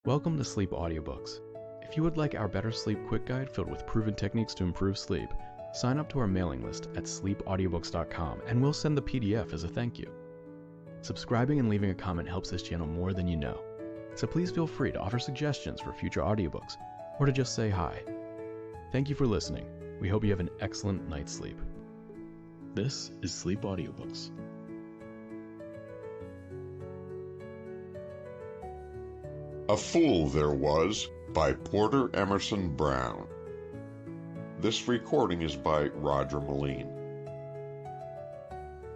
Welcome to Sleep Audiobooks. If you would like our Better Sleep Quick Guide filled with proven techniques to improve sleep, sign up to our mailing list at sleepaudiobooks.com and we'll send the PDF as a thank you. Subscribing and leaving a comment helps this channel more than you know, so please feel free to offer suggestions for future audiobooks or to just say hi. Thank you for listening. We hope you have an excellent night's sleep. This is Sleep Audiobooks. A Fool There Was by Porter Emerson Browne. This recording is by Roger Melin.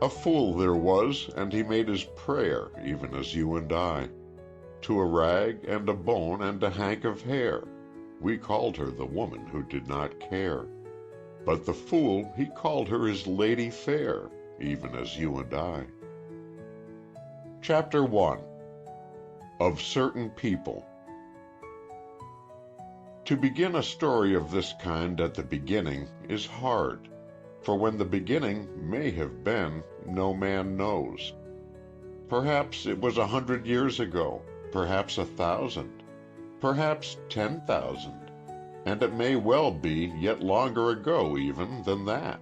A fool there was, and he made his prayer, even as you and I. To a rag and a bone and a hank of hair, we called her the woman who did not care. But the fool, he called her his lady fair, even as you and I. Chapter 1. Of Certain People. To begin a story of this kind at the beginning is hard, for when the beginning may have been, no man knows. Perhaps it was 100 years ago, perhaps 1,000, perhaps 10,000, and it may well be yet longer ago even than that.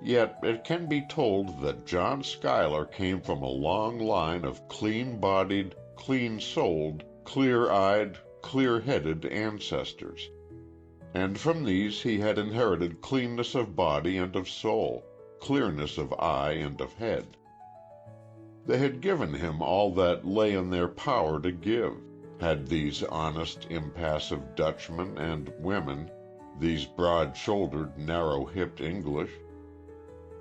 Yet it can be told that John Schuyler came from a long line of clean-bodied, clean-souled, clear-eyed, clear-headed ancestors. And from these he had inherited cleanness of body and of soul, clearness of eye and of head. They had given him all that lay in their power to give, had these honest, impassive Dutchmen and women, these broad-shouldered, narrow-hipped English.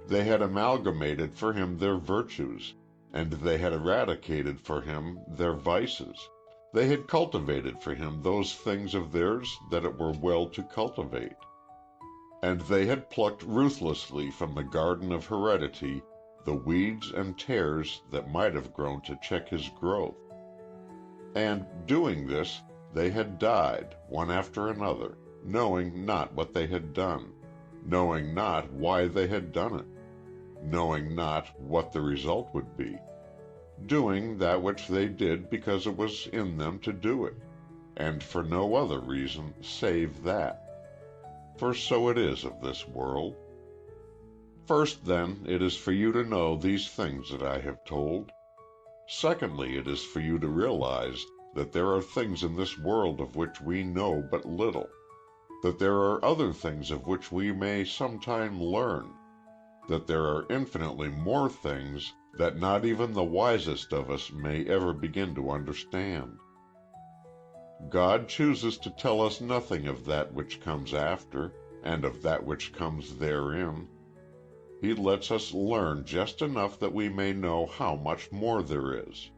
They had amalgamated for him their virtues, and they had eradicated for him their vices. They had cultivated for him those things of theirs that it were well to cultivate. And they had plucked ruthlessly from the garden of heredity the weeds and tares that might have grown to check his growth. And, doing this, they had died, one after another, knowing not what they had done, knowing not why they had done it, knowing not what the result would be, doing that which they did because it was in them to do it, and for no other reason save that. For so it is of this world. First, then, it is for you to know these things that I have told. Secondly, it is for you to realize that there are things in this world of which we know but little, that there are other things of which we may sometime learn, that there are infinitely more things that not even the wisest of us may ever begin to understand. God chooses to tell us nothing of that which comes after, and of that which comes therein. He lets us learn just enough that we may know how much more there is.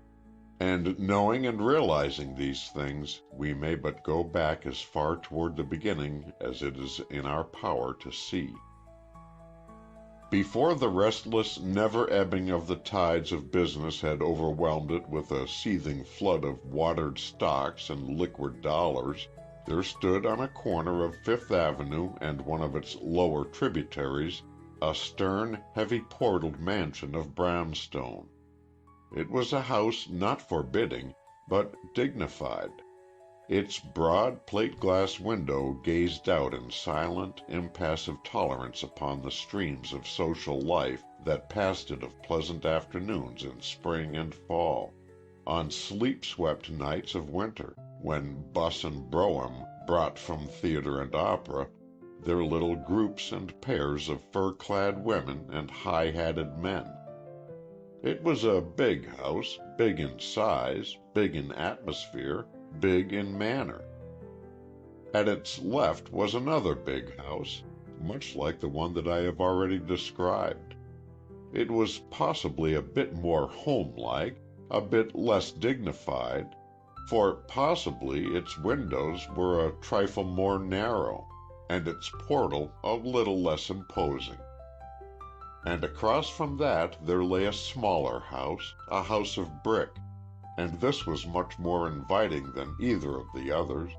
And knowing and realizing these things, we may but go back as far toward the beginning as it is in our power to see. Before the restless, never-ebbing of the tides of business had overwhelmed it with a seething flood of watered stocks and liquid dollars, there stood on a corner of Fifth Avenue and one of its lower tributaries a stern, heavy-portaled mansion of brownstone. It was a house not forbidding, but dignified. Its broad plate-glass window gazed out in silent, impassive tolerance upon the streams of social life that passed it of pleasant afternoons in spring and fall, on sleep-swept nights of winter, when bus and brougham brought from theater and opera their little groups and pairs of fur-clad women and high-hatted men. It was a big house, big in size, big in atmosphere, big in manner. At its left was another big house, much like the one that I have already described. It was possibly a bit more home-like, a bit less dignified, for possibly its windows were a trifle more narrow, and its portal a little less imposing. And across from that there lay a smaller house, a house of brick, and this was much more inviting than either of the others,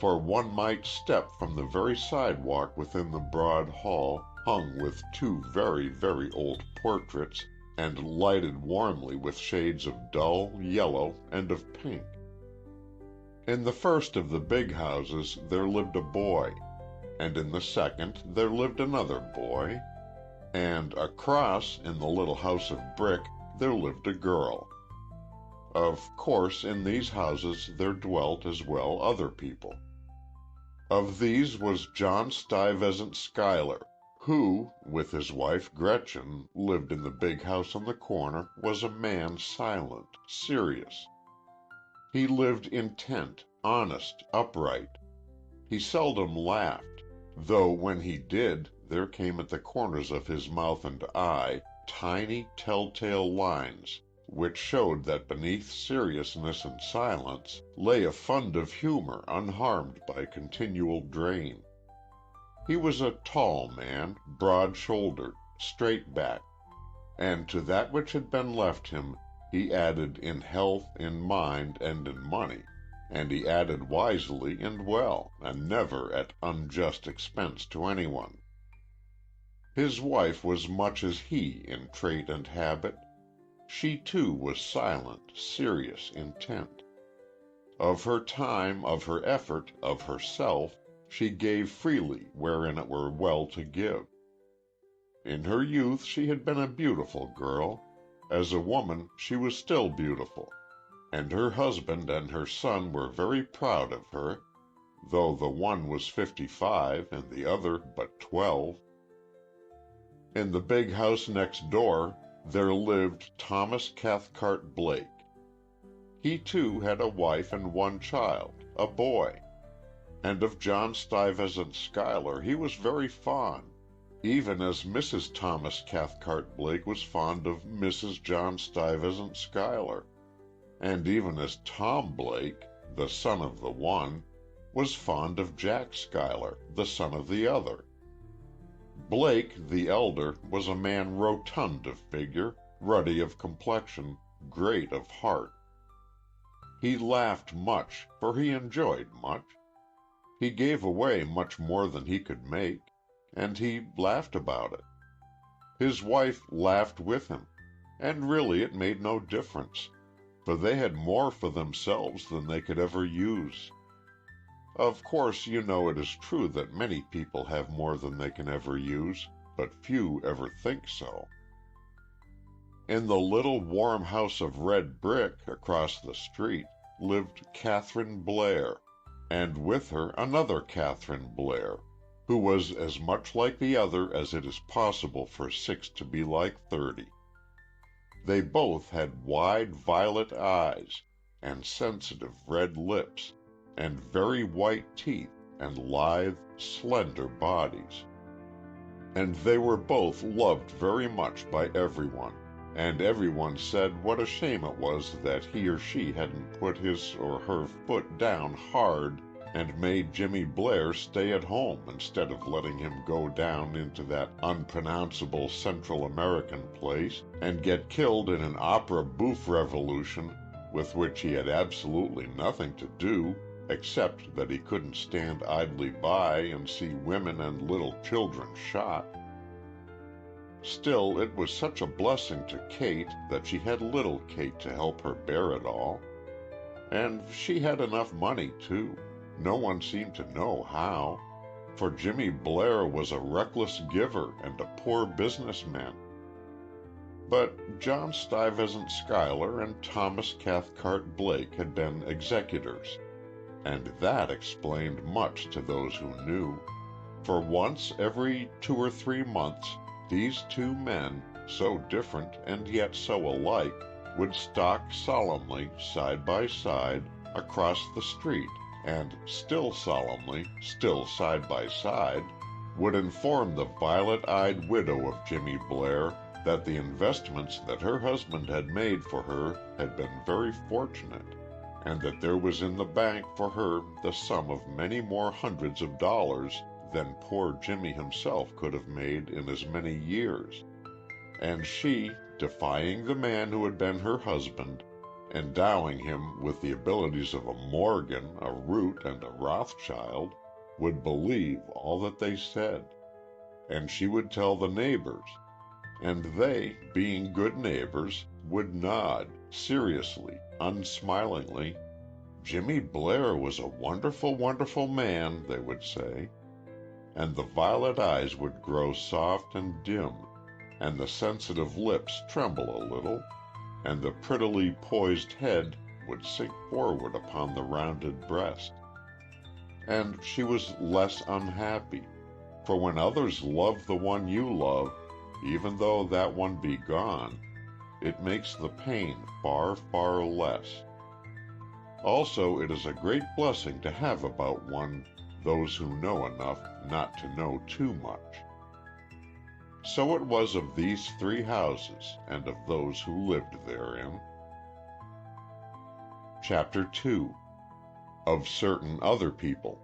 for one might step from the very sidewalk within the broad hall, hung with two very, very old portraits, and lighted warmly with shades of dull yellow and of pink. In the first of the big houses there lived a boy, and in the second there lived another boy, and across, in the little house of brick, there lived a girl. Of course, in these houses there dwelt as well other people. Of these was John Stuyvesant Schuyler, who, with his wife Gretchen, lived in the big house on the corner, was a man silent, serious. He lived intent, honest, upright. He seldom laughed, though when he did, there came at the corners of his mouth and eye tiny telltale lines which showed that beneath seriousness and silence lay a fund of humor unharmed by continual drain. He was a tall man, broad-shouldered, straight-backed, and to that which had been left him he added in health, in mind, and in money, and he added wisely and well, and never at unjust expense to anyone. His wife was much as he in trait and habit. She, too, was silent, serious, intent. Of her time, of her effort, of herself, she gave freely wherein it were well to give. In her youth she had been a beautiful girl. As a woman she was still beautiful, and her husband and her son were very proud of her, though the one was 55 and the other but 12. In the big house next door there lived Thomas Cathcart Blake. He too had a wife and one child, a boy. And of John Stuyvesant Schuyler he was very fond, even as Mrs. Thomas Cathcart Blake was fond of Mrs. John Stuyvesant Schuyler, and even as Tom Blake, the son of the one, was fond of Jack Schuyler, the son of the other. Blake, the elder, was a man rotund of figure, ruddy of complexion, great of heart. He laughed much, for he enjoyed much. He gave away much more than he could make, and he laughed about it. His wife laughed with him, and really it made no difference, for they had more for themselves than they could ever use. Of course, you know it is true that many people have more than they can ever use, but few ever think so. In the little warm house of red brick across the street lived Catherine Blair, and with her another Catherine Blair, who was as much like the other as it is possible for 6 to be like 30. They both had wide violet eyes, and sensitive red lips, and very white teeth, and lithe, slender bodies. And they were both loved very much by everyone, and everyone said what a shame it was that he or she hadn't put his or her foot down hard and made Jimmy Blair stay at home instead of letting him go down into that unpronounceable Central American place and get killed in an opera bouffe revolution with which he had absolutely nothing to do, except that he couldn't stand idly by and see women and little children shot. Still, it was such a blessing to Kate that she had little Kate to help her bear it all. And she had enough money, too. No one seemed to know how, for Jimmy Blair was a reckless giver and a poor businessman. But John Stuyvesant Schuyler and Thomas Cathcart Blake had been executors, and that explained much to those who knew, for once every 2 or 3 months these two men, so different and yet so alike, would stalk solemnly, side by side, across the street, and still solemnly, still side by side, would inform the violet-eyed widow of Jimmy Blair that the investments that her husband had made for her had been very fortunate, and that there was in the bank for her the sum of many more hundreds of dollars than poor Jimmy himself could have made in as many years. And she, defying the man who had been her husband, endowing him with the abilities of a Morgan, a Root, and a Rothschild, would believe all that they said. And she would tell the neighbors, and they, being good neighbors, would nod, seriously, unsmilingly, Jimmy Blair was a wonderful, wonderful man, they would say, and the violet eyes would grow soft and dim, and the sensitive lips tremble a little, and the prettily poised head would sink forward upon the rounded breast. And she was less unhappy, for when others love the one you love, even though that one be gone, it makes the pain far, far less. Also, it is a great blessing to have about one those who know enough not to know too much. So it was of these 3 houses, and of those who lived therein. Chapter 2. Of certain other people.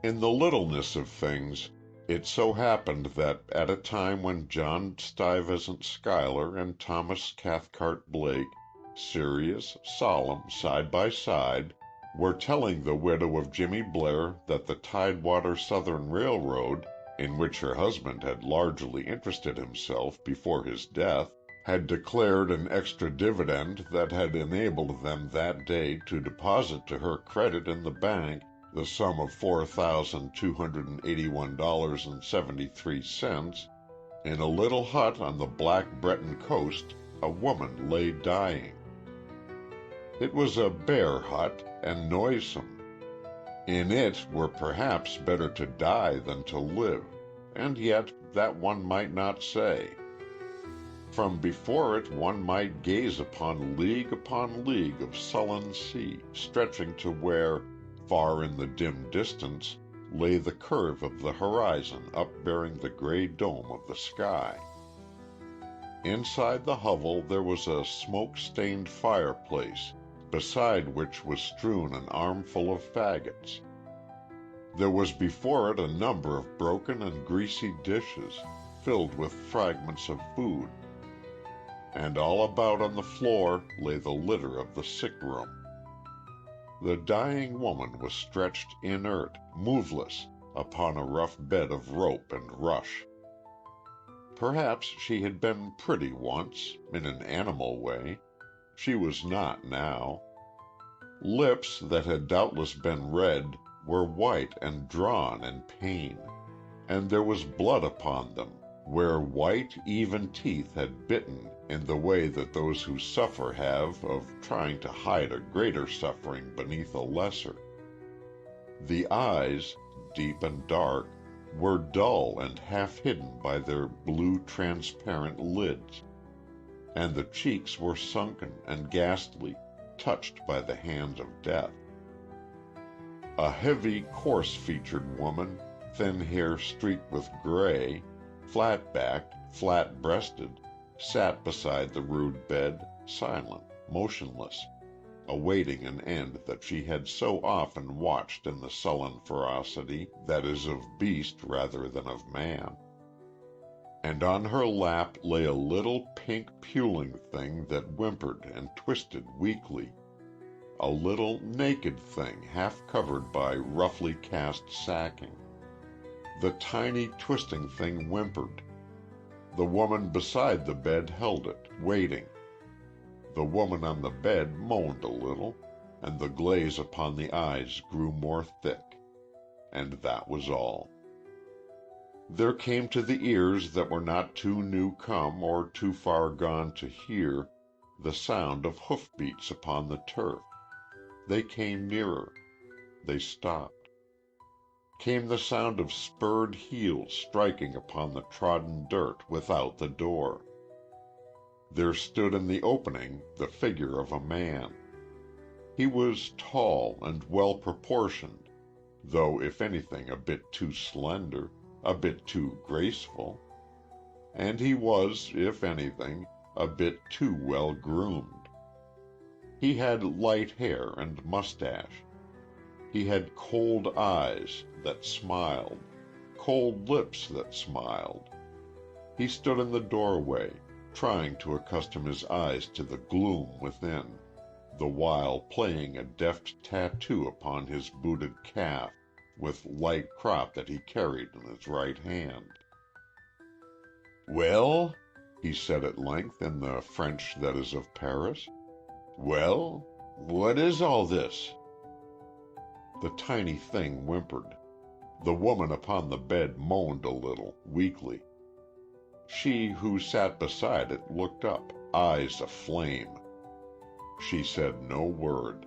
In the littleness of things, it so happened that at a time when John Stuyvesant Schuyler and Thomas Cathcart Blake, serious, solemn, side by side, were telling the widow of Jimmy Blair that the Tidewater Southern Railroad, in which her husband had largely interested himself before his death, had declared an extra dividend that had enabled them that day to deposit to her credit in the bank the sum of $4,281.73, in a little hut on the Black Breton coast a woman lay dying. It was a bare hut and noisome. In it were perhaps better to die than to live, and yet that one might not say. From before it one might gaze upon league of sullen sea, stretching to where, far in the dim distance, lay the curve of the horizon upbearing the gray dome of the sky. Inside the hovel there was a smoke-stained fireplace, beside which was strewn an armful of faggots. There was before it a number of broken and greasy dishes, filled with fragments of food, and all about on the floor lay the litter of the sick room. The dying woman was stretched inert, moveless, upon a rough bed of rope and rush. Perhaps she had been pretty once, in an animal way. She was not now. Lips that had doubtless been red were white and drawn in pain, and there was blood upon them, where white, even teeth had bitten in the way that those who suffer have of trying to hide a greater suffering beneath a lesser. The eyes, deep and dark, were dull and half hidden by their blue transparent lids, and the cheeks were sunken and ghastly, touched by the hand of death. A heavy, coarse-featured woman, thin hair streaked with gray, flat-backed, flat-breasted, sat beside the rude bed, silent, motionless, awaiting an end that she had so often watched in the sullen ferocity that is of beast rather than of man. And on her lap lay a little pink puling thing that whimpered and twisted weakly, a little naked thing half covered by roughly cast sacking. The tiny twisting thing whimpered. The woman beside the bed held it, waiting. The woman on the bed moaned a little, and the glaze upon the eyes grew more thick. And that was all. There came to the ears that were not too new come or too far gone to hear the sound of hoofbeats upon the turf. They came nearer. They stopped. Came the sound of spurred heels striking upon the trodden dirt without the door. There stood in the opening the figure of a man. He was tall and well proportioned, though if anything a bit too slender, a bit too graceful. And he was, if anything, a bit too well groomed. He had light hair and mustache. He had cold eyes that smiled, cold lips that smiled. He stood in the doorway, trying to accustom his eyes to the gloom within, the while playing a deft tattoo upon his booted calf with light crop that he carried in his right hand. "Well?" he said at length in the French that is of Paris. "Well? What is all this?" The tiny thing whimpered. The woman upon the bed moaned a little, weakly. She who sat beside it looked up, eyes aflame. She said no word.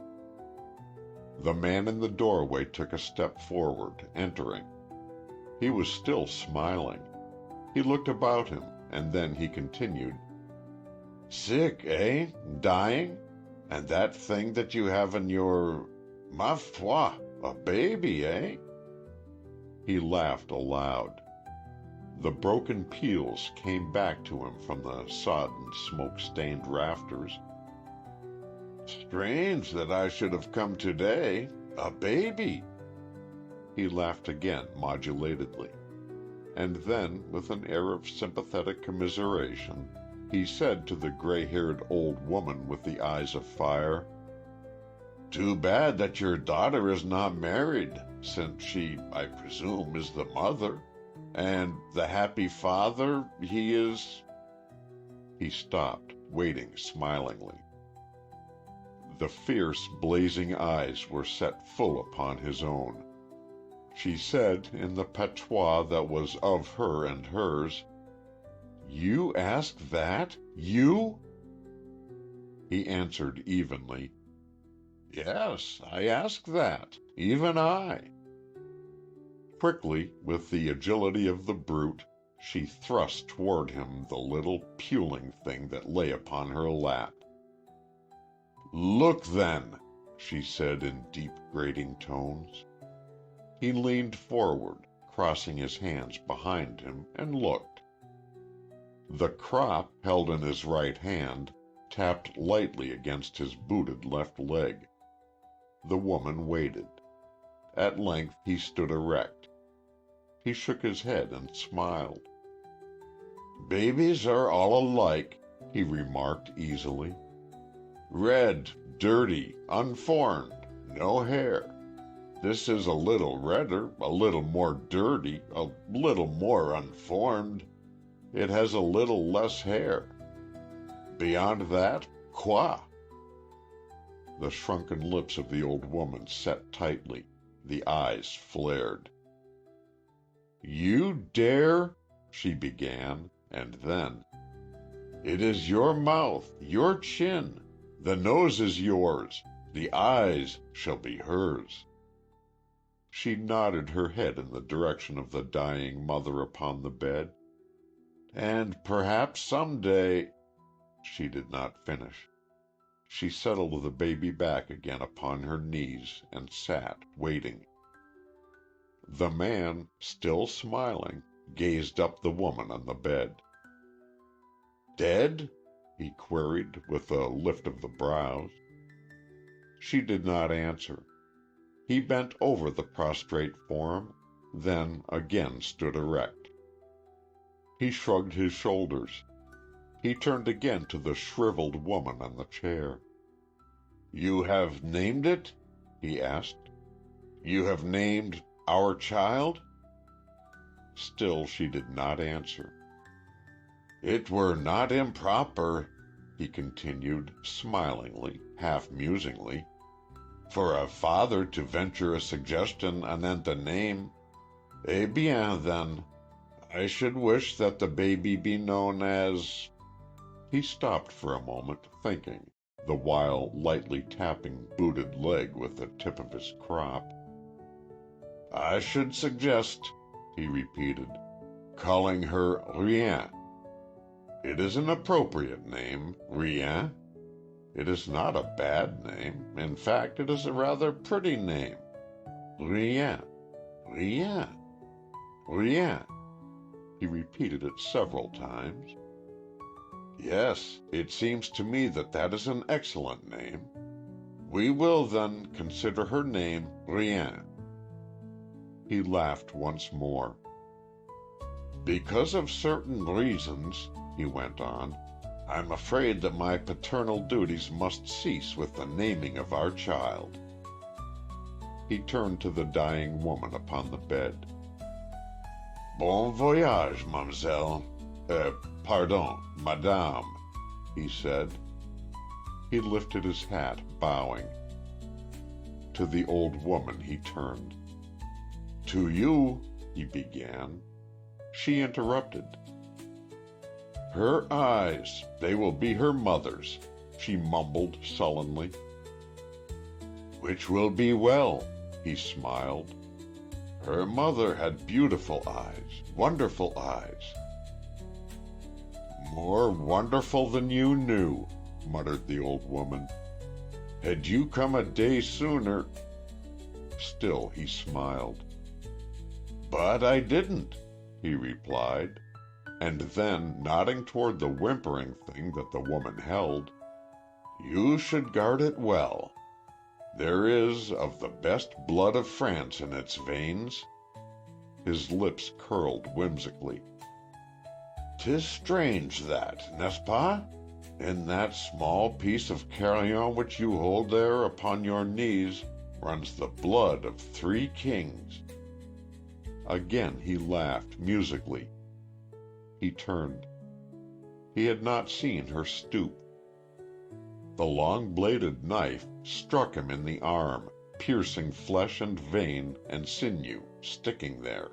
The man in the doorway took a step forward, entering. He was still smiling. He looked about him, and then he continued, "Sick, eh? Dying? And that thing that you have in your... Ma foi, a baby, eh?" He laughed aloud. The broken peals came back to him from the sodden, smoke-stained rafters. "Strange that I should have come today. A baby!" He laughed again modulatedly. And then, with an air of sympathetic commiseration, he said to the gray-haired old woman with the eyes of fire, "Too bad that your daughter is not married, since she, I presume, is the mother. And the happy father, he is—" He stopped, waiting smilingly. The fierce, blazing eyes were set full upon his own. She said, in the patois that was of her and hers, "You ask that? You?" He answered evenly, "Yes, I ask that. Even I." Quickly, with the agility of the brute, she thrust toward him the little, puling thing that lay upon her lap. "Look, then," she said in deep, grating tones. He leaned forward, crossing his hands behind him, and looked. The crop, held in his right hand, tapped lightly against his booted left leg. The woman waited. At length he stood erect. He shook his head and smiled. "Babies are all alike," he remarked easily. "Red, dirty, unformed, no hair. This is a little redder, a little more dirty, a little more unformed. It has a little less hair. Beyond that, quoi?" The shrunken lips of the old woman set tightly. The eyes flared. "You dare—" she began, and then, "It is your mouth, your chin. The nose is yours. The eyes shall be hers." She nodded her head in the direction of the dying mother upon the bed. "And perhaps some day—" She did not finish. She settled the baby back again upon her knees and sat waiting. The man, still smiling, gazed up the woman on the bed. "Dead?" he queried, with a lift of the brows. She did not answer. He bent over the prostrate form, then again stood erect. He shrugged his shoulders. He turned again to the shriveled woman on the chair. "You have named it?" he asked. "You have named our child?" Still she did not answer. "It were not improper," he continued, smilingly, half musingly, "for a father to venture a suggestion anent a name. Eh bien, then, I should wish that the baby be known as—" He stopped for a moment, thinking, the while lightly tapping booted leg with the tip of his crop. "I should suggest," he repeated, "calling her Rien. It is an appropriate name, Rien. It is not a bad name. In fact, it is a rather pretty name. Rien, Rien, Rien." He repeated it several times. "Yes, it seems to me that that is an excellent name. We will, then, consider her name Rien." He laughed once more. "Because of certain reasons," he went on, "I'm afraid that my paternal duties must cease with the naming of our child." He turned to the dying woman upon the bed. "Bon voyage, mademoiselle. Pardon, madame," he said. He lifted his hat, bowing. To the old woman he turned. "To you," he began. She interrupted. "Her eyes, they will be her mother's," she mumbled sullenly. "Which will be well," he smiled. "Her mother had beautiful eyes, wonderful eyes." "More wonderful than you knew," muttered the old woman. "Had you come a day sooner—" Still he smiled. "But I didn't," he replied, and then, nodding toward the whimpering thing that the woman held, "You should guard it well. There is of the best blood of France in its veins." His lips curled whimsically. "'Tis strange that, n'est-ce pas? In that small piece of carrion which you hold there upon your knees runs the blood of 3 kings." Again he laughed musically. He turned. He had not seen her stoop. The long-bladed knife struck him in the arm, piercing flesh and vein and sinew, sticking there.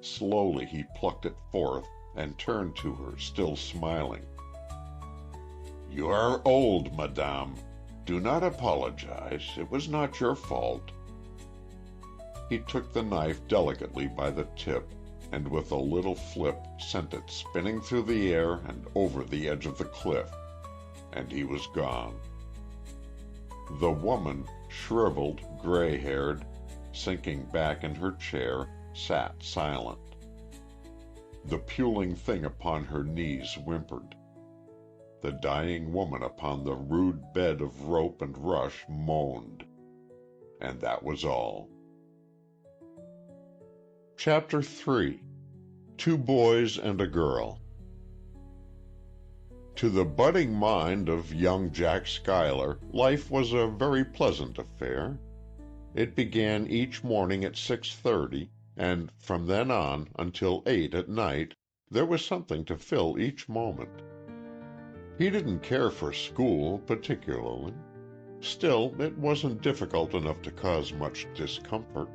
Slowly he plucked it forth and turned to her, still smiling. "You are old, madame. Do not apologize. It was not your fault." He took the knife delicately by the tip, and with a little flip sent it spinning through the air and over the edge of the cliff, and he was gone. The woman, shriveled, gray-haired, sinking back in her chair, sat silent. The puling thing upon her knees whimpered. The dying woman upon the rude bed of rope and rush moaned. And that was all. Chapter 3. 2 Boys and a Girl. To the budding mind of young Jack Schuyler, life was a very pleasant affair. It began each morning at 6:30, and from then on until 8 at night, there was something to fill each moment. He didn't care for school particularly. Still, it wasn't difficult enough to cause much discomfort.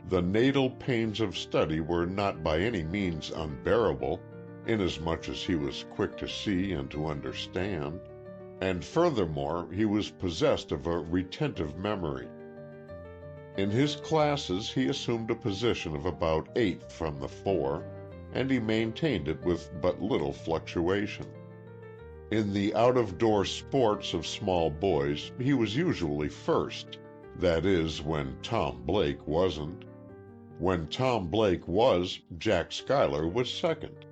The natal pains of study were not by any means unbearable, inasmuch as he was quick to see and to understand, and furthermore he was possessed of a retentive memory. In his classes he assumed a position of about 8th from the 4, and he maintained it with but little fluctuation. In the out-of-door sports of small boys he was usually first, that is, when Tom Blake wasn't. When Tom Blake was, Jack Schuyler was second.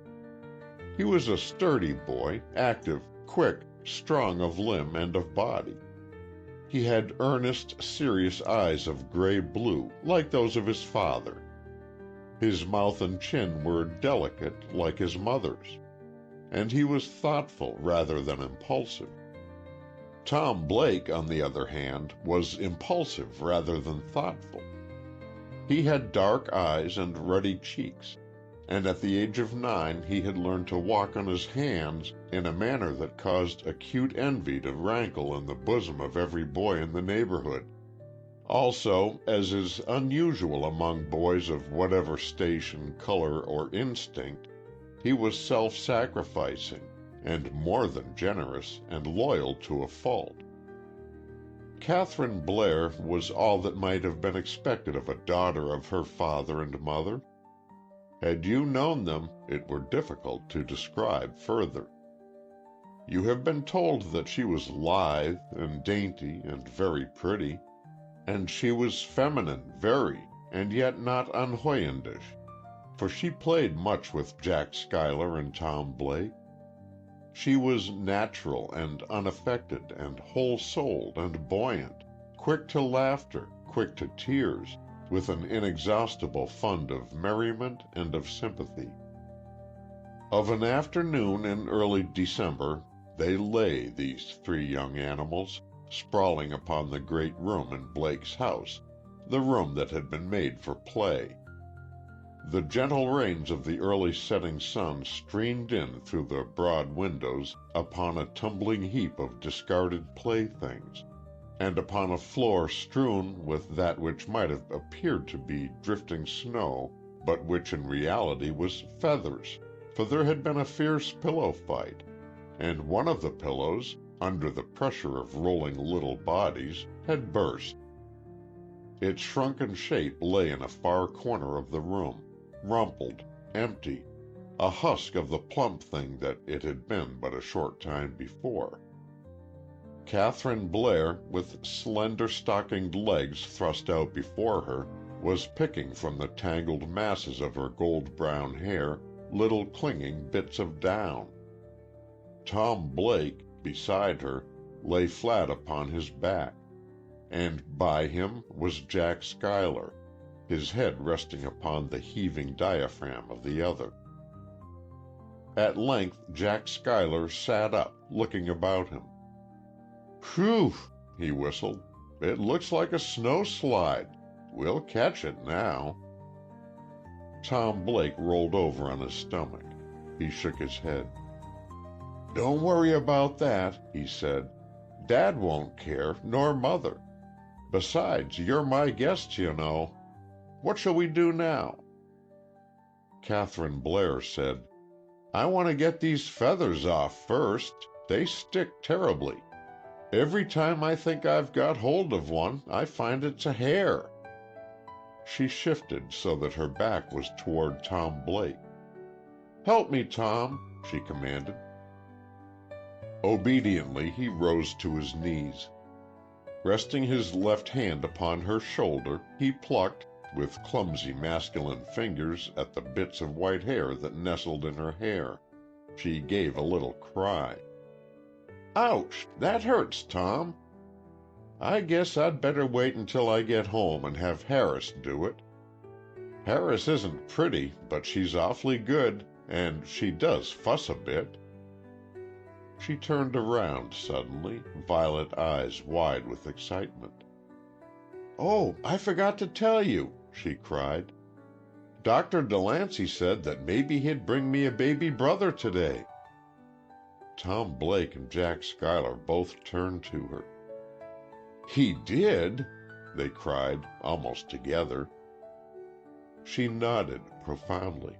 He was a sturdy boy, active, quick, strong of limb and of body. He had earnest, serious eyes of gray-blue, like those of his father. His mouth and chin were delicate, like his mother's. And he was thoughtful rather than impulsive. Tom Blake, on the other hand, was impulsive rather than thoughtful. He had dark eyes and ruddy cheeks, and at the age of 9 he had learned to walk on his hands in a manner that caused acute envy to rankle in the bosom of every boy in the neighborhood. Also, as is unusual among boys of whatever station, color, or instinct, he was self-sacrificing, and more than generous, and loyal to a fault. Catherine Blair was all that might have been expected of a daughter of her father and mother. Had you known them, it were difficult to describe further. You have been told that she was lithe and dainty and very pretty, and she was feminine, very, and yet not unhoyandish, for she played much with Jack Schuyler and Tom Blake. She was natural and unaffected and whole-souled and buoyant, quick to laughter, quick to tears, with an inexhaustible fund of merriment and of sympathy. Of an afternoon in early December, they lay, these 3 young animals, sprawling upon the great room in Blake's house, the room that had been made for play. The gentle rays of the early setting sun streamed in through the broad windows upon a tumbling heap of discarded playthings, and upon a floor strewn with that which might have appeared to be drifting snow, but which in reality was feathers, for there had been a fierce pillow fight, and one of the pillows, under the pressure of rolling little bodies, had burst. Its shrunken shape lay in a far corner of the room, rumpled, empty, a husk of the plump thing that it had been but a short time before. Catherine Blair, with slender stockinged legs thrust out before her, was picking from the tangled masses of her gold-brown hair little clinging bits of down. Tom Blake, beside her, lay flat upon his back, and by him was Jack Schuyler, his head resting upon the heaving diaphragm of the other. At length Jack Schuyler sat up, looking about him. "Whew!" he whistled. "It looks like a snowslide. We'll catch it now." Tom Blake rolled over on his stomach. He shook his head. "Don't worry about that," he said. "Dad won't care, nor Mother. Besides, you're my guests, you know. What shall we do now?" Catherine Blair said, "I want to get these feathers off first. They stick terribly. Every time I think I've got hold of one, I find it's a hair." She shifted so that her back was toward Tom Blake. "Help me, Tom," she commanded. Obediently he rose to his knees. Resting his left hand upon her shoulder, he plucked, with clumsy masculine fingers, at the bits of white hair that nestled in her hair. She gave a little cry. "Ouch! That hurts, Tom. I guess I'd better wait until I get home and have Harris do it. Harris isn't pretty, but she's awfully good, and she does fuss a bit." She turned around suddenly, violet eyes wide with excitement. "Oh, I forgot to tell you," she cried. "Dr. Delancey said that maybe he'd bring me a baby brother today." Tom Blake and Jack Schuyler both turned to her. "He did?" they cried, almost together. She nodded profoundly.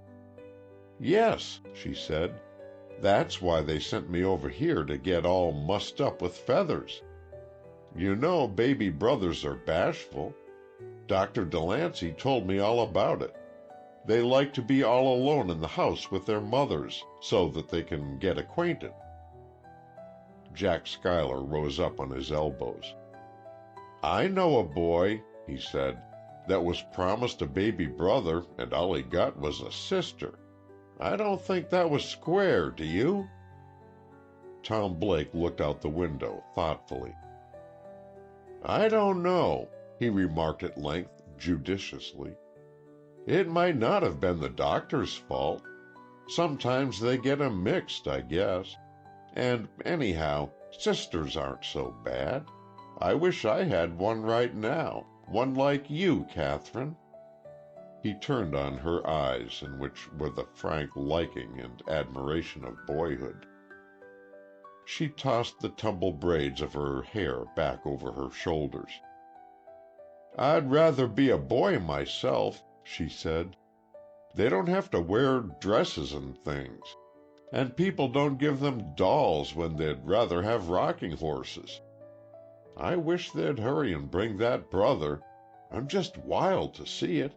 "Yes," she said. "That's why they sent me over here to get all mussed up with feathers. You know baby brothers are bashful. Dr. Delancey told me all about it. They like to be all alone in the house with their mothers, so that they can get acquainted." Jack Schuyler rose up on his elbows. "I know a boy," he said, "that was promised a baby brother, and all he got was a sister. I don't think that was square, do you?" Tom Blake looked out the window thoughtfully. "I don't know," he remarked at length, judiciously. "It might not have been the doctor's fault. Sometimes they get 'em mixed, I guess. And anyhow, sisters aren't so bad. I wish I had one right now, one like you, Catherine." He turned on her eyes in which were the frank liking and admiration of boyhood. She tossed the tumbled braids of her hair back over her shoulders. "I'd rather be a boy myself," she said. "They don't have to wear dresses and things. And people don't give them dolls when they'd rather have rocking horses. I wish they'd hurry and bring that brother. I'm just wild to see it."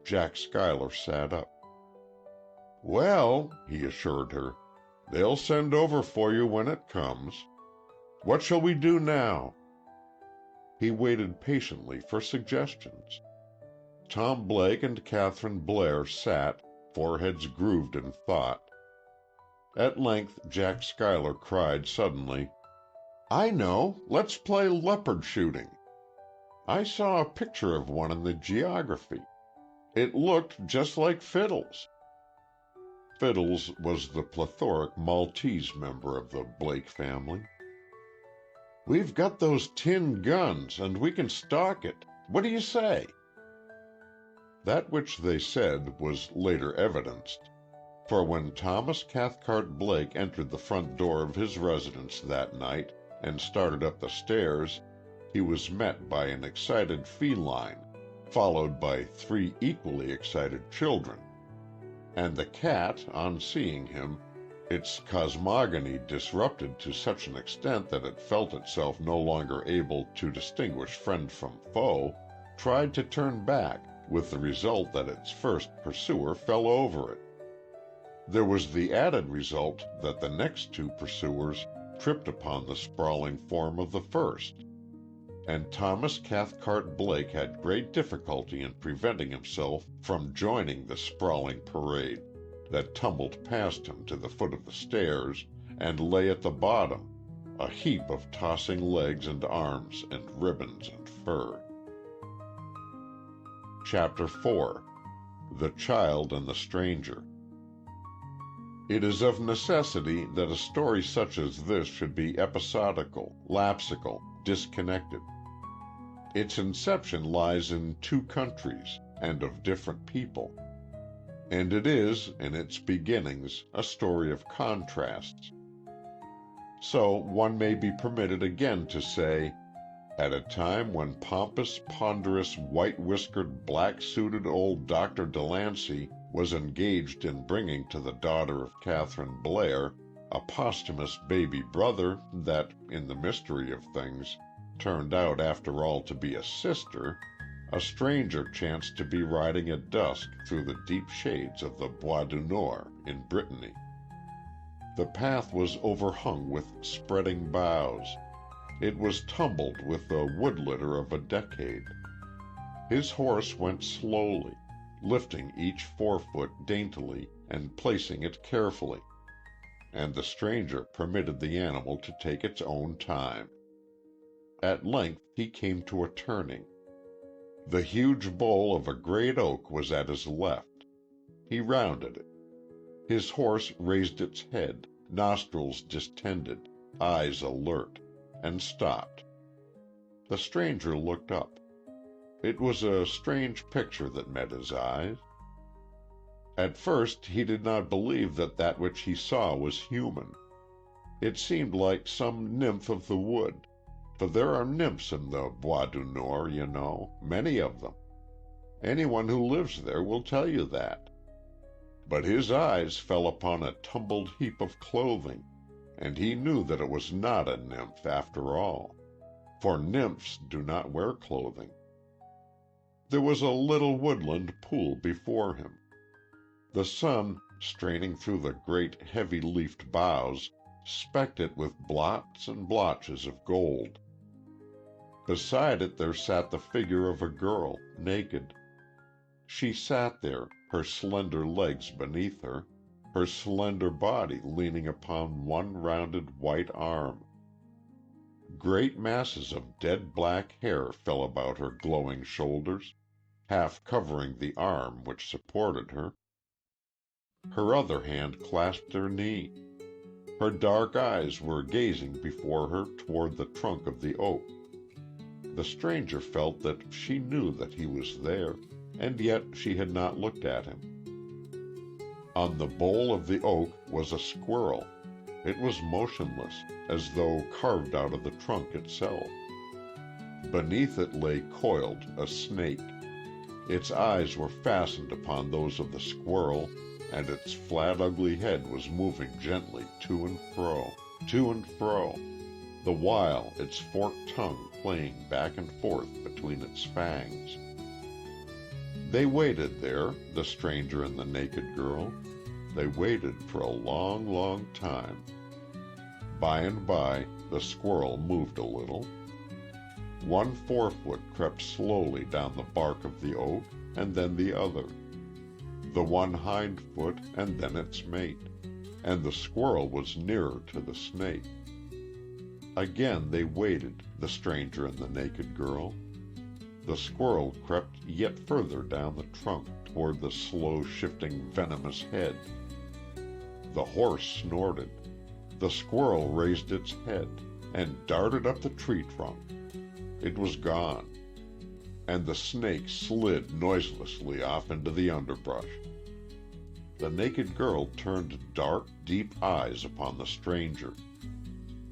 Jack Schuyler sat up. "Well," he assured her, "they'll send over for you when it comes. What shall we do now?" He waited patiently for suggestions. Tom Blake and Catherine Blair sat, foreheads grooved in thought. At length Jack Schuyler cried suddenly, "I know! Let's play leopard shooting. I saw a picture of one in the geography. It looked just like Fiddles." Fiddles was the plethoric Maltese member of the Blake family. "We've got those tin guns, and we can stalk it. What do you say?" That which they said was later evidenced, for when Thomas Cathcart Blake entered the front door of his residence that night and started up the stairs, he was met by an excited feline, followed by 3 equally excited children. And the cat, on seeing him, its cosmogony disrupted to such an extent that it felt itself no longer able to distinguish friend from foe, tried to turn back, with the result that its first pursuer fell over it. There was the added result that the next 2 pursuers tripped upon the sprawling form of the first, and Thomas Cathcart Blake had great difficulty in preventing himself from joining the sprawling parade that tumbled past him to the foot of the stairs and lay at the bottom, a heap of tossing legs and arms and ribbons and fur. Chapter 4. The Child and the Stranger. It is of necessity that a story such as this should be episodical, lapsical, disconnected. Its inception lies in 2 countries, and of different people. And it is, in its beginnings, a story of contrasts. So one may be permitted again to say, at a time when pompous, ponderous, white-whiskered, black-suited old Dr. Delancey was engaged in bringing to the daughter of Catherine Blair a posthumous baby brother that, in the mystery of things, turned out after all to be a sister, a stranger chanced to be riding at dusk through the deep shades of the Bois du Nord in Brittany. The path was overhung with spreading boughs. It was tumbled with the wood litter of a decade. His horse went slowly, lifting each forefoot daintily and placing it carefully, and the stranger permitted the animal to take its own time. At length he came to a turning. The huge bole of a great oak was at his left. He rounded it. His horse raised its head, nostrils distended, eyes alert, and stopped. The stranger looked up. It was a strange picture that met his eyes. At first he did not believe that that which he saw was human. It seemed like some nymph of the wood, for there are nymphs in the Bois du Nord, you know, many of them. Anyone who lives there will tell you that. But his eyes fell upon a tumbled heap of clothing, and he knew that it was not a nymph after all, for nymphs do not wear clothing. There was a little woodland pool before him. The sun, straining through the great heavy-leafed boughs, specked it with blots and blotches of gold. Beside it there sat the figure of a girl, naked. She sat there, her slender legs beneath her, her slender body leaning upon one rounded white arm. Great masses of dead black hair fell about her glowing shoulders, half covering the arm which supported her. Her other hand clasped her knee. Her dark eyes were gazing before her toward the trunk of the oak. The stranger felt that she knew that he was there, and yet she had not looked at him. On the bole of the oak was a squirrel. It was motionless, as though carved out of the trunk itself. Beneath it lay coiled a snake. Its eyes were fastened upon those of the squirrel, and its flat, ugly head was moving gently to and fro, the while its forked tongue playing back and forth between its fangs. They waited there, the stranger and the naked girl. They waited for a long, long time. By and by, the squirrel moved a little. One forefoot crept slowly down the bark of the oak, and then the other. The one hind foot, and then its mate, and the squirrel was nearer to the snake. Again they waited, the stranger and the naked girl. The squirrel crept yet further down the trunk toward the slow-shifting venomous head. The horse snorted. The squirrel raised its head and darted up the tree trunk. It was gone. and the snake slid noiselessly off into the underbrush. The naked girl turned dark, deep eyes upon the stranger.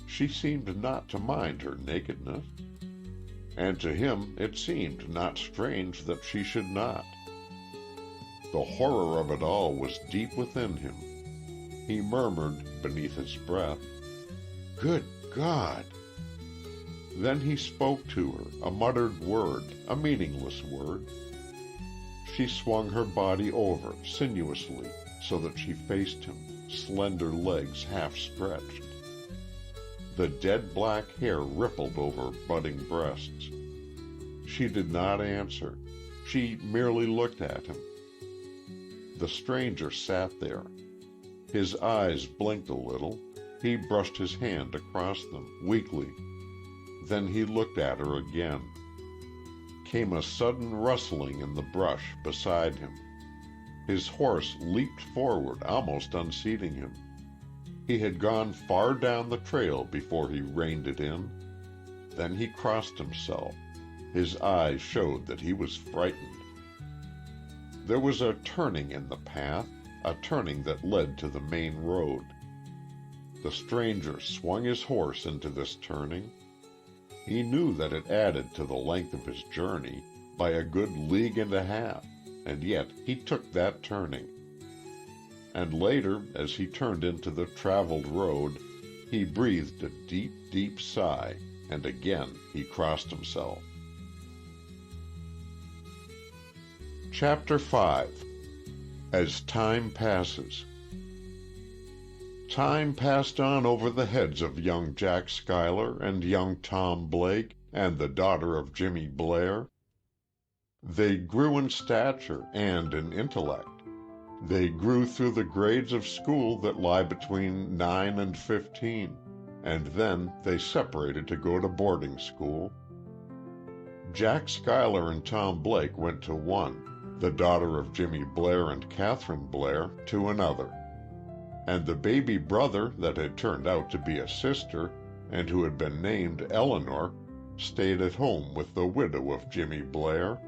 She seemed not to mind her nakedness, and to him it seemed not strange that she should not. The horror of it all was deep within him. He murmured, beneath his breath, "Good God!" Then he spoke to her, a muttered word, a meaningless word. She swung her body over, sinuously, so that she faced him, slender legs half stretched. The dead black hair rippled over budding breasts. She did not answer. She merely looked at him. The stranger sat there. His eyes blinked a little. He brushed his hand across them, weakly. Then he looked at her again. Came a sudden rustling in the brush beside him. His horse leaped forward, almost unseating him. He had gone far down the trail before he reined it in. Then he crossed himself. His eyes showed that he was frightened. There was a turning in the path, a turning that led to the main road. The stranger swung his horse into this turning. He knew that it added to the length of his journey by a good league and a half, and yet he took that turning. And later, as he turned into the traveled road, he breathed a deep, deep sigh, and again he crossed himself. Chapter 5. As Time Passes. Time passed on over the heads of young Jack Schuyler and young Tom Blake and the daughter of Jimmy Blair. They grew in stature and in intellect. They grew through the grades of school that lie between 9 and 15, and then they separated to go to boarding school. Jack Schuyler and Tom Blake went to one, the daughter of Jimmy Blair and Catherine Blair to another. And the baby brother that had turned out to be a sister, and who had been named Eleanor, stayed at home with the widow of Jimmy Blair.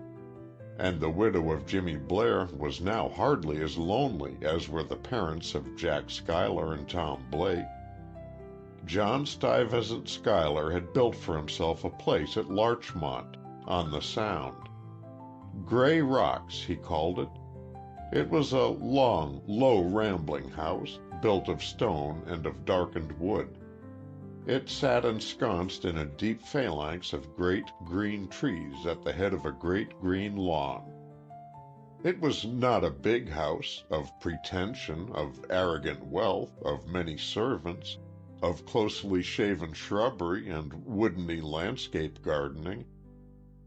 And the widow of Jimmy Blair was now hardly as lonely as were the parents of Jack Schuyler and Tom Blake. John Stuyvesant Schuyler had built for himself a place at Larchmont, on the Sound. Gray Rocks, he called it. It was a long, low, rambling house, built of stone and of darkened wood. It sat ensconced in a deep phalanx of great green trees at the head of a great green lawn. It was not a big house, of pretension, of arrogant wealth, of many servants, of closely shaven shrubbery and woodeny landscape gardening.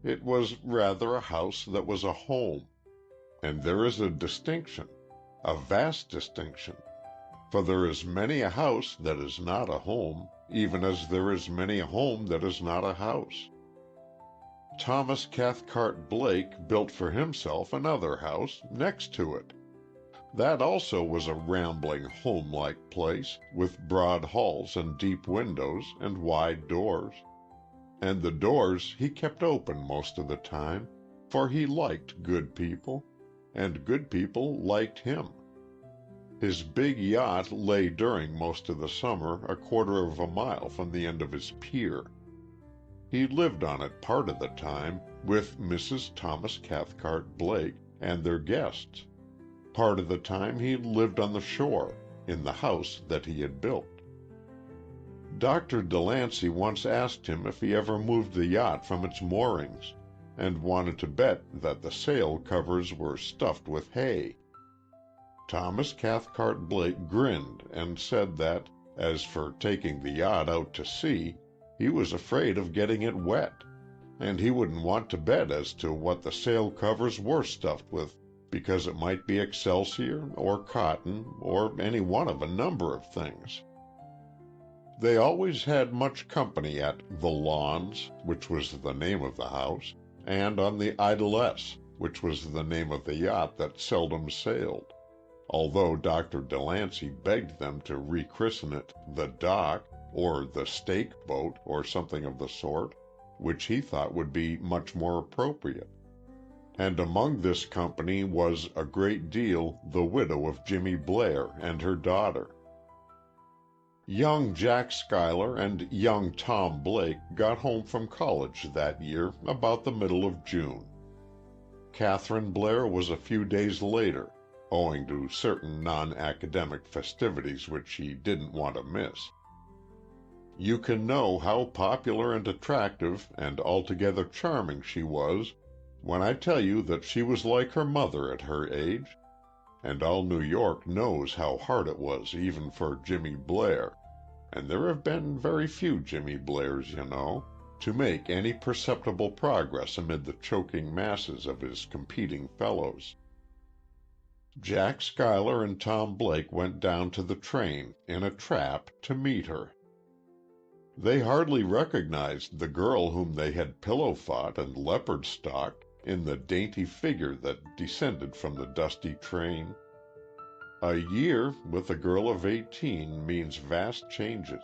It was rather a house that was a home. And there is a distinction, a vast distinction, for there is many a house that is not a home, even as there is many a home that is not a house. Thomas Cathcart Blake built for himself another house next to it. That also was a rambling, home-like place, with broad halls and deep windows and wide doors. And the doors he kept open most of the time, for he liked good people, and good people liked him. His big yacht lay during most of the summer a quarter of a mile from the end of his pier. He lived on it part of the time with Mrs. Thomas Cathcart Blake and their guests. Part of the time he lived on the shore, in the house that he had built. Dr. Delancey once asked him if he ever moved the yacht from its moorings, and wanted to bet that the sail covers were stuffed with hay. Thomas Cathcart Blake grinned and said that, as for taking the yacht out to sea, he was afraid of getting it wet, and he wouldn't want to bet as to what the sail covers were stuffed with, because it might be excelsior, or cotton, or any one of a number of things. They always had much company at the Lawns, which was the name of the house, and on the Idlesse, which was the name of the yacht that seldom sailed, although Dr. Delancey begged them to rechristen it the Dock, or the Stake Boat, or something of the sort, which he thought would be much more appropriate. And among this company was a great deal the widow of Jimmy Blair and her daughter. Young Jack Schuyler and young Tom Blake got home from college that year about the middle of June. Catherine Blair was a few days later, owing to certain non-academic festivities which she didn't want to miss. You can know how popular and attractive and altogether charming she was when I tell you that she was like her mother at her age, and all New York knows how hard it was even for Jimmy Blair, and there have been very few Jimmy Blairs, you know, to make any perceptible progress amid the choking masses of his competing fellows. Jack Schuyler and Tom Blake went down to the train in a trap to meet her. They hardly recognized the girl whom they had pillow-fought and leopard-stalked in the dainty figure that descended from the dusty train. A year with a girl of 18 means vast changes.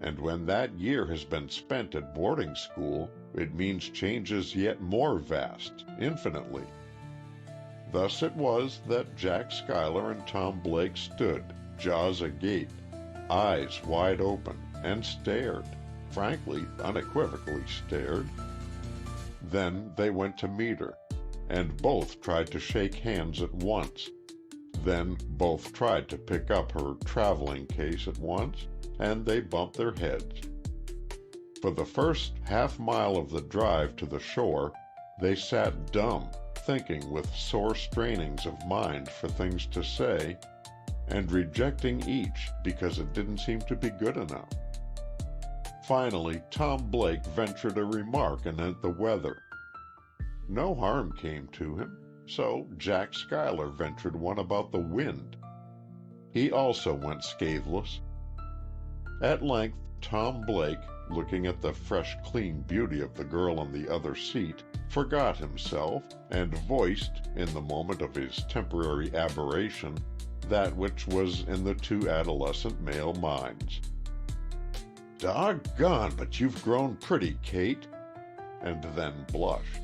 And when that year has been spent at boarding school, it means changes yet more vast, infinitely. Thus it was that Jack Schuyler and Tom Blake stood, jaws agape, eyes wide open, and stared, frankly, unequivocally stared. Then they went to meet her, and both tried to shake hands at once. Then both tried to pick up her traveling case at once, and they bumped their heads. For the first half-mile of the drive to the shore, they sat dumb, thinking with sore strainings of mind for things to say, and rejecting each because it didn't seem to be good enough. Finally, Tom Blake ventured a remark anent the weather. No harm came to him, so Jack Schuyler ventured one about the wind. He also went scatheless. At length, Tom Blake, looking at the fresh, clean beauty of the girl on the other seat, forgot himself, and voiced, in the moment of his temporary aberration, that which was in the two adolescent male minds. "Doggone, but you've grown pretty, Kate," and then blushed.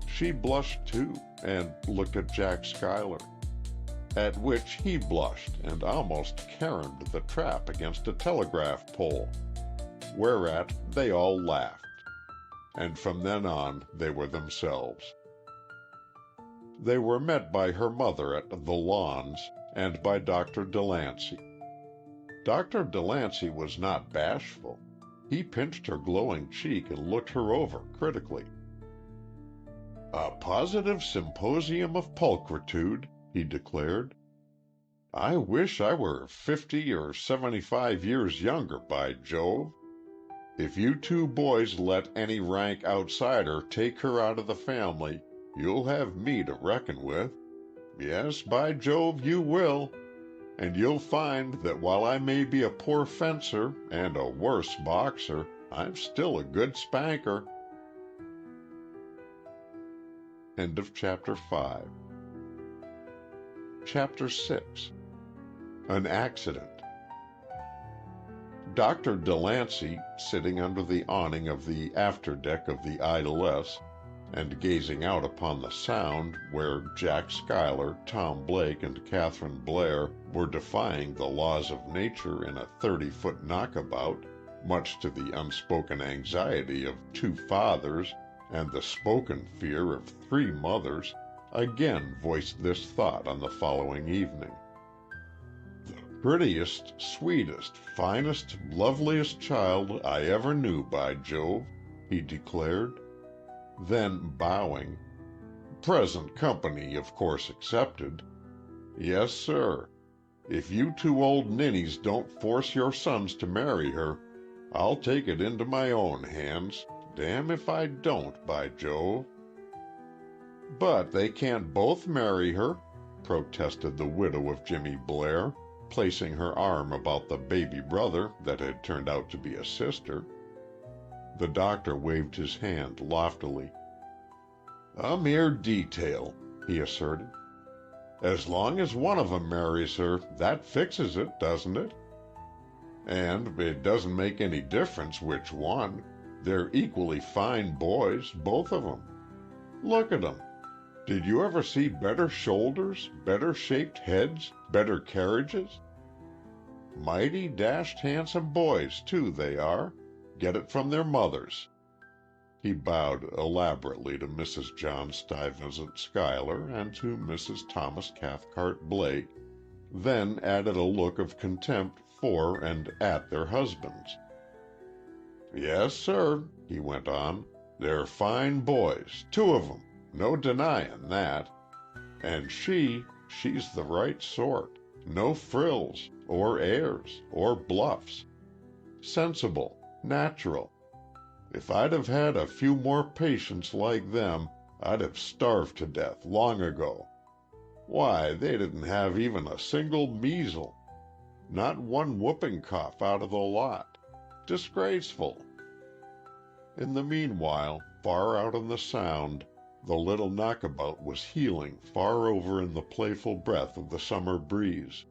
She blushed too, and looked at Jack Schuyler, at which he blushed and almost caromed the trap against a telegraph pole, whereat they all laughed, and from then on they were themselves. They were met by her mother at the Lawns, and by Dr. Delancey. Dr. Delancey was not bashful. He pinched her glowing cheek and looked her over critically. "A positive symposium of pulchritude," he declared. "I wish I were 50 or 75 years younger, by Jove. If you two boys let any rank outsider take her out of the family, you'll have me to reckon with. Yes, by Jove, you will. And you'll find that while I may be a poor fencer and a worse boxer, I'm still a good spanker." End of Chapter 5. Chapter 6. An Accident. Dr. Delancey, sitting under the awning of the afterdeck of the Idlesse, and gazing out upon the Sound where Jack Schuyler, Tom Blake, and Catherine Blair were defying the laws of nature in a 30-foot knockabout, much to the unspoken anxiety of 2 fathers and the spoken fear of 3 mothers, again voiced this thought on the following evening. "The prettiest, sweetest, finest, loveliest child I ever knew, by Jove," he declared. Then, bowing, "Present company, of course, excepted. Yes, sir. If you 2 old ninnies don't force your sons to marry her, I'll take it into my own hands. Damn if I don't, by Jove." "But they can't both marry her," protested the widow of Jimmy Blair, placing her arm about the baby brother that had turned out to be a sister. The doctor waved his hand loftily. "A mere detail," he asserted. "As long as one of 'em marries her, that fixes it, doesn't it? And it doesn't make any difference which one. They're equally fine boys, both of 'em. Look at 'em. Did you ever see better shoulders, better shaped heads, better carriages? Mighty dashed handsome boys, too, they are. Get it from their mothers." He bowed elaborately to Mrs. John Stuyvesant Schuyler and to Mrs. Thomas Cathcart Blake, then added a look of contempt for and at their husbands. "Yes, sir," he went on, "they're fine boys, two of 'em, no denyin' that. And she's the right sort. No frills, or airs, or bluffs. Sensible, natural. If I'd have had a few more patients like them, I'd have starved to death long ago. Why, they didn't have even a single measle. Not one whooping cough out of the lot. Disgraceful." In the meanwhile, far out on the Sound, the little knockabout was heeling far over in the playful breath of the summer breeze.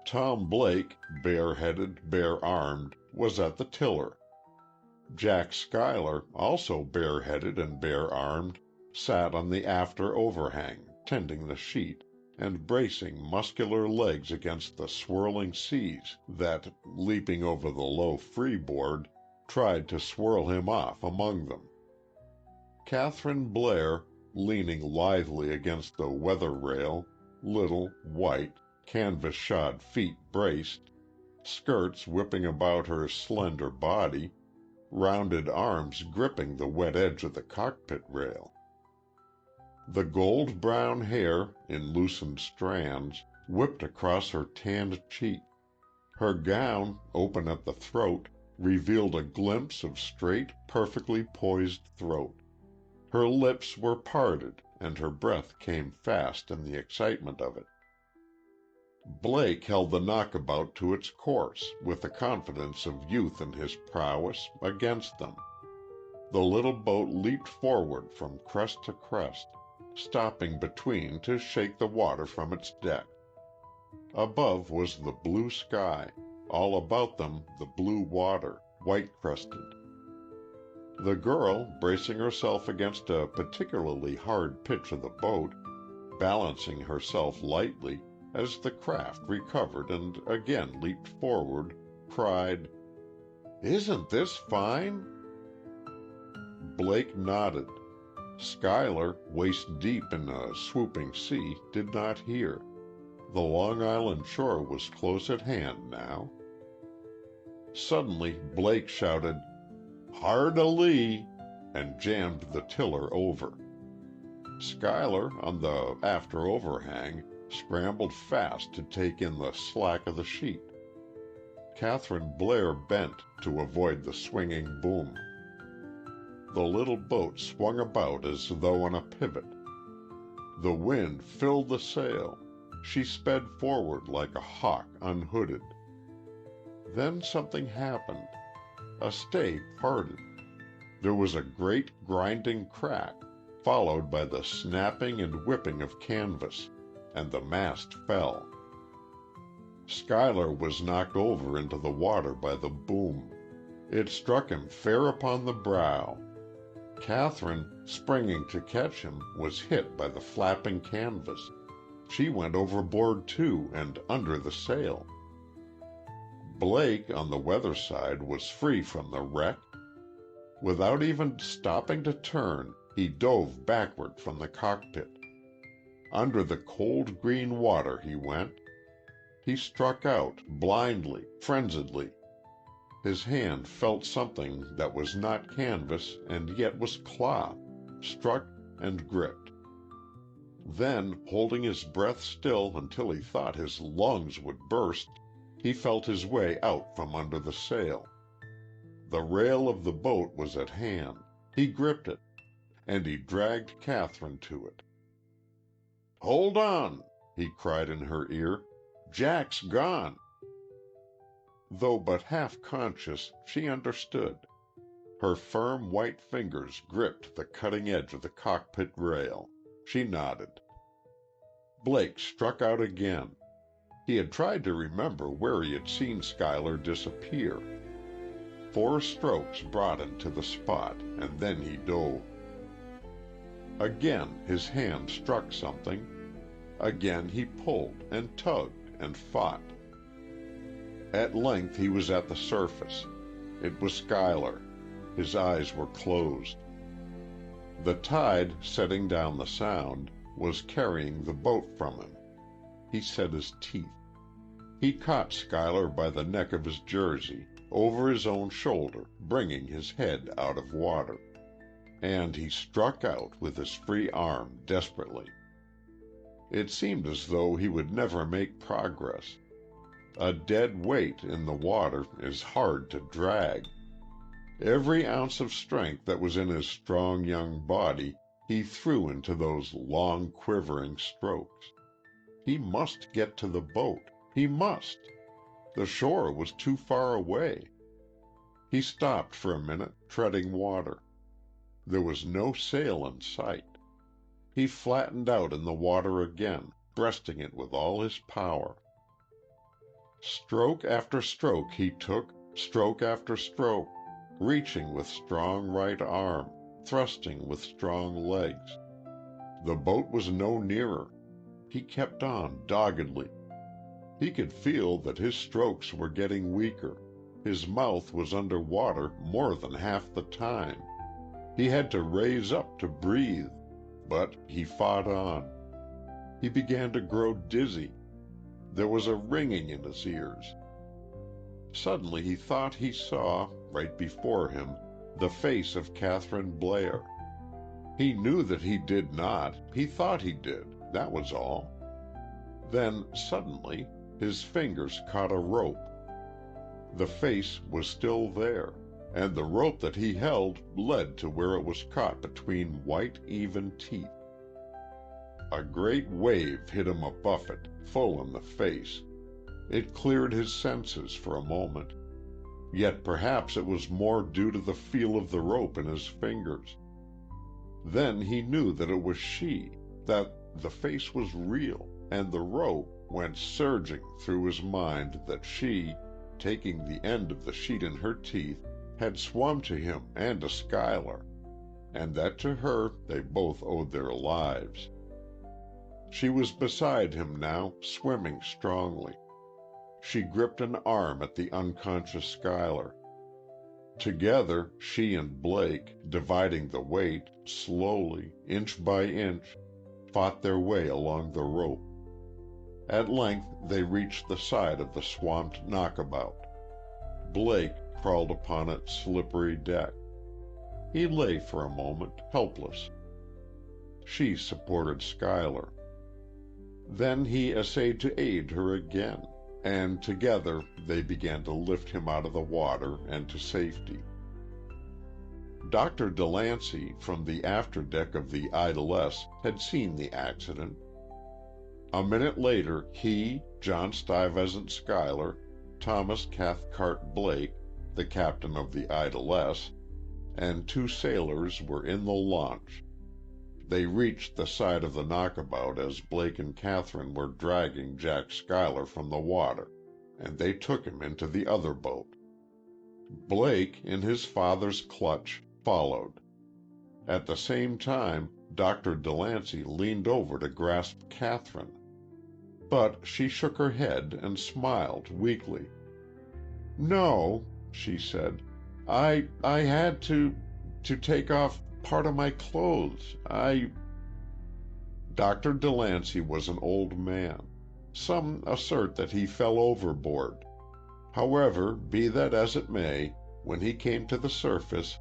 Tom Blake, bareheaded, bare-armed, was at the tiller. Jack Schuyler, also bareheaded and bare-armed, sat on the after overhang, tending the sheet, and bracing muscular legs against the swirling seas that, leaping over the low freeboard, tried to swirl him off among them. Catherine Blair, leaning lithely against the weather rail, little, white, canvas-shod feet braced, skirts whipping about her slender body, rounded arms gripping the wet edge of the cockpit rail. The gold-brown hair, in loosened strands, whipped across her tanned cheek. Her gown, open at the throat, revealed a glimpse of straight, perfectly poised throat. Her lips were parted, and her breath came fast in the excitement of it. Blake held the knockabout to its course, with the confidence of youth in his prowess, against them. The little boat leaped forward from crest to crest, stopping between to shake the water from its deck. Above was the blue sky, all about them the blue water, white-crested. The girl, bracing herself against a particularly hard pitch of the boat, balancing herself lightly, as the craft recovered and again leaped forward, cried, "Isn't this fine?" Blake nodded. Schuyler, waist-deep in a swooping sea, did not hear. The Long Island shore was close at hand now. Suddenly Blake shouted, "Hard alee," and jammed the tiller over. Schuyler, on the after overhang, scrambled fast to take in the slack of the sheet. Catherine Blair bent to avoid the swinging boom. The little boat swung about as though on a pivot. The wind filled the sail. She sped forward like a hawk unhooded. Then something happened. A stay parted. There was a great grinding crack, followed by the snapping and whipping of canvas, and the mast fell. Schuyler was knocked over into the water by the boom. It struck him fair upon the brow. Catherine, springing to catch him, was hit by the flapping canvas. She went overboard too, and under the sail. Blake, on the weather side, was free from the wreck. Without even stopping to turn, he dove backward from the cockpit. Under the cold green water he went. He struck out, blindly, frenziedly. His hand felt something that was not canvas and yet was cloth, struck and gripped. Then, holding his breath still until he thought his lungs would burst, he felt his way out from under the sail. The rail of the boat was at hand. He gripped it, and he dragged Catherine to it. "Hold on!" he cried in her ear. "Jack's gone!" Though but half conscious, she understood. Her firm white fingers gripped the cutting edge of the cockpit rail. She nodded. Blake struck out again. He had tried to remember where he had seen Schuyler disappear. 4 strokes brought him to the spot, and then he dove. Again his hand struck something. Again he pulled and tugged and fought. At length he was at the surface. It was Schuyler. His eyes were closed. The tide, setting down the Sound, was carrying the boat from him. He set his teeth. He caught Schuyler by the neck of his jersey, over his own shoulder, bringing his head out of water. And he struck out with his free arm desperately. It seemed as though he would never make progress. A dead weight in the water is hard to drag. Every ounce of strength that was in his strong young body he threw into those long quivering strokes. He must get to the boat. He must. The shore was too far away. He stopped for a minute, treading water. There was no sail in sight. He flattened out in the water again, breasting it with all his power. Stroke after stroke he took, stroke after stroke, reaching with strong right arm, thrusting with strong legs. The boat was no nearer. He kept on doggedly. He could feel that his strokes were getting weaker. His mouth was under water more than half the time. He had to raise up to breathe, but he fought on. He began to grow dizzy. There was a ringing in his ears. Suddenly he thought he saw, right before him, the face of Catherine Blair. He knew that he did not. He thought he did. That was all. Then, suddenly, his fingers caught a rope. The face was still there, and the rope that he held led to where it was caught between white, even teeth. A great wave hit him a buffet, full in the face. It cleared his senses for a moment. Yet perhaps it was more due to the feel of the rope in his fingers. Then he knew that it was she, that the face was real, and the rope went surging through his mind that she, taking the end of the sheet in her teeth, had swum to him and to Schuyler, and that to her they both owed their lives. She was beside him now, swimming strongly. She gripped an arm at the unconscious Schuyler. Together, she and Blake, dividing the weight, slowly, inch by inch, fought their way along the rope. At length they reached the side of the swamped knockabout. Blake crawled upon its slippery deck. He lay for a moment, helpless. She supported Schuyler. Then he essayed to aid her again, and together they began to lift him out of the water and to safety. Dr. Delancey, from the afterdeck of the Idlesse, had seen the accident. A minute later, he, John Stuyvesant Schuyler, Thomas Cathcart Blake, the captain of the Idlesse, and 2 sailors were in the launch. They reached the side of the knockabout as Blake and Catherine were dragging Jack Schuyler from the water, and they took him into the other boat. Blake, in his father's clutch, followed. At the same time, Dr. Delancey leaned over to grasp Catherine. But she shook her head and smiled weakly. "No," she said. I had to take off part of my clothes. Dr. Delancey was an old man. Some assert that he fell overboard. However, be that as it may, when he came to the surface,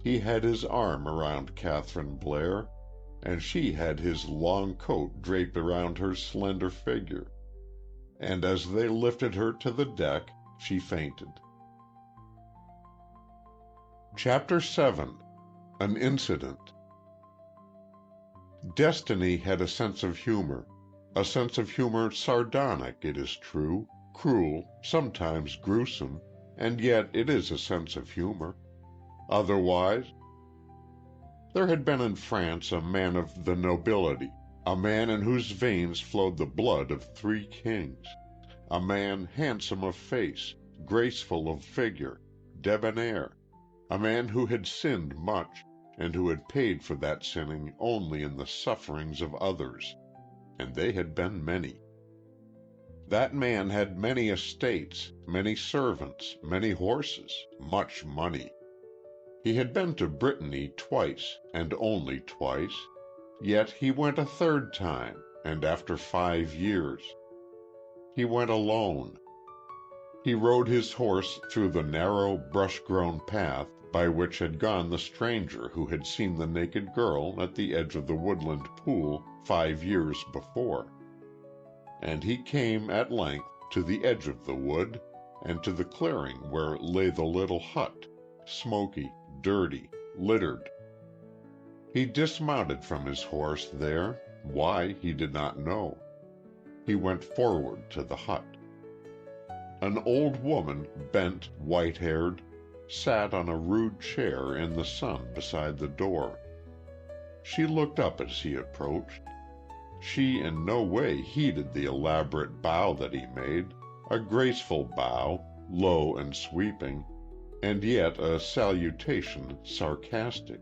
he had his arm around Catherine Blair, and she had his long coat draped around her slender figure. And as they lifted her to the deck, she fainted. Chapter 7. An Incident. Destiny had a sense of humor sardonic, it is true, cruel, sometimes gruesome, and yet it is a sense of humor. Otherwise, there had been in France a man of the nobility, a man in whose veins flowed the blood of 3 kings, a man handsome of face, graceful of figure, debonair, a man who had sinned much, and who had paid for that sinning only in the sufferings of others, and they had been many. That man had many estates, many servants, many horses, much money. He had been to Brittany twice, and only twice, yet he went a third time, and after 5 years. He went alone. He rode his horse through the narrow, brush-grown path by which had gone the stranger who had seen the naked girl at the edge of the woodland pool 5 years before. And he came at length to the edge of the wood, and to the clearing where lay the little hut, smoky, dirty, littered. He dismounted from his horse there, why he did not know. He went forward to the hut. An old woman, bent, white-haired, sat on a rude chair in the sun beside the door. She looked up as he approached. She in no way heeded the elaborate bow that he made, a graceful bow, low and sweeping, and yet a salutation sarcastic.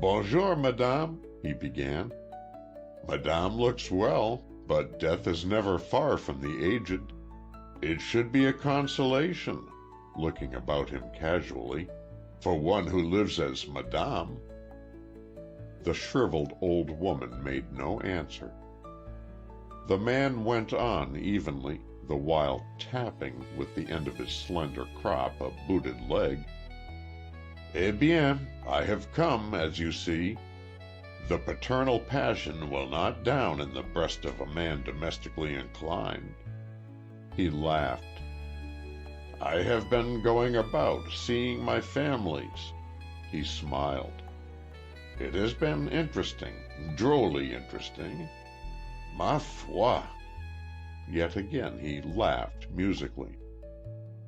"Bonjour, madame," he began. "Madame looks well, but death is never far from the aged. It should be a consolation," looking about him casually, "for one who lives as madame." The shriveled old woman made no answer. The man went on evenly, the while tapping with the end of his slender crop a booted leg. "Eh bien, I have come, as you see. The paternal passion will not down in the breast of a man domestically inclined." He laughed. "I have been going about, seeing my families." He smiled. "It has been interesting, drolly interesting. Ma foi!" Yet again he laughed musically.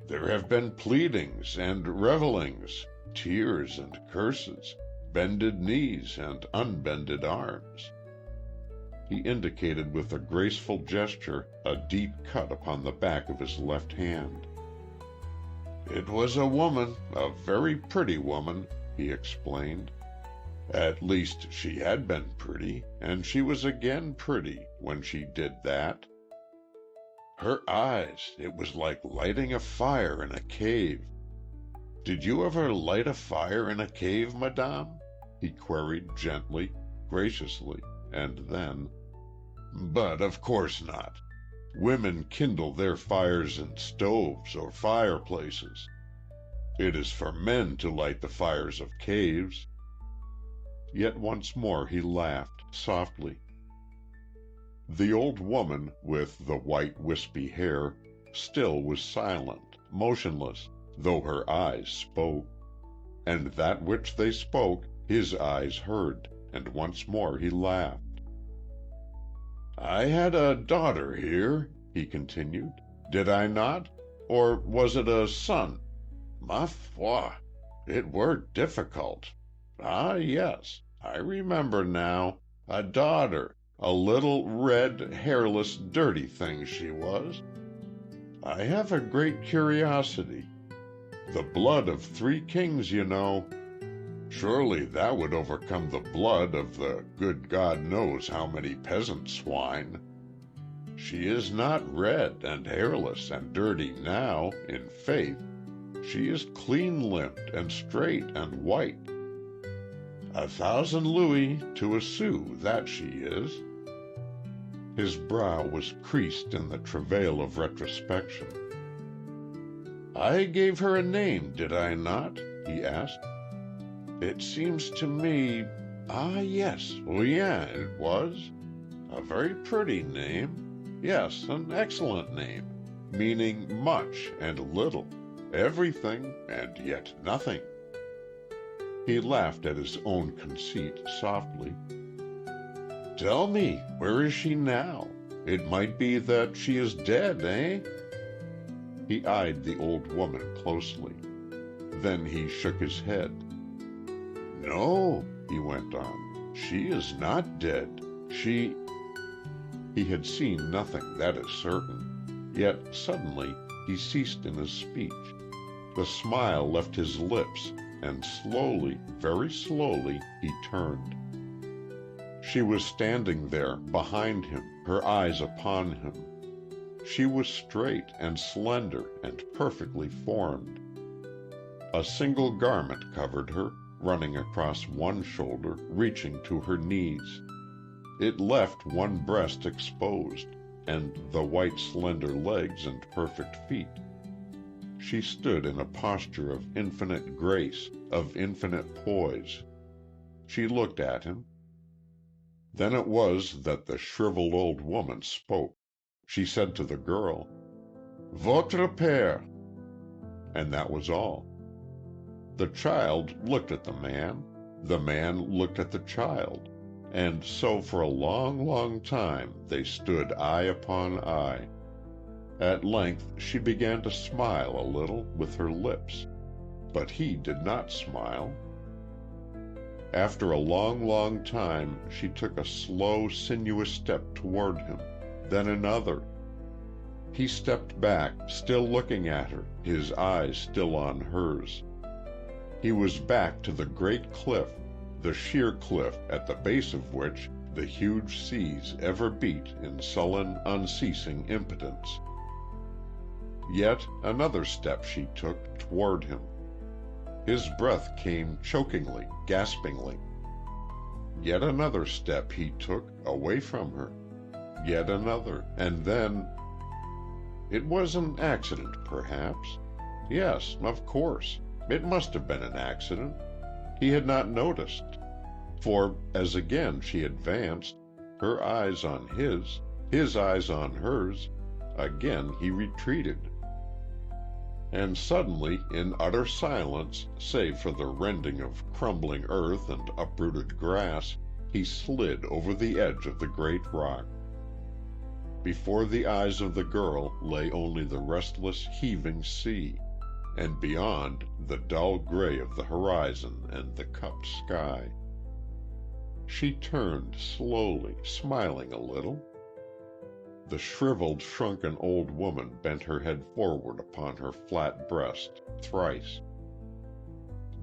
"There have been pleadings and revellings, tears and curses, bended knees and unbended arms." He indicated with a graceful gesture a deep cut upon the back of his left hand. "It was a woman, a very pretty woman," he explained. "At least she had been pretty, and she was again pretty when she did that. Her eyes, it was like lighting a fire in a cave. Did you ever light a fire in a cave, madame?" he queried gently, graciously, and then, "But of course not. Women kindle their fires in stoves or fireplaces. It is for men to light the fires of caves." Yet once more he laughed softly. The old woman, with the white wispy hair, still was silent, motionless, though her eyes spoke. And that which they spoke, his eyes heard, and once more he laughed. "I had a daughter here," he continued. "Did I not? Or was it a son? Ma foi! It were difficult. Ah, yes, I remember now. A daughter, a little, red, hairless, dirty thing she was. I have a great curiosity. The blood of 3 kings, you know. Surely that would overcome the blood of the good God knows how many peasant swine. She is not red and hairless and dirty now, in faith. She is clean-limbed and straight and white. 1,000 louis to a sou, that she is." His brow was creased in the travail of retrospection. "I gave her a name, did I not?" he asked. "It seems to me, ah, yes, Rien it was. A very pretty name. Yes, an excellent name, meaning much and little, everything and yet nothing." He laughed at his own conceit softly. "Tell me, where is she now? It might be that she is dead, eh?" He eyed the old woman closely. Then he shook his head. "No," he went on, "she is not dead. She—" He had seen nothing, that is certain. Yet suddenly he ceased in his speech. The smile left his lips, and slowly, very slowly, he turned. She was standing there, behind him, her eyes upon him. She was straight and slender and perfectly formed. A single garment covered her, running across one shoulder, reaching to her knees. It left one breast exposed, and the white slender legs and perfect feet. She stood in a posture of infinite grace, of infinite poise. She looked at him. Then it was that the shriveled old woman spoke. She said to the girl, "Votre père," and that was all. The child looked at the man looked at the child, and so for a long, long time they stood eye upon eye. At length she began to smile a little with her lips, but he did not smile. After a long, long time she took a slow, sinuous step toward him, then another. He stepped back, still looking at her, his eyes still on hers. He was back to the great cliff, the sheer cliff at the base of which the huge seas ever beat in sullen, unceasing impotence. Yet another step she took toward him. His breath came chokingly, gaspingly. Yet another step he took away from her. Yet another, and then... It was an accident, perhaps. Yes, of course. It must have been an accident. He had not noticed. For, as again she advanced, her eyes on his eyes on hers, again he retreated. And suddenly, in utter silence, save for the rending of crumbling earth and uprooted grass, he slid over the edge of the great rock. Before the eyes of the girl lay only the restless, heaving sea, and beyond the dull gray of the horizon and the cupped sky. She turned slowly, smiling a little. The shriveled, shrunken old woman bent her head forward upon her flat breast thrice.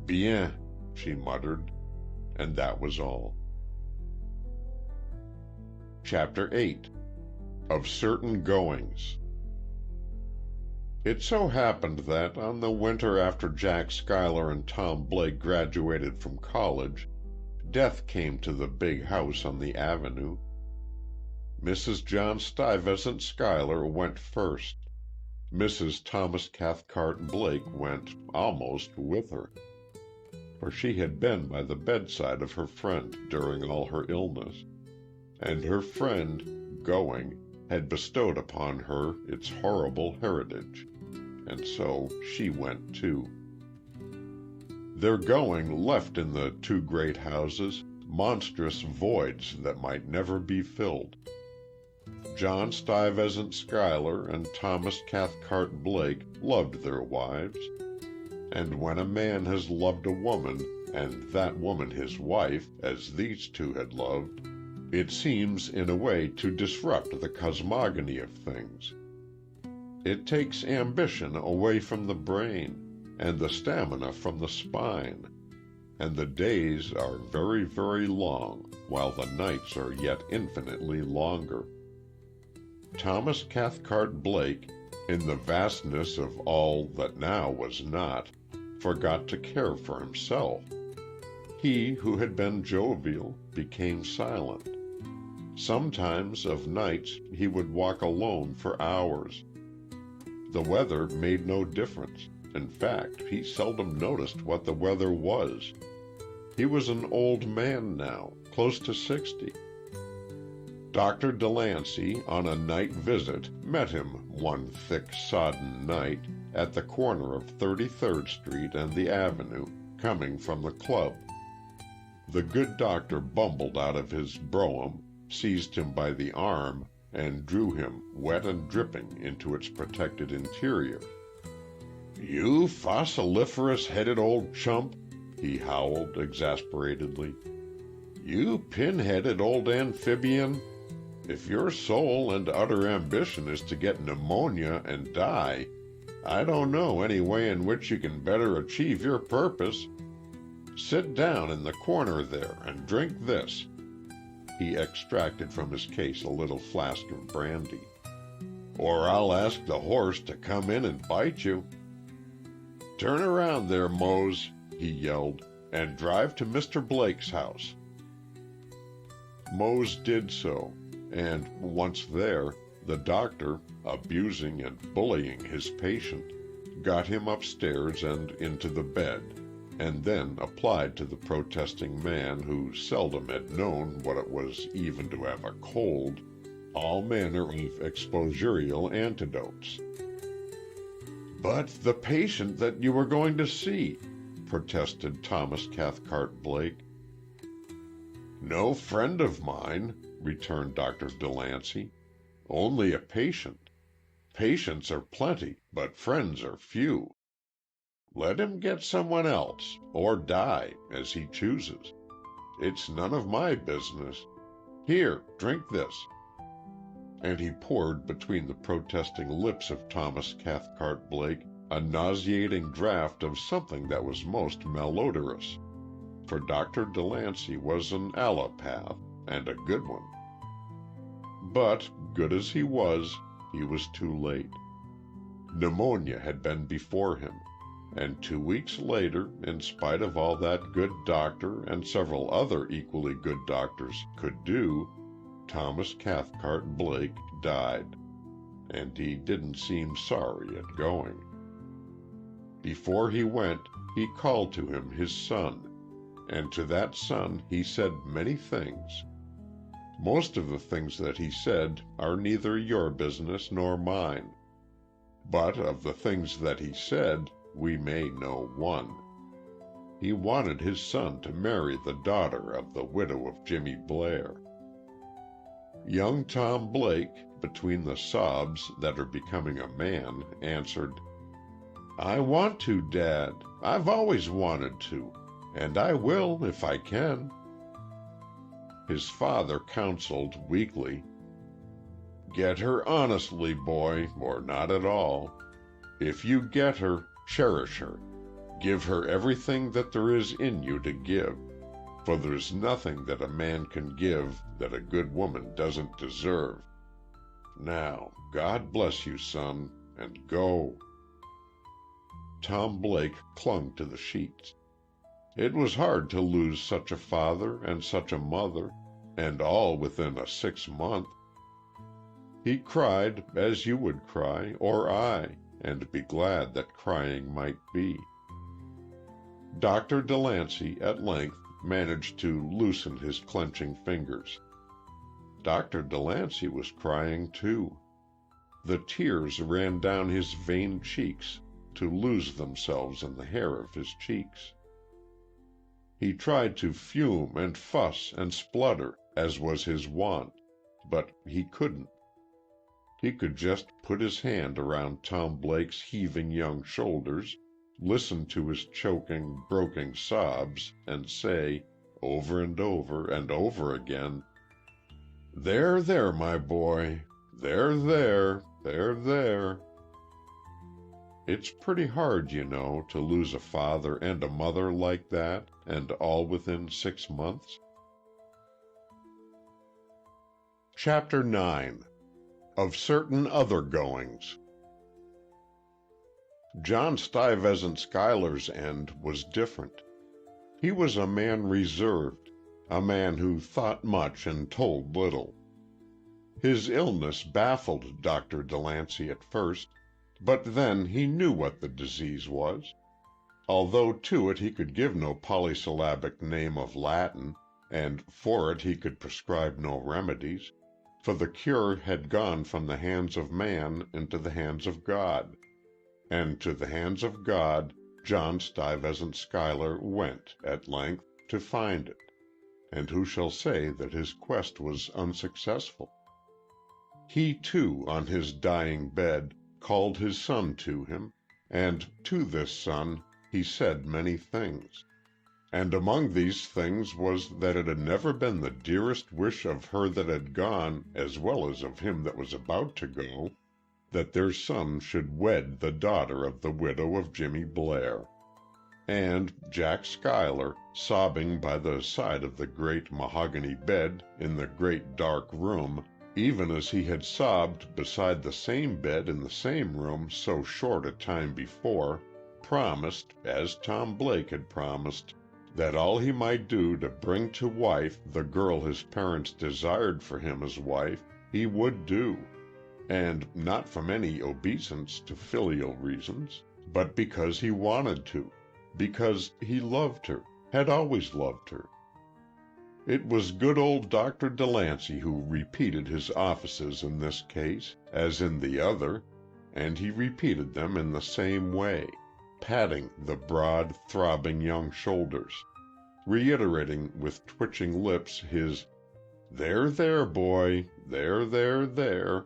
"Bien," she muttered, and that was all. Chapter 8. Of Certain Goings. It so happened that, on the winter after Jack Schuyler and Tom Blake graduated from college, death came to the big house on the avenue. Mrs. John Stuyvesant Schuyler went first. Mrs. Thomas Cathcart Blake went, almost, with her. For she had been by the bedside of her friend during all her illness, and her friend, going, had bestowed upon her its horrible heritage, and so she went too. Their going left in the two great houses monstrous voids that might never be filled. John Stuyvesant Schuyler and Thomas Cathcart Blake loved their wives, and when a man has loved a woman, and that woman his wife, as these two had loved, it seems in a way to disrupt the cosmogony of things. It takes ambition away from the brain, and the stamina from the spine, and the days are very, very long, while the nights are yet infinitely longer. Thomas Cathcart Blake, in the vastness of all that now was not, forgot to care for himself. He who had been jovial became silent. Sometimes of nights he would walk alone for hours. The weather made no difference. In fact, he seldom noticed what the weather was. He was an old man now, close to 60. Dr. Delancey, on a night visit, met him one thick, sodden night at the corner of 33rd Street and the Avenue, coming from the club. The good doctor bumbled out of his brougham, seized him by the arm, and drew him, wet and dripping, into its protected interior. "You fossiliferous-headed old chump," he howled exasperatedly. "You pin-headed old amphibian. If your sole and utter ambition is to get pneumonia and die, I don't know any way in which you can better achieve your purpose. Sit down in the corner there and drink this." He extracted from his case a little flask of brandy. "Or I'll ask the horse to come in and bite you. Turn around there, Mose," he yelled, "and drive to Mr. Blake's house." Mose did so, and once there, the doctor, abusing and bullying his patient, got him upstairs and into the bed, and then applied to the protesting man, who seldom had known what it was even to have a cold, all manner of exposurial antidotes. "But the patient that you were going to see," protested Thomas Cathcart Blake. "No friend of mine," returned Dr. DeLancey. "Only a patient. Patients are plenty, but friends are few. Let him get someone else, or die, as he chooses. It's none of my business. Here, drink this." And he poured between the protesting lips of Thomas Cathcart Blake a nauseating draught of something that was most malodorous. For Dr. DeLancey was an allopath, and a good one. But, good as he was too late. Pneumonia had been before him, and 2 weeks later, in spite of all that good doctor and several other equally good doctors could do, Thomas Cathcart Blake died, and he didn't seem sorry at going. Before he went, he called to him his son, and to that son he said many things. Most of the things that he said are neither your business nor mine. But of the things that he said, we may know one. He wanted his son to marry the daughter of the widow of Jimmy Blair. Young Tom Blake, between the sobs that are becoming a man, answered, "I want to, Dad. I've always wanted to, and I will if I can." His father counseled weakly, "Get her honestly, boy, or not at all. If you get her, cherish her. Give her everything that there is in you to give, for there's nothing that a man can give that a good woman doesn't deserve. Now, God bless you, son, and go." Tom Blake clung to the sheets. It was hard to lose such a father and such a mother, and all within a 6-month. He cried as you would cry, or I, and be glad that crying might be. Dr. DeLancey at length managed to loosen his clenching fingers. Dr. DeLancey was crying too. The tears ran down his veined cheeks to lose themselves in the hair of his cheeks. He tried to fume and fuss and splutter, as was his wont, but he couldn't. He could just put his hand around Tom Blake's heaving young shoulders, listen to his choking, broken sobs, and say, over and over again, "There, there, my boy. There, there, there, there." It's pretty hard, you know, to lose a father and a mother like that, and all within 6 months. Chapter 9. Of Certain Other Goings. John Stuyvesant Schuyler's end was different. He was a man reserved, a man who thought much and told little. His illness baffled Dr. DeLancey at first, but then he knew what the disease was. Although to it he could give no polysyllabic name of Latin, and for it he could prescribe no remedies, for the cure had gone from the hands of man into the hands of God, and to the hands of God John Stuyvesant Schuyler went, at length, to find it, and who shall say that his quest was unsuccessful? He, too, on his dying bed, called his son to him, and to this son he said many things. And among these things was that it had never been the dearest wish of her that had gone, as well as of him that was about to go, that their son should wed the daughter of the widow of Jimmy Blair. And Jack Schuyler, sobbing by the side of the great mahogany bed in the great dark room, even as he had sobbed beside the same bed in the same room so short a time before, promised, as Tom Blake had promised, that all he might do to bring to wife the girl his parents desired for him as wife, he would do, and not from any obeisance to filial reasons, but because he wanted to, because he loved her, had always loved her. It was good old Dr. Delancey who repeated his offices in this case, as in the other, and he repeated them in the same way, patting the broad, throbbing young shoulders, reiterating with twitching lips his "There, there, boy, there, there, there,"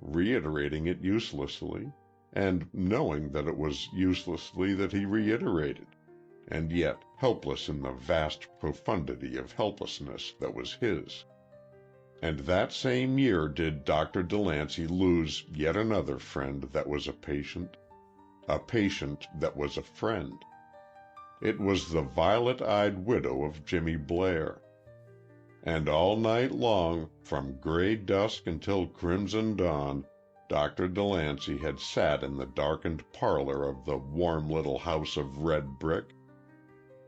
reiterating it uselessly, and knowing that it was uselessly that he reiterated, and yet helpless in the vast profundity of helplessness that was his. And that same year did Dr. Delancey lose yet another friend that was a patient that was a friend. It was the violet-eyed widow of Jimmy Blair. And all night long, from gray dusk until crimson dawn, Dr. Delancey had sat in the darkened parlor of the warm little house of red brick.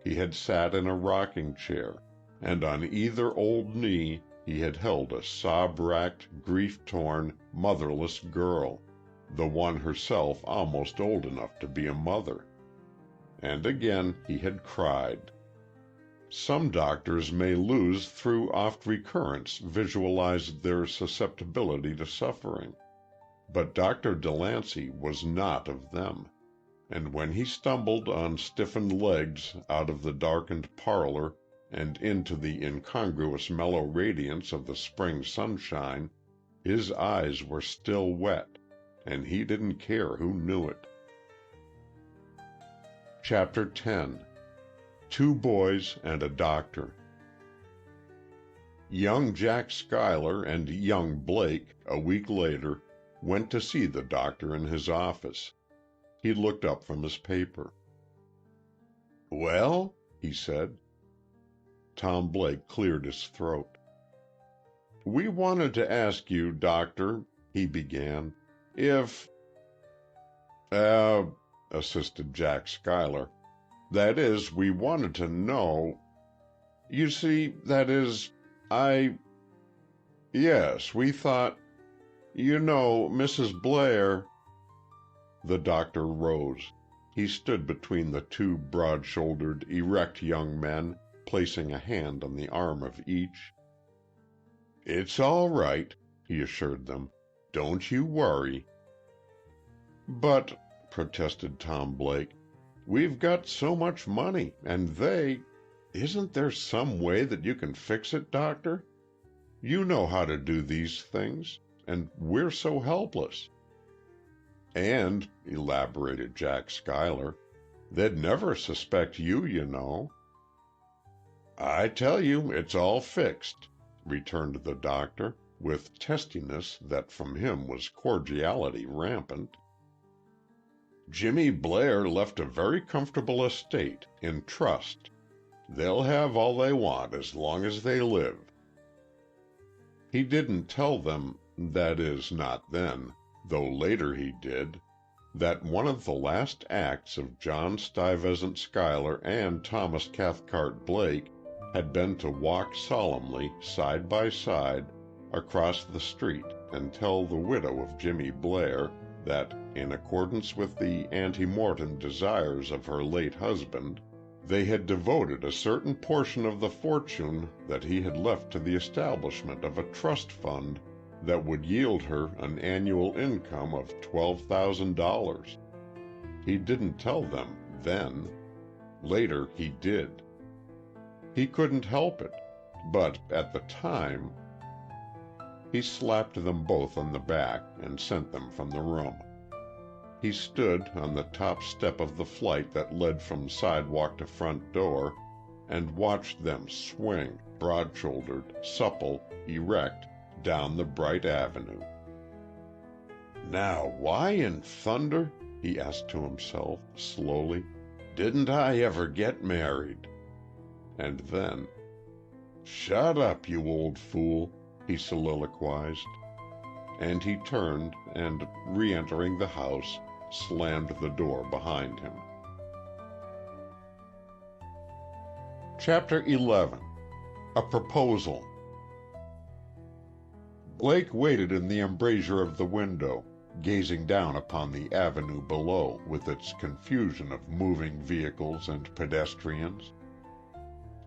He had sat in a rocking chair, and on either old knee he had held a sob-racked, grief-torn, motherless girl, the one herself almost old enough to be a mother. And again he had cried. Some doctors may lose through oft recurrence visualize their susceptibility to suffering, but Dr. Delancey was not of them, and when he stumbled on stiffened legs out of the darkened parlor and into the incongruous mellow radiance of the spring sunshine, his eyes were still wet, and he didn't care who knew it. Chapter 10. 2 Boys and a Doctor. Young Jack Schuyler and young Blake, a week later, went to see the doctor in his office. He looked up from his paper. "Well?" he said. Tom Blake cleared his throat. "We wanted to ask you, Doctor," he began, "if—" assisted Jack Schuyler. "That is, we wanted to know. You see, that is, Yes, we thought. You know, Mrs. Blair—" The doctor rose. He stood between the two broad-shouldered, erect young men, placing a hand on the arm of each. "It's all right," he assured them. "Don't you worry." "But," protested Tom Blake, "we've got so much money, and isn't there some way that you can fix it, Doctor? You know how to do these things, and we're so helpless." "And," elaborated Jack Schuyler, "they'd never suspect you, you know." "I tell you it's all fixed," returned the doctor, with testiness that from him was cordiality rampant. "Jimmy Blair left a very comfortable estate, in trust. They'll have all they want as long as they live." He didn't tell them, that is, not then, though later he did, that one of the last acts of John Stuyvesant Schuyler and Thomas Cathcart Blake had been to walk solemnly, side by side, across the street and tell the widow of Jimmy Blair that, in accordance with the ante-mortem desires of her late husband, they had devoted a certain portion of the fortune that he had left to the establishment of a trust fund that would yield her an annual income of $12,000. He didn't tell them then. Later he did. He couldn't help it, but at the time— He slapped them both on the back and sent them from the room. He stood on the top step of the flight that led from sidewalk to front door and watched them swing, broad-shouldered, supple, erect, down the bright avenue. Now, why in thunder, he asked to himself, slowly, didn't I ever get married? And then, shut up, you old fool, he soliloquized. And he turned and, re-entering the house, slammed the door behind him. Chapter 11. A Proposal. Blake waited in the embrasure of the window, gazing down upon the avenue below with its confusion of moving vehicles and pedestrians.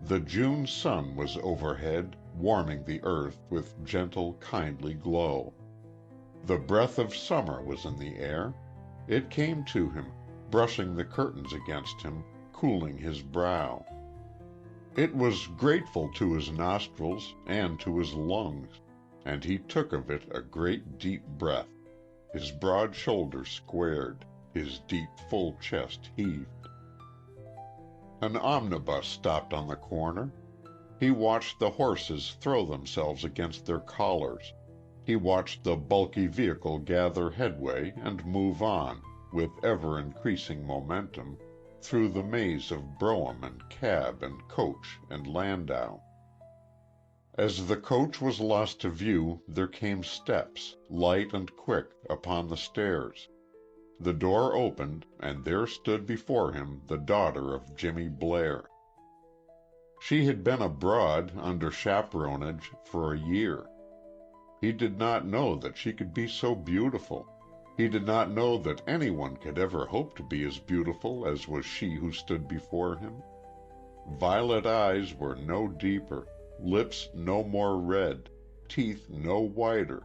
The June sun was overhead, warming the earth with gentle, kindly glow. The breath of summer was in the air. It came to him, brushing the curtains against him, cooling his brow. It was grateful to his nostrils and to his lungs, and he took of it a great deep breath. His broad shoulders squared, his deep, full chest heaved. An omnibus stopped on the corner. He watched the horses throw themselves against their collars. He watched the bulky vehicle gather headway and move on, with ever-increasing momentum, through the maze of brougham and cab and coach and landau. As the coach was lost to view, there came steps, light and quick, upon the stairs. The door opened, and there stood before him the daughter of Jimmy Blair. She had been abroad, under chaperonage, for a year. He did not know that she could be so beautiful. He did not know that anyone could ever hope to be as beautiful as was she who stood before him. Violet eyes were no deeper, lips no more red, teeth no whiter,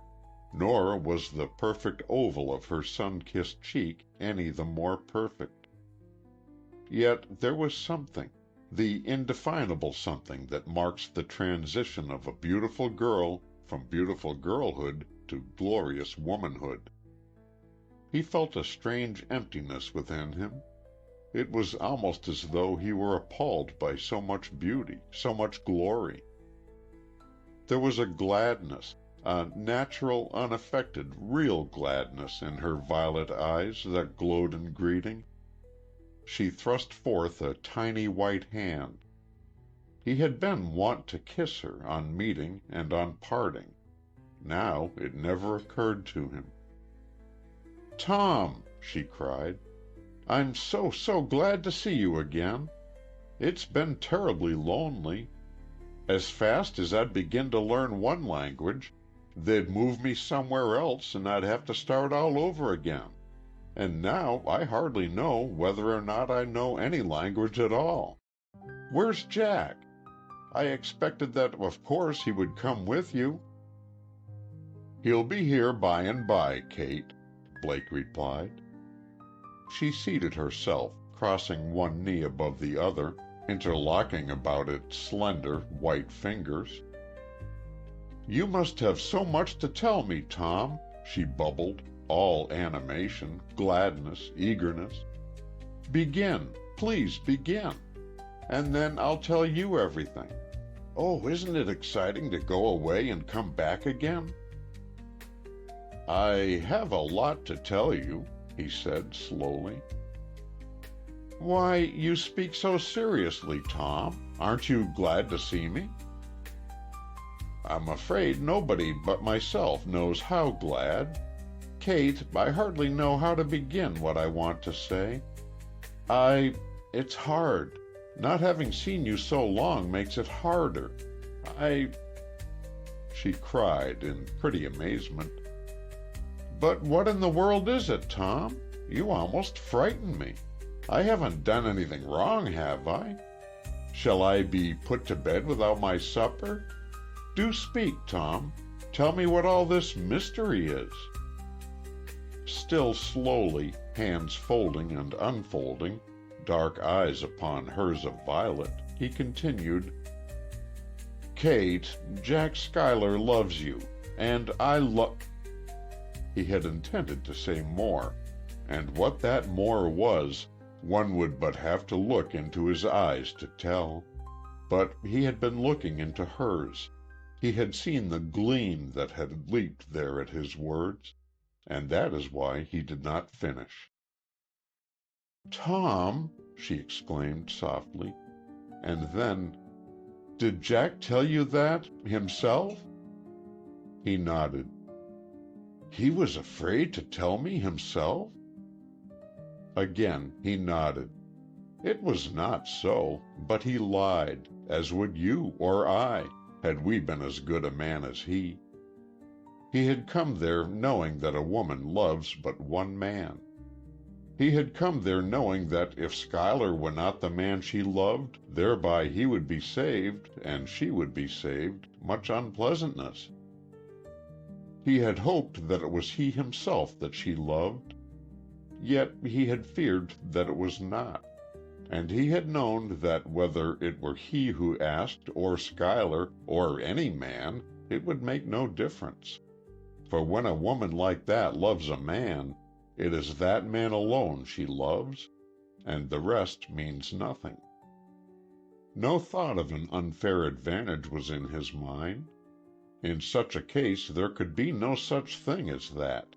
nor was the perfect oval of her sun-kissed cheek any the more perfect. Yet there was something, the indefinable something that marks the transition of a beautiful girl from beautiful girlhood to glorious womanhood. He felt a strange emptiness within him. It was almost as though he were appalled by so much beauty, so much glory. There was a gladness, a natural, unaffected, real gladness in her violet eyes that glowed in greeting. She thrust forth a tiny white hand. He had been wont to kiss her on meeting and on parting. Now it never occurred to him. "Tom," she cried, "I'm so glad to see you again. It's been terribly lonely. As fast as I'd begin to learn one language, they'd move me somewhere else and I'd have to start all over again. And now I hardly know whether or not I know any language at all. Where's Jack? I expected that of course he would come with you." "He'll be here by and by, Kate," Blake replied. She seated herself, crossing one knee above the other, interlocking about its slender, white fingers. "You must have so much to tell me, Tom," she bubbled, all animation, gladness, eagerness. "Begin, please begin. And then I'll tell you everything. Oh, isn't it exciting to go away and come back again?" "I have a lot to tell you," he said slowly. "Why, you speak so seriously, Tom. Aren't you glad to see me?" "I'm afraid nobody but myself knows how glad. Kate, I hardly know how to begin what I want to say. It's hard. Not having seen you so long makes it harder. She cried in pretty amazement. "But what in the world is it, Tom? You almost frighten me. I haven't done anything wrong, have I? Shall I be put to bed without my supper? Do speak, Tom. Tell me what all this mystery is." Still slowly, hands folding and unfolding, dark eyes upon hers of violet, he continued, "Kate, Jack Schuyler loves you, and I love—" He had intended to say more, and what that more was, one would but have to look into his eyes to tell. But he had been looking into hers. He had seen the gleam that had leaped there at his words. and that is why he did not finish. "Tom," she exclaimed softly, and then, "did Jack tell you that himself?" He nodded. "He was afraid to tell me himself?" Again he nodded. It was not so, but he lied, as would you or I, had we been as good a man as he. He had come there knowing that a woman loves but one man. He had come there knowing that if Schuyler were not the man she loved, thereby he would be saved, and she would be saved, much unpleasantness. He had hoped that it was he himself that she loved. Yet he had feared that it was not. And he had known that whether it were he who asked, or Schuyler, or any man, it would make no difference. For when a woman like that loves a man, it is that man alone she loves, and the rest means nothing. No thought of an unfair advantage was in his mind. In such a case there could be no such thing as that.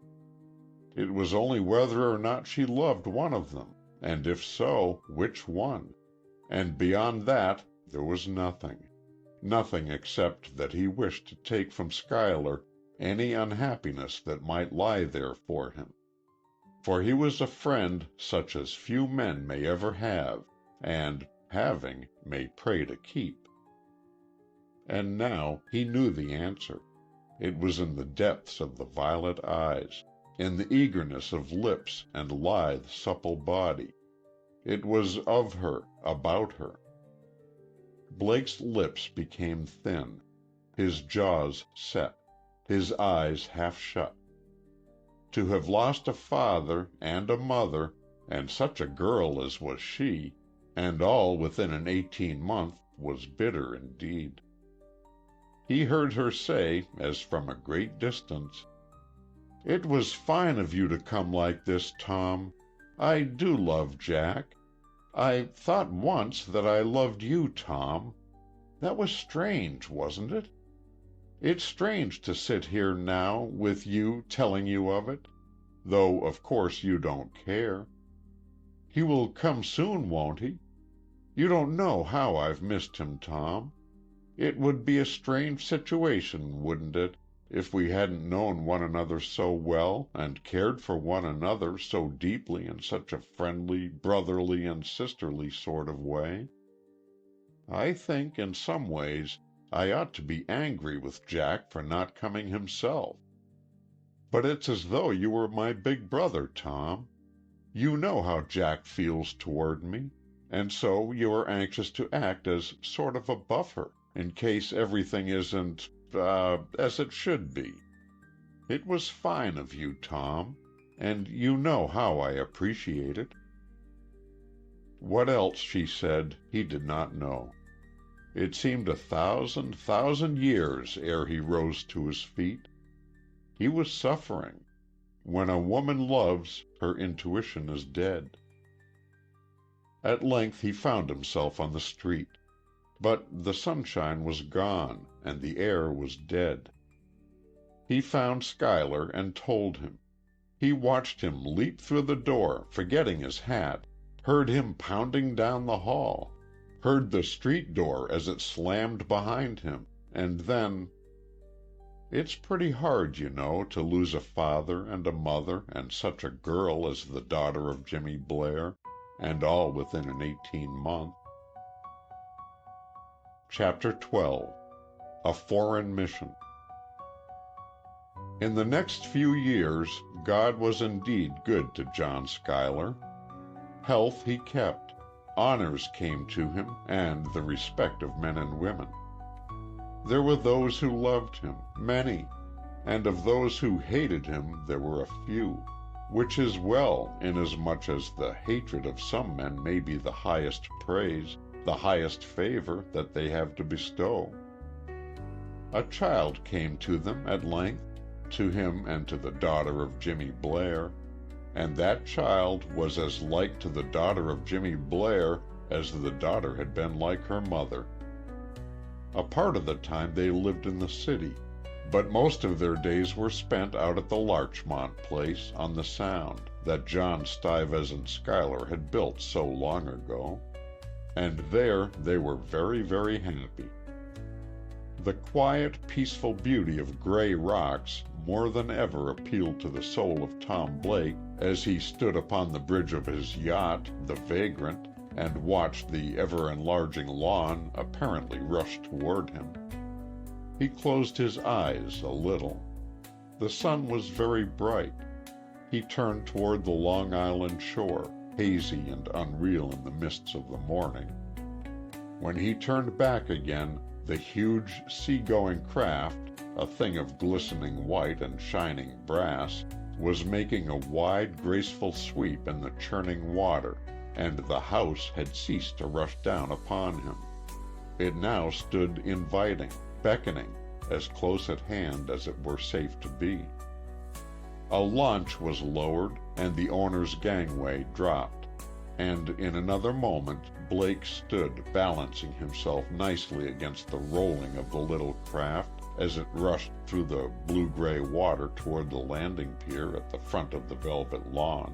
It was only whether or not she loved one of them, and if so, which one, and beyond that there was nothing. Nothing except that he wished to take from Schuyler any unhappiness that might lie there for him. For he was a friend such as few men may ever have, and, having, may pray to keep. And now he knew the answer. It was in the depths of the violet eyes, in the eagerness of lips and lithe, supple body. It was of her, about her. Blake's lips became thin, his jaws set, his eyes half shut. To have lost a father and a mother, and such a girl as was she, and all within an 18-month, was bitter indeed. He heard her say, as from a great distance, "It was fine of you to come like this, Tom. I do love Jack. I thought once that I loved you, Tom. That was strange, wasn't it? It's strange to sit here now, with you, telling you of it, though of course you don't care. He will come soon, won't he? You don't know how I've missed him, Tom. It would be a strange situation, wouldn't it, if we hadn't known one another so well, and cared for one another so deeply in such a friendly, brotherly, and sisterly sort of way? I think, in some ways, I ought to be angry with Jack for not coming himself. But it's as though you were my big brother, Tom. You know how Jack feels toward me, and so you are anxious to act as sort of a buffer, in case everything isn't, as it should be. It was fine of you, Tom, and you know how I appreciate it." What else she said he did not know. It seemed 1,000 years ere he rose to his feet. He was suffering. When a woman loves, her intuition is dead. At length he found himself on the street. But the sunshine was gone, and the air was dead. He found Schuyler and told him. He watched him leap through the door, forgetting his hat, heard him pounding down the hall, heard the street door as it slammed behind him, and then— It's pretty hard, you know, to lose a father and a mother and such a girl as the daughter of Jimmy Blair, and all within an 18-month. Chapter 12. A Foreign Mission. In the next few years, God was indeed good to John Schuyler. Health he kept, honors came to him, and the respect of men and women. There were those who loved him, many, and of those who hated him there were a few, which is well, inasmuch as the hatred of some men may be the highest praise, the highest favor that they have to bestow. A child came to them at length, to him and to the daughter of Jimmy Blair, and that child was as like to the daughter of Jimmy Blair as the daughter had been like her mother. A part of the time they lived in the city, but most of their days were spent out at the Larchmont place on the Sound that John Stuyvesant Schuyler had built so long ago, and there they were very, very happy. The quiet, peaceful beauty of gray rocks more than ever appealed to the soul of Tom Blake as he stood upon the bridge of his yacht, the Vagrant, and watched the ever-enlarging lawn apparently rush toward him. He closed his eyes a little. The sun was very bright. He turned toward the Long Island shore, hazy and unreal in the mists of the morning. When he turned back again, the huge sea-going craft, a thing of glistening white and shining brass, was making a wide, graceful sweep in the churning water, and the house had ceased to rush down upon him. It now stood inviting, beckoning, as close at hand as it were safe to be. A launch was lowered, and the owner's gangway dropped, and in another moment Blake stood balancing himself nicely against the rolling of the little craft as it rushed through the blue-gray water toward the landing pier at the front of the velvet lawn.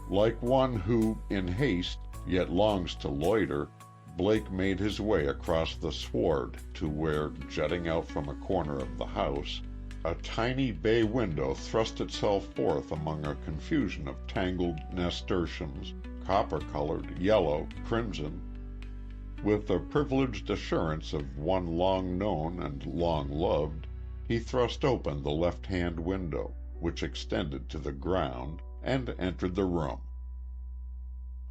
Like one who, in haste, yet longs to loiter, Blake made his way across the sward to where, jutting out from a corner of the house, a tiny bay window thrust itself forth among a confusion of tangled nasturtiums, copper-colored, yellow, crimson. With the privileged assurance of one long known and long loved, he thrust open the left-hand window, which extended to the ground, and entered the room.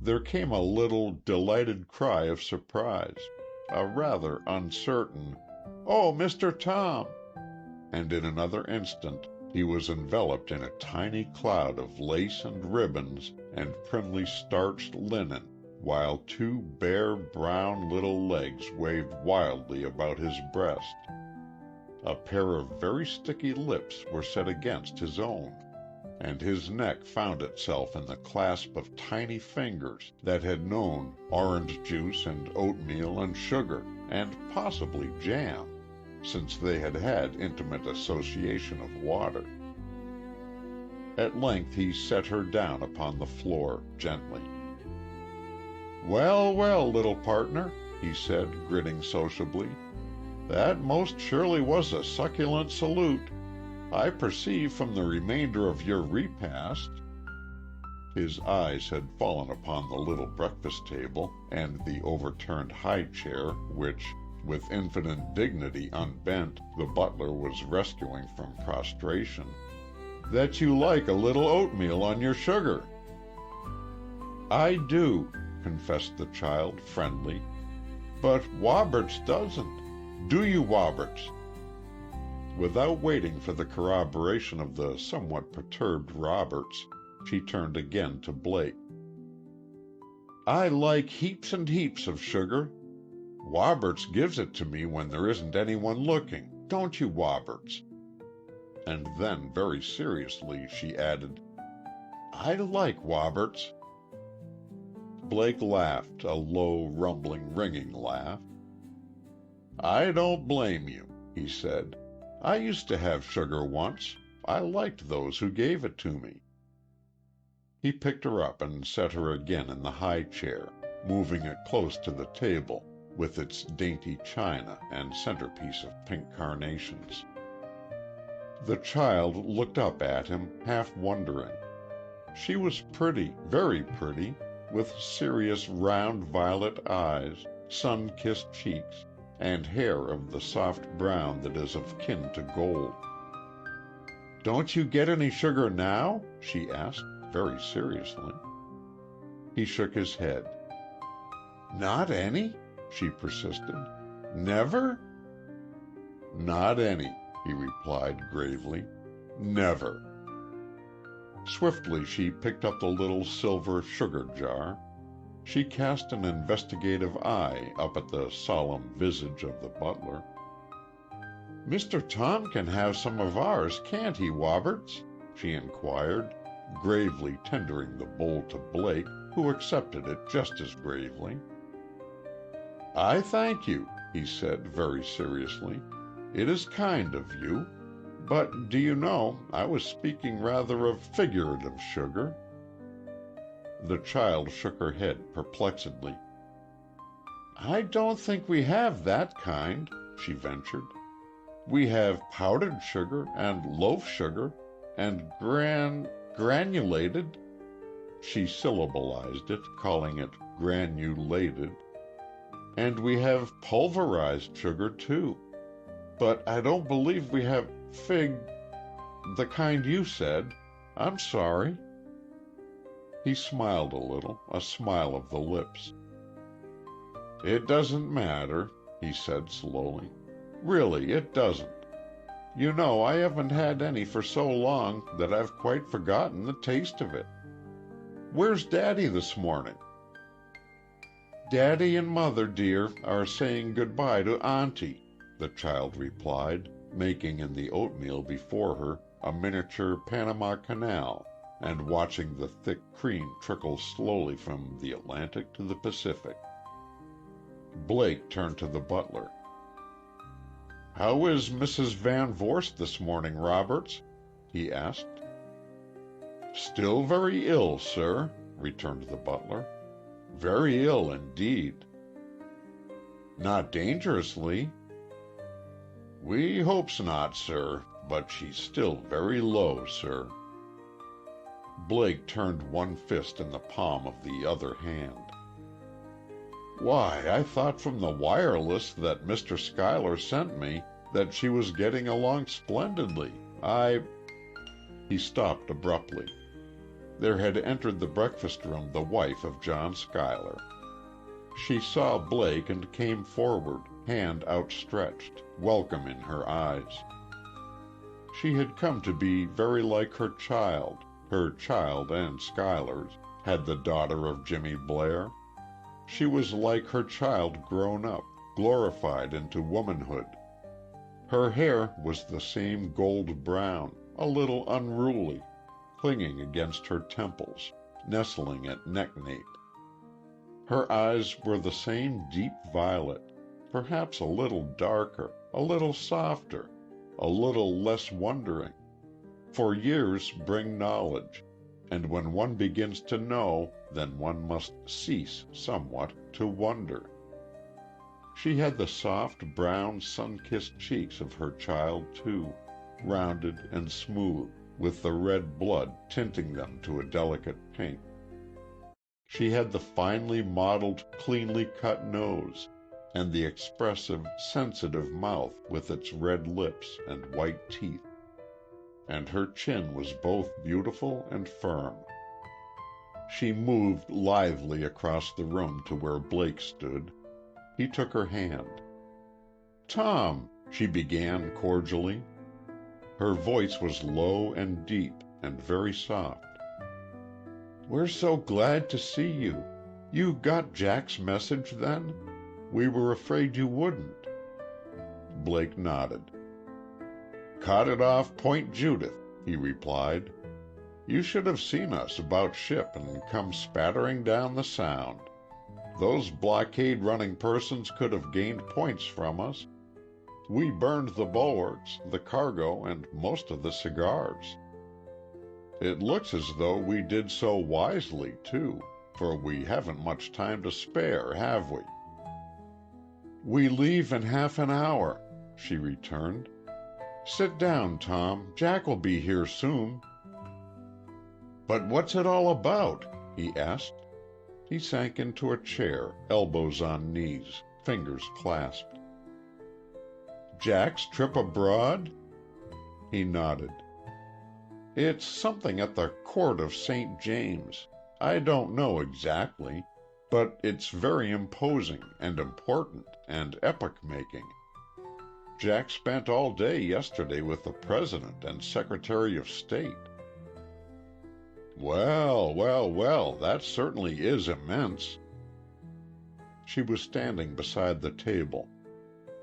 There came a little, delighted cry of surprise, a rather uncertain, "Oh, Mr. Tom!" and in another instant he was enveloped in a tiny cloud of lace and ribbons and primly starched linen, while two bare, brown little legs waved wildly about his breast. A pair of very sticky lips were set against his own, and his neck found itself in the clasp of tiny fingers that had known orange juice and oatmeal and sugar, and possibly jam, since they had had intimate association of water. At length he set her down upon the floor gently. "Well, well, little partner," he said, grinning sociably, "that most surely was a succulent salute. I perceive from the remainder of your repast—" His eyes had fallen upon the little breakfast table and the overturned high chair which, with infinite dignity unbent, the butler was rescuing from prostration, "that you like a little oatmeal on your sugar." "I do," confessed the child, friendly, "but Woberts doesn't. Do you, Woberts?" Without waiting for the corroboration of the somewhat perturbed Roberts, she turned again to Blake. "I like heaps and heaps of sugar. Woberts gives it to me when there isn't anyone looking. Don't you, Woberts?" And then, very seriously, she added, "I like Woberts." Blake laughed, a low, rumbling, ringing laugh. "I don't blame you," he said. "I used to have sugar once. I liked those who gave it to me." He picked her up and set her again in the high chair, moving it close to the table, with its dainty china and centerpiece of pink carnations. The child looked up at him, half wondering. She was pretty, very pretty, with serious round violet eyes, sun-kissed cheeks, and hair of the soft brown that is of kin to gold. "Don't you get any sugar now?" she asked, very seriously. He shook his head. "Not any?" she persisted. "Never?" "Not any," he replied gravely. "Never." Swiftly she picked up the little silver sugar jar. She cast an investigative eye up at the solemn visage of the butler. "Mr. Tom can have some of ours, can't he, Woberts?" she inquired, gravely tendering the bowl to Blake, who accepted it just as gravely. "I thank you," he said very seriously. It is kind of you. But, do you know, I was speaking rather of figurative sugar." The child shook her head perplexedly. "I don't think we have that kind," she ventured. "We have powdered sugar, and loaf sugar, and granulated." She syllabalized it, calling it granulated. "And we have pulverized sugar, too. But I don't believe we have the kind you said. I'm sorry." He smiled a little, a smile of the lips. "It doesn't matter," he said slowly. "Really, it doesn't. You know, I haven't had any for so long that I've quite forgotten the taste of it. Where's Daddy this morning?" "Daddy and Mother, dear, are saying goodbye to Auntie," the child replied, making in the oatmeal before her a miniature Panama Canal, and watching the thick cream trickle slowly from the Atlantic to the Pacific. Blake turned to the butler. "How is Mrs. Van Vorst this morning, Roberts?" he asked. "Still very ill, sir," returned the butler. "Very ill indeed." "Not dangerously?" "We hopes not, sir, but she's still very low, sir." Blake turned one fist in the palm of the other hand. "Why, I thought from the wireless that Mr. Schuyler sent me that she was getting along splendidly. He stopped abruptly. There had entered the breakfast room the wife of John Schuyler. She saw Blake and came forward, hand outstretched, welcome in her eyes. She had come to be very like her child and Schuyler's, had the daughter of Jimmy Blair. She was like her child grown up, glorified into womanhood. Her hair was the same gold brown, a little unruly, clinging against her temples, nestling at neck-nape. Her eyes were the same deep violet, perhaps a little darker, a little softer, a little less wondering. For years bring knowledge, and when one begins to know, then one must cease somewhat to wonder. She had the soft, brown, sun-kissed cheeks of her child, too, rounded and smooth, with the red blood tinting them to a delicate pink. She had the finely modeled, cleanly cut nose, and the expressive, sensitive mouth with its red lips and white teeth. And her chin was both beautiful and firm. She moved lithely across the room to where Blake stood. He took her hand. "Tom," she began cordially. Her voice was low and deep and very soft. "We're so glad to see you. You got Jack's message, then? We were afraid you wouldn't." Blake nodded. "Caught it off Point Judith," he replied. "You should have seen us about ship and come spattering down the Sound. Those blockade-running persons could have gained points from us. We burned the bulwarks, the cargo, and most of the cigars. It looks as though we did so wisely, too, for we haven't much time to spare, have we?" "We leave in half an hour," she returned. "Sit down, Tom. Jack will be here soon." "But what's it all about?" he asked. He sank into a chair, elbows on knees, fingers clasped. "Jack's trip abroad?" He nodded. "It's something at the court of St. James. I don't know exactly, but it's very imposing and important and epoch-making. Jack spent all day yesterday with the President and Secretary of State." "Well, well, well, that certainly is immense." She was standing beside the table.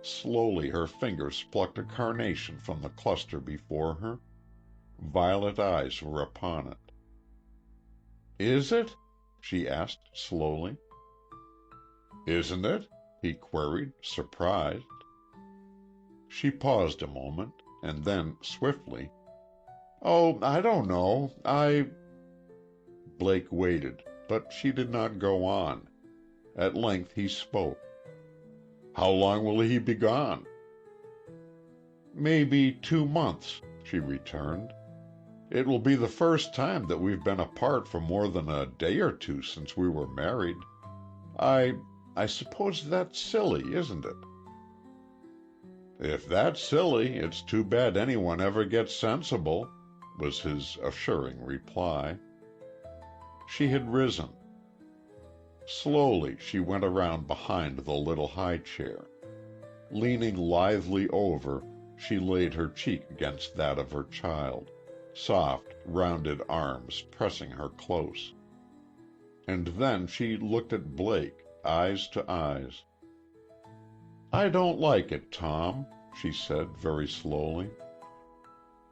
Slowly her fingers plucked a carnation from the cluster before her. Violet eyes were upon it. "Is it?" she asked slowly. "Isn't it?" he queried, surprised. She paused a moment, and then, swiftly, "Oh, I don't know. Blake waited, but she did not go on. At length he spoke. "How long will he be gone?" "Maybe 2 months," she returned. "It will be the first time that we've been apart for more than a day or two since we were married. I suppose that's silly, isn't it?" "If that's silly, it's too bad anyone ever gets sensible," was his assuring reply. She had risen. Slowly she went around behind the little high chair. Leaning lithely over, she laid her cheek against that of her child, soft, rounded arms pressing her close. And then she looked at Blake, eyes to eyes. "I don't like it, Tom," she said very slowly.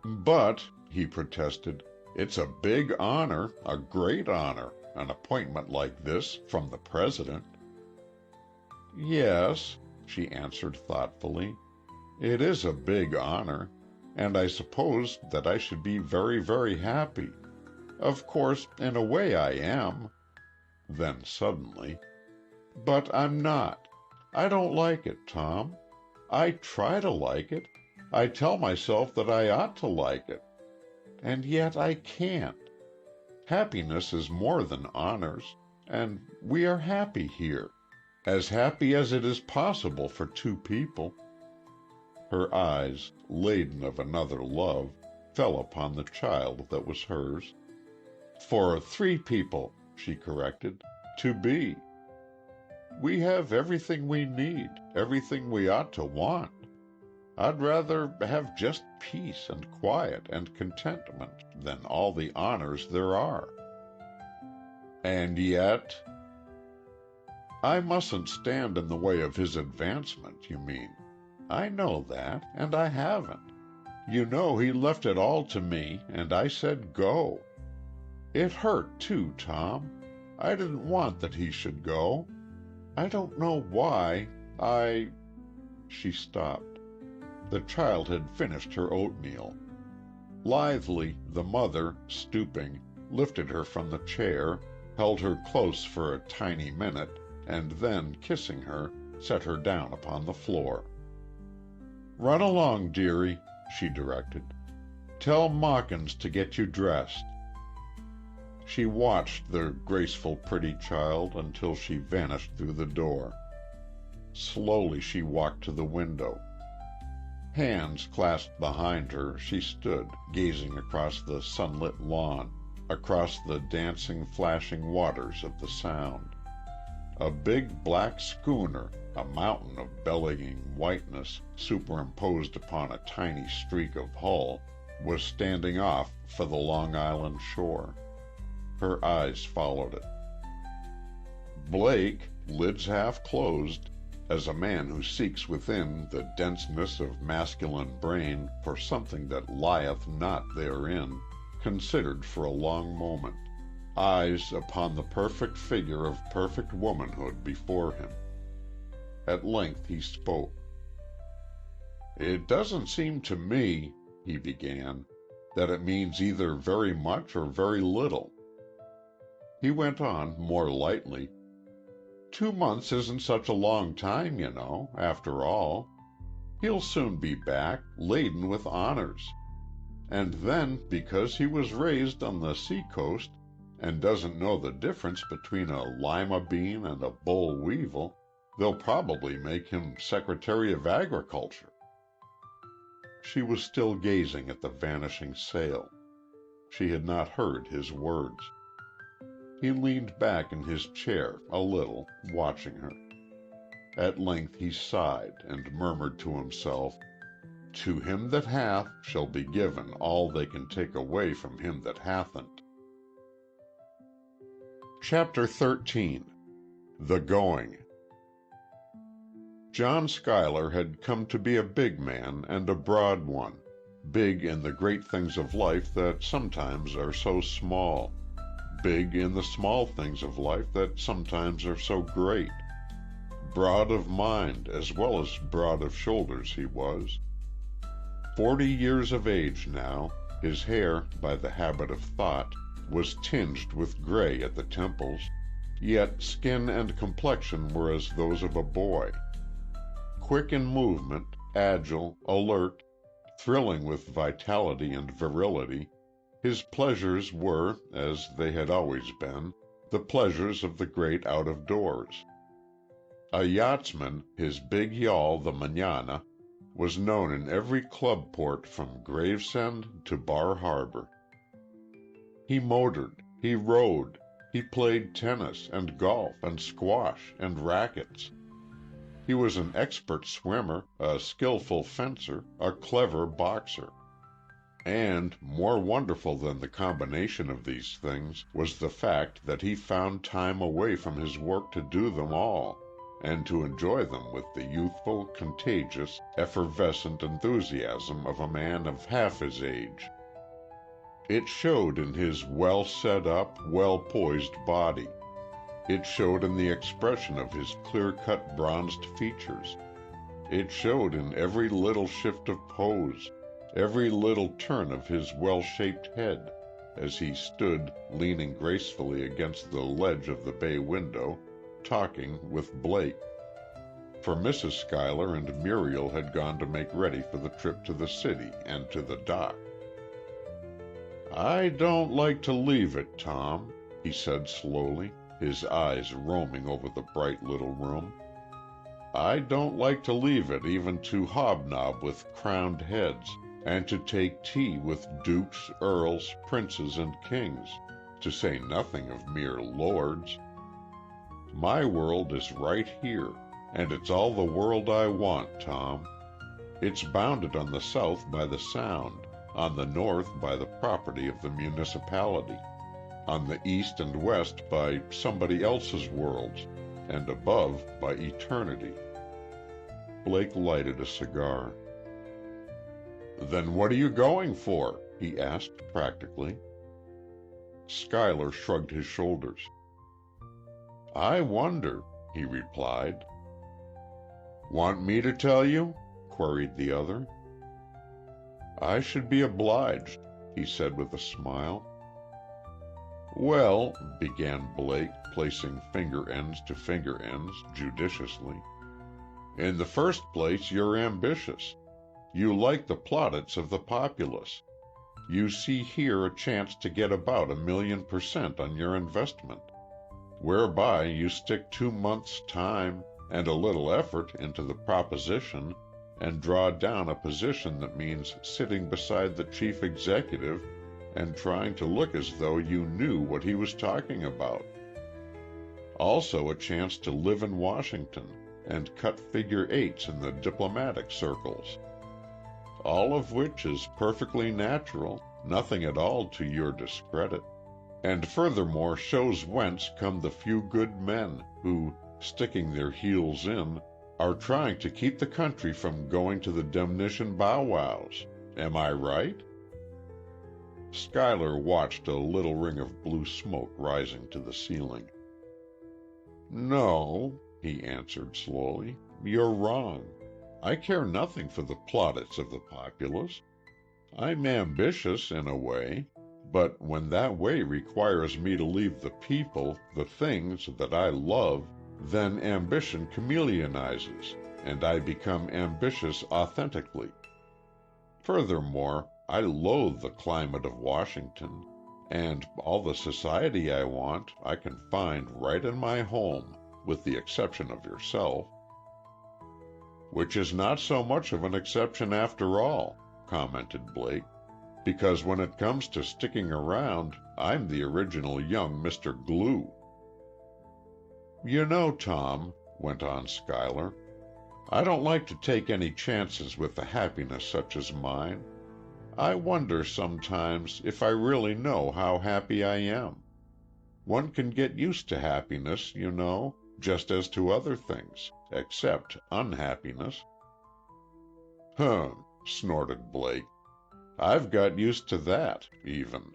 "But," he protested, "it's a big honor, a great honor, an appointment like this from the President." "Yes," she answered thoughtfully, "it is a big honor, and I suppose that I should be very, very happy. Of course, in a way I am." Then suddenly, "But I'm not. I don't like it, Tom. I try to like it. I tell myself that I ought to like it. And yet I can't. Happiness is more than honors, and we are happy here. As happy as it is possible for two people." Her eyes, laden of another love, fell upon the child that was hers. "For 3 people," she corrected, "to be. We have everything we need, everything we ought to want. I'd rather have just peace and quiet and contentment than all the honors there are." "And yet—" "I mustn't stand in the way of his advancement, you mean. I know that, and I haven't. You know he left it all to me, and I said go. It hurt, too, Tom. I didn't want that he should go. I don't know why. She stopped. The child had finished her oatmeal. Lithely, the mother, stooping, lifted her from the chair, held her close for a tiny minute, and then, kissing her, set her down upon the floor. "Run along, dearie," she directed. "Tell Mawkins to get you dressed." She watched the graceful, pretty child until she vanished through the door. Slowly she walked to the window. Hands clasped behind her, she stood, gazing across the sunlit lawn, across the dancing, flashing waters of the Sound. A big black schooner, a mountain of bellying whiteness superimposed upon a tiny streak of hull, was standing off for the Long Island shore. Her eyes followed it. Blake, lids half closed, as a man who seeks within the denseness of masculine brain for something that lieth not therein, considered for a long moment, eyes upon the perfect figure of perfect womanhood before him. At length he spoke. "It doesn't seem to me," he began, "that it means either very much or very little." He went on, more lightly, 2 months isn't such a long time, you know, after all. He'll soon be back, laden with honors. And then, because he was raised on the sea-coast and doesn't know the difference between a lima bean and a boll weevil, they'll probably make him Secretary of Agriculture." She was still gazing at the vanishing sail. She had not heard his words. He leaned back in his chair a little, watching her. At length he sighed and murmured to himself, "To him that hath shall be given all they can take away from him that hathn't." Chapter 13. The Going. John Schuyler had come to be a big man and a broad one, big in the great things of life that sometimes are so small, big in the small things of life that sometimes are so great, broad of mind as well as broad of shoulders he was. 40 years of age now, his hair, by the habit of thought, was tinged with gray at the temples, yet skin and complexion were as those of a boy. Quick in movement, agile, alert, thrilling with vitality and virility, his pleasures were, as they had always been, the pleasures of the great out-of-doors. A yachtsman, his big yawl, the Manana, was known in every club port from Gravesend to Bar Harbor. He motored, he rowed, he played tennis and golf and squash and rackets. He was an expert swimmer, a skillful fencer, a clever boxer. And, more wonderful than the combination of these things, was the fact that he found time away from his work to do them all, and to enjoy them with the youthful, contagious, effervescent enthusiasm of a man of half his age. It showed in his well-set-up, well-poised body. It showed in the expression of his clear-cut bronzed features. It showed in every little shift of pose, every little turn of his well-shaped head, as he stood leaning gracefully against the ledge of the bay window, talking with Blake. For Mrs. Schuyler and Muriel had gone to make ready for the trip to the city and to the dock. "I don't like to leave it, Tom," he said slowly, his eyes roaming over the bright little room. "I don't like to leave it even to hobnob with crowned heads, and to take tea with dukes, earls, princes, and kings, to say nothing of mere lords. My world is right here, and it's all the world I want, Tom. It's bounded on the south by the Sound, on the north by the property of the municipality, on the east and west by somebody else's worlds, and above by eternity." Blake lighted a cigar. "Then what are you going for?" he asked practically. Schuyler shrugged his shoulders. "I wonder," he replied. "Want me to tell you?" queried the other. "I should be obliged," he said with a smile. "Well," began Blake, placing finger ends to finger ends judiciously, "in the first place you're ambitious. You like the plaudits of the populace. You see here a chance to get about 1,000,000% on your investment, whereby you stick 2 months' time and a little effort into the proposition and draw down a position that means sitting beside the chief executive and trying to look as though you knew what he was talking about. Also a chance to live in Washington and cut figure-8s in the diplomatic circles. All of which is perfectly natural, nothing at all to your discredit, and furthermore shows whence come the few good men who, sticking their heels in, are trying to keep the country from going to the demnition bow-wows. Am I right?" Schuyler watched a little ring of blue smoke rising to the ceiling. "No," he answered slowly, "you're wrong. I care nothing for the plaudits of the populace. I'm ambitious in a way, but when that way requires me to leave the people, the things that I love, then ambition chameleonizes, and I become ambitious authentically. Furthermore, I loathe the climate of Washington, and all the society I want I can find right in my home, with the exception of yourself." "Which is not so much of an exception after all," commented Blake, "because when it comes to sticking around, I'm the original young Mr. Glue." "You know, Tom," went on Schuyler, "I don't like to take any chances with a happiness such as mine. I wonder sometimes if I really know how happy I am. One can get used to happiness, you know, just as to other things, except unhappiness." "Hum," snorted Blake. "I've got used to that, even.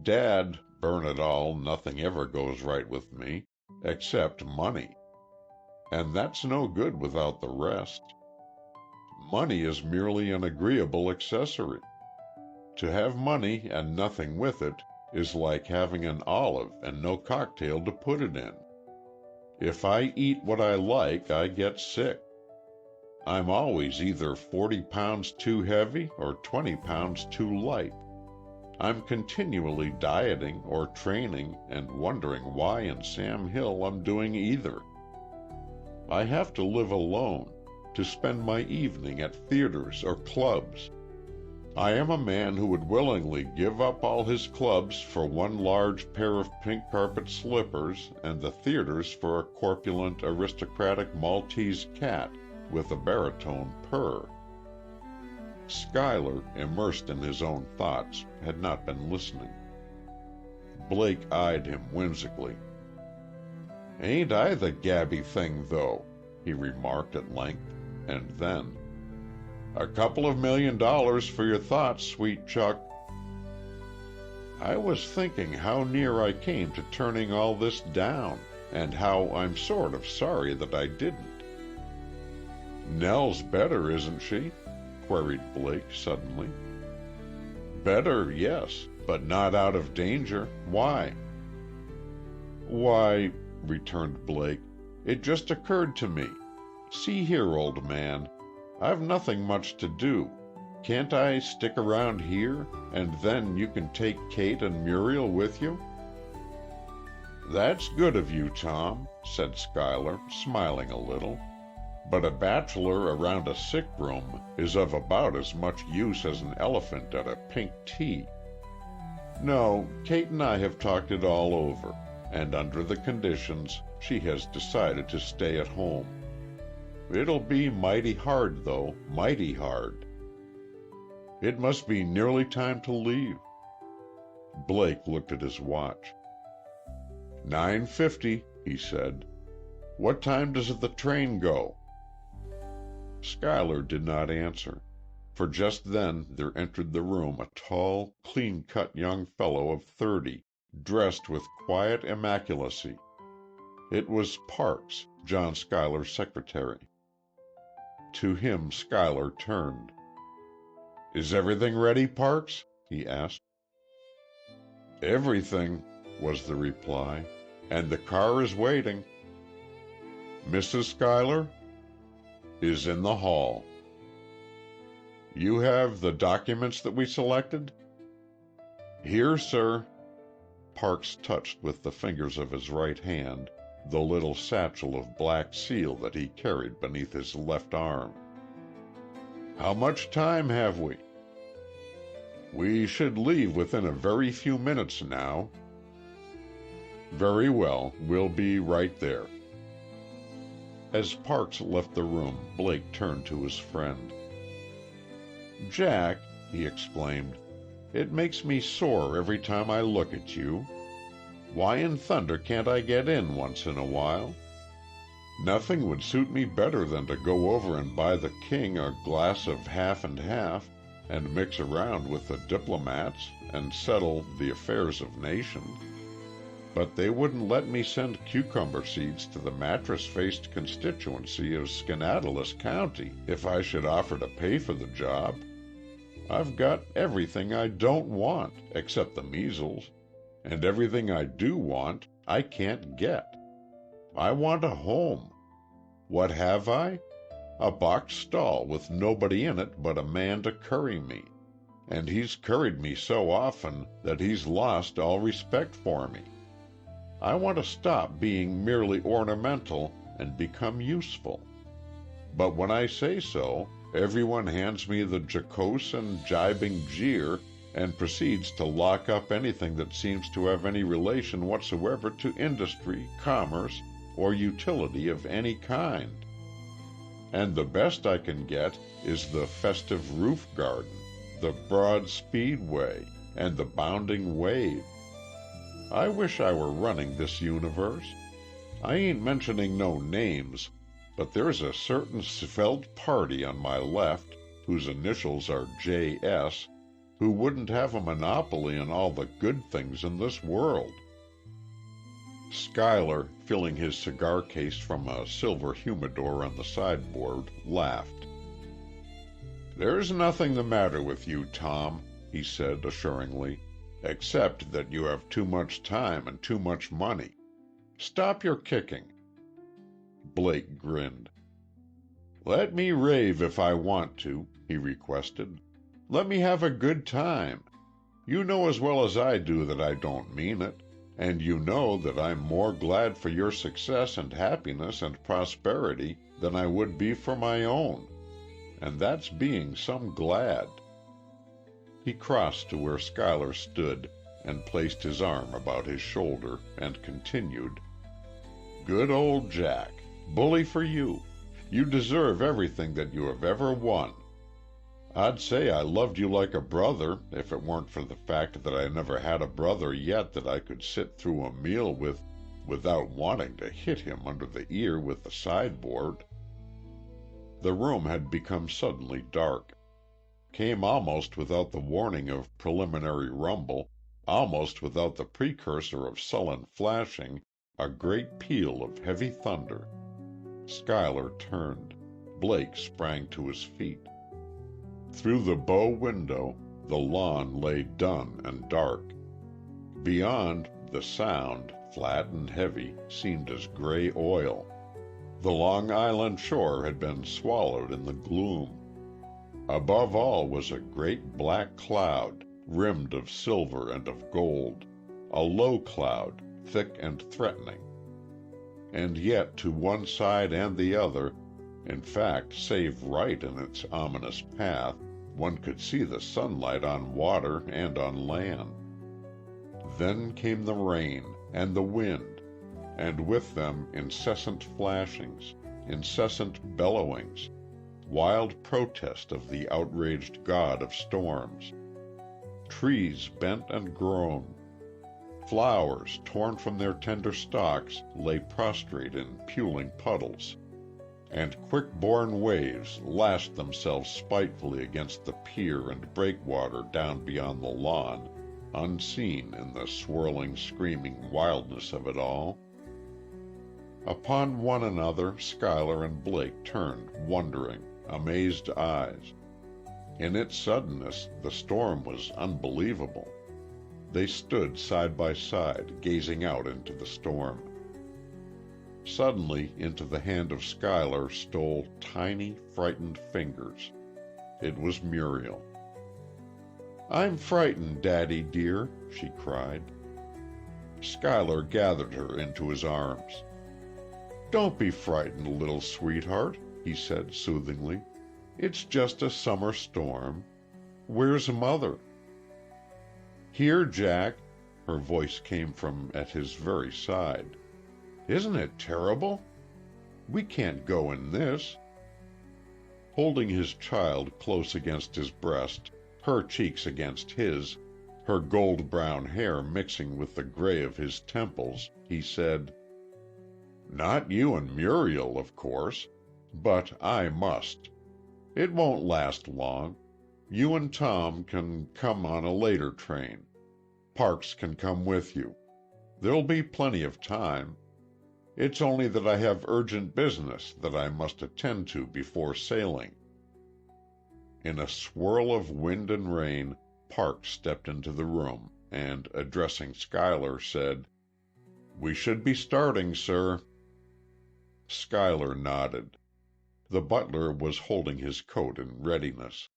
Dad, burn it all, nothing ever goes right with me, except money. and that's no good without the rest. Money is merely an agreeable accessory. To have money and nothing with it is like having an olive and no cocktail to put it in. If I eat what I like, I get sick. I'm always either 40 pounds too heavy or 20 pounds too light. I'm continually dieting or training and wondering why in Sam Hill I'm doing either. I have to live alone, to spend my evening at theaters or clubs. I am a man who would willingly give up all his clubs for one large pair of pink carpet slippers and the theaters for a corpulent aristocratic Maltese cat with a baritone purr. Schuyler, immersed in his own thoughts, had not been listening. Blake eyed him whimsically. "Ain't I the gabby thing, though?" he remarked at length, and then, "A couple of $1 million for your thoughts, sweet Chuck." I was thinking how near I came to turning all this down, and how I'm sort of sorry that I didn't. "Nell's better, isn't she?" queried Blake suddenly. "Better, yes, but not out of danger. Why?" "Why," returned Blake, "it just occurred to me. See here, old man, I've nothing much to do. Can't I stick around here, and then you can take Kate and Muriel with you?" "That's good of you, Tom," said Schuyler, smiling a little. "But a bachelor around a sick room is of about as much use as an elephant at a pink tea. No, Kate and I have talked it all over, and under the conditions, she has decided to stay at home. It'll be mighty hard, though, mighty hard. It must be nearly time to leave." Blake looked at his watch. 9:50, he said. "What time does the train go?" Schuyler did not answer, for just then there entered the room a tall, clean-cut young fellow of 30, dressed with quiet immaculacy. It was Parks, John Schuyler's secretary. To him Schuyler turned. "Is everything ready, Parks?" he asked. "Everything," was the reply, "and the car is waiting." "Mrs. Schuyler?" "Is in the hall." "You have the documents that we selected?" "Here, sir." Parks touched with the fingers of his right hand the little satchel of black seal that he carried beneath his left arm. "How much time have we?" "We should leave within a very few minutes now." "Very well, we'll be right there." As Parks left the room, Blake turned to his friend. "Jack," he exclaimed, "it makes me sore every time I look at you. Why in thunder can't I get in once in a while? Nothing would suit me better than to go over and buy the king a glass of half and half, and mix around with the diplomats, and settle the affairs of nations. But they wouldn't let me send cucumber seeds to the mattress-faced constituency of Skaneateles County if I should offer to pay for the job. I've got everything I don't want, except the measles, and everything I do want, I can't get. I want a home. What have I? A box stall with nobody in it but a man to curry me, and he's curried me so often that he's lost all respect for me. I want to stop being merely ornamental and become useful. But when I say so, everyone hands me the jocose and jibing jeer and proceeds to lock up anything that seems to have any relation whatsoever to industry, commerce, or utility of any kind. And the best I can get is the festive roof garden, the broad speedway, and the bounding wave. I wish I were running this universe. I ain't mentioning no names, but there's a certain svelte party on my left, whose initials are J.S., who wouldn't have a monopoly on all the good things in this world. Schuyler, filling his cigar case from a silver humidor on the sideboard, laughed. "There's nothing the matter with you, Tom," he said assuringly, "except that you have too much time and too much money. Stop your kicking." Blake grinned. "Let me rave if I want to," he requested. "Let me have a good time. You know as well as I do that I don't mean it, and you know that I'm more glad for your success and happiness and prosperity than I would be for my own. And that's being some glad." He crossed to where Schuyler stood and placed his arm about his shoulder, and continued, "Good old Jack. Bully for you. You deserve everything that you have ever won. I'd say I loved you like a brother if it weren't for the fact that I never had a brother yet that I could sit through a meal with without wanting to hit him under the ear with the sideboard." The room had become suddenly dark. Came almost without the warning of preliminary rumble, almost without the precursor of sullen flashing, a great peal of heavy thunder. Schuyler turned. Blake sprang to his feet. Through the bow window, the lawn lay dun and dark. Beyond, the sound, flat and heavy, seemed as gray oil. The Long Island shore had been swallowed in the gloom. Above all was a great black cloud, rimmed of silver and of gold, a low cloud, thick and threatening. And yet to one side and the other, in fact save right in its ominous path, one could see the sunlight on water and on land. Then came the rain and the wind, and with them incessant flashings, incessant bellowings, wild protest of the outraged god of storms. Trees bent and groaned. Flowers, torn from their tender stalks, lay prostrate in puling puddles. And quick-born waves lashed themselves spitefully against the pier and breakwater down beyond the lawn, unseen in the swirling, screaming wildness of it all. Upon one another Schuyler and Blake turned wondering, amazed eyes. In its suddenness, the storm was unbelievable. They stood side by side, gazing out into the storm. Suddenly, into the hand of Schuyler stole tiny, frightened fingers. It was Muriel. "I'm frightened, Daddy dear," she cried. Schuyler gathered her into his arms. "Don't be frightened, little sweetheart," he said soothingly. "It's just a summer storm. Where's Mother?" "Here, Jack." Her voice came from at his very side. "Isn't it terrible? We can't go in this." Holding his child close against his breast, her cheeks against his, her gold-brown hair mixing with the gray of his temples, he said, "Not you and Muriel, of course. But I must. It won't last long. You and Tom can come on a later train. Parks can come with you. There'll be plenty of time. It's only that I have urgent business that I must attend to before sailing." In a swirl of wind and rain, Parks stepped into the room, and, addressing Schuyler, said, "We should be starting, sir." Schuyler nodded. The butler was holding his coat in readiness.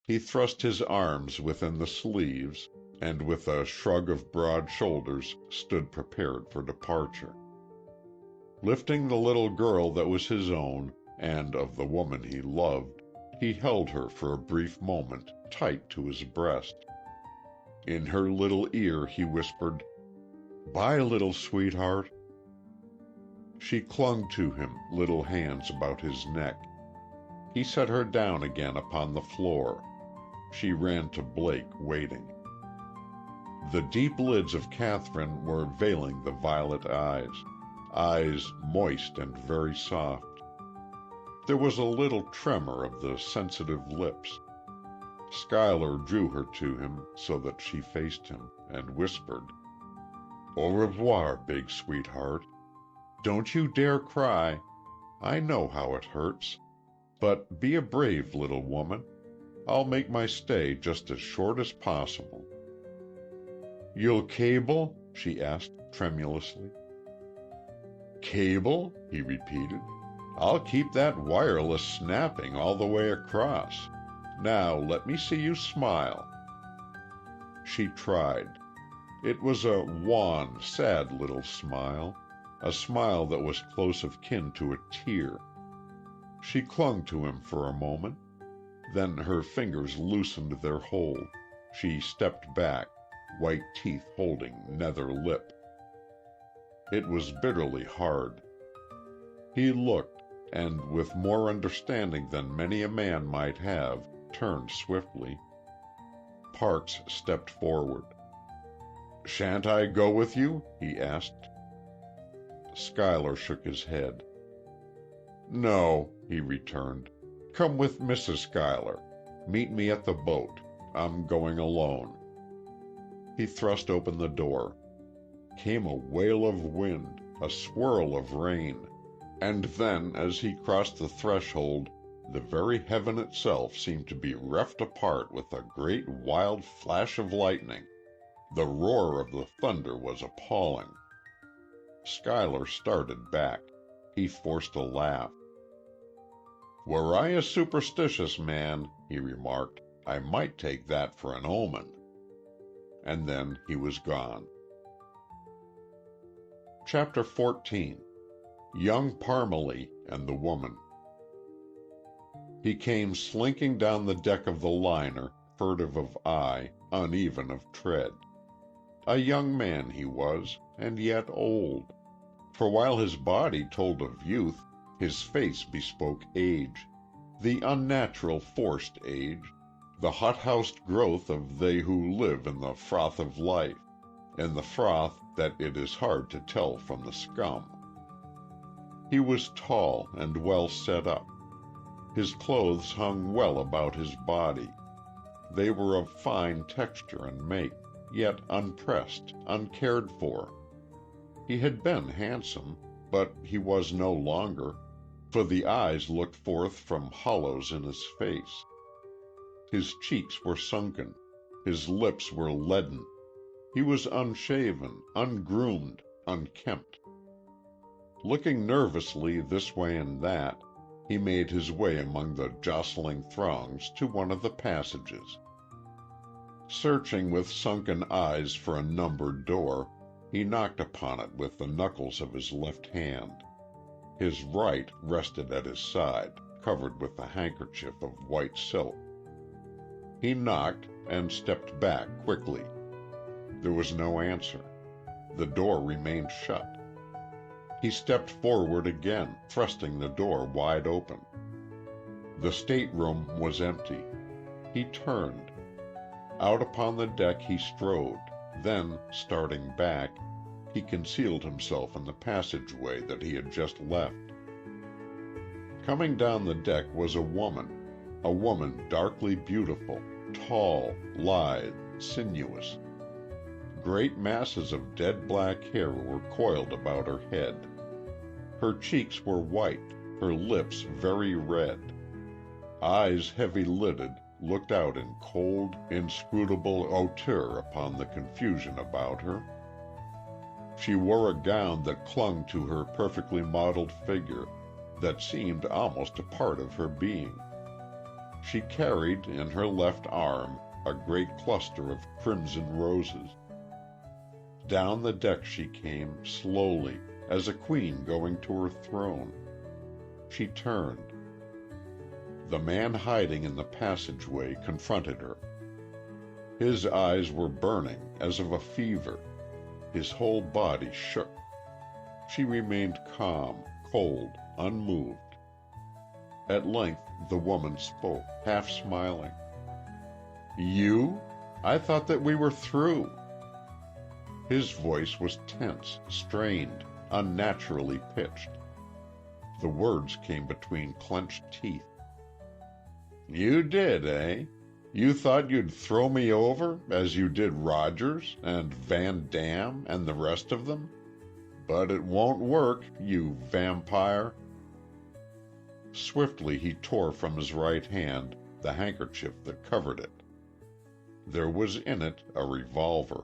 He thrust his arms within the sleeves, and with a shrug of broad shoulders stood prepared for departure. Lifting the little girl that was his own, and of the woman he loved, he held her for a brief moment tight to his breast. In her little ear he whispered, "Bye, little sweetheart." She clung to him, little hands about his neck. He set her down again upon the floor. She ran to Blake, waiting. The deep lids of Catherine were veiling the violet eyes moist and very soft. There was a little tremor of the sensitive lips. Schuyler drew her to him so that she faced him, and whispered, Au revoir, big sweetheart. Don't you dare cry. I know how it hurts. But be a brave little woman. I'll make my stay just as short as possible." "You'll cable?" she asked tremulously. "Cable?" he repeated. "I'll keep that wireless snapping all the way across. Now let me see you smile." She tried. It was a wan, sad little smile, a smile that was close of kin to a tear. She clung to him for a moment. Then her fingers loosened their hold. She stepped back, white teeth holding nether lip. It was bitterly hard. He looked, and with more understanding than many a man might have, turned swiftly. Parks stepped forward. "Shan't I go with you?" he asked. Schuyler shook his head. "No," he returned. "Come with Mrs. Schuyler. Meet me at the boat. I'm going alone." He thrust open the door. Came a wail of wind, a swirl of rain, and then, as he crossed the threshold, the very heaven itself seemed to be reft apart with a great wild flash of lightning. The roar of the thunder was appalling. Schuyler started back. He forced a laugh. "Were I a superstitious man," he remarked, "I might take that for an omen." And then he was gone. Chapter 14. Young Parmalee and the Woman. He came slinking down the deck of the liner, furtive of eye, uneven of tread. A young man he was, and yet old. For while his body told of youth, his face bespoke age, the unnatural forced age, the hothoused growth of they who live in the froth of life, in the froth that it is hard to tell from the scum. He was tall and well set up. His clothes hung well about his body. They were of fine texture and make, yet unpressed, uncared for. He had been handsome, but he was no longer, for the eyes looked forth from hollows in his face. His cheeks were sunken, his lips were leaden. He was unshaven, ungroomed, unkempt. Looking nervously this way and that, he made his way among the jostling throngs to one of the passages. Searching with sunken eyes for a numbered door, he knocked upon it with the knuckles of his left hand. His right rested at his side, covered with a handkerchief of white silk. He knocked and stepped back quickly. There was no answer. The door remained shut. He stepped forward again, thrusting the door wide open. The stateroom was empty. He turned. Out upon the deck he strode, then, starting back, he concealed himself in the passageway that he had just left. Coming down the deck was a woman darkly beautiful, tall, lithe, sinuous. Great masses of dead black hair were coiled about her head. Her cheeks were white, her lips very red. Eyes heavy-lidded looked out in cold, inscrutable hauteur upon the confusion about her. She wore a gown that clung to her perfectly modeled figure, that seemed almost a part of her being. She carried in her left arm a great cluster of crimson roses. Down the deck she came, slowly, as a queen going to her throne. She turned. The man hiding in the passageway confronted her. His eyes were burning as of a fever. His whole body shook. She remained calm, cold, unmoved. At length the woman spoke, half smiling. "You? I thought that we were through." His voice was tense, strained, unnaturally pitched. The words came between clenched teeth. "You did, eh? You thought you'd throw me over, as you did Rogers, and Van Dam, and the rest of them? But it won't work, you vampire." Swiftly he tore from his right hand the handkerchief that covered it. There was in it a revolver.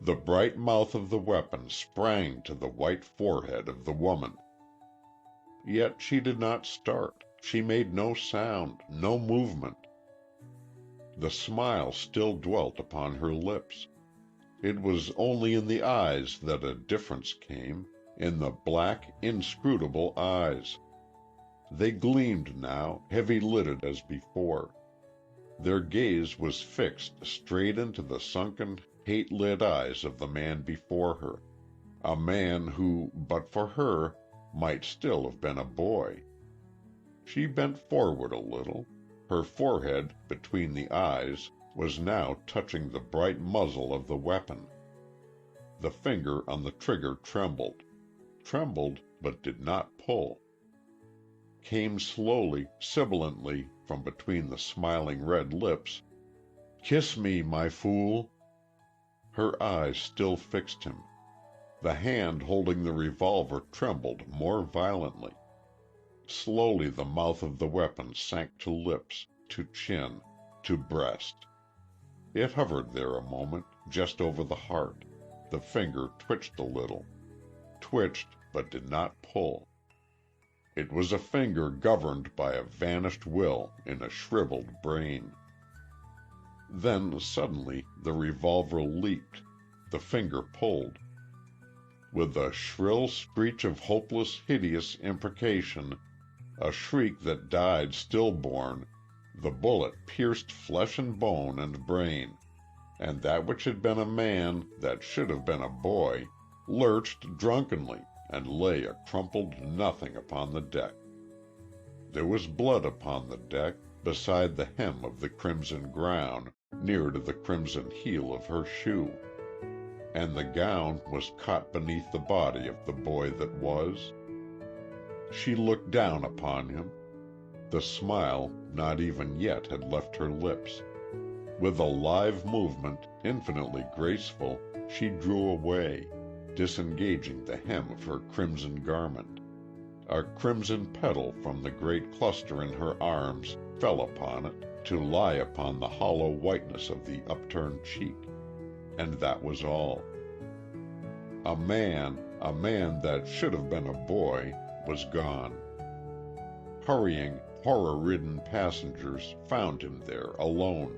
The bright mouth of the weapon sprang to the white forehead of the woman. Yet she did not start. She made no sound, no movement. The smile still dwelt upon her lips. It was only in the eyes that a difference came, in the black, inscrutable eyes. They gleamed now, heavy-lidded as before. Their gaze was fixed straight into the sunken, hate-lit eyes of the man before her, a man who, but for her, might still have been a boy. She bent forward a little. Her forehead, between the eyes, was now touching the bright muzzle of the weapon. The finger on the trigger trembled, but did not pull. Came slowly, sibilantly, from between the smiling red lips, "Kiss me, my fool." Her eyes still fixed him. The hand holding the revolver trembled more violently. Slowly the mouth of the weapon sank to lips, to chin, to breast. It hovered there a moment, just over the heart. The finger twitched a little. Twitched, but did not pull. It was a finger governed by a vanished will in a shriveled brain. Then, suddenly, the revolver leaped. The finger pulled. With a shrill screech of hopeless, hideous imprecation, a shriek that died stillborn, the bullet pierced flesh and bone and brain, and that which had been a man, that should have been a boy, lurched drunkenly, and lay a crumpled nothing upon the deck. There was blood upon the deck, beside the hem of the crimson gown, near to the crimson heel of her shoe. And the gown was caught beneath the body of the boy that was. She looked down upon him. The smile not even yet had left her lips. With a lithe movement, infinitely graceful, she drew away, disengaging the hem of her crimson garment. A crimson petal from the great cluster in her arms fell upon it, to lie upon the hollow whiteness of the upturned cheek. And that was all. A man that should have been a boy, was gone. Hurrying, horror-ridden passengers found him there alone.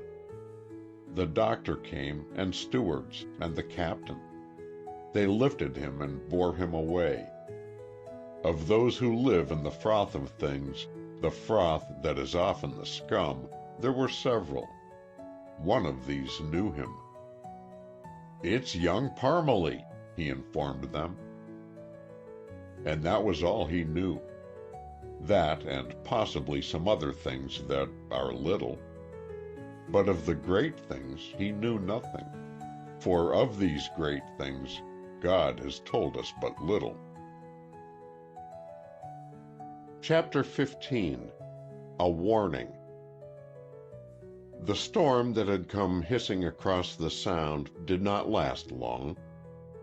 The doctor came, and stewards, and the captain. They lifted him and bore him away. Of those who live in the froth of things, the froth that is often the scum, there were several. One of these knew him. "It's young Parmalee," he informed them. And that was all he knew. That, and possibly some other things that are little. But of the great things he knew nothing. For of these great things God has told us but little. Chapter 15. A Warning. The storm that had come hissing across the Sound did not last long.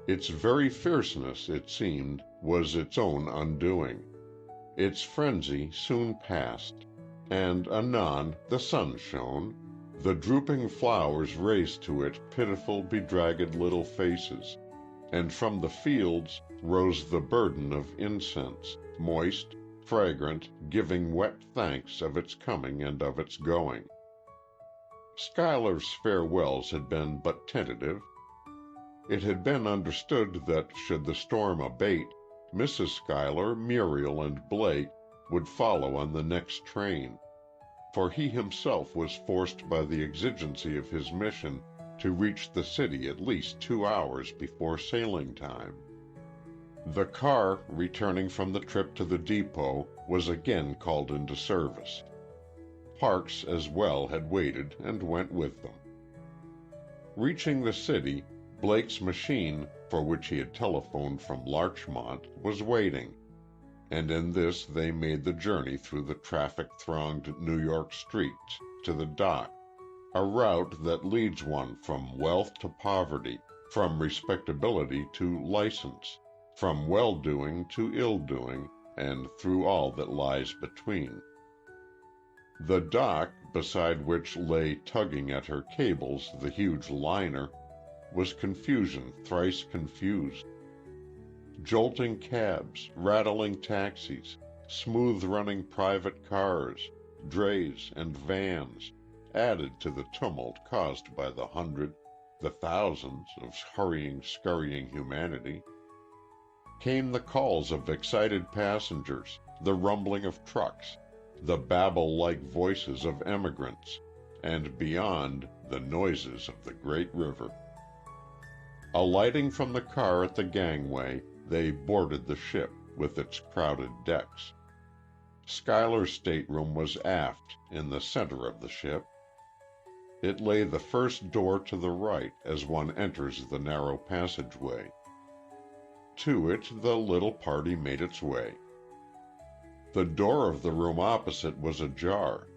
Its very fierceness, it seemed, was its own undoing. Its frenzy soon passed, and anon the sun shone. The drooping flowers raised to it pitiful, bedraggled little faces, and from the fields rose the burden of incense, moist, fragrant, giving wet thanks of its coming and of its going. Schuyler's farewells had been but tentative. It had been understood that, should the storm abate, Mrs. Schuyler, Muriel, and Blake would follow on the next train, for he himself was forced by the exigency of his mission to reach the city at least 2 hours before sailing time. The car, returning from the trip to the depot, was again called into service. Parks as well had waited and went with them. Reaching the city, Blake's machine, for which he had telephoned from Larchmont, was waiting, and in this they made the journey through the traffic-thronged New York streets to the dock. a route that leads one from wealth to poverty, from respectability to license, from well-doing to ill-doing, and through all that lies between. The dock, beside which lay tugging at her cables the huge liner, was confusion thrice confused. Jolting cabs, rattling taxis, smooth-running private cars, drays and vans, added to the tumult caused by the hundred, the thousands of hurrying, scurrying humanity. Came the calls of excited passengers, the rumbling of trucks, the babel-like voices of emigrants, and beyond, the noises of the great river. Alighting from the car at the gangway, they boarded the ship, with its crowded decks. Schuyler's stateroom was aft, in the center of the ship. It lay the first door to the right as one enters the narrow passageway. To it the little party made its way. The door of the room opposite was ajar.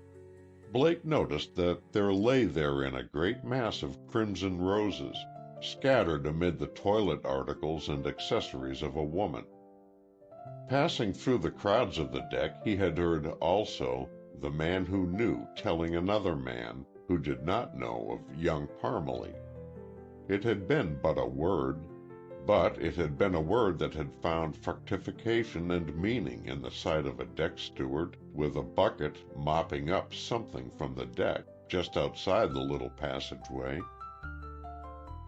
Blake noticed that there lay therein a great mass of crimson roses, scattered amid the toilet articles and accessories of a woman. Passing through the crowds of the deck, he had heard, also, the man who knew telling another man, who did not know, of young Parmalee. It had been but a word, but it had been a word that had found fructification and meaning in the sight of a deck steward with a bucket mopping up something from the deck just outside the little passageway.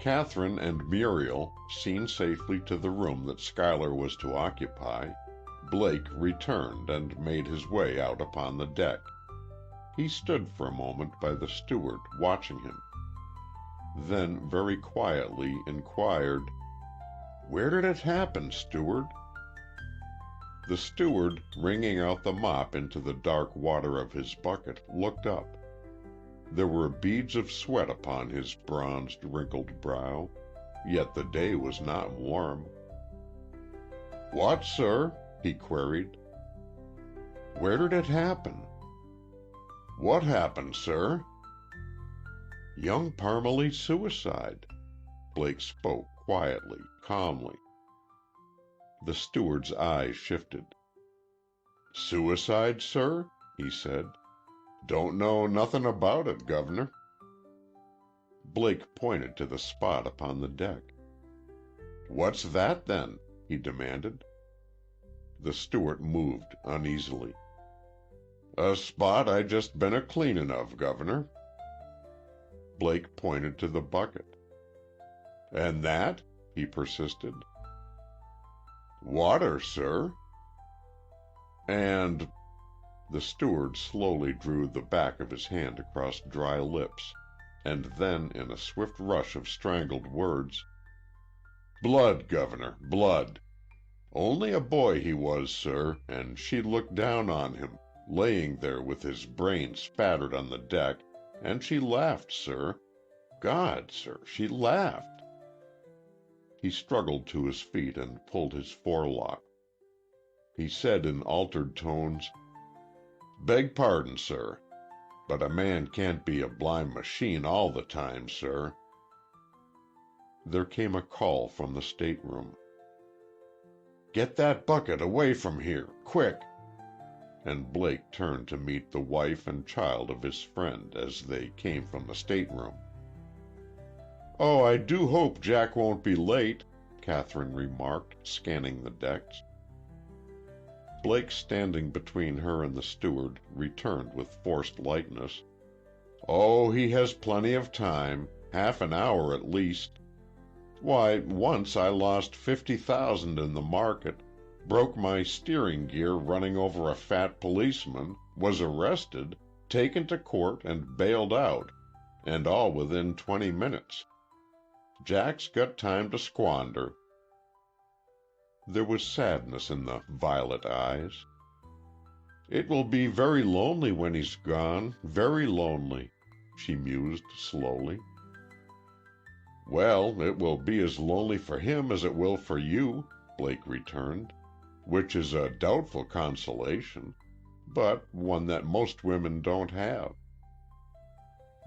Catherine and Muriel, seen safely to the room that Schuyler was to occupy, Blake returned and made his way out upon the deck. He stood for a moment by the steward, watching him. Then very quietly inquired, "Where did it happen, steward?" The steward, wringing out the mop into the dark water of his bucket, looked up. There were beads of sweat upon his bronzed, wrinkled brow, yet the day was not warm. "What, sir?" he queried. "Where did it happen?" "What happened, sir?" "Young Parmalee's suicide." Blake spoke quietly, calmly. The steward's eyes shifted. "Suicide, sir?" he said. "Don't know nothing about it, Governor." Blake pointed to the spot upon the deck. "What's that, then?" he demanded. The steward moved uneasily. "A spot I just been a-cleanin' of, Governor." Blake pointed to the bucket. "And that?" he persisted. "Water, sir." "And—" The steward slowly drew the back of his hand across dry lips, and then, in a swift rush of strangled words, "Blood, Governor, blood. Only a boy he was, sir, and she looked down on him, laying there with his brains spattered on the deck, and she laughed, sir. God, sir, she laughed." He struggled to his feet and pulled his forelock. He said in altered tones, "Beg pardon, sir, but a man can't be a blind machine all the time, sir." There came a call from the stateroom. "Get that bucket away from here, quick!" And Blake turned to meet the wife and child of his friend as they came from the stateroom. "Oh, I do hope Jack won't be late," Catherine remarked, scanning the decks. Blake, standing between her and the steward, returned with forced lightness. "Oh, he has plenty of time. Half an hour at least. Why, once I lost 50,000 in the market, broke my steering gear running over a fat policeman, was arrested, taken to court, and bailed out, and all within 20 minutes. Jack's got time to squander." There was sadness in the violet eyes. "It will be very lonely when he's gone, very lonely," she mused slowly. "Well, it will be as lonely for him as it will for you," Blake returned, "which is a doubtful consolation, but one that most women don't have."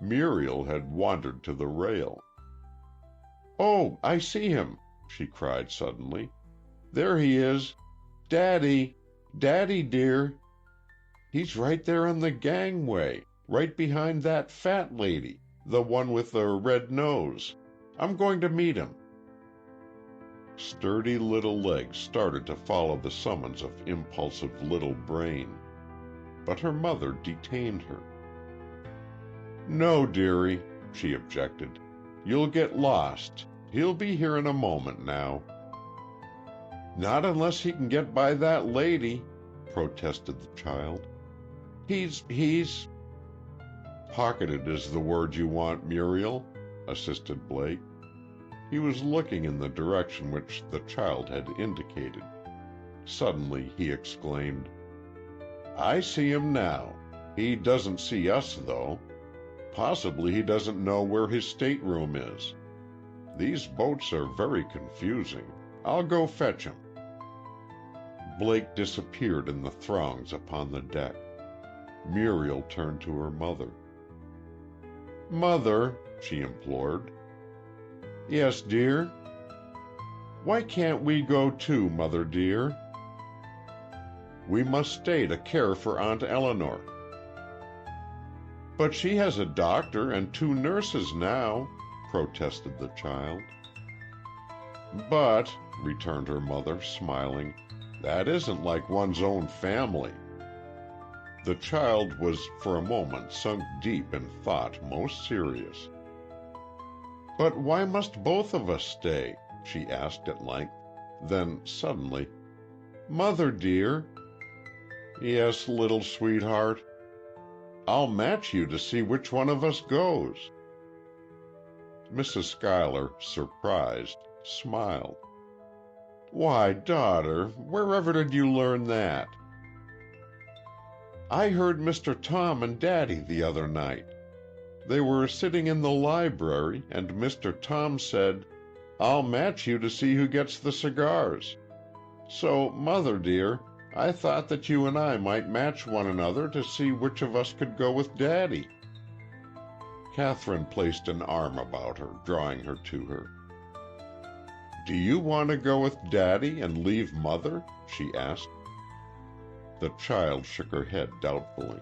Muriel had wandered to the rail. "Oh, I see him!" she cried suddenly. "There he is! Daddy! Daddy, dear! He's right there on the gangway, right behind that fat lady, the one with the red nose. I'm going to meet him." Sturdy little legs started to follow the summons of impulsive little brain. But her mother detained her. "No, dearie," she objected. "You'll get lost. He'll be here in a moment now." "Not unless he can get by that lady," protested the child. He's "Pocketed is the word you want, Muriel," assisted Blake. He was looking in the direction which the child had indicated. Suddenly he exclaimed, "I see him now. He doesn't see us, though. Possibly he doesn't know where his stateroom is. These boats are very confusing. I'll go fetch him." Blake disappeared in the throngs upon the deck. Muriel turned to her mother. "Mother," she implored. "Yes, dear?" "Why can't we go too, Mother dear?" "We must stay to care for Aunt Eleanor." "But she has a doctor and 2 nurses now," protested the child. "But," returned her mother, smiling, "that isn't like one's own family." The child was for a moment sunk deep in thought most serious. "But why must both of us stay?" she asked at length. Then suddenly, "Mother dear." "Yes, little sweetheart." "I'll match you to see which one of us goes." Mrs. Schuyler, surprised, smiled. "Why, daughter, wherever did you learn that?" "I heard Mr. Tom and Daddy the other night. They were sitting in the library, and Mr. Tom said, 'I'll match you to see who gets the cigars.' So, Mother dear, I thought that you and I might match one another to see which of us could go with Daddy." Catherine placed an arm about her, drawing her to her. "Do you want to go with Daddy and leave Mother?" she asked. The child shook her head doubtfully.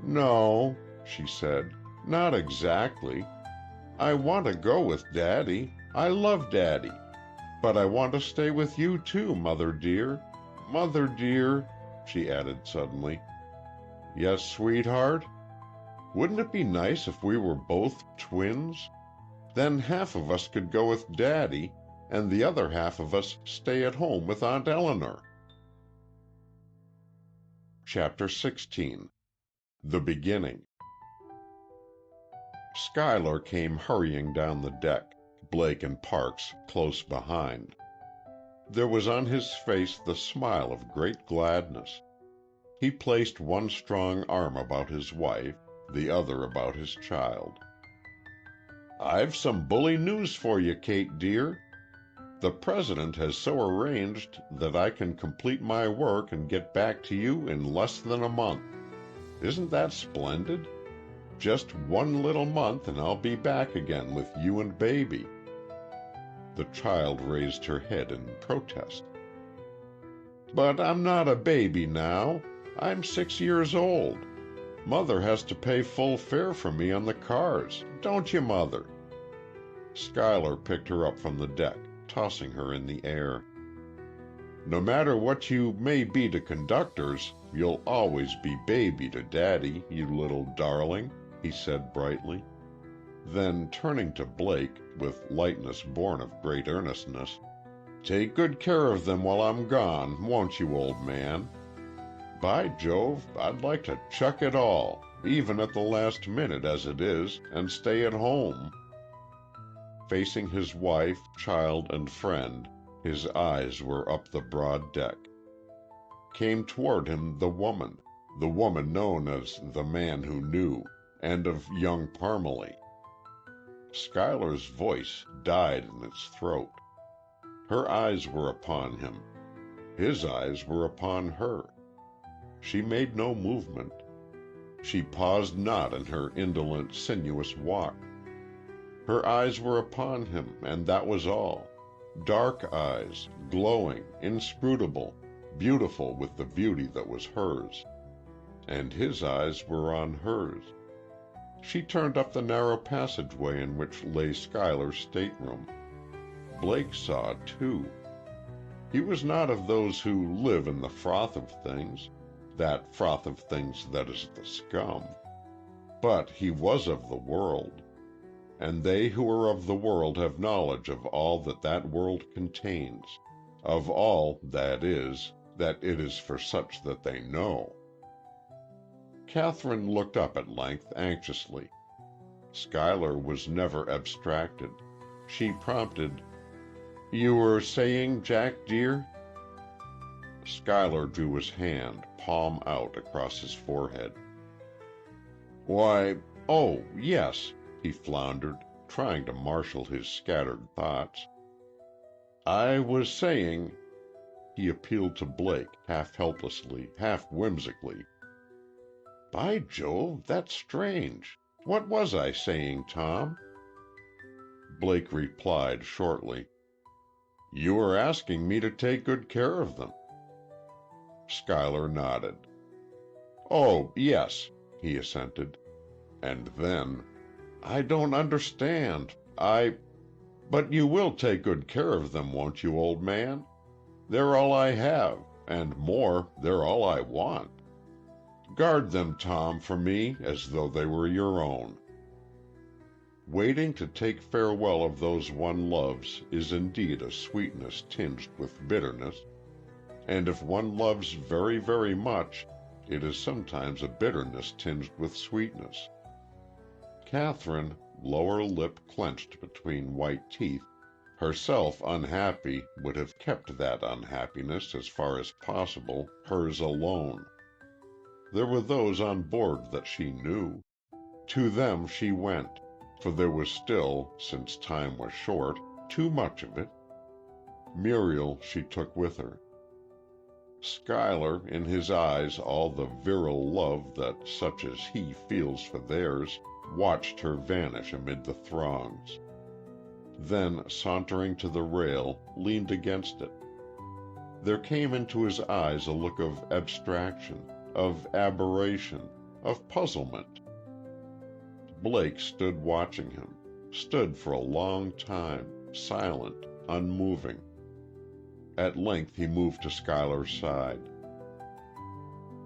"No," she said, "not exactly. I want to go with Daddy. I love Daddy. But I want to stay with you too, Mother dear. Mother dear," she added suddenly. "Yes, sweetheart? Wouldn't it be nice if we were both twins? Then half of us could go with Daddy, and the other half of us stay at home with Aunt Eleanor." Chapter 16. The Beginning. Schuyler came hurrying down the deck, Blake and Parks close behind. There was on his face the smile of great gladness. He placed one strong arm about his wife, the other about his child. "I've some bully news for you, Kate dear. The President has so arranged that I can complete my work and get back to you in less than a month. Isn't that splendid? Just one little month and I'll be back again with you and baby." The child raised her head in protest. "But I'm not a baby now. I'm 6 years old. Mother has to pay full fare for me on the cars. Don't you, Mother?" Schuyler picked her up from the deck, tossing her in the air. "No matter what you may be to conductors, you'll always be baby to Daddy, you little darling," he said brightly. Then, turning to Blake, with lightness born of great earnestness, "Take good care of them while I'm gone, won't you, old man? By Jove, I'd like to chuck it all, even at the last minute as it is, and stay at home." Facing his wife, child, and friend, his eyes were up the broad deck. Came toward him the woman known as the Man Who Knew, and of young Parmalee. Schuyler's voice died in its throat. Her eyes were upon him. His eyes were upon her. She made no movement. She paused not in her indolent, sinuous walk. Her eyes were upon him, and that was all. Dark eyes, glowing, inscrutable, beautiful with the beauty that was hers. And his eyes were on hers. She turned up the narrow passageway in which lay Schuyler's stateroom. Blake saw, too. He was not of those who live in the froth of things, that froth of things that is the scum. But he was of the world. And they who are of the world have knowledge of all that that world contains, of all, that it is for such that they know. Catherine looked up at length anxiously. Schuyler was never abstracted. She prompted, "You were saying, Jack, dear?" Schuyler drew his hand, palm out, across his forehead. "Oh, yes," he floundered, trying to marshal his scattered thoughts. "I was saying—" He appealed to Blake, half helplessly, half whimsically. "By Jove, that's strange. What was I saying, Tom?" Blake replied shortly, "You were asking me to take good care of them." Schuyler nodded. "Oh, yes," he assented. And then, "I don't understand. But you will take good care of them, won't you, old man? They're all I have, and more, they're all I want. Guard them, Tom, for me, as though they were your own." Waiting to take farewell of those one loves is indeed a sweetness tinged with bitterness, and if one loves very, very much, it is sometimes a bitterness tinged with sweetness. Catherine, lower lip clenched between white teeth, herself unhappy, would have kept that unhappiness as far as possible hers alone. There were those on board that she knew. To them she went, for there was still, since time was short, too much of it. Muriel she took with her. Schuyler, in his eyes all the virile love that such as he feels for theirs, watched her vanish amid the throngs. Then, sauntering to the rail, leaned against it. There came into his eyes a look of abstraction, of aberration, of puzzlement. Blake stood watching him, stood for a long time, silent, unmoving. At length he moved to Schuyler's side.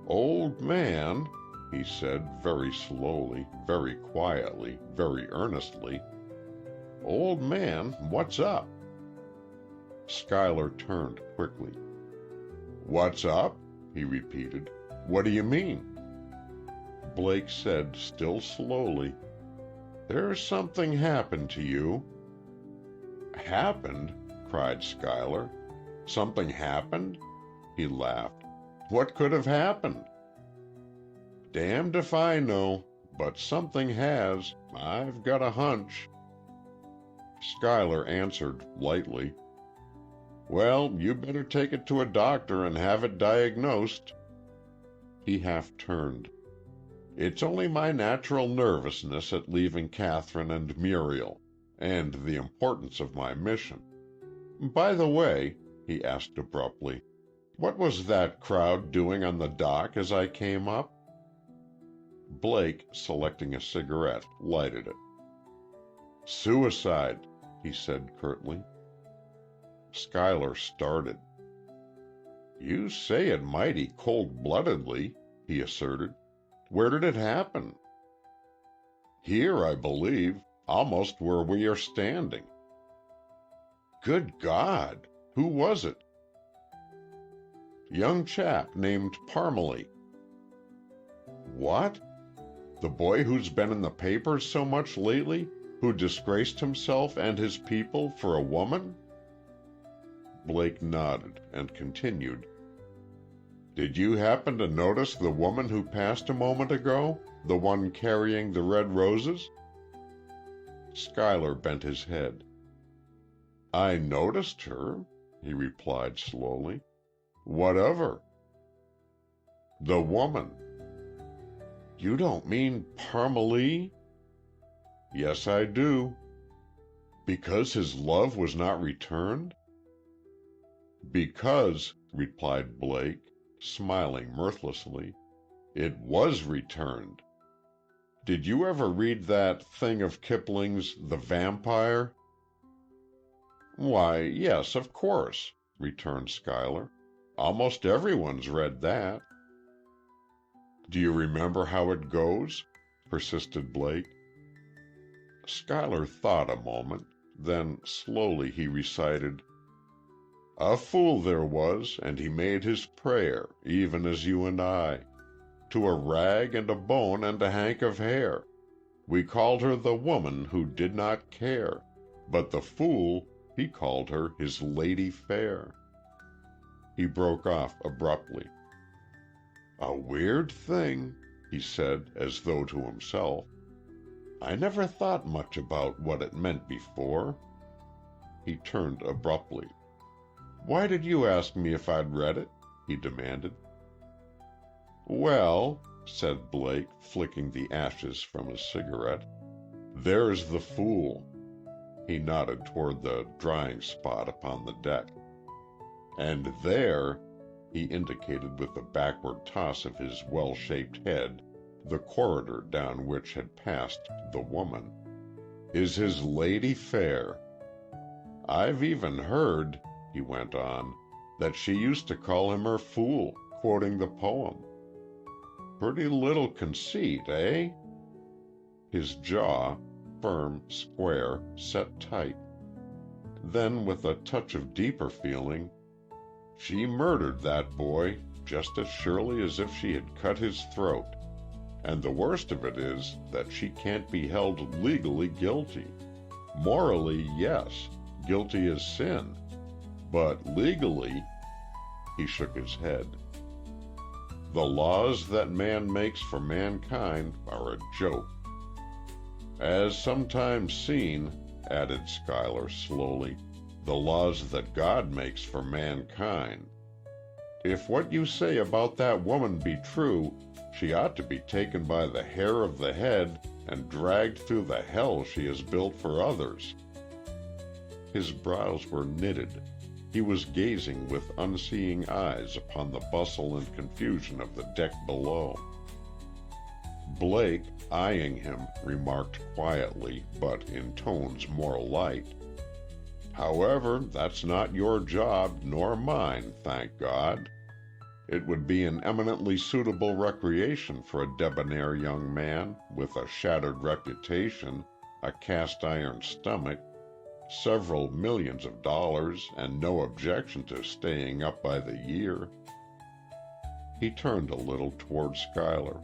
"Old man," he said, very slowly, very quietly, very earnestly, "old man, what's up?" Schuyler turned quickly. "What's up?" he repeated. "What do you mean?" Blake said, still slowly, "There's something happened to you." "Happened?" cried Schuyler. "Something happened?" He laughed. "What could have happened?" "Damned if I know. But something has. I've got a hunch." Schuyler answered lightly, "Well, you better take it to a doctor and have it diagnosed." He half turned. "It's only my natural nervousness at leaving Catherine and Muriel, and the importance of my mission. By the way," he asked abruptly, "what was that crowd doing on the dock as I came up?" Blake, selecting a cigarette, lighted it. "Suicide," he said curtly. Schuyler started. "You say it mighty cold-bloodedly," he asserted. "Where did it happen?" "Here, I believe. Almost where we are standing." "Good God! Who was it?" "Young chap named Parmalee." "What? The boy who's been in the papers so much lately, who disgraced himself and his people for a woman?" Blake nodded, and continued, "Did you happen to notice the woman who passed a moment ago? The one carrying the red roses?" Schuyler bent his head. "I noticed her," he replied slowly. "What of her?" "The woman." You don't mean Parmalee? Yes, I do. Because his love was not returned? Because, replied Blake, smiling mirthlessly, it was returned. Did you ever read that thing of Kipling's The Vampire? Why, yes, of course, returned Schuyler. Almost everyone's read that. Do you remember how it goes? Persisted Blake. Schuyler thought a moment, then slowly he recited, A fool there was, and he made his prayer, even as you and I, to a rag and a bone and a hank of hair. We called her the woman who did not care, but the fool, he called her his lady fair. He broke off abruptly. A weird thing, he said, as though to himself. I never thought much about what it meant before. He turned abruptly. Why did you ask me if I'd read it? He demanded. Well, said Blake, flicking the ashes from his cigarette, there's the fool. He nodded toward the drying spot upon the deck. And there, he indicated with a backward toss of his well-shaped head, the corridor down which had passed the woman, is his lady fair. I've even heard, he went on, that she used to call him her fool, quoting the poem. Pretty little conceit, eh? His jaw, firm, square, set tight. Then, with a touch of deeper feeling, she murdered that boy just as surely as if she had cut his throat. And the worst of it is that she can't be held legally guilty. Morally, yes, guilty as sin. But legally, he shook his head. The laws that man makes for mankind are a joke. As sometimes seen, added Schuyler slowly, the laws that God makes for mankind. If what you say about that woman be true, she ought to be taken by the hair of the head and dragged through the hell she has built for others. His brows were knitted. He was gazing with unseeing eyes upon the bustle and confusion of the deck below. Blake, eyeing him, remarked quietly, but in tones more light, However, that's not your job, nor mine, thank God. It would be an eminently suitable recreation for a debonair young man with a shattered reputation, a cast-iron stomach, several millions of dollars, and no objection to staying up by the year. He turned a little toward Schuyler.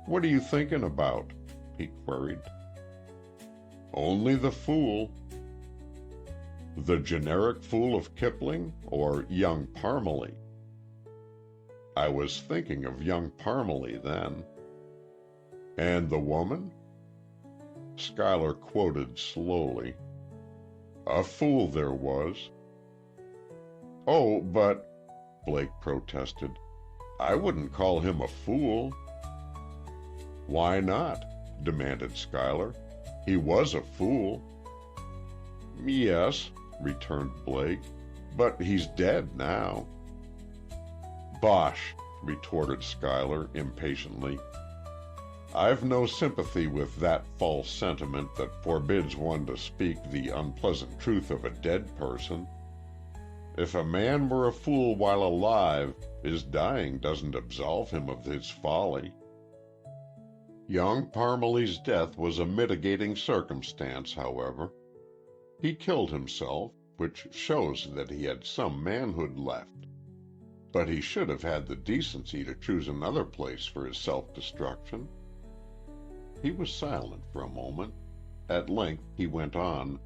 "What are you thinking about?" he queried. "Only the fool." "The generic fool of Kipling, or young Parmalee?" "I was thinking of young Parmalee then." "And the woman?" Schuyler quoted slowly, "A fool there was." "Oh, but," Blake protested, "I wouldn't call him a fool." "Why not?" demanded Schuyler. "He was a fool." "Yes," returned Blake, "but he's dead now." "Bosh," retorted Schuyler impatiently. "I've no sympathy with that false sentiment that forbids one to speak the unpleasant truth of a dead person. If a man were a fool while alive, his dying doesn't absolve him of his folly. Young Parmalee's death was a mitigating circumstance, however. He killed himself, which shows that he had some manhood left. But he should have had the decency to choose another place for his self-destruction." He was silent for a moment. At length he went on,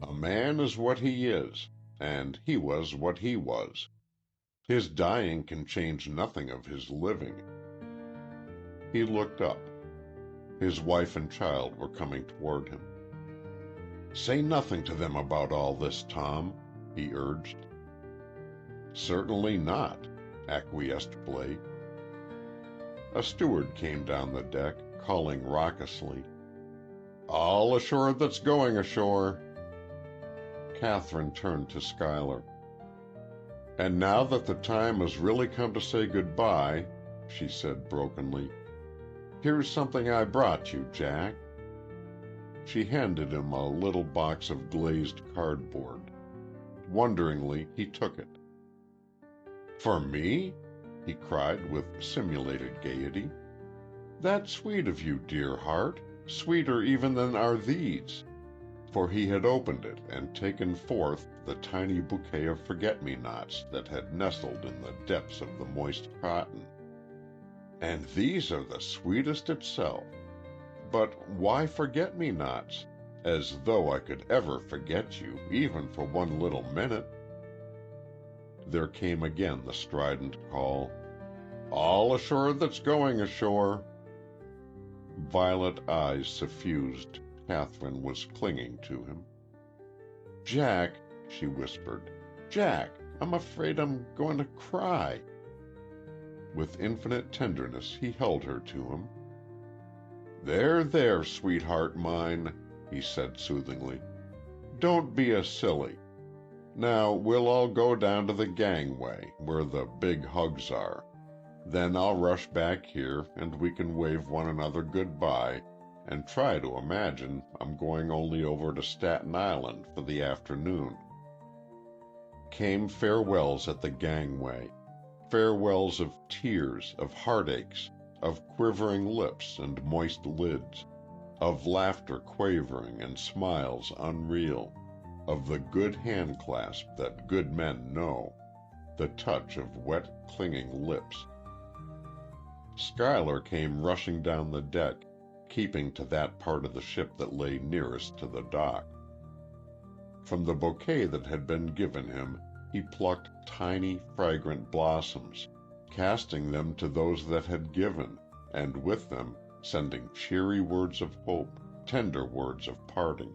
"A man is what he is, and he was what he was. His dying can change nothing of his living." He looked up. His wife and child were coming toward him. "Say nothing to them about all this, Tom," he urged. "Certainly not," acquiesced Blake. A steward came down the deck, calling raucously, "All ashore that's going ashore." Catherine turned to Schuyler. "And now that the time has really come to say goodbye," she said brokenly, "here's something I brought you, Jack." She handed him a little box of glazed cardboard. Wonderingly, he took it. "For me?" he cried with simulated gaiety. "That's sweet of you, dear heart, sweeter even than are these." For he had opened it and taken forth the tiny bouquet of forget-me-nots that had nestled in the depths of the moist cotton. "And these are the sweetest itself. But why forget-me-nots? As though I could ever forget you, even for one little minute." There came again the strident call, "All ashore that's going ashore." Violet eyes suffused, Catherine was clinging to him. "Jack," she whispered, "Jack, I'm afraid I'm going to cry." With infinite tenderness he held her to him. "There, there, sweetheart mine," he said soothingly. "Don't be a silly. Now we'll all go down to the gangway, where the big hugs are. Then I'll rush back here, and we can wave one another good-bye, and try to imagine I'm going only over to Staten Island for the afternoon." Came farewells at the gangway. Farewells of tears, of heartaches, of quivering lips and moist lids, of laughter quavering and smiles unreal, of the good hand-clasp that good men know, the touch of wet, clinging lips. Schuyler came rushing down the deck, keeping to that part of the ship that lay nearest to the dock. From the bouquet that had been given him, he plucked tiny, fragrant blossoms, casting them to those that had given, and with them sending cheery words of hope, tender words of parting.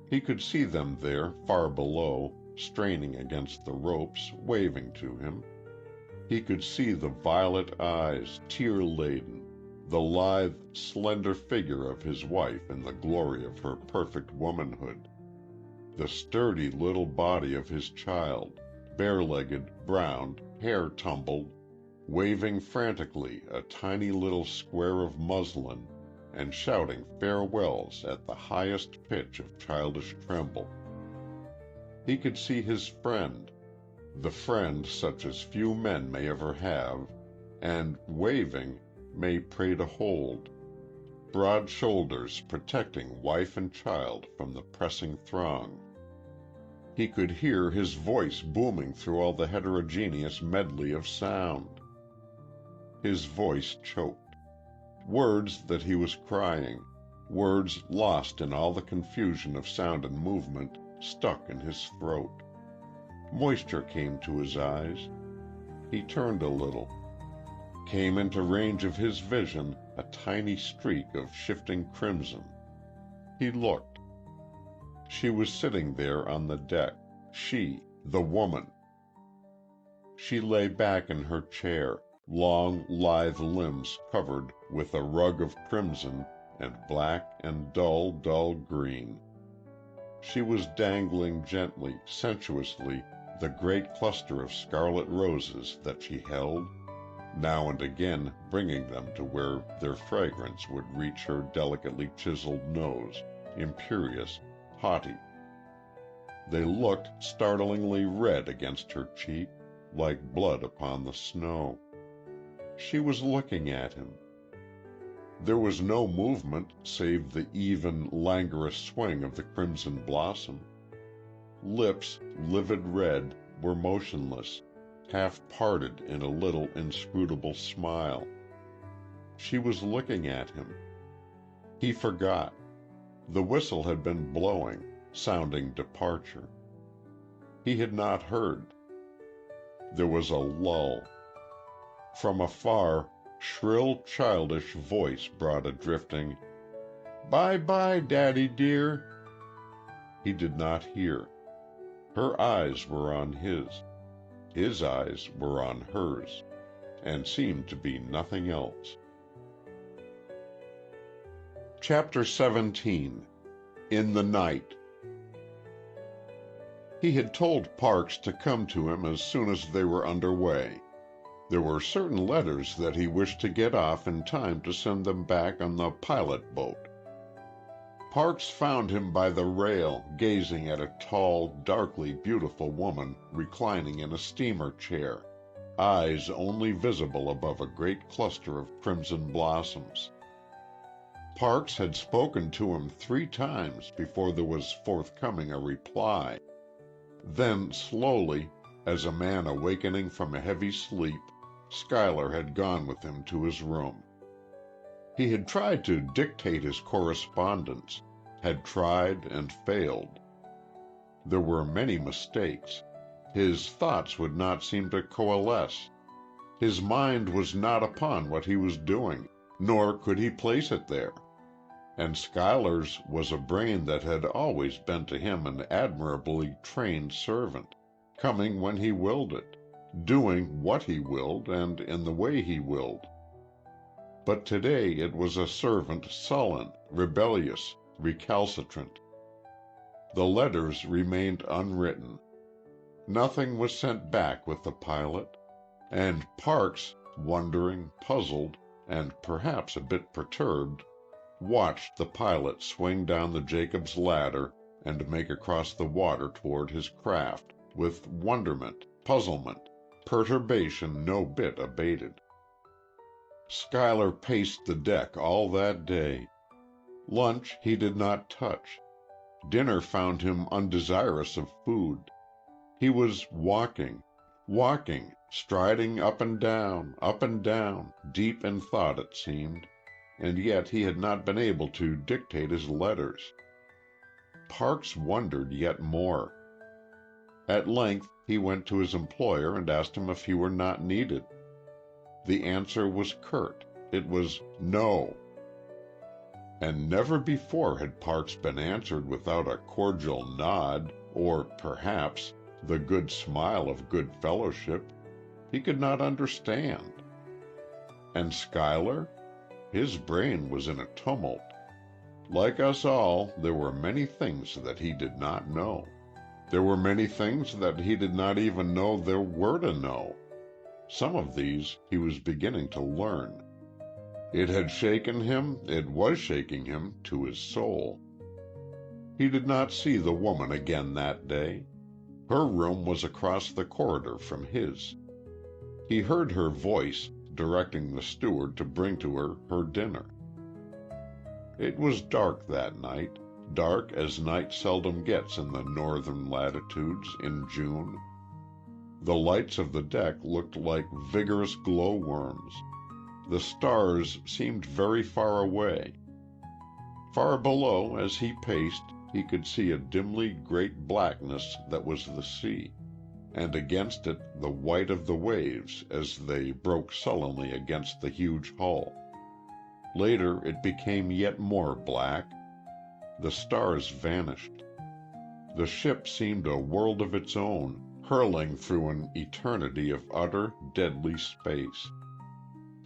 He could see them there, far below, straining against the ropes, waving to him. He could see the violet eyes, tear-laden, the lithe, slender figure of his wife in the glory of her perfect womanhood, the sturdy little body of his child, bare-legged, brown, hair tumbled, waving frantically a tiny little square of muslin and shouting farewells at the highest pitch of childish tremble. He could see his friend, the friend such as few men may ever have, and, waving, may pray to hold, broad shoulders protecting wife and child from the pressing throng. He could hear his voice booming through all the heterogeneous medley of sound. His voice choked. Words that he was crying, words lost in all the confusion of sound and movement, stuck in his throat. Moisture came to his eyes. He turned a little. Came into range of his vision a tiny streak of shifting crimson. He looked. She was sitting there on the deck, she, the woman. She lay back in her chair, long, lithe limbs covered with a rug of crimson and black and dull, dull green. She was dangling gently, sensuously, the great cluster of scarlet roses that she held, now and again bringing them to where their fragrance would reach her delicately chiseled nose, imperious, haughty. They looked startlingly red against her cheek, like blood upon the snow. She was looking at him. There was no movement save the even, languorous swing of the crimson blossom. Lips, livid red, were motionless, half parted in a little inscrutable smile. She was looking at him. He forgot. The whistle had been blowing, sounding departure. He had not heard. There was a lull. From afar, shrill, childish voice brought a drifting, "Bye-bye, Daddy dear." He did not hear. Her eyes were on his. His eyes were on hers. and seemed to be nothing else. Chapter 17. In the Night. He had told Parks to come to him as soon as they were underway. There were certain letters that he wished to get off in time to send them back on the pilot boat. Parks found him by the rail, gazing at a tall, darkly beautiful woman reclining in a steamer chair, eyes only visible above a great cluster of crimson blossoms. Parks had spoken to him 3 times before there was forthcoming a reply. Then, slowly, as a man awakening from a heavy sleep, Schuyler had gone with him to his room. He had tried to dictate his correspondence, had tried and failed. There were many mistakes. His thoughts would not seem to coalesce. His mind was not upon what he was doing, nor could he place it there. And Schuyler's was a brain that had always been to him an admirably trained servant, coming when he willed it, doing what he willed and in the way he willed. But today it was a servant sullen, rebellious, recalcitrant. The letters remained unwritten. Nothing was sent back with the pilot, and Parks, wondering, puzzled, and perhaps a bit perturbed, watched the pilot swing down the Jacob's ladder and make across the water toward his craft, with wonderment, puzzlement, perturbation no bit abated. Schuyler paced the deck all that day. Lunch he did not touch. Dinner found him undesirous of food. He was walking, striding up and down, deep in thought it seemed, and yet he had not been able to dictate his letters. Parks wondered yet more. At length he went to his employer and asked him if he were not needed. The answer was curt. It was no. And never before had Parks been answered without a cordial nod, or, perhaps, the good smile of good fellowship. He could not understand. And Schuyler? His brain was in a tumult. Like us all, there were many things that he did not know. There were many things that he did not even know there were to know. Some of these he was beginning to learn. It had shaken him, it was shaking him, to his soul. He did not see the woman again that day. Her room was across the corridor from his. He heard her voice directing the steward to bring to her her dinner. It was dark that night, dark as night seldom gets in the northern latitudes in June. The lights of the deck looked like vigorous glowworms. The stars seemed very far away. Far below, as he paced, he could see a dimly great blackness that was the sea, and against it the white of the waves as they broke sullenly against the huge hull. Later it became yet more black. The stars vanished. The ship seemed a world of its own, hurling through an eternity of utter, deadly space.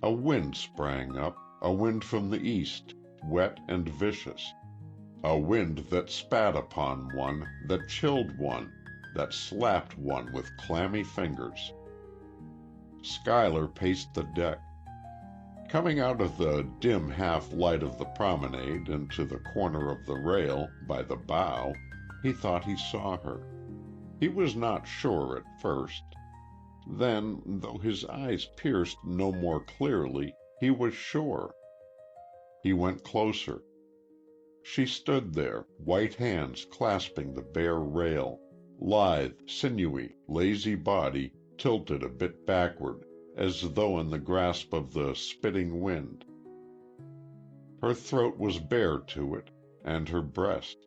A wind sprang up, a wind from the east, wet and vicious. A wind that spat upon one, that chilled one, that slapped one with clammy fingers. Schuyler paced the deck. Coming out of the dim half-light of the promenade into the corner of the rail, by the bow, he thought he saw her. He was not sure at first. Then, though his eyes pierced no more clearly, he was sure. He went closer. She stood there, white hands clasping the bare rail, lithe, sinewy, lazy body tilted a bit backward, as though in the grasp of the spitting wind. Her throat was bare to it, and her breast.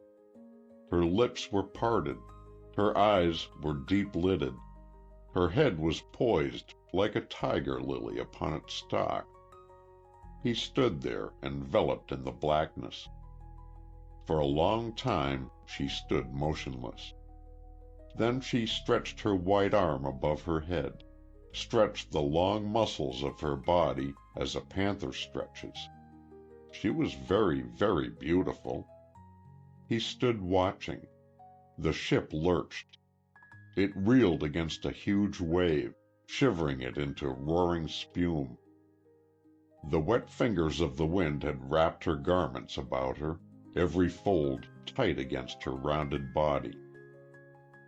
Her lips were parted. Her eyes were deep-lidded. Her head was poised like a tiger lily upon its stalk. He stood there, enveloped in the blackness. For a long time she stood motionless. Then she stretched her white arm above her head. stretched the long muscles of her body as a panther stretches. She was very, very beautiful. He stood watching. The ship lurched. It reeled against a huge wave, shivering it into roaring spume. The wet fingers of the wind had wrapped her garments about her, every fold tight against her rounded body.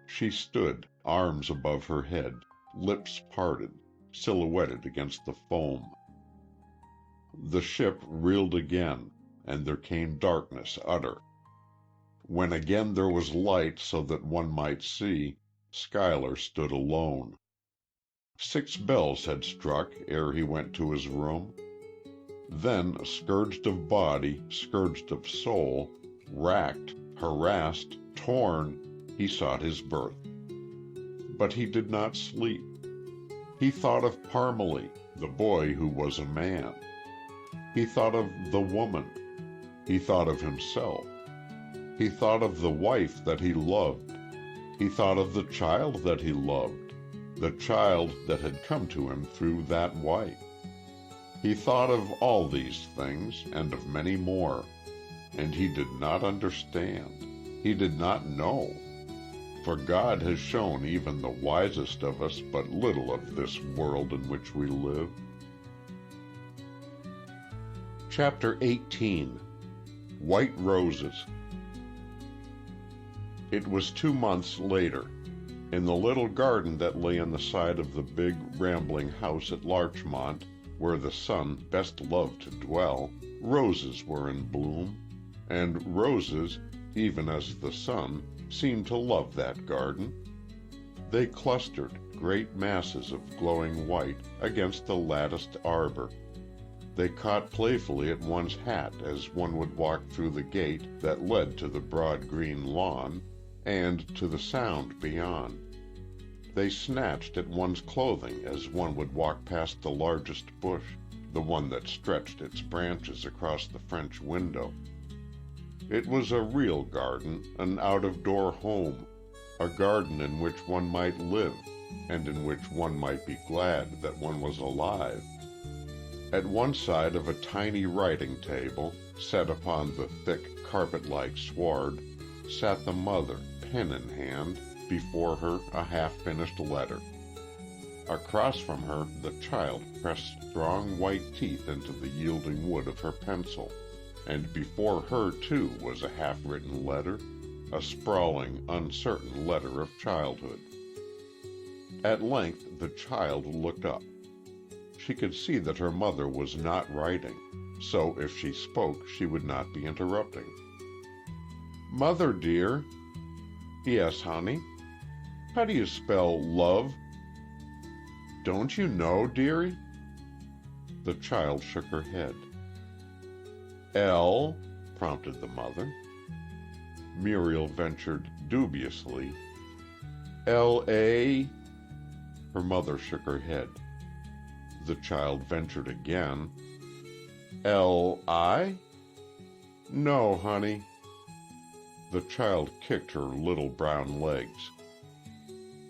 She stood, arms above her head, lips parted, silhouetted against the foam. The ship reeled again, and there came darkness utter. When again there was light so that one might see, Schuyler stood alone. 6 bells had struck ere he went to his room. Then, scourged of body, scourged of soul, racked, harassed, torn, he sought his berth. But he did not sleep. He thought of Parmalee, the boy who was a man. He thought of the woman. He thought of himself. He thought of the wife that he loved. He thought of the child that he loved, the child that had come to him through that wife. He thought of all these things, and of many more, and he did not understand. He did not know. For God has shown even the wisest of us but little of this world in which we live. Chapter 18. White Roses. It was 2 months later. In the little garden that lay on the side of the big, rambling house at Larchmont, where the sun best loved to dwell, roses were in bloom, and roses, even as the sun, seemed to love that garden. They clustered, great masses of glowing white, against the latticed arbor. They caught playfully at one's hat as one would walk through the gate that led to the broad green lawn, and to the sound beyond. They snatched at one's clothing as one would walk past the largest bush, the one that stretched its branches across the French window. It was a real garden, an out-of-door home, a garden in which one might live, and in which one might be glad that one was alive. At one side of a tiny writing table, set upon the thick carpet-like sward, sat the mother, pen in hand, before her a half-finished letter. Across from her the child pressed strong white teeth into the yielding wood of her pencil, and before her too was a half-written letter, a sprawling, uncertain letter of childhood. At length the child looked up. She could see that her mother was not writing, so if she spoke she would not be interrupting. "Mother, dear." "Yes, honey." "How do you spell love?" "Don't you know, dearie?" The child shook her head. "L," prompted the mother. Muriel ventured dubiously, "L-A." Her mother shook her head. The child ventured again, "L-I?" "No, honey." The child kicked her little brown legs.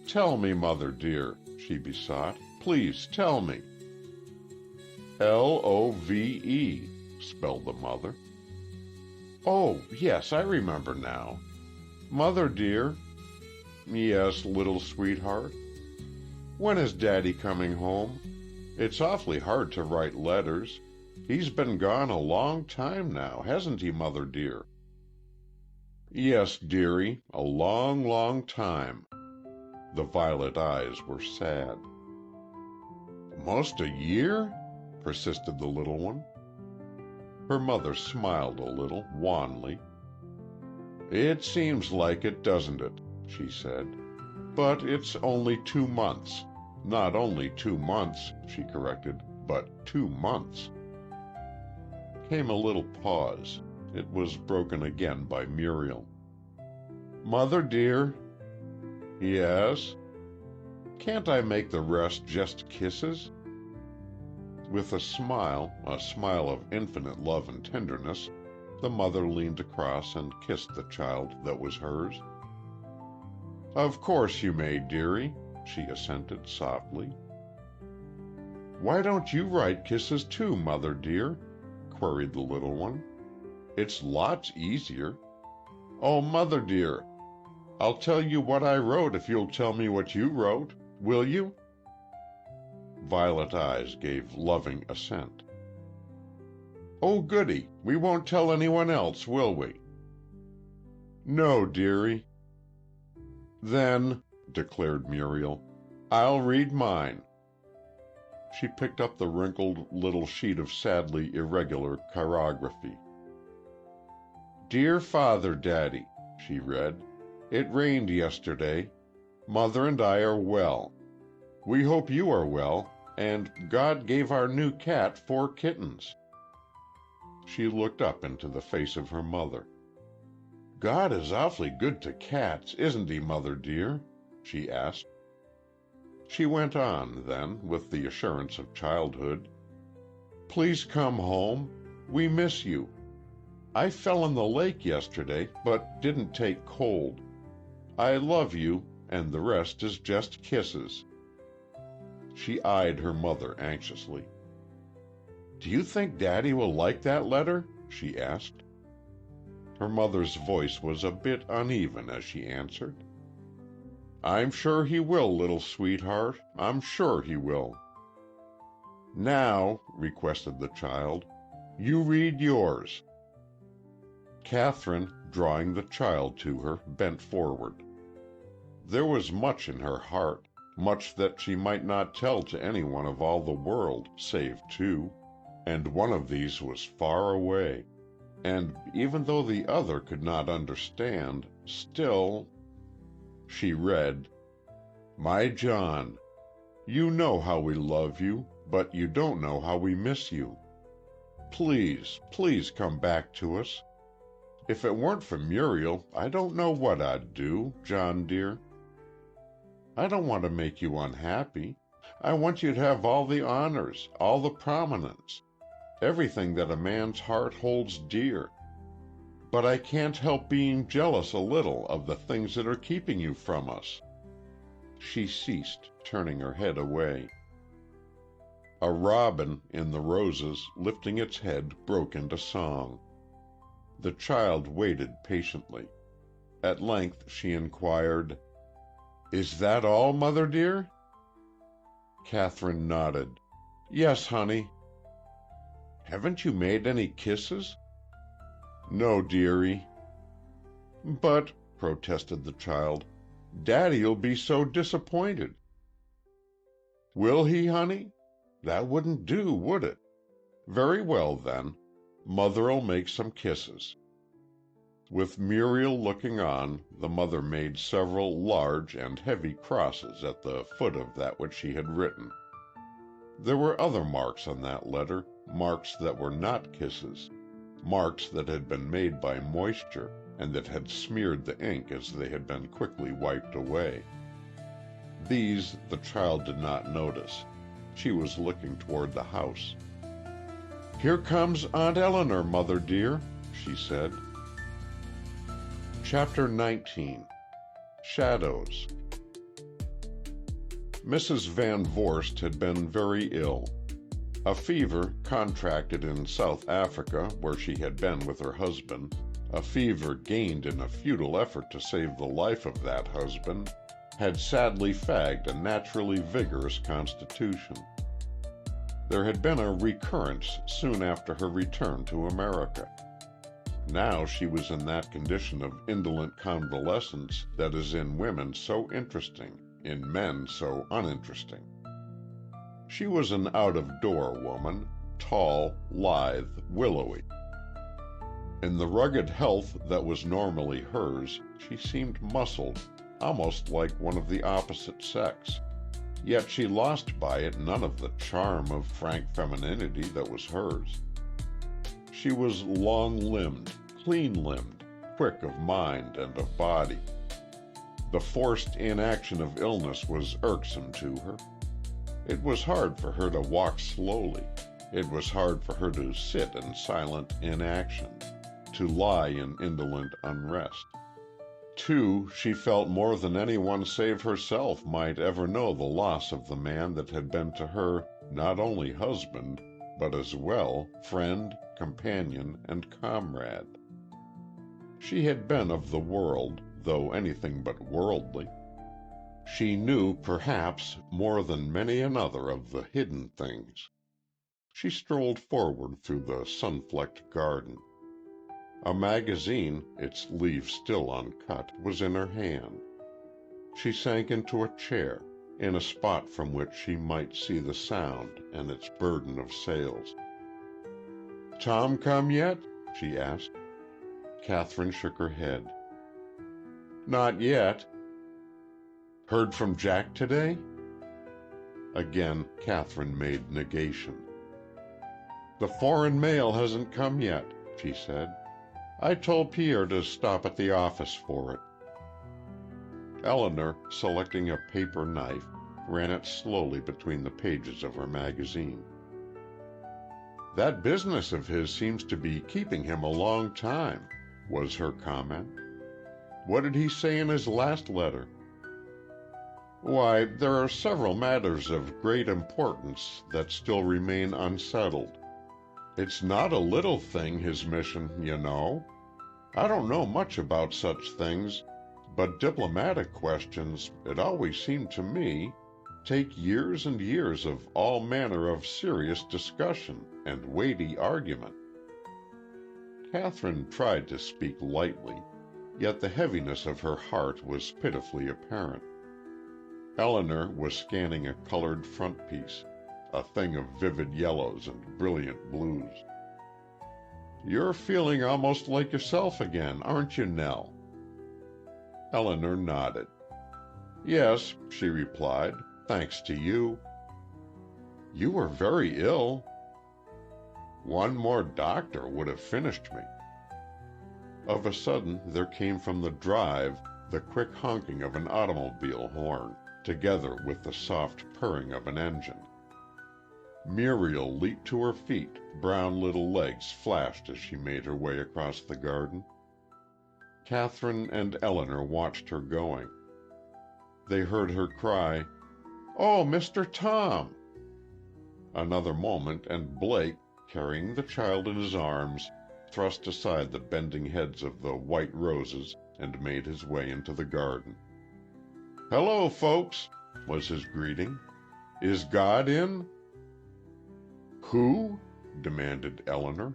"Tell me, mother dear," she besought. "Please tell me." "L-O-V-E," spelled the mother. "Oh, yes, I remember now. Mother dear." "Yes, little sweetheart." "When is Daddy coming home? It's awfully hard to write letters. He's been gone a long time now, hasn't he, mother dear?" "Yes, dearie, a long, long time." The violet eyes were sad. "Most a year?" persisted the little one. Her mother smiled a little, wanly. "It seems like it, doesn't it?" she said. "But it's only 2 months. Not only 2 months," she corrected, "but 2 months." Came a little pause. It was broken again by Muriel. "Mother dear." "Yes?" "Can't I make the rest just kisses?" With a smile of infinite love and tenderness, the mother leaned across and kissed the child that was hers. "Of course you may, dearie," she assented softly. "Why don't you write kisses too, Mother dear?" queried the little one. "It's lots easier. Oh, Mother dear, I'll tell you what I wrote if you'll tell me what you wrote. Will you?" Violet eyes gave loving assent. "Oh, goody. We won't tell anyone else, will we?" "No, dearie." "Then," declared Muriel, "I'll read mine." She picked up the wrinkled little sheet of sadly irregular chirography. "Dear Father, Daddy," she read, "it rained yesterday. Mother and I are well. We hope you are well, and God gave our new cat 4 kittens." She looked up into the face of her mother. "God is awfully good to cats, isn't he, Mother dear?" she asked. She went on, then, with the assurance of childhood. "Please come home. We miss you. I fell in the lake yesterday, but didn't take cold. I love you, and the rest is just kisses." She eyed her mother anxiously. "Do you think Daddy will like that letter?" she asked. Her mother's voice was a bit uneven as she answered. "I'm sure he will, little sweetheart. I'm sure he will." "Now," requested the child, "you read yours." Catherine, drawing the child to her, bent forward. There was much in her heart, much that she might not tell to anyone of all the world, save 2, and one of these was far away, and even though the other could not understand, still. She read, "My John, you know how we love you, but you don't know how we miss you. Please, please come back to us. If it weren't for Muriel, I don't know what I'd do, John dear. I don't want to make you unhappy. I want you to have all the honors, all the prominence, everything that a man's heart holds dear. But I can't help being jealous a little of the things that are keeping you from us." She ceased, turning her head away. A robin in the roses, lifting its head, broke into song. The child waited patiently. At length she inquired, "Is that all, Mother dear?" Catherine nodded. "Yes, honey." "Haven't you made any kisses?" "No, dearie." "But," protested the child, "Daddy'll be so disappointed." "Will he, honey? That wouldn't do, would it? Very well, then. Mother'll make some kisses." With Muriel looking on, the mother made several large and heavy crosses at the foot of that which she had written. There were other marks on that letter, marks that were not kisses, marks that had been made by moisture, and that had smeared the ink as they had been quickly wiped away. These the child did not notice. She was looking toward the house. "Here comes Aunt Eleanor, Mother dear," she said. Chapter 19. Shadows. Mrs. Van Vorst had been very ill. A fever, contracted in South Africa, where she had been with her husband, a fever gained in a futile effort to save the life of that husband, had sadly fagged a naturally vigorous constitution. There had been a recurrence soon after her return to America. Now she was in that condition of indolent convalescence that is in women so interesting, in men so uninteresting. She was an out-of-door woman, tall, lithe, willowy. In the rugged health that was normally hers, she seemed muscled, almost like one of the opposite sex, yet she lost by it none of the charm of frank femininity that was hers. She was long-limbed, clean-limbed, quick of mind and of body. The forced inaction of illness was irksome to her. It was hard for her to walk slowly. It was hard for her to sit in silent inaction, to lie in indolent unrest. too, she felt more than anyone save herself might ever know the loss of the man that had been to her not only husband, but as well friend, companion, and comrade. She had been of the world, though anything but worldly. She knew, perhaps, more than many another of the hidden things. She strolled forward through the sun-flecked garden. A magazine, its leaves still uncut, was in her hand. She sank into a chair, in a spot from which she might see the Sound and its burden of sails. "Tom come yet?" she asked. Catherine shook her head. "Not yet." "Heard from Jack today?" Again Catherine made negation. "The foreign mail hasn't come yet," she said. "I told Pierre to stop at the office for it." Eleanor, selecting a paper knife, ran it slowly between the pages of her magazine. "That business of his seems to be keeping him a long time," was her comment. "What did he say in his last letter?" "Why, there are several matters of great importance that still remain unsettled. It's not a little thing, his mission, you know. I don't know much about such things, but diplomatic questions, it always seemed to me, take years and years of all manner of serious discussion and weighty argument." Catherine tried to speak lightly, yet the heaviness of her heart was pitifully apparent. Eleanor was scanning a colored frontispiece, a thing of vivid yellows and brilliant blues. "You're feeling almost like yourself again, aren't you, Nell?" Eleanor nodded. "Yes," she replied, "thanks to you." "You were very ill." "One more doctor would have finished me." Of a sudden there came from the drive the quick honking of an automobile horn, together with the soft purring of an engine. Muriel leaped to her feet, brown little legs flashed as she made her way across the garden. Catherine and Eleanor watched her going. They heard her cry, "Oh, Mr. Tom!" Another moment and Blake, carrying the child in his arms, thrust aside the bending heads of the white roses and made his way into the garden. "Hello, folks," was his greeting. "Is God in?" "Who?" demanded Eleanor.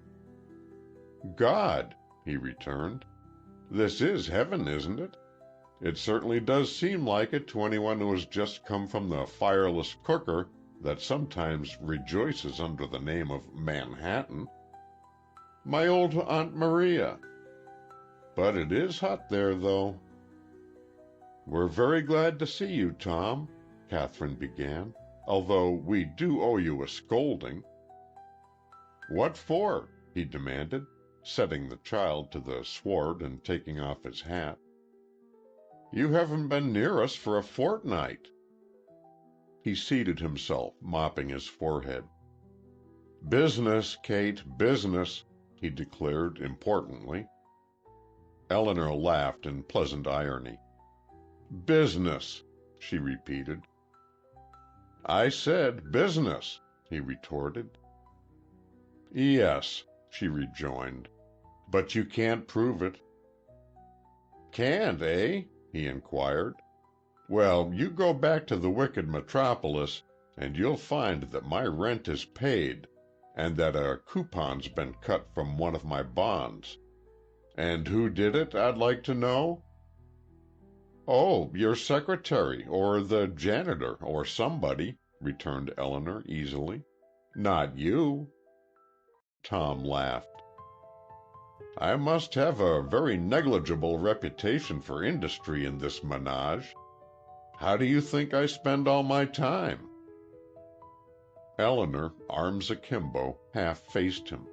"God," he returned. "This is heaven, isn't it? It certainly does seem like it to anyone who has just come from the fireless cooker that sometimes rejoices under the name of Manhattan. My old Aunt Maria. But it is hot there, though." "We're very glad to see you, Tom," Catherine began, "although we do owe you a scolding." "What for?" he demanded, setting the child to the sward and taking off his hat. "You haven't been near us for a fortnight." He seated himself, mopping his forehead. "Business, Kate, business," he declared importantly. Eleanor laughed in pleasant irony. "Business," she repeated. "I said business," he retorted. "Yes," she rejoined, "but you can't prove it." "Can't, eh?" he inquired. "Well, you go back to the wicked metropolis, and you'll find that my rent is paid, and that a coupon's been cut from one of my bonds. And who did it, I'd like to know?" "Oh, your secretary, or the janitor, or somebody," returned Eleanor easily. "Not you." Tom laughed. "I must have a very negligible reputation for industry in this menage. How do you think I spend all my time?" Eleanor, arms akimbo, half faced him.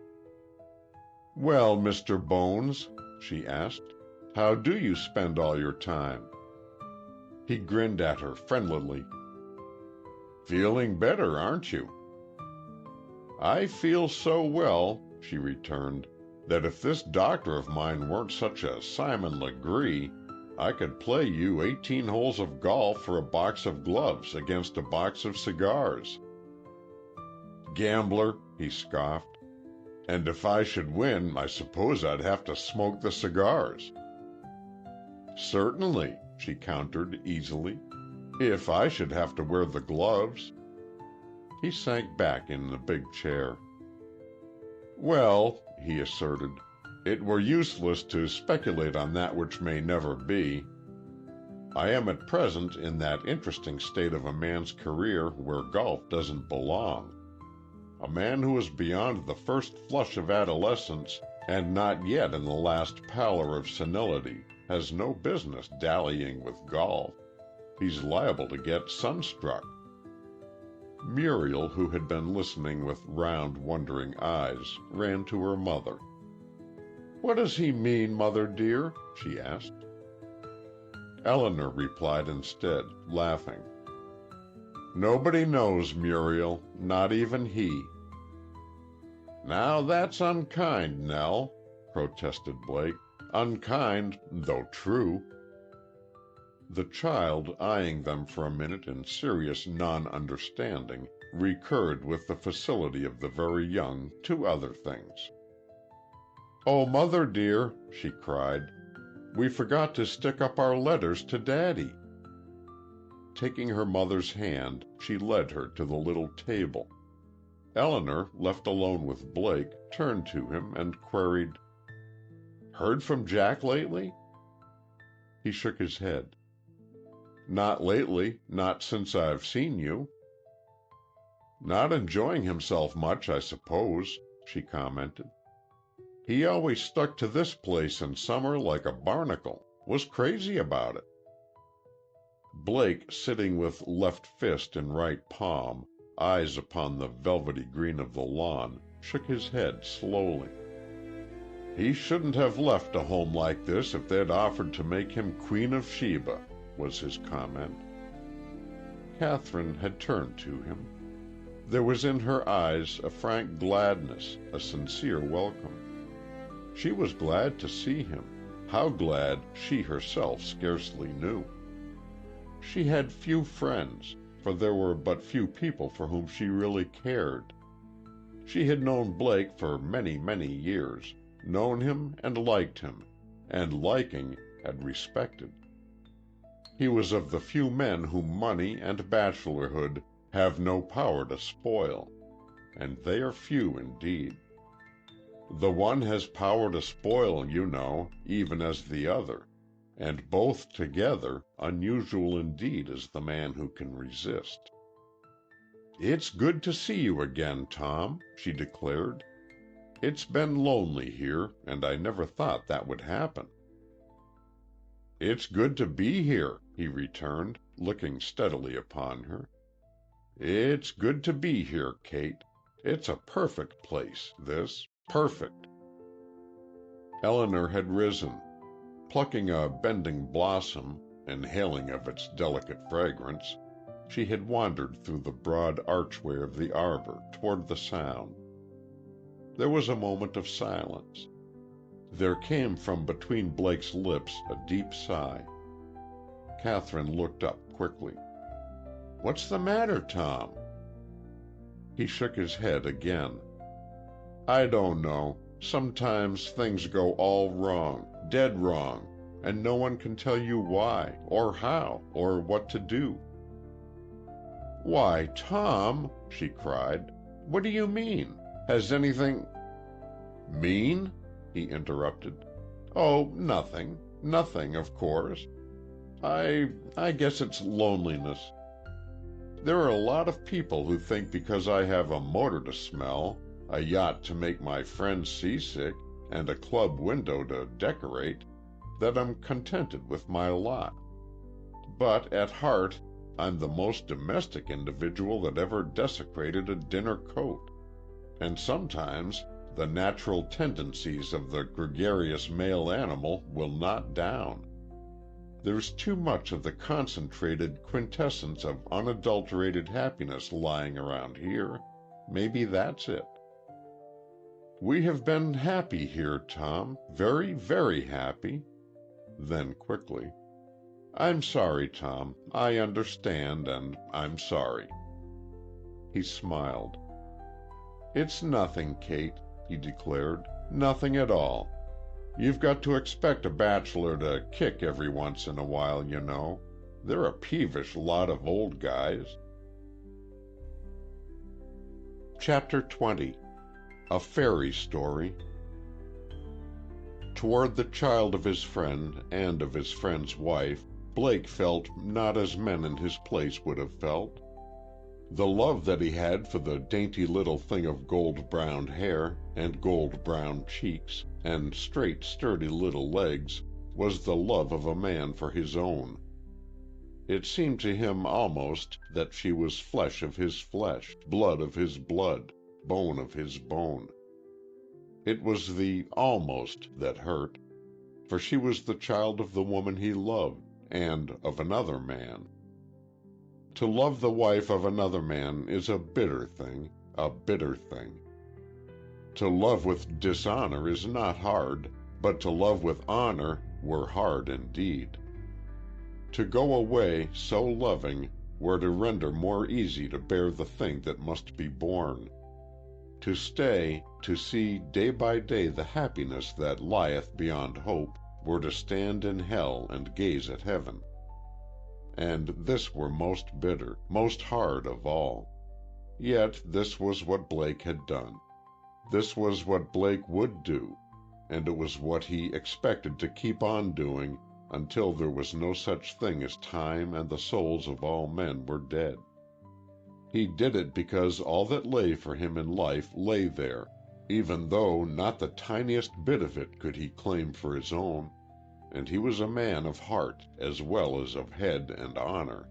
"Well, Mr. Bones," she asked, "how do you spend all your time?" He grinned at her friendlily. "Feeling better, aren't you?" "I feel so well," she returned, "that if this doctor of mine weren't such a Simon Legree, I could play you 18 holes of golf for a box of gloves against a box of cigars." "Gambler," he scoffed. "And if I should win, I suppose I'd have to smoke the cigars." "Certainly," she countered easily, "if I should have to wear the gloves." He sank back in the big chair. "Well," he asserted, "it were useless to speculate on that which may never be. I am at present in that interesting state of a man's career where golf doesn't belong. A man who is beyond the first flush of adolescence and not yet in the last pallor of senility has no business dallying with golf. He's liable to get sunstruck." Muriel, who had been listening with round, wondering eyes, ran to her mother. "What does he mean, mother dear?" she asked. Eleanor replied instead, laughing. "Nobody knows, Muriel, not even he." "Now that's unkind, Nell," protested Blake. "Unkind, though true." The child, eyeing them for a minute in serious non-understanding, recurred with the facility of the very young to other things. "Oh, mother dear," she cried, "we forgot to stick up our letters to Daddy." Taking her mother's hand, she led her to the little table. Eleanor, left alone with Blake, turned to him and queried, "Heard from Jack lately?" He shook his head. "Not lately, not since I've seen you." "Not enjoying himself much, I suppose," she commented. "He always stuck to this place in summer like a barnacle. Was crazy about it." Blake, sitting with left fist in right palm, eyes upon the velvety green of the lawn, shook his head slowly. "He shouldn't have left a home like this if they'd offered to make him Queen of Sheba," was his comment. Catherine had turned to him. There was in her eyes a frank gladness, a sincere welcome. She was glad to see him, how glad she herself scarcely knew. She had few friends, for there were but few people for whom she really cared. She had known Blake for many, many years, known him and liked him, and liking, had respected. He was of the few men whom money and bachelorhood have no power to spoil, and they are few indeed. The one has power to spoil, you know, even as the other, and both together, unusual indeed is the man who can resist. "It's good to see you again, Tom," she declared. "It's been lonely here, and I never thought that would happen." "It's good to be here," he returned, looking steadily upon her. "It's good to be here, Kate. It's a perfect place, this. Perfect." Eleanor had risen. Plucking a bending blossom, inhaling of its delicate fragrance, she had wandered through the broad archway of the arbor toward the sound. There was a moment of silence. There came from between Blake's lips a deep sigh. Catherine looked up quickly. "What's the matter, Tom?" He shook his head again. "I don't know. Sometimes things go all wrong, dead wrong, and no one can tell you why, or how, or what to do." "Why, Tom," she cried, "what do you mean? Has anything—" "Mean?" he interrupted. "Oh, nothing. Nothing, of course. I guess it's loneliness. There are a lot of people who think because I have a motor to smell, a yacht to make my friends seasick, and a club window to decorate, that I'm contented with my lot. But at heart, I'm the most domestic individual that ever desecrated a dinner coat. And sometimes the natural tendencies of the gregarious male animal will not down. There's too much of the concentrated quintessence of unadulterated happiness lying around here. Maybe that's it. We have been happy here, Tom, very, very happy." Then quickly, I'm sorry, Tom. I understand, and I'm sorry." He smiled. "It's nothing, Kate," he declared. "Nothing at all. You've got to expect a bachelor to kick every once in a while, you know. They're a peevish lot of old guys." Chapter 20. A Fairy Story. Toward the child of his friend and of his friend's wife, Blake felt not as men in his place would have felt. The love that he had for the dainty little thing of gold-brown hair, and gold-brown cheeks, and straight, sturdy little legs, was the love of a man for his own. It seemed to him almost that she was flesh of his flesh, blood of his blood, bone of his bone. It was the almost that hurt, for she was the child of the woman he loved, and of another man. To love the wife of another man is a bitter thing, a bitter thing. To love with dishonor is not hard, but to love with honor were hard indeed. To go away, so loving, were to render more easy to bear the thing that must be borne. To stay, to see day by day the happiness that lieth beyond hope, were to stand in hell and gaze at heaven. And this were most bitter, most hard of all. Yet this was what Blake had done. This was what Blake would do, and it was what he expected to keep on doing until there was no such thing as time and the souls of all men were dead. He did it because all that lay for him in life lay there, even though not the tiniest bit of it could he claim for his own. And he was a man of heart as well as of head and honor.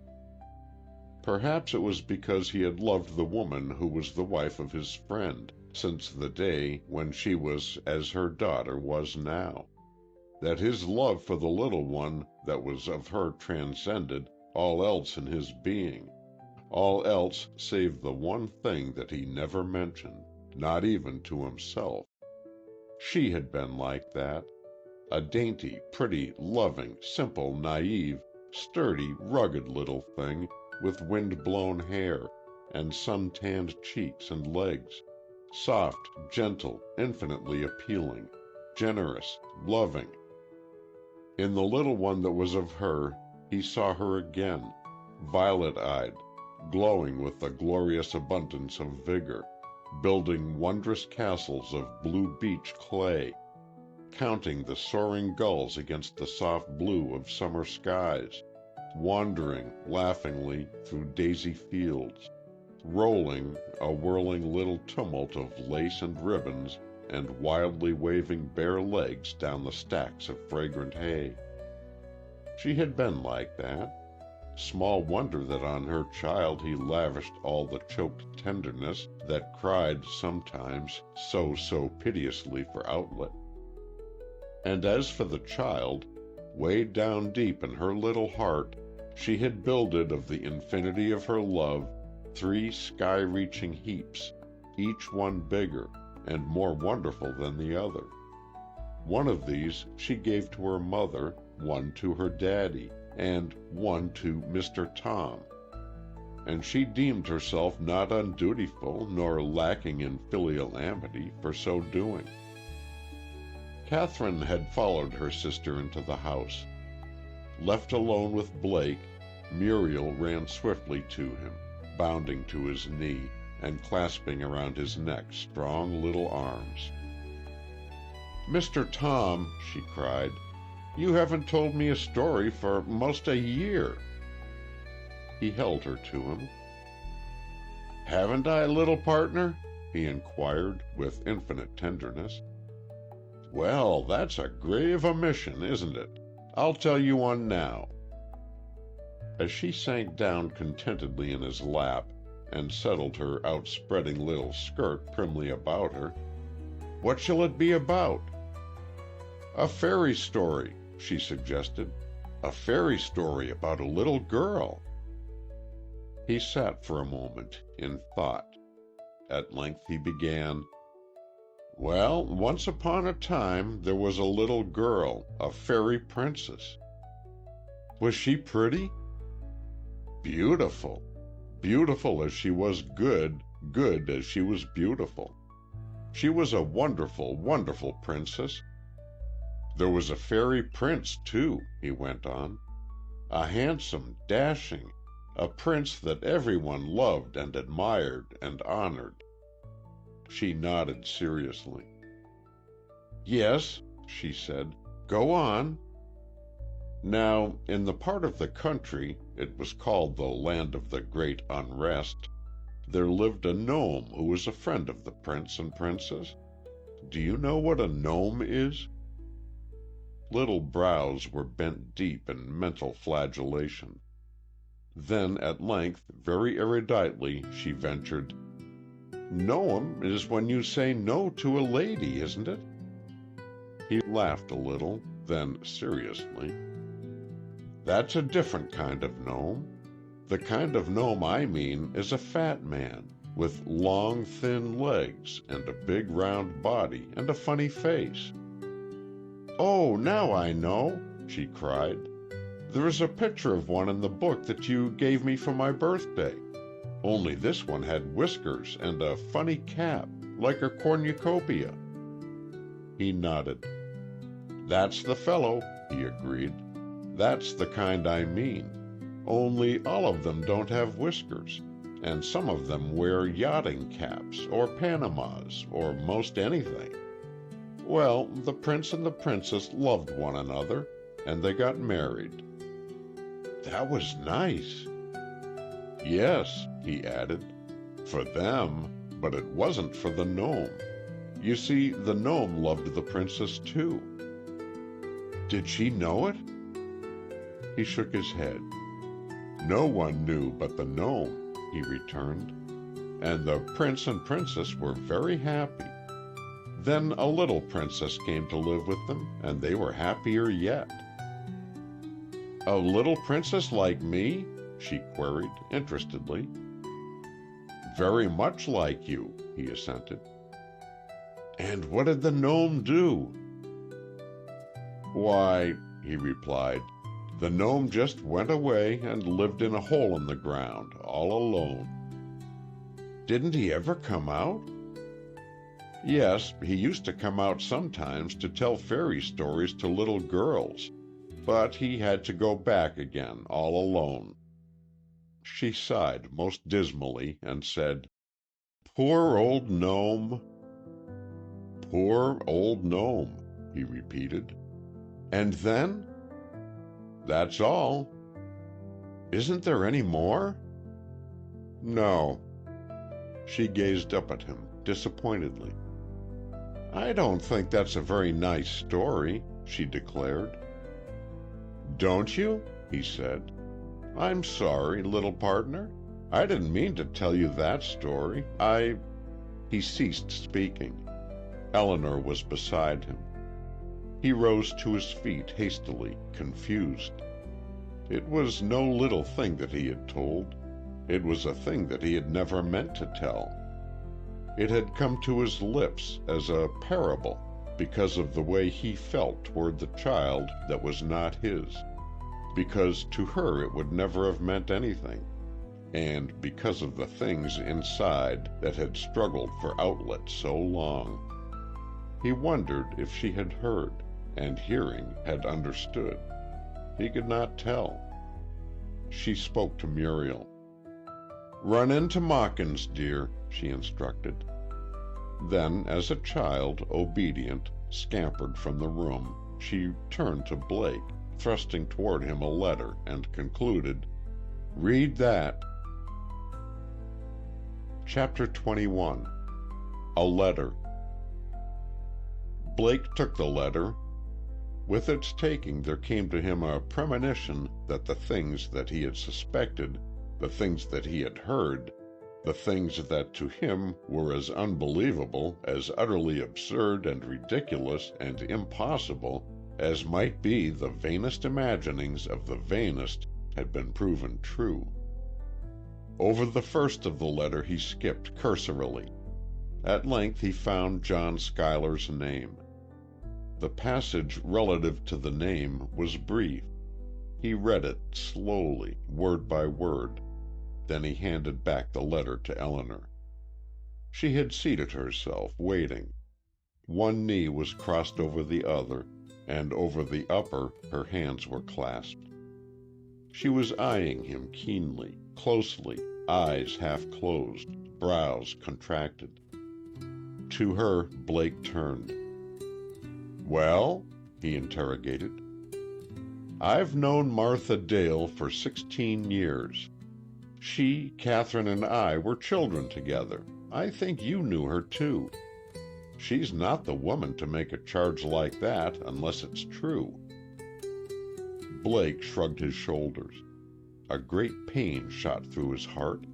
Perhaps it was because he had loved the woman who was the wife of his friend, since the day when she was as her daughter was now, that his love for the little one that was of her transcended all else in his being, all else save the one thing that he never mentioned, not even to himself. She had been like that. A dainty, pretty, loving, simple, naive, sturdy, rugged little thing with wind-blown hair and sun-tanned cheeks and legs, soft, gentle, infinitely appealing, generous, loving. In the little one that was of her, he saw her again, violet-eyed, glowing with the glorious abundance of vigor, building wondrous castles of blue beach clay, counting the soaring gulls against the soft blue of summer skies, wandering laughingly through daisy fields, rolling a whirling little tumult of lace and ribbons and wildly waving bare legs down the stacks of fragrant hay. She had been like that. Small wonder that on her child he lavished all the choked tenderness that cried sometimes so piteously for outlet. And as for the child, way down deep in her little heart, she had builded of the infinity of her love 3 sky-reaching heaps, each one bigger and more wonderful than the other. One of these she gave to her mother, one to her daddy, and one to Mr. Tom. And she deemed herself not undutiful nor lacking in filial amity for so doing. Catherine had followed her sister into the house. Left alone with Blake, Muriel ran swiftly to him, bounding to his knee, and clasping around his neck strong little arms. "Mr. Tom," she cried, "you haven't told me a story for most a year." He held her to him. "Haven't I, little partner?" he inquired with infinite tenderness. "Well, that's a grave omission, isn't it? I'll tell you one now." As she sank down contentedly in his lap and settled her outspreading little skirt primly about her, "What shall it be about?" "A fairy story," she suggested. "A fairy story about a little girl." He sat for a moment in thought. At length he began, "Well, once upon a time there was a little girl, a fairy princess." Was she pretty? Beautiful. Beautiful as she was good, good as she was beautiful. She was a wonderful, wonderful princess. There was a fairy prince, too, he went on. A handsome, dashing, a prince that everyone loved and admired and honored. She nodded seriously. Yes, she said. Go on. Now, in the part of the country, it was called the Land of the Great Unrest, there lived a gnome who was a friend of the prince and princess. Do you know what a gnome is? Little brows were bent deep in mental flagellation. Then, at length, very eruditely, she ventured, "Gnome is when you say no to a lady, isn't it?" He laughed a little, then seriously. "That's a different kind of gnome. The kind of gnome I mean is a fat man, with long, thin legs, and a big round body, and a funny face." "Oh, now I know," she cried. "There is a picture of one in the book that you gave me for my birthday. Only this one had whiskers and a funny cap, like a cornucopia." He nodded. "That's the fellow," he agreed. "That's the kind I mean. Only all of them don't have whiskers, and some of them wear yachting caps, or Panamas, or most anything. Well, the prince and the princess loved one another, and they got married." "That was nice." "Yes," he added, "for them, but it wasn't for the gnome. You see, the gnome loved the princess too." "Did she know it?" He shook his head. "No one knew but the gnome," he returned, "and the prince and princess were very happy. Then a little princess came to live with them, and they were happier yet." "A little princess like me?" she queried, interestedly. "Very much like you," he assented. "And what did the gnome do?" "Why," he replied, "the gnome just went away and lived in a hole in the ground, all alone." "Didn't he ever come out?" "Yes, he used to come out sometimes to tell fairy stories to little girls, but he had to go back again all alone." She sighed most dismally and said, "Poor old gnome." "Poor old gnome," he repeated. "And then?" "That's all." "Isn't there any more?" "No." She gazed up at him disappointedly. "I don't think that's a very nice story," she declared. "Don't you?" he said. "I'm sorry, little partner. I didn't mean to tell you that story. He ceased speaking. Eleanor was beside him. He rose to his feet hastily, confused. It was no little thing that he had told. It was a thing that he had never meant to tell. It had come to his lips as a parable because of the way he felt toward the child that was not his, because to her it would never have meant anything, and because of the things inside that had struggled for outlet so long. He wondered if she had heard, and hearing had understood. He could not tell. She spoke to Muriel. "Run into Mawkins, dear," she instructed. Then, as a child, obedient, scampered from the room, she turned to Blake, thrusting toward him a letter, and concluded, "Read that." Chapter 21. A Letter. Blake took the letter. With its taking there came to him a premonition that the things that he had suspected, the things that he had heard, the things that to him were as unbelievable, as utterly absurd and ridiculous and impossible as might be the vainest imaginings of the vainest, had been proven true. Over the first of the letter he skipped cursorily. At length he found John Schuyler's name. The passage relative to the name was brief. He read it slowly, word by word. Then he handed back the letter to Eleanor. She had seated herself, waiting. One knee was crossed over the other, and over the upper her hands were clasped. She was eyeing him keenly, closely, eyes half closed, brows contracted. To her, Blake turned. "Well?" he interrogated. "I've known Martha Dale for 16 years. She, Catherine, and I were children together. I think you knew her, too. She's not the woman to make a charge like that unless it's true." Blake shrugged his shoulders. A great pain shot through his heart.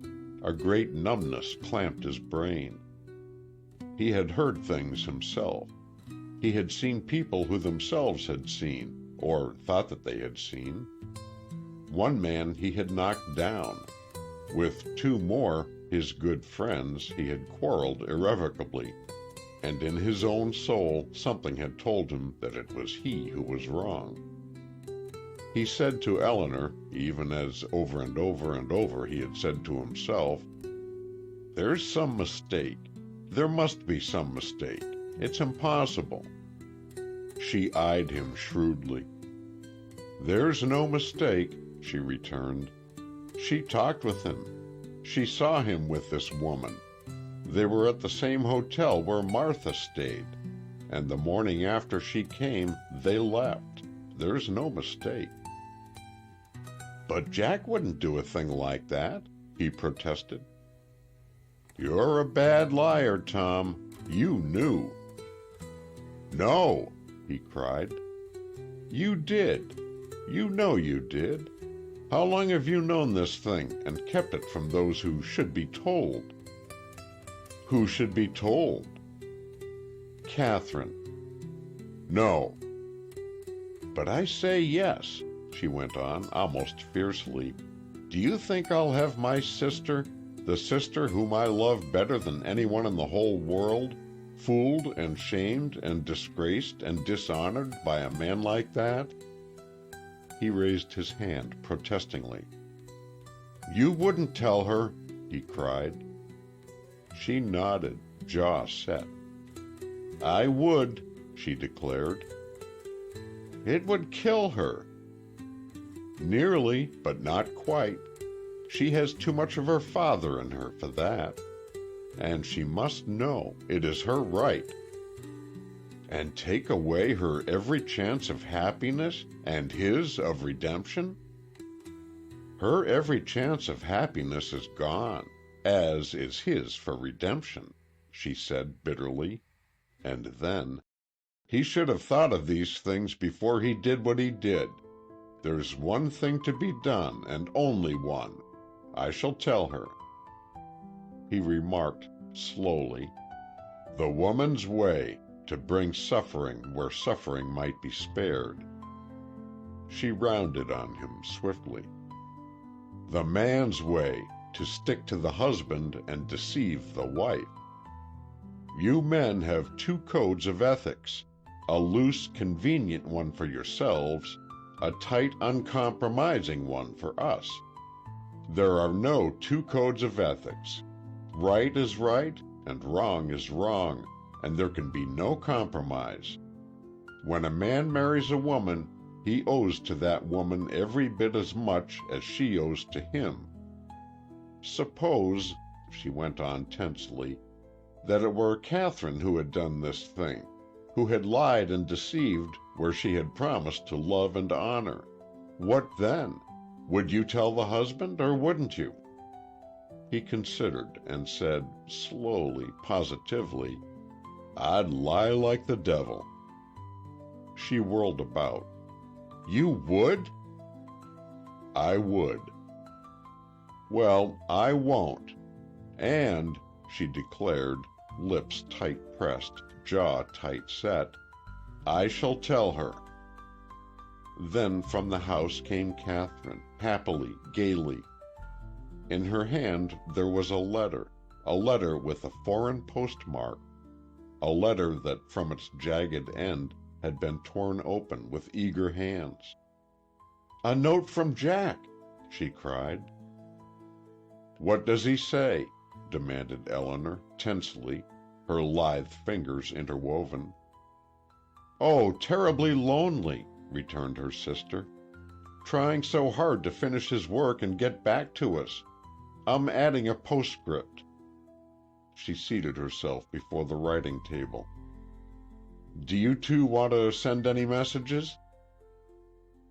A great numbness clamped his brain. He had heard things himself. He had seen people who themselves had seen, or thought that they had seen. One man he had knocked down. With two more, his good friends, he had quarreled irrevocably, and in his own soul something had told him that it was he who was wrong. He said to Eleanor, even as over and over and over he had said to himself, "There's some mistake. There must be some mistake. It's impossible." She eyed him shrewdly. "There's no mistake," she returned. "She talked with him. She saw him with this woman. They were at the same hotel where Martha stayed, and the morning after she came, they left. There's no mistake." "But Jack wouldn't do a thing like that," he protested. "You're a bad liar, Tom. You knew." "No," he cried. "You did. You know you did. How long have you known this thing and kept it from those who should be told?" "Who should be told?" "Catherine." "No." "But I say yes," she went on, almost fiercely. "Do you think I'll have my sister, the sister whom I love better than anyone in the whole world, fooled and shamed and disgraced and dishonored by a man like that?" He raised his hand protestingly. "You wouldn't tell her," he cried. She nodded, jaw set. "I would," she declared. "It would kill her." "Nearly, but not quite. She has too much of her father in her for that. And she must know. It is her right." "And take away her every chance of happiness, and his of redemption?" "Her every chance of happiness is gone, as is his for redemption," she said bitterly. And then, "He should have thought of these things before he did what he did. There's one thing to be done, and only one. I shall tell her." He remarked, slowly, "The woman's way, to bring suffering where suffering might be spared." She rounded on him swiftly. "The man's way, to stick to the husband and deceive the wife. You men have two codes of ethics, a loose, convenient one for yourselves, a tight, uncompromising one for us. There are no two codes of ethics. Right is right, and wrong is wrong, and there can be no compromise. When a man marries a woman, he owes to that woman every bit as much as she owes to him. Suppose," she went on tensely, "that it were Catherine who had done this thing, who had lied and deceived where she had promised to love and honor. What then? Would you tell the husband, or wouldn't you?" He considered, and said, slowly, positively, "I'd lie like the devil." She whirled about. "You would?" "I would." "Well, I won't. And," she declared, lips tight pressed, jaw tight set, "I shall tell her." Then from the house came Catherine, happily, gaily. In her hand there was a letter with a foreign postmark, a letter that from its jagged end had been torn open with eager hands. "A note from Jack," she cried. "What does he say?" demanded Eleanor, tensely, her lithe fingers interwoven. "Oh, terribly lonely," returned her sister. "Trying so hard to finish his work and get back to us. I'm adding a postscript." She seated herself before the writing table. "Do you two want to send any messages?"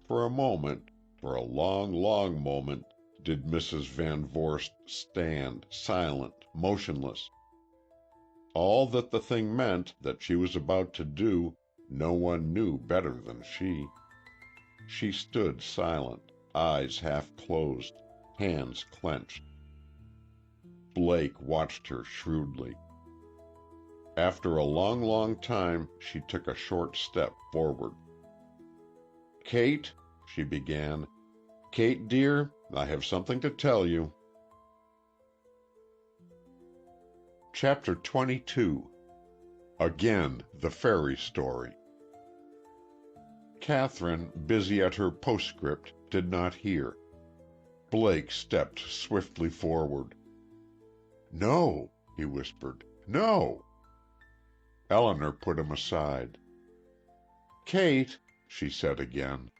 For a moment, for a long, long moment, did Mrs. Van Vorst stand, silent, motionless. All that the thing meant that she was about to do, no one knew better than she. She stood silent, eyes half closed, hands clenched. Blake watched her shrewdly. After a long, long time, she took a short step forward. "Kate," she began, "Kate, dear, I have something to tell you." Chapter 22. Again the Fairy Story. Catherine, busy at her postscript, did not hear. Blake stepped swiftly forward. "No," he whispered, "no." Eleanor put him aside. "Kate," she said again.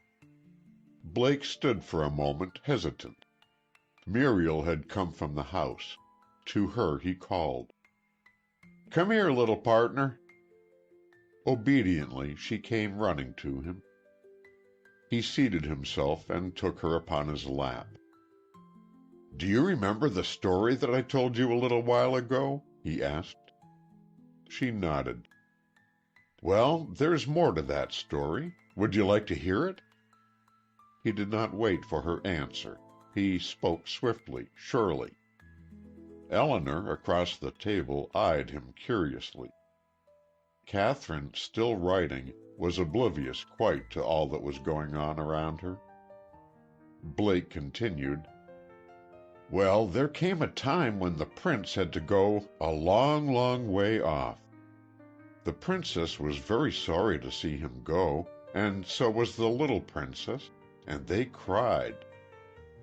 Blake stood for a moment hesitant. Muriel had come from the house. To her he called. "Come here, little partner." Obediently she came running to him. He seated himself and took her upon his lap. "Do you remember the story that I told you a little while ago?" he asked. She nodded. "Well, there's more to that story. Would you like to hear it?" He did not wait for her answer. He spoke swiftly, surely. Eleanor, across the table, eyed him curiously. Catherine, still writing, was oblivious quite to all that was going on around her. Blake continued. "Well, there came a time when the prince had to go a long, long way off. The princess was very sorry to see him go, and so was the little princess, and they cried.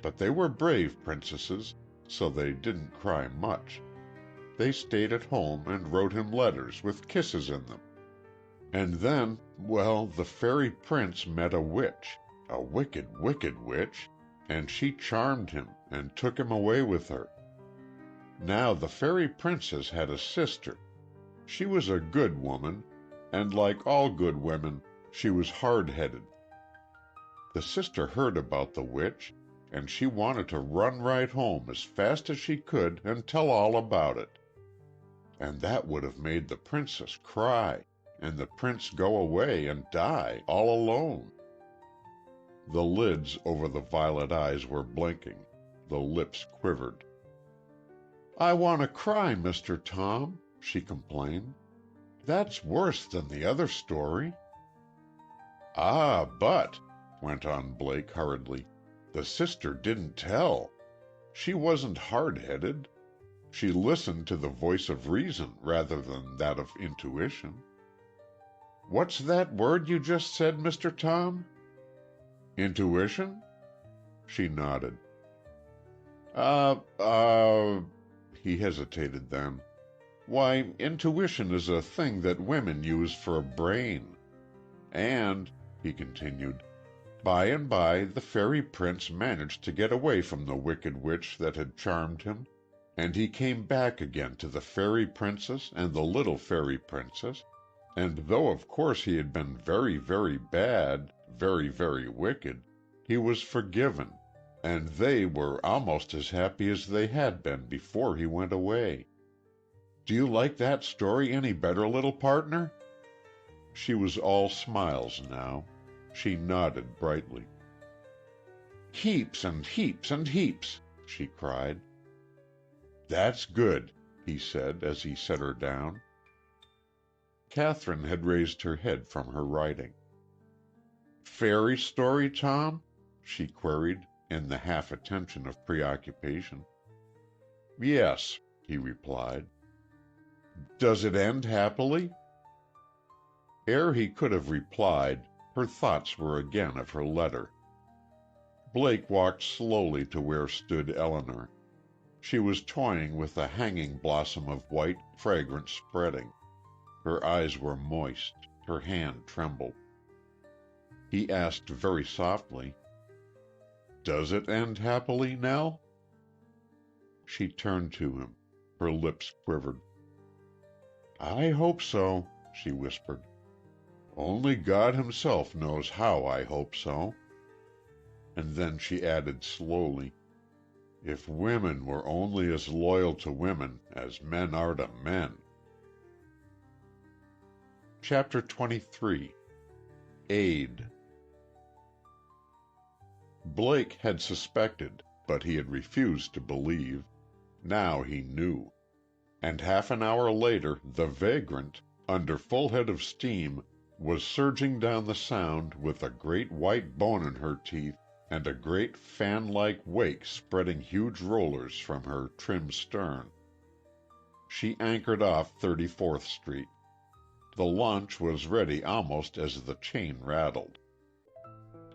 But they were brave princesses, so they didn't cry much. They stayed at home and wrote him letters with kisses in them. And then, well, the fairy prince met a witch, a wicked, wicked witch, and she charmed him and took him away with her. Now the fairy princess had a sister. She was a good woman, and like all good women, she was hard-headed. The sister heard about the witch, and she wanted to run right home as fast as she could and tell all about it. And that would have made the princess cry, and the prince go away and die all alone." The lids over the violet eyes were blinking. The lips quivered. "I want to cry, Mr. Tom," she complained. "That's worse than the other story." "Ah, but," went on Blake hurriedly, "the sister didn't tell. She wasn't hard-headed. She listened to the voice of reason rather than that of intuition." "What's that word you just said, Mr. Tom?" "Intuition?" She nodded. He hesitated then. "Why, intuition is a thing that women use for a brain. And," he continued, "by and by the fairy prince managed to get away from the wicked witch that had charmed him, and he came back again to the fairy princess and the little fairy princess, and though of course he had been very, very bad, very, very wicked, he was forgiven, and they were almost as happy as they had been before he went away. Do you like that story any better, little partner?" She was all smiles now. She nodded brightly. "Heaps and heaps and heaps!" she cried. "That's good," he said as he set her down. Catherine had raised her head from her writing. "Fairy story, Tom?" she queried, in the half-attention of preoccupation. "Yes," he replied. "Does it end happily?" Ere he could have replied, her thoughts were again of her letter. Blake walked slowly to where stood Eleanor. She was toying with a hanging blossom of white, fragrance spreading. Her eyes were moist, her hand trembled. He asked very softly, "Does it end happily, Nell?" She turned to him. Her lips quivered. "I hope so," she whispered. "Only God himself knows how I hope so." And then she added slowly, "If women were only as loyal to women as men are to men." Chapter 23. Aid. Blake had suspected, but he had refused to believe. Now he knew. And half an hour later the Vagrant, under full head of steam, was surging down the Sound with a great white bone in her teeth and a great fan-like wake spreading huge rollers from her trim stern. She anchored off 34th Street. The launch was ready almost as the chain rattled.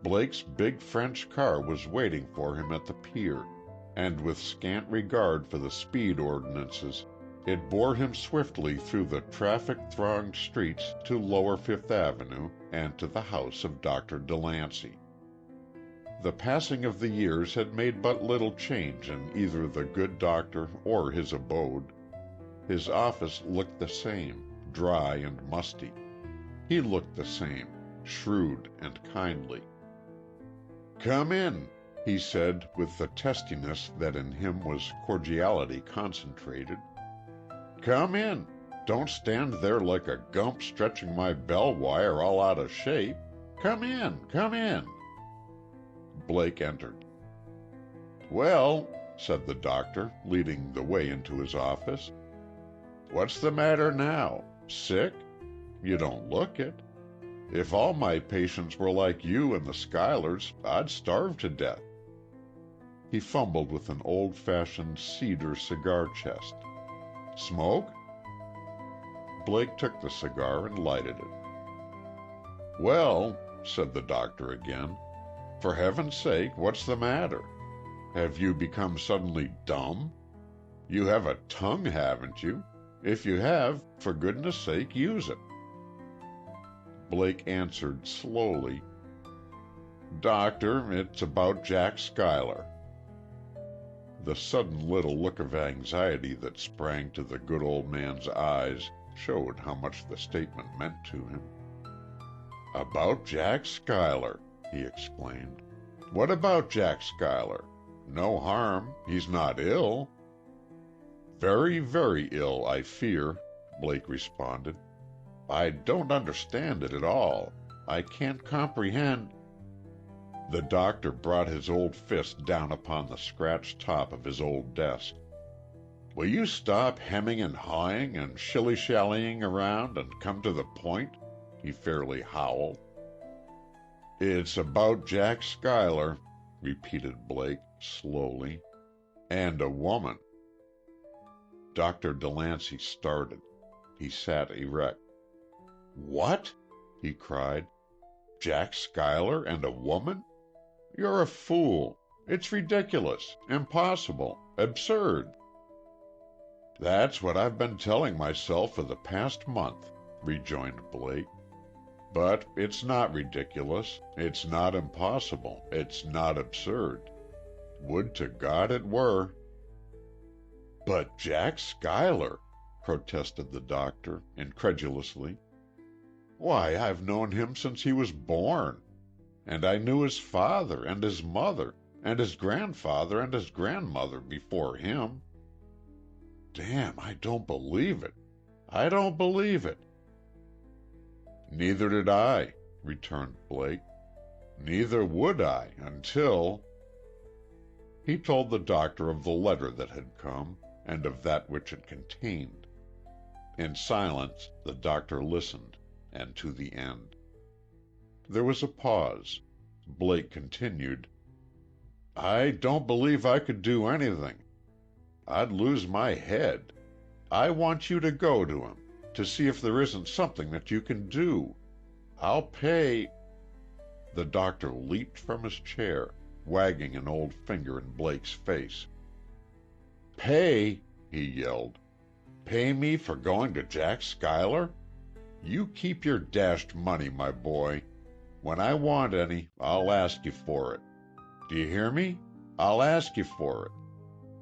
Blake's big French car was waiting for him at the pier, and with scant regard for the speed ordinances, it bore him swiftly through the traffic-thronged streets to Lower Fifth Avenue and to the house of Dr. Delancey. The passing of the years had made but little change in either the good doctor or his abode. His office looked the same, dry and musty. He looked the same, shrewd and kindly. "Come in," he said, with the testiness that in him was cordiality concentrated. "Come in. Don't stand there like a gump stretching my bell wire all out of shape. Come in, come in." Blake entered. "Well," said the doctor, leading the way into his office. "What's the matter now? Sick? You don't look it. If all my patients were like you and the Schuylers, I'd starve to death." He fumbled with an old-fashioned cedar cigar chest. "Smoke?" Blake took the cigar and lighted it. "Well," said the doctor again, "for heaven's sake, what's the matter? Have you become suddenly dumb? You have a tongue, haven't you? If you have, for goodness sake, use it." Blake answered slowly, "Doctor, it's about Jack Schuyler." The sudden little look of anxiety that sprang to the good old man's eyes showed how much the statement meant to him. "About Jack Schuyler," he exclaimed. "What about Jack Schuyler? No harm. He's not ill?" "Very, very ill, I fear," Blake responded. "I don't understand it at all. I can't comprehend—" The doctor brought his old fist down upon the scratched top of his old desk. "Will you stop hemming and hawing and shilly-shallying around and come to the point?" he fairly howled. "It's about Jack Schuyler," repeated Blake, slowly, "and a woman." Dr. Delancey started. He sat erect. "What?" he cried. "Jack Schuyler and a woman? You're a fool. It's ridiculous, impossible, absurd." "That's what I've been telling myself for the past month," rejoined Blake. "But it's not ridiculous, it's not impossible, it's not absurd. Would to God it were." "But Jack Schuyler," protested the doctor, incredulously. "Why, I've known him since he was born. And I knew his father and his mother, and his grandfather and his grandmother before him. Damn, I don't believe it. I don't believe it." "Neither did I," returned Blake. "Neither would I, until—" He told the doctor of the letter that had come, and of that which it contained. In silence the doctor listened, and to the end. There was a pause. Blake continued, "I don't believe I could do anything. I'd lose my head. I want you to go to him, to see if there isn't something that you can do. I'll pay—" The doctor leaped from his chair. wagging an old finger in Blake's face. "Pay?" he yelled. "Pay me for going to Jack Schuyler? You keep your dashed money, my boy. When I want any, I'll ask you for it. Do you hear me? I'll ask you for it.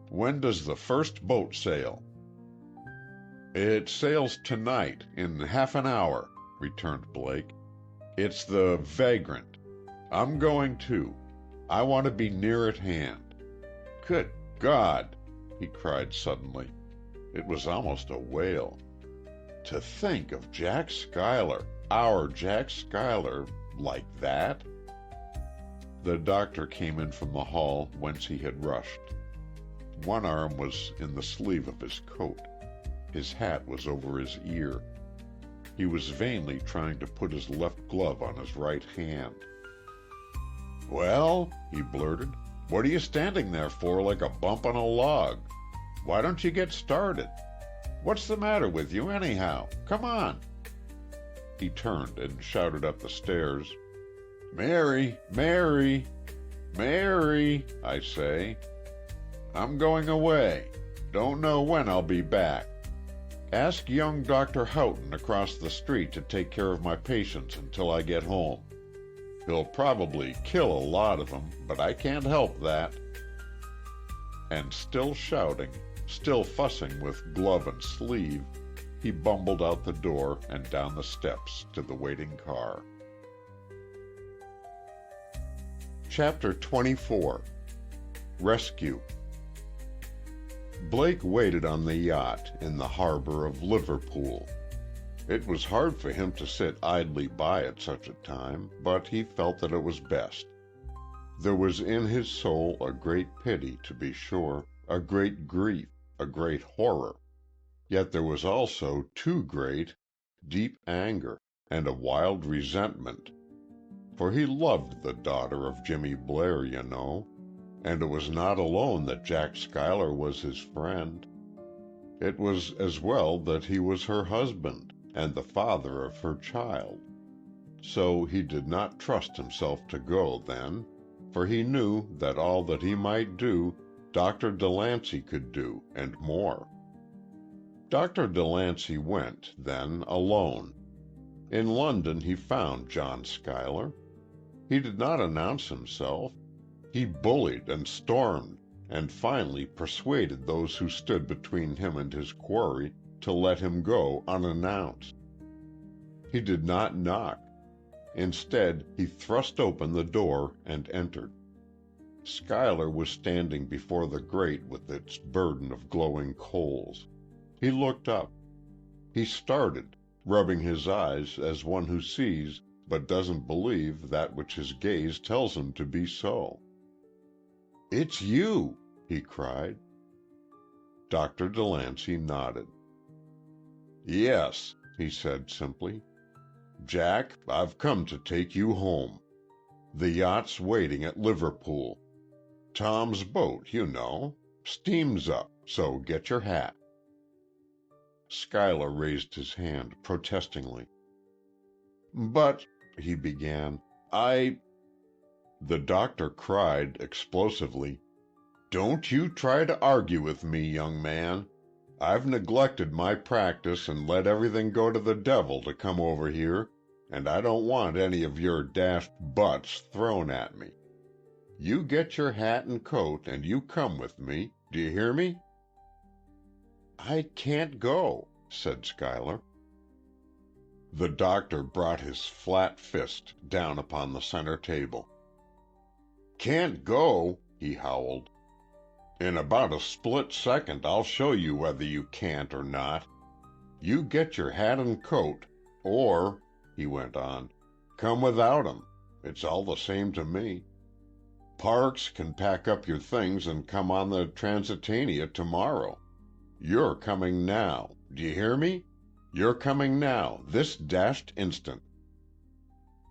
When does the first boat sail?" "It sails tonight, in half an hour," returned Blake. "It's the Vagrant. I'm going too. I want to be near at hand. Good God!" he cried suddenly. It was almost a wail. To think of Jack Schuyler, our Jack Schuyler, like that. The doctor came in from the hall whence he had rushed. One arm was in the sleeve of his coat. His hat was over his ear. He was vainly trying to put his left glove on his right hand. "Well," he blurted, "what are you standing there for like a bump on a log? Why don't you get started? What's the matter with you, anyhow? Come on." He turned and shouted up the stairs, "Mary, Mary, Mary, I say. I'm going away. Don't know when I'll be back. Ask young Dr. Houghton across the street to take care of my patients until I get home. He'll probably kill a lot of them, but I can't help that." And still shouting, still fussing with glove and sleeve, he bumbled out the door and down the steps to the waiting car. Chapter 24. Rescue. Blake waited on the yacht in the harbor of Liverpool. It was hard for him to sit idly by at such a time, but he felt that it was best. There was in his soul a great pity, to be sure, a great grief, a great horror. Yet there was also too great, deep anger, and a wild resentment. For he loved the daughter of Jimmy Blair, you know, and it was not alone that Jack Schuyler was his friend. It was as well that he was her husband, and the father of her child. So he did not trust himself to go then, for he knew that all that he might do, Dr. DeLancey could do, and more. Dr. DeLancey went, then, alone. In London he found John Schuyler. He did not announce himself. He bullied and stormed, and finally persuaded those who stood between him and his quarry to let him go unannounced. He did not knock. Instead, he thrust open the door and entered. Schuyler was standing before the grate with its burden of glowing coals. He looked up. He started, rubbing his eyes as one who sees but doesn't believe that which his gaze tells him to be so. "It's you!" he cried. Dr. DeLancey nodded. "Yes," he said simply. "Jack, I've come to take you home. The yacht's waiting at Liverpool. Tom's boat, you know. Steam's up, so get your hat." Schuyler raised his hand protestingly. "But," he began, "I—" The doctor cried explosively, "Don't you try to argue with me, young man. I've neglected my practice and let everything go to the devil to come over here, and I don't want any of your dashed butts thrown at me. You get your hat and coat and you come with me. Do you hear me?" "I can't go," said Schuyler. The doctor brought his flat fist down upon the center table. "Can't go?" he howled. "In about a split second I'll show you whether you can't or not. You get your hat and coat, or," he went on, "come without 'em. It's all the same to me. Parks can pack up your things and come on the Transitania tomorrow. You're coming now. Do you hear me? You're coming now, this dashed instant."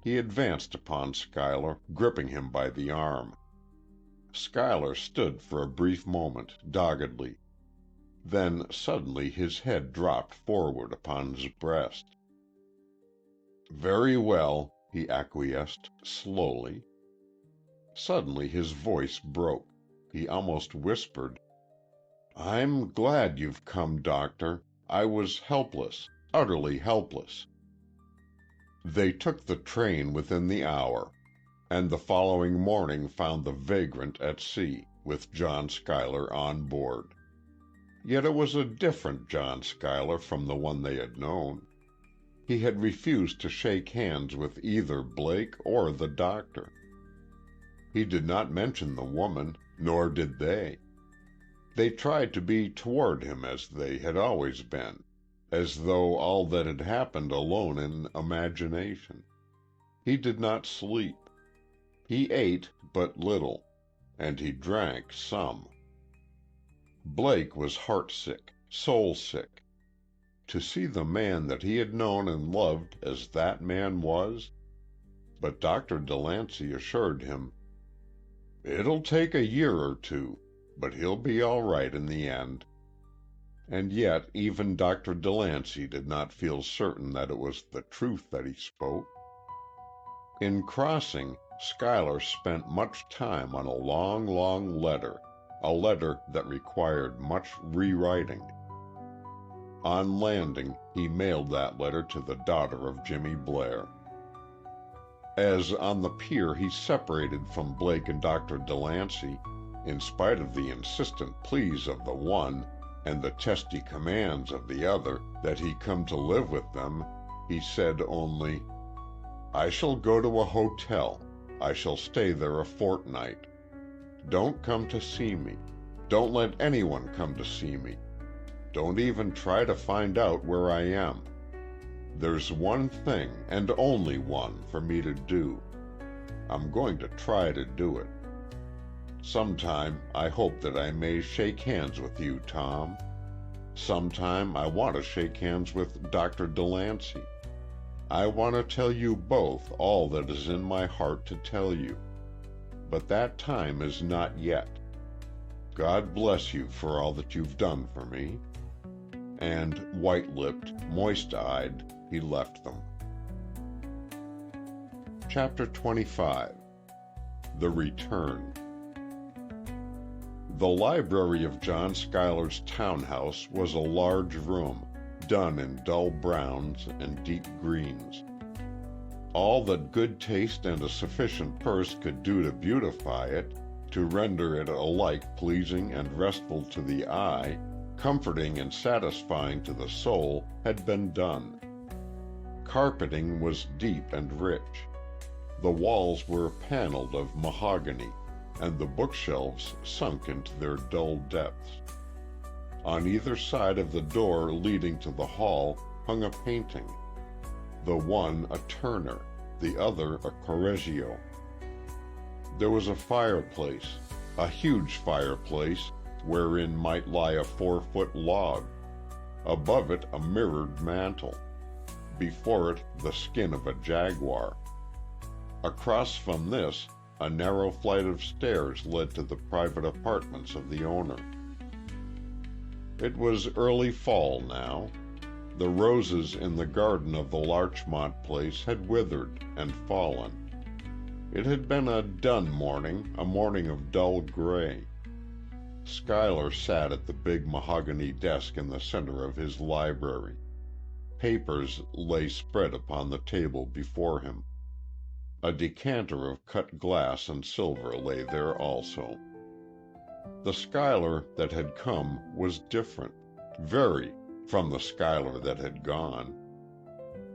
He advanced upon Schuyler, gripping him by the arm. Schuyler stood for a brief moment, doggedly. Then suddenly his head dropped forward upon his breast. "Very well," he acquiesced, slowly. Suddenly his voice broke. He almost whispered, "I'm glad you've come, Doctor. I was helpless, utterly helpless." They took the train within the hour, and the following morning found the Vagrant at sea, with John Schuyler on board. Yet it was a different John Schuyler from the one they had known. He had refused to shake hands with either Blake or the doctor. He did not mention the woman, nor did they. They tried to be toward him as they had always been, as though all that had happened alone in imagination. He did not sleep. He ate but little, and he drank some. Blake was heartsick, soul-sick. To see the man that he had known and loved as that man was? But Dr. DeLancey assured him, "It'll take a year or two, but he'll be all right in the end." And yet even Dr. DeLancey did not feel certain that it was the truth that he spoke. In crossing, Schuyler spent much time on a long, long letter, a letter that required much rewriting. On landing, he mailed that letter to the daughter of Jimmy Blair. As on the pier he separated from Blake and Dr. DeLancey, in spite of the insistent pleas of the one and the testy commands of the other that he come to live with them, he said only, "I shall go to a hotel. I shall stay there a fortnight. Don't come to see me. Don't let anyone come to see me. Don't even try to find out where I am. There's one thing, and only one, for me to do. I'm going to try to do it. Sometime I hope that I may shake hands with you, Tom. Sometime I want to shake hands with Dr. DeLancey. I want to tell you both all that is in my heart to tell you. But that time is not yet. God bless you for all that you've done for me." And white-lipped, moist-eyed, he left them. Chapter 25. The Return. The library of John Schuyler's townhouse was a large room, done in dull browns and deep greens. All that good taste and a sufficient purse could do to beautify it, to render it alike pleasing and restful to the eye, comforting and satisfying to the soul, had been done. Carpeting was deep and rich. The walls were paneled of mahogany, and the bookshelves sunk into their dull depths. On either side of the door leading to the hall hung a painting, the one a Turner, the other a Correggio. There was a fireplace, a huge fireplace, wherein might lie a 4-foot log. Above it a mirrored mantel. Before it the skin of a jaguar. Across from this, a narrow flight of stairs led to the private apartments of the owner. It was early fall now. The roses in the garden of the Larchmont place had withered and fallen. It had been a dun morning, a morning of dull gray. Schuyler sat at the big mahogany desk in the center of his library. Papers lay spread upon the table before him. A decanter of cut glass and silver lay there also. The Schuyler that had come was different, very, from the Schuyler that had gone.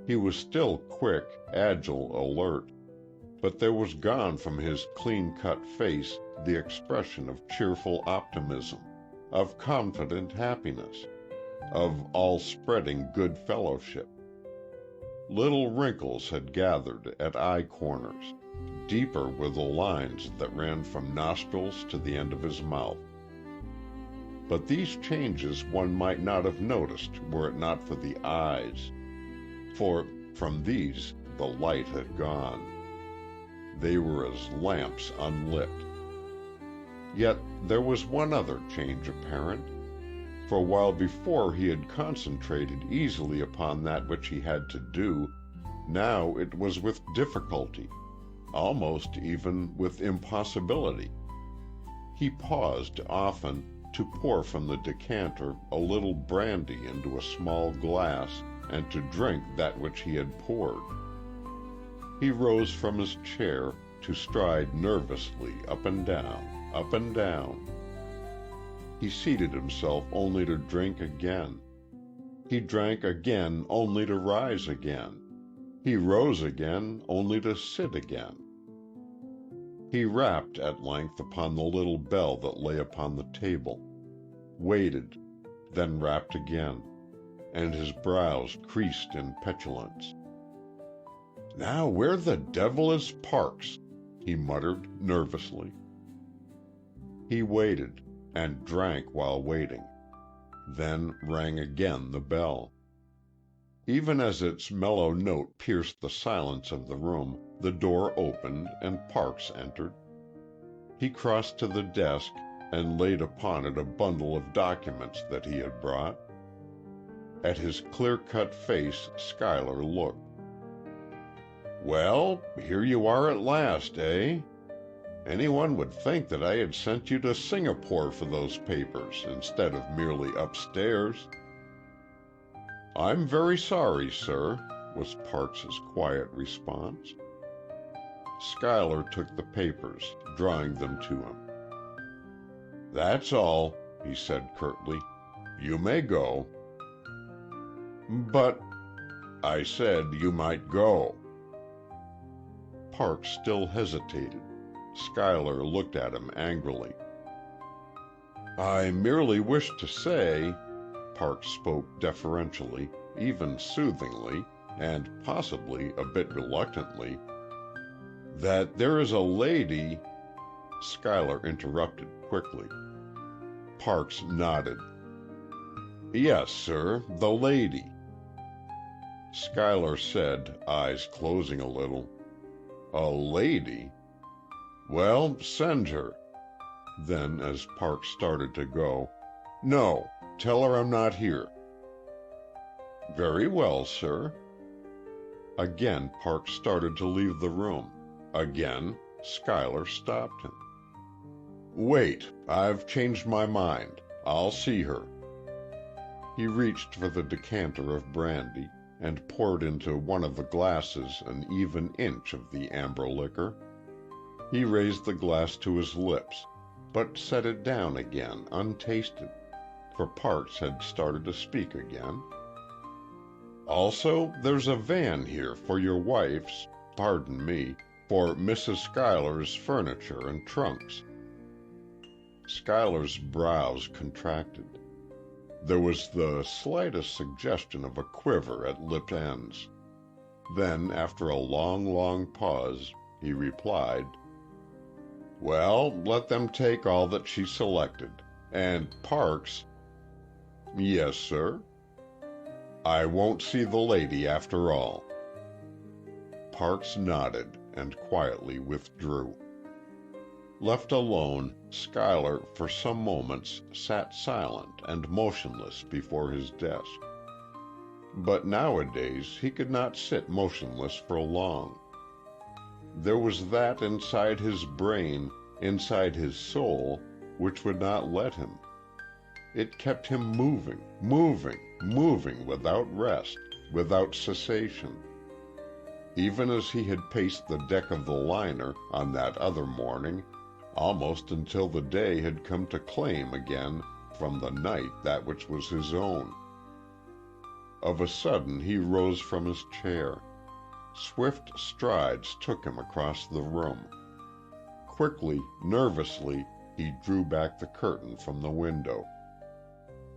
He was still quick, agile, alert, but there was gone from his clean-cut face the expression of cheerful optimism, of confident happiness, of all-spreading good fellowship. Little wrinkles had gathered at eye corners. Deeper were the lines that ran from nostrils to the end of his mouth. But these changes one might not have noticed were it not for the eyes, for from these the light had gone. They were as lamps unlit. Yet there was one other change apparent, for while before he had concentrated easily upon that which he had to do, now it was with difficulty. almost even with impossibility. He paused often to pour from the decanter a little brandy into a small glass and to drink that which he had poured. He rose from his chair to stride nervously up and down, up and down. He seated himself only to drink again. He drank again only to rise again. He rose again only to sit again. He rapped at length upon the little bell that lay upon the table, waited, then rapped again, and his brows creased in petulance. "Now where the devil is Parks?" he muttered nervously. He waited, and drank while waiting, then rang again the bell. Even as its mellow note pierced the silence of the room, the door opened and Parks entered. He crossed to the desk and laid upon it a bundle of documents that he had brought. At his clear-cut face Schuyler looked. "Well, here you are at last, eh? Anyone would think that I had sent you to Singapore for those papers instead of merely upstairs." "I'm very sorry, sir," was Parks's quiet response. Schuyler took the papers, drawing them to him. "That's all," he said curtly. "You may go." "But—" "I said you might go." Parks still hesitated. Schuyler looked at him angrily. "I merely wished to say," Parks spoke deferentially, even soothingly, and possibly a bit reluctantly, "that there is a lady—" Schuyler interrupted quickly. Parks nodded. "Yes, sir, the lady." Schuyler said, eyes closing a little, "A lady? Well, send her." Then, as Parks started to go, "No, tell her I'm not here." "Very well, sir." Again Parks started to leave the room. Again Schuyler stopped him. "Wait, I've changed my mind. I'll see her." He reached for the decanter of brandy, and poured into one of the glasses an even inch of the amber liquor. He raised the glass to his lips, but set it down again untasted, for Parks had started to speak again. "Also, there's a van here for your wife's, pardon me, for Mrs. Schuyler's furniture and trunks." Schuyler's brows contracted. There was the slightest suggestion of a quiver at lip ends. Then, after a long pause, he replied, "Well, let them take all that she selected. And Parks—" "Yes, sir?" "I won't see the lady after all." Parks nodded and quietly withdrew. Left alone, Schuyler for some moments sat silent and motionless before his desk. But nowadays he could not sit motionless for long. There was that inside his brain, inside his soul, which would not let him. It kept him moving without rest, without cessation. Even as he had paced the deck of the liner on that other morning, almost until the day had come to claim again from the night that which was his own. Of a sudden he rose from his chair. Swift strides took him across the room. Quickly, nervously, he drew back the curtain from the window.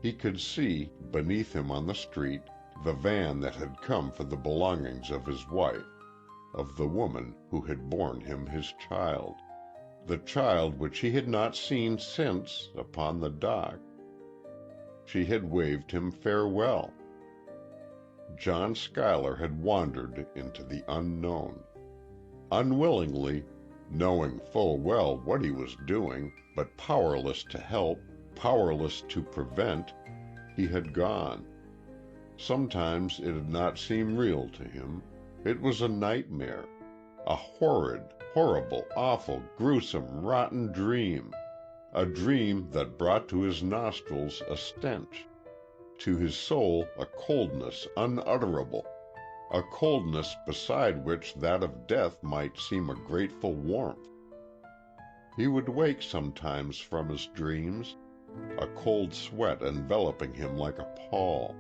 He could see, beneath him on the street, the van that had come for the belongings of his wife, of the woman who had borne him his child. The child which he had not seen since, upon the dock. She had waved him farewell. John Schuyler had wandered into the unknown. Unwillingly, knowing full well what he was doing, but powerless to help, powerless to prevent, he had gone. Sometimes it did not seem real to him. It was a nightmare, a horrid, horrible, awful, gruesome, rotten dream, a dream that brought to his nostrils a stench, to his soul a coldness unutterable, a coldness beside which that of death might seem a grateful warmth. He would wake sometimes from his dreams, a cold sweat enveloping him like a pall,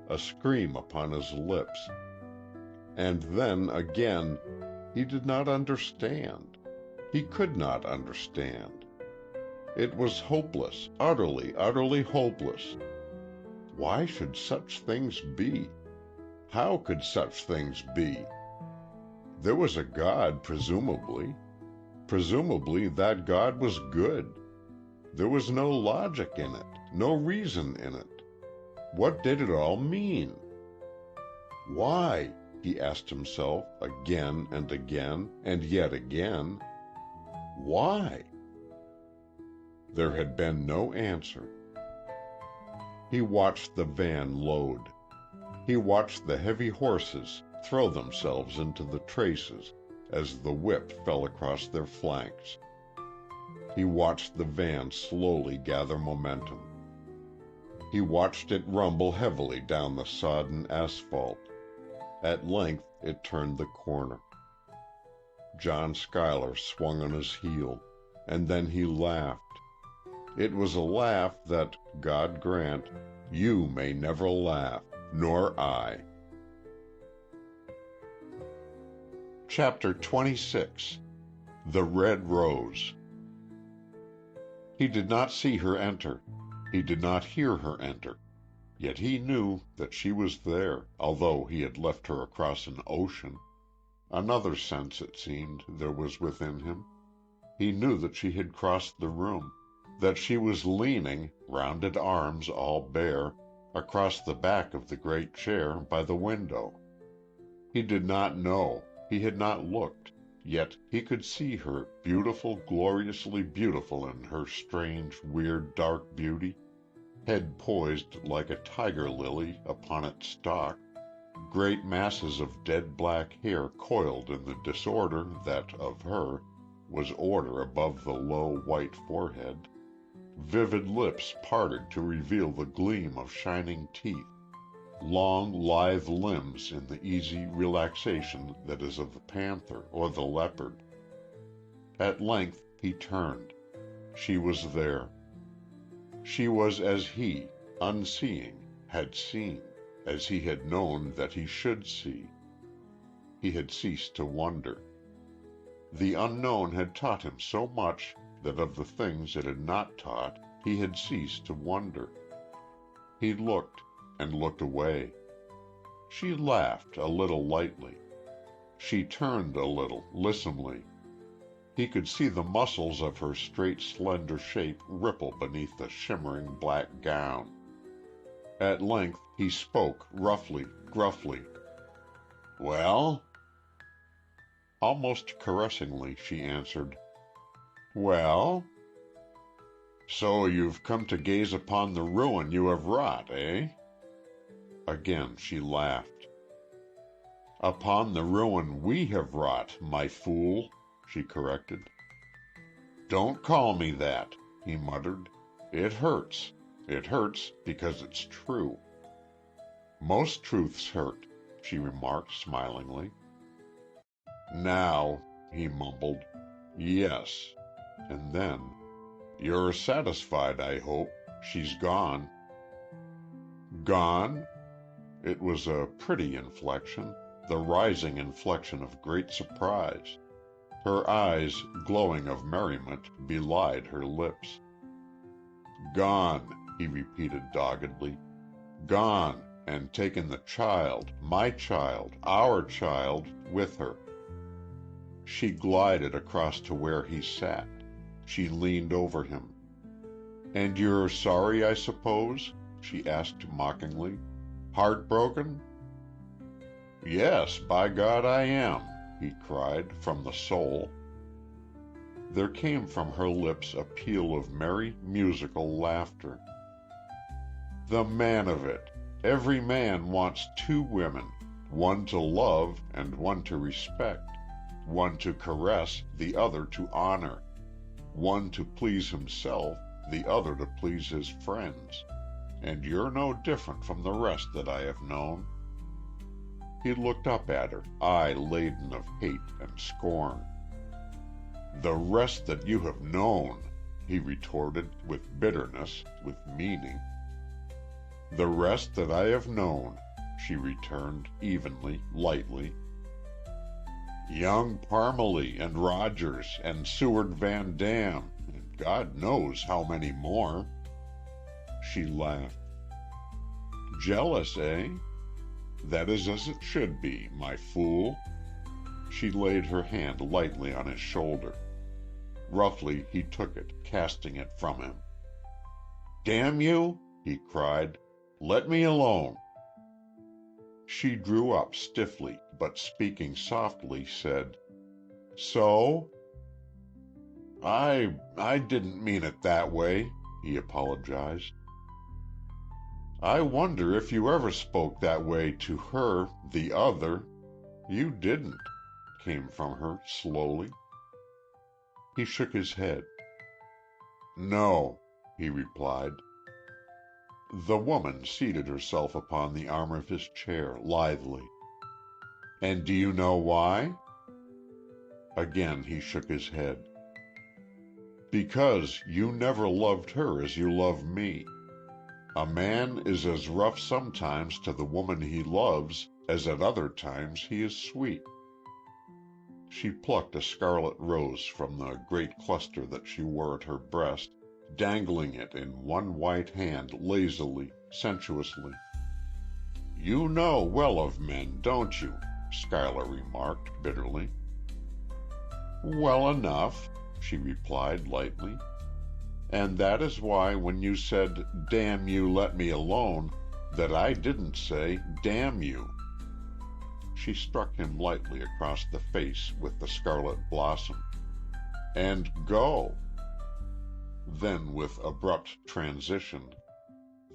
a scream upon his lips. And then, again, he did not understand. He could not understand. It was hopeless, utterly, utterly hopeless. Why should such things be? How could such things be? There was a God, presumably. Presumably that God was good. There was no logic in it, no reason in it. What did it all mean? Why? He asked himself again and again, and yet again. Why? There had been no answer. He watched the van load. He watched the heavy horses throw themselves into the traces as the whip fell across their flanks. He watched the van slowly gather momentum. He watched it rumble heavily down the sodden asphalt. At length it turned the corner. John Schuyler swung on his heel, and then he laughed. It was a laugh that, God grant, you may never laugh, nor I. Chapter 26. The Red Rose. He did not see her enter. He did not hear her enter. Yet he knew that she was there, although he had left her across an ocean. Another sense, it seemed, there was within him. He knew that she had crossed the room, that she was leaning, rounded arms all bare, across the back of the great chair by the window. He did not know, he had not looked, yet he could see her, beautiful, gloriously beautiful in her strange, weird, dark beauty, head poised like a tiger lily upon its stalk, great masses of dead black hair coiled in the disorder that, of her, was order above the low, white forehead, vivid lips parted to reveal the gleam of shining teeth, long, lithe limbs in the easy relaxation that is of the panther or the leopard. At length he turned. She was there. She was as he, unseeing, had seen, as he had known that he should see. He had ceased to wonder. The unknown had taught him so much that of the things it had not taught, he had ceased to wonder. He looked, and looked away. She laughed a little lightly. She turned a little, lissomely. He could see the muscles of her straight, slender shape ripple beneath the shimmering black gown. At length he spoke roughly, gruffly. "Well?" Almost caressingly she answered, "Well?" "So you've come to gaze upon the ruin you have wrought, eh?" Again she laughed. "Upon the ruin we have wrought, my fool," she corrected. "Don't call me that," he muttered. "It hurts. It hurts because it's true." "Most truths hurt," she remarked smilingly. "Now," he mumbled, "yes." And then, "You're satisfied, I hope. She's gone." Gone? It was a pretty inflection, the rising inflection of great surprise. Her eyes, glowing of merriment, belied her lips. "Gone," he repeated doggedly. "Gone, and taken the child, my child, our child, with her." She glided across to where he sat. She leaned over him. "And you're sorry, I suppose?" she asked mockingly. "Heartbroken?" "Yes, by God I am," he cried, from the soul. There came from her lips a peal of merry, musical laughter. "The man of it! Every man wants two women, one to love and one to respect. one to caress, the other to honor, one to please himself, the other to please his friends, and you're no different from the rest that I have known." He looked up at her, eye laden of hate and scorn. "The rest that you have known," he retorted, with bitterness, with meaning. "The rest that I have known," she returned, evenly, lightly. "Young Parmalee and Rogers and Seward Van Dam, and God knows how many more." She laughed. "Jealous, eh? That is as it should be, my fool." She laid her hand lightly on his shoulder. Roughly he took it, casting it from him. "Damn you!" he cried. "Let me alone." She drew up stiffly, but speaking softly, said, "So?" I didn't mean it that way," he apologized. "I wonder if you ever spoke that way to her, the other." "You didn't," came from her slowly. He shook his head. "No," he replied. The woman seated herself upon the arm of his chair, lithely. "And do you know why?" Again he shook his head. "Because you never loved her as you love me. A man is as rough sometimes to the woman he loves as at other times he is sweet." She plucked a scarlet rose from the great cluster that she wore at her breast, dangling it in one white hand lazily, sensuously. "You know well of men, don't you?" Schuyler remarked, bitterly. "Well enough," she replied, lightly. "And that is why when you said, 'Damn you, let me alone,' that I didn't say, 'Damn you.'" She struck him lightly across the face with the scarlet blossom. "And go." Then, with abrupt transition,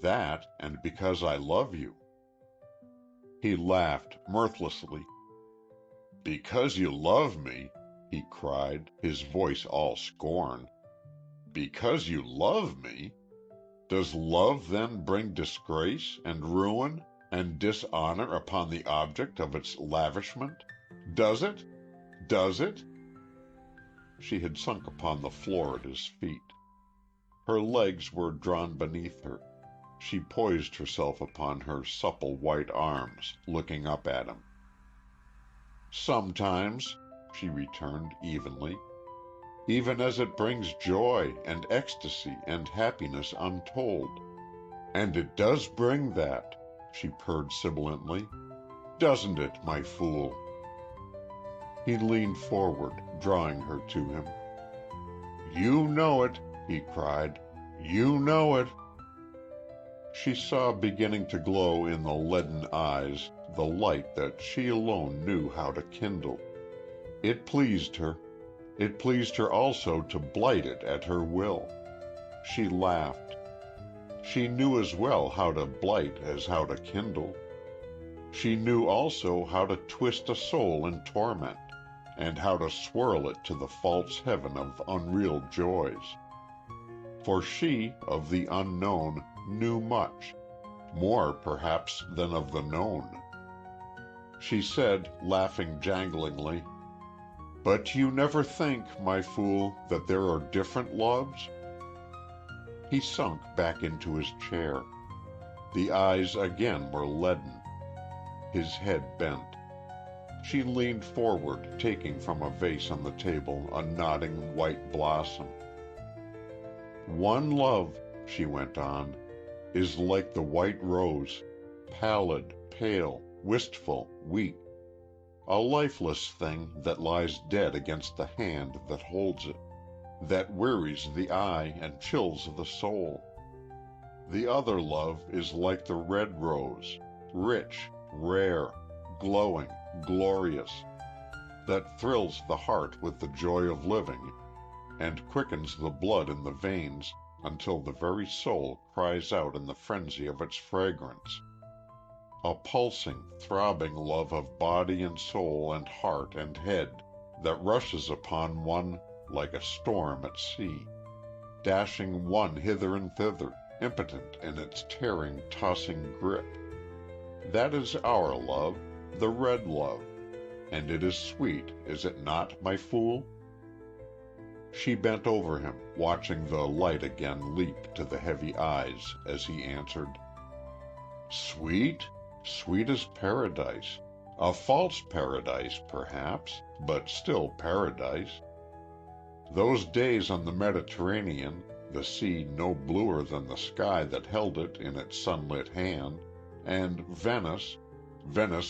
"That, and because I love you." He laughed mirthlessly. "Because you love me?" he cried, his voice all scorn. "Because you love me? Does love then bring disgrace, and ruin, and dishonor upon the object of its lavishment? Does it? Does it?" She had sunk upon the floor at his feet. Her legs were drawn beneath her. She poised herself upon her supple white arms, looking up at him. "Sometimes," she returned, evenly. "Even as it brings joy, and ecstasy, and happiness untold. And it does bring that," she purred sibilantly. "Doesn't it, my fool?" He leaned forward, drawing her to him. "You know it," he cried. "You know it." She saw beginning to glow in the leaden eyes the light that she alone knew how to kindle. It pleased her. It pleased her also to blight it at her will. She laughed. She knew as well how to blight as how to kindle. She knew also how to twist a soul in torment, and how to swirl it to the false heaven of unreal joys. For she, of the unknown, knew much, more perhaps than of the known. She said, laughing janglingly, "But you never think, my fool, that there are different loves?" He sunk back into his chair. The eyes again were leaden. His head bent. She leaned forward, taking from a vase on the table a nodding white blossom. "One love," she went on, "is like the white rose, pallid, pale, wistful, weak. A lifeless thing that lies dead against the hand that holds it, that wearies the eye and chills the soul. The other love is like the red rose, rich, rare, glowing, glorious, that thrills the heart with the joy of living, and quickens the blood in the veins until the very soul cries out in the frenzy of its fragrance. A pulsing, throbbing love of body and soul and heart and head, that rushes upon one like a storm at sea, dashing one hither and thither, impotent in its tearing, tossing grip. That is our love, the red love, and it is sweet, is it not, my fool?" She bent over him, watching the light again leap to the heavy eyes as he answered, "Sweet? Sweet as paradise. A false paradise, perhaps, but still paradise. Those days on the Mediterranean, the sea no bluer than the sky that held it in its sunlit hand, and Venice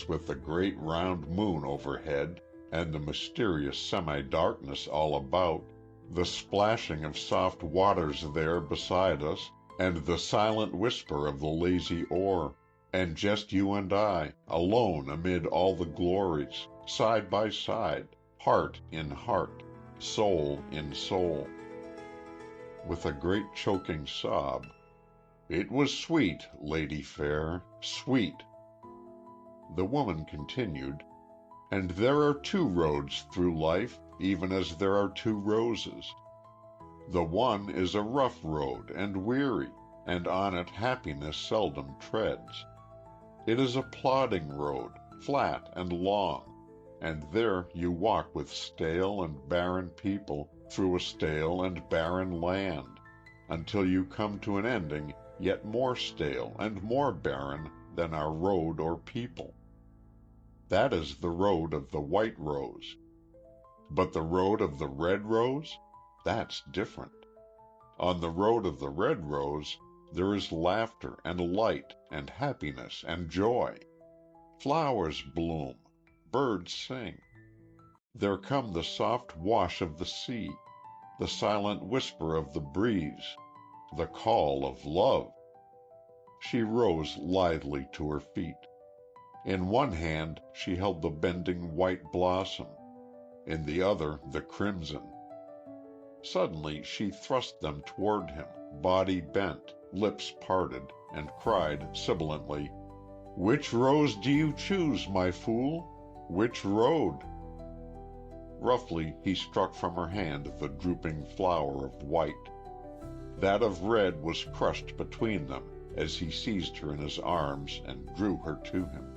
with the great round moon overhead, and the mysterious semi-darkness all about, the splashing of soft waters there beside us, and the silent whisper of the lazy oar, and just you and I, alone amid all the glories, side by side, heart in heart, soul in soul." With a great choking sob, "It was sweet, lady fair, sweet." The woman continued, "And there are two roads through life, even as there are two roses. The one is a rough road and weary, and on it happiness seldom treads. It is a plodding road, flat and long, and there you walk with stale and barren people through a stale and barren land, until you come to an ending yet more stale and more barren than our road or people. That is the road of the white rose. But the road of the red rose? That's different. On the road of the red rose there is laughter and light and happiness and joy. Flowers bloom, birds sing. There come the soft wash of the sea, the silent whisper of the breeze, the call of love." She rose lithely to her feet. In one hand she held the bending white blossom, in the other the crimson. Suddenly she thrust them toward him, body bent, lips parted, and cried sibilantly, "Which rose do you choose, my fool? Which road?" Roughly he struck from her hand the drooping flower of white. That of red was crushed between them as he seized her in his arms and drew her to him.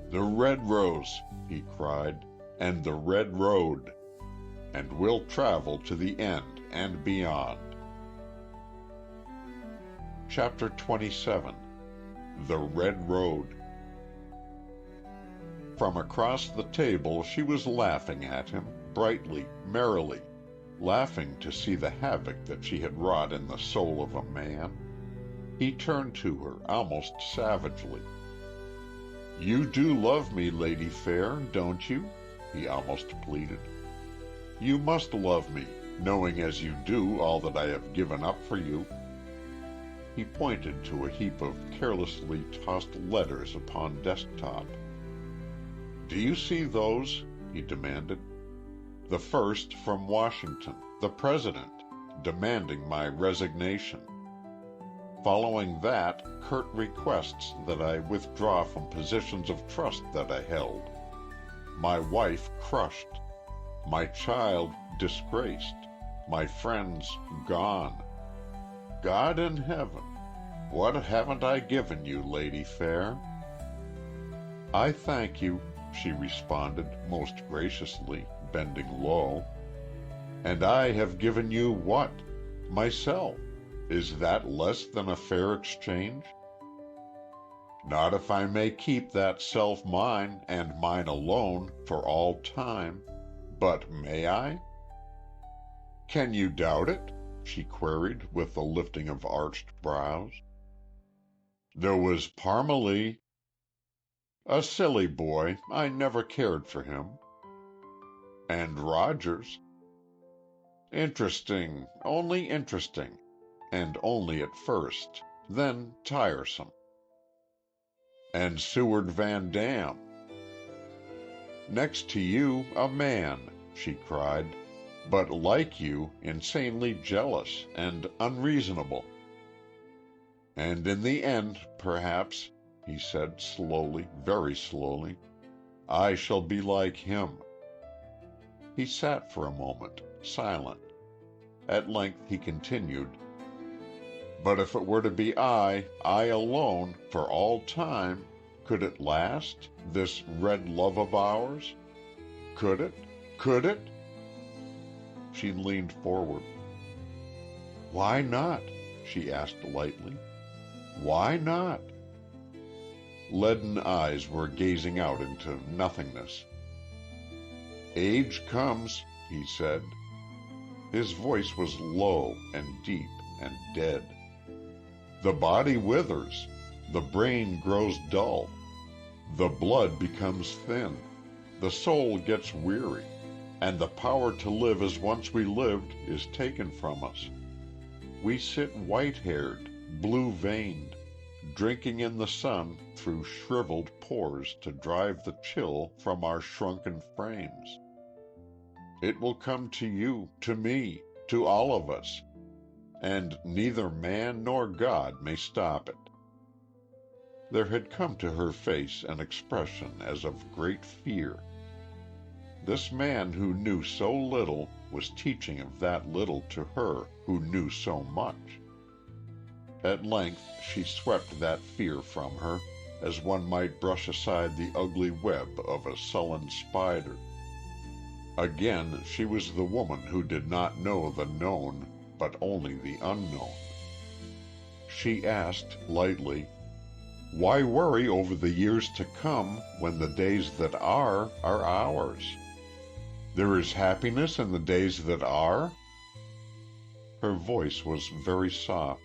"The red rose," he cried, "and the red road, and we'll travel to the end and beyond." Chapter 27. The Red Road. From across the table she was laughing at him, brightly, merrily, laughing to see the havoc that she had wrought in the soul of a man. He turned to her almost savagely. "You do love me, lady fair, don't you?" he almost pleaded. "You must love me, knowing as you do all that I have given up for you." He pointed to a heap of carelessly tossed letters upon desktop. "Do you see those?" he demanded. "The first from Washington, the President, demanding my resignation. Following that, curt requests that I withdraw from positions of trust that I held. My wife crushed. My child disgraced. My friends gone. God in heaven, what haven't I given you, lady fair?" "I thank you," she responded most graciously, bending low. "And I have given you what? Myself. Is that less than a fair exchange?" "Not if I may keep that self mine, and mine alone, for all time. But may I?" "Can you doubt it?" she queried, with a lifting of arched brows. "There was Parmalee." "A silly boy. I never cared for him." "And Rogers." "Interesting, only interesting. And only at first. Then tiresome." "And Seward Van Dam." "Next to you, a man," she cried, "but like you, insanely jealous and unreasonable." "And in the end, perhaps," he said slowly, very slowly, "I shall be like him." He sat for a moment, silent. At length he continued, "But if it were to be I alone, for all time, could it last, this red love of ours? Could it? Could it?" She leaned forward. "Why not?" she asked lightly. "Why not?" Leaden eyes were gazing out into nothingness. "Age comes," he said. His voice was low and deep and dead. "The body withers, the brain grows dull, the blood becomes thin, the soul gets weary, and the power to live as once we lived is taken from us. We sit white-haired, blue-veined, drinking in the sun through shriveled pores to drive the chill from our shrunken frames. It will come to you, to me, to all of us, and neither man nor God may stop it." There had come to her face an expression as of great fear. This man who knew so little was teaching of that little to her who knew so much. At length she swept that fear from her, as one might brush aside the ugly web of a sullen spider. Again she was the woman who did not know the known, but only the unknown. She asked lightly, "Why worry over the years to come when the days that are ours? There is happiness in the days that are?" Her voice was very soft.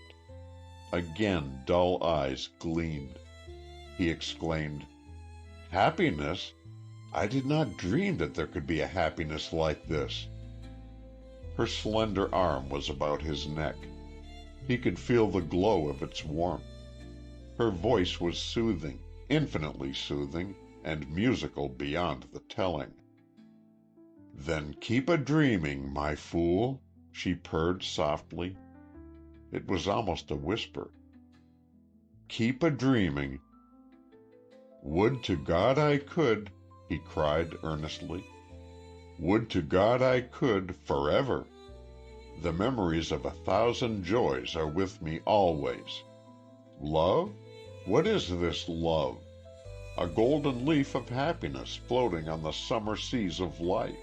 Again dull eyes gleamed. He exclaimed, "Happiness? I did not dream that there could be a happiness like this." Her slender arm was about his neck. He could feel the glow of its warmth. Her voice was soothing, infinitely soothing, and musical beyond the telling. "Then keep a-dreaming, my fool," she purred softly. It was almost a whisper. "Keep a-dreaming." "Would to God I could," he cried earnestly. "Would to God I could, forever. The memories of 1,000 joys are with me always. Love? What is this love? A golden leaf of happiness floating on the summer seas of life.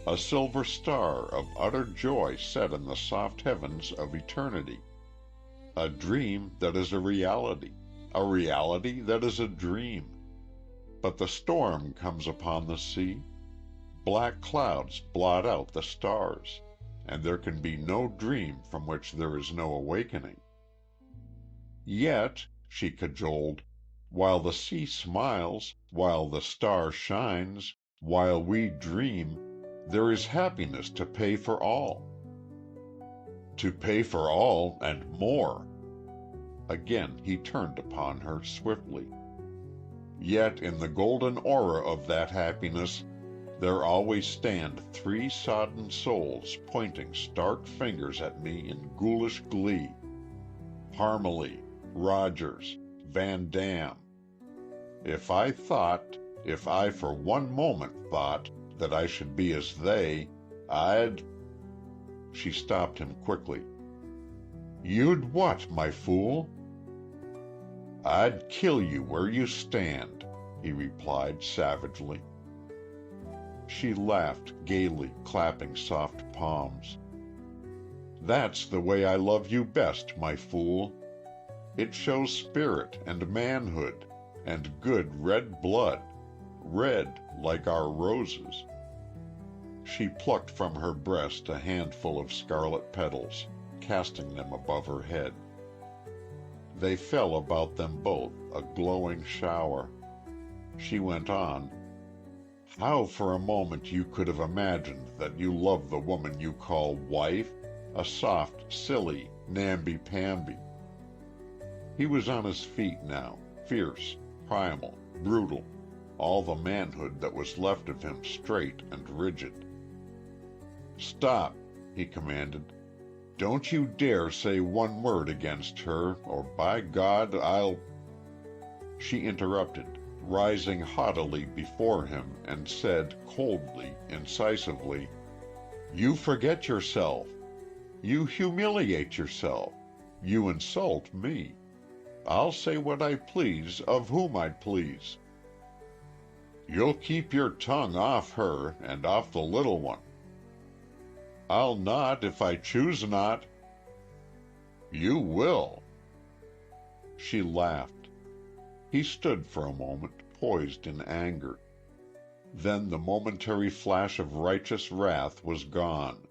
A silver star of utter joy set in the soft heavens of eternity. A dream that is a reality that is a dream. But the storm comes upon the sea. Black clouds blot out the stars, and there can be no dream from which there is no awakening. Yet," she cajoled, "while the sea smiles, while the star shines, while we dream, there is happiness to pay for all." "To pay for all, and more." Again he turned upon her swiftly. "Yet in the golden aura of that happiness there always stand 3 sodden souls pointing stark fingers at me in ghoulish glee. Parmalee, Rogers, Van Dam. If I for one moment thought that I should be as they, I'd—" She stopped him quickly. "You'd what, my fool?" "I'd kill you where you stand," he replied savagely. She laughed gaily, clapping soft palms. "That's the way I love you best, my fool. It shows spirit and manhood, and good red blood, red like our roses." She plucked from her breast a handful of scarlet petals, casting them above her head. They fell about them both, a glowing shower. She went on, "How for a moment you could have imagined that you loved the woman you call wife, a soft, silly, namby-pamby." He was on his feet now, fierce, primal, brutal, all the manhood that was left of him straight and rigid. "Stop," he commanded. "Don't you dare say one word against her, or by God, I'll—" She interrupted, rising haughtily before him, and said coldly, incisively, "You forget yourself. You humiliate yourself. You insult me. I'll say what I please of whom I please. You'll keep your tongue off her and off the little one." "I'll not if I choose not." "You will." She laughed. He stood for a moment, poised in anger. Then the momentary flash of righteous wrath was gone.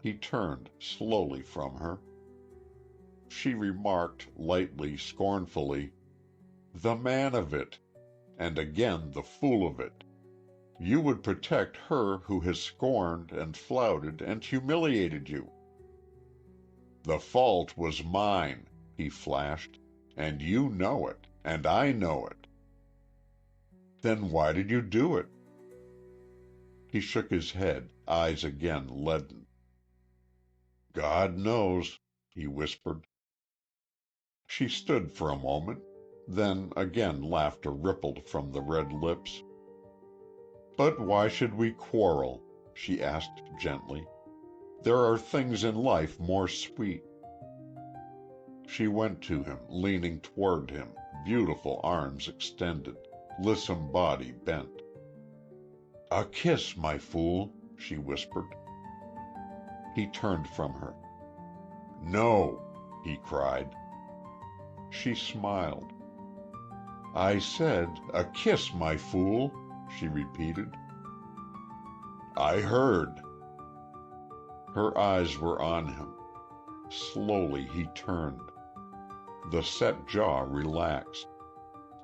He turned slowly from her. She remarked, lightly, scornfully, "The man of it, and again the fool of it. You would protect her who has scorned and flouted and humiliated you." "The fault was mine," he flashed, "and you know it, and I know it." "Then why did you do it?" He shook his head, eyes again leaden. "God knows," he whispered. She stood for a moment, then again laughter rippled from the red lips. "But why should we quarrel?" she asked gently. "There are things in life more sweet." She went to him, leaning toward him, beautiful arms extended, lissom body bent. "A kiss, my fool," she whispered. He turned from her. "No," he cried. She smiled. "I said, a kiss, my fool," she repeated. "I heard." Her eyes were on him. Slowly he turned. The set jaw relaxed.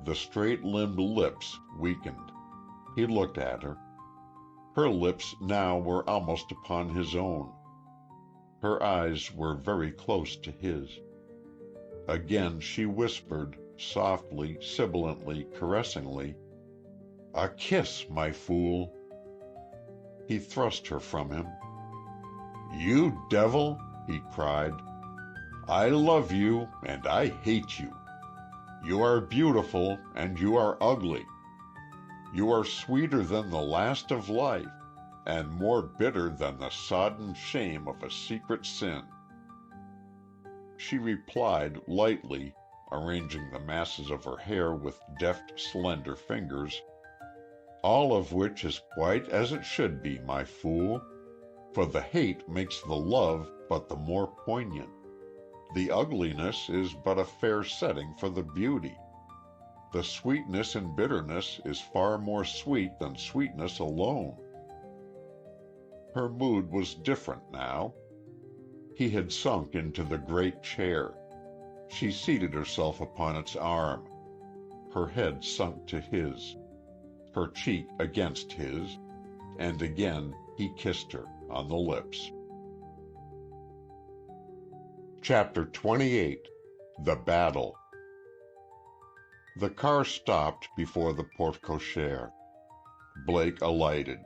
The straight-limbed lips weakened. He looked at her. Her lips now were almost upon his own. Her eyes were very close to his. Again she whispered, softly, sibilantly, caressingly, "A kiss, my fool." He thrust her from him. "You devil!" he cried. "I love you, and I hate you. You are beautiful, and you are ugly. You are sweeter than the last of life, and more bitter than the sodden shame of a secret sin." She replied lightly, arranging the masses of her hair with deft, slender fingers, "All of which is quite as it should be, my fool. For the hate makes the love but the more poignant. The ugliness is but a fair setting for the beauty. The sweetness in bitterness is far more sweet than sweetness alone." Her mood was different now. He had sunk into the great chair. She seated herself upon its arm. Her head sunk to his, her cheek against his, and again he kissed her on the lips. Chapter 28. The Battle. The car stopped before the porte cochere. Blake alighted.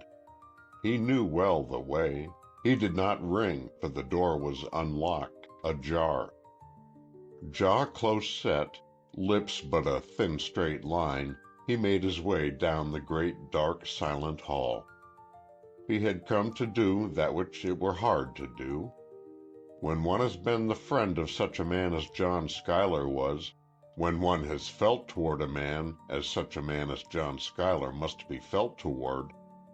He knew well the way. He did not ring, for the door was unlocked, ajar. Jaw close set, lips but a thin straight line, he made his way down the great dark silent hall. He had come to do that which it were hard to do. When one has been the friend of such a man as John Schuyler was, when one has felt toward a man as such a man as John Schuyler must be felt toward,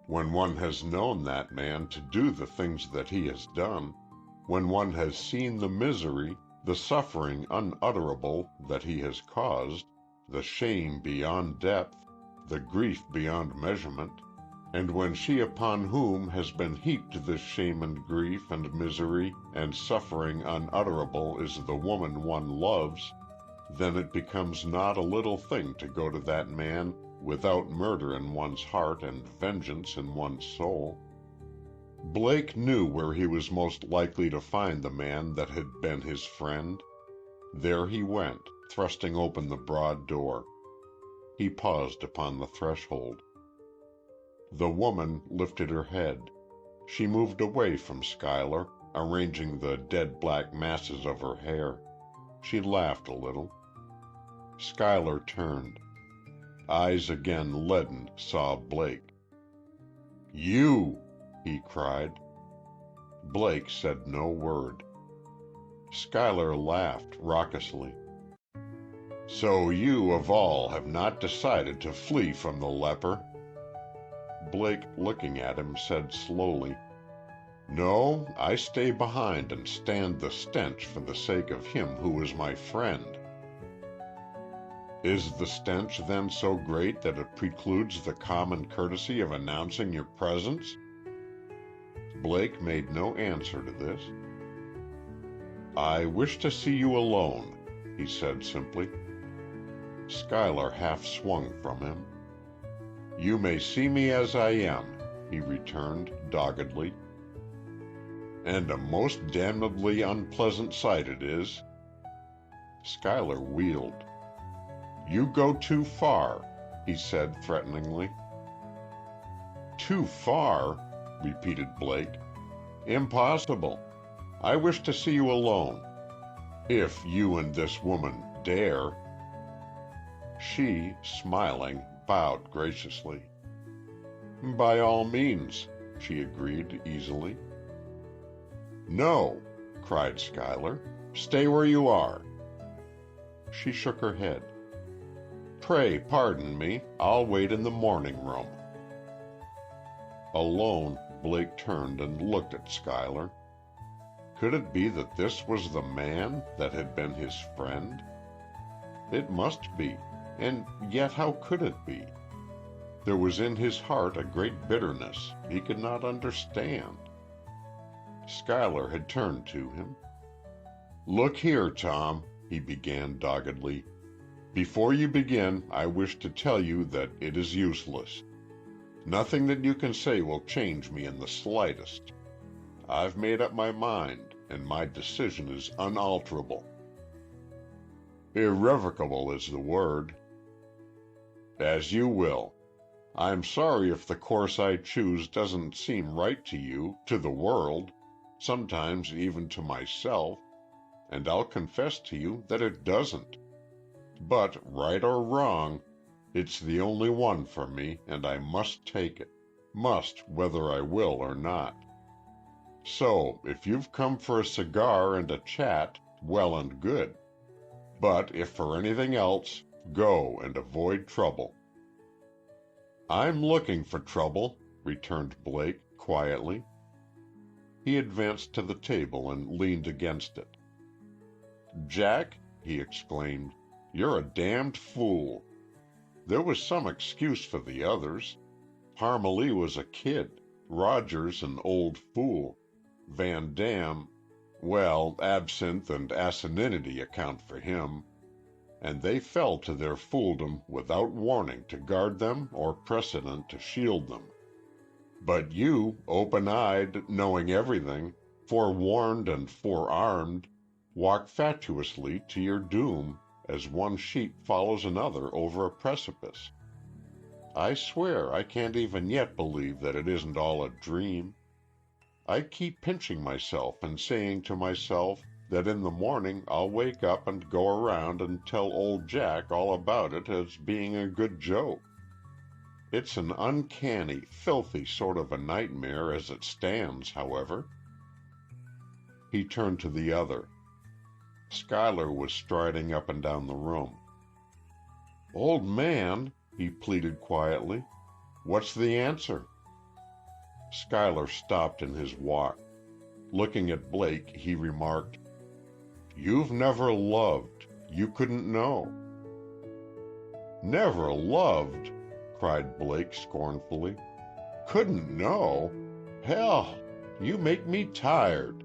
when one has known that man to do the things that he has done, when one has seen the misery, the suffering unutterable that he has caused, the shame beyond depth, the grief beyond measurement, and when she upon whom has been heaped this shame and grief and misery and suffering unutterable is the woman one loves, then it becomes not a little thing to go to that man without murder in one's heart and vengeance in one's soul. Blake knew where he was most likely to find the man that had been his friend. There he went, thrusting open the broad door. He paused upon the threshold. The woman lifted her head. She moved away from Schuyler, arranging the dead black masses of her hair. She laughed a little. Schuyler turned. Eyes again leaden, saw Blake. "You!" he cried. Blake said no word. Schuyler laughed raucously. "So you, of all, have not decided to flee from the leper?" Blake, looking at him, said slowly, "No, I stay behind and stand the stench for the sake of him who is my friend." "Is the stench then so great that it precludes the common courtesy of announcing your presence?" Blake made no answer to this. "I wish to see you alone," he said simply. Schuyler half swung from him. "You may see me as I am," he returned doggedly. "And a most damnably unpleasant sight it is." Schuyler wheeled. "You go too far," he said threateningly. "Too far?" repeated Blake. "Impossible. I wish to see you alone. If you and this woman dare." She, smiling, bowed graciously. "By all means," she agreed easily. "No," cried Schuyler. "Stay where you are." She shook her head. "Pray pardon me. I'll wait in the morning room." Alone, Blake turned and looked at Schuyler. Could it be that this was the man that had been his friend? It must be, and yet how could it be? There was in his heart a great bitterness he could not understand. Schuyler had turned to him. "Look here, Tom," he began doggedly. "Before you begin, I wish to tell you that it is useless. Nothing that you can say will change me in the slightest. I've made up my mind, and my decision is unalterable." "Irrevocable is the word." "As you will. I'm sorry if the course I choose doesn't seem right to you, to the world, sometimes even to myself, and I'll confess to you that it doesn't. But, right or wrong, it's the only one for me, and I must take it. Must, whether I will or not. So, if you've come for a cigar and a chat, well and good. But if for anything else, go and avoid trouble." "I'm looking for trouble," returned Blake, quietly. He advanced to the table and leaned against it. "Jack," he exclaimed, "you're a damned fool. There was some excuse for the others. Parmalee was a kid, Rogers an old fool, Van Dam—well, absinthe and asininity account for him. And they fell to their fooldom without warning to guard them or precedent to shield them. But you, open-eyed, knowing everything, forewarned and forearmed, walk fatuously to your doom as one sheep follows another over a precipice. I swear I can't even yet believe that it isn't all a dream. I keep pinching myself and saying to myself that in the morning I'll wake up and go around and tell old Jack all about it as being a good joke. It's an uncanny, filthy sort of a nightmare as it stands, however." He turned to the other. Schuyler was striding up and down the room. "Old man," he pleaded quietly, "what's the answer?" Schuyler stopped in his walk. Looking at Blake, he remarked, "You've never loved. You couldn't know." "Never loved?" cried Blake scornfully. "Couldn't know? Hell! You make me tired.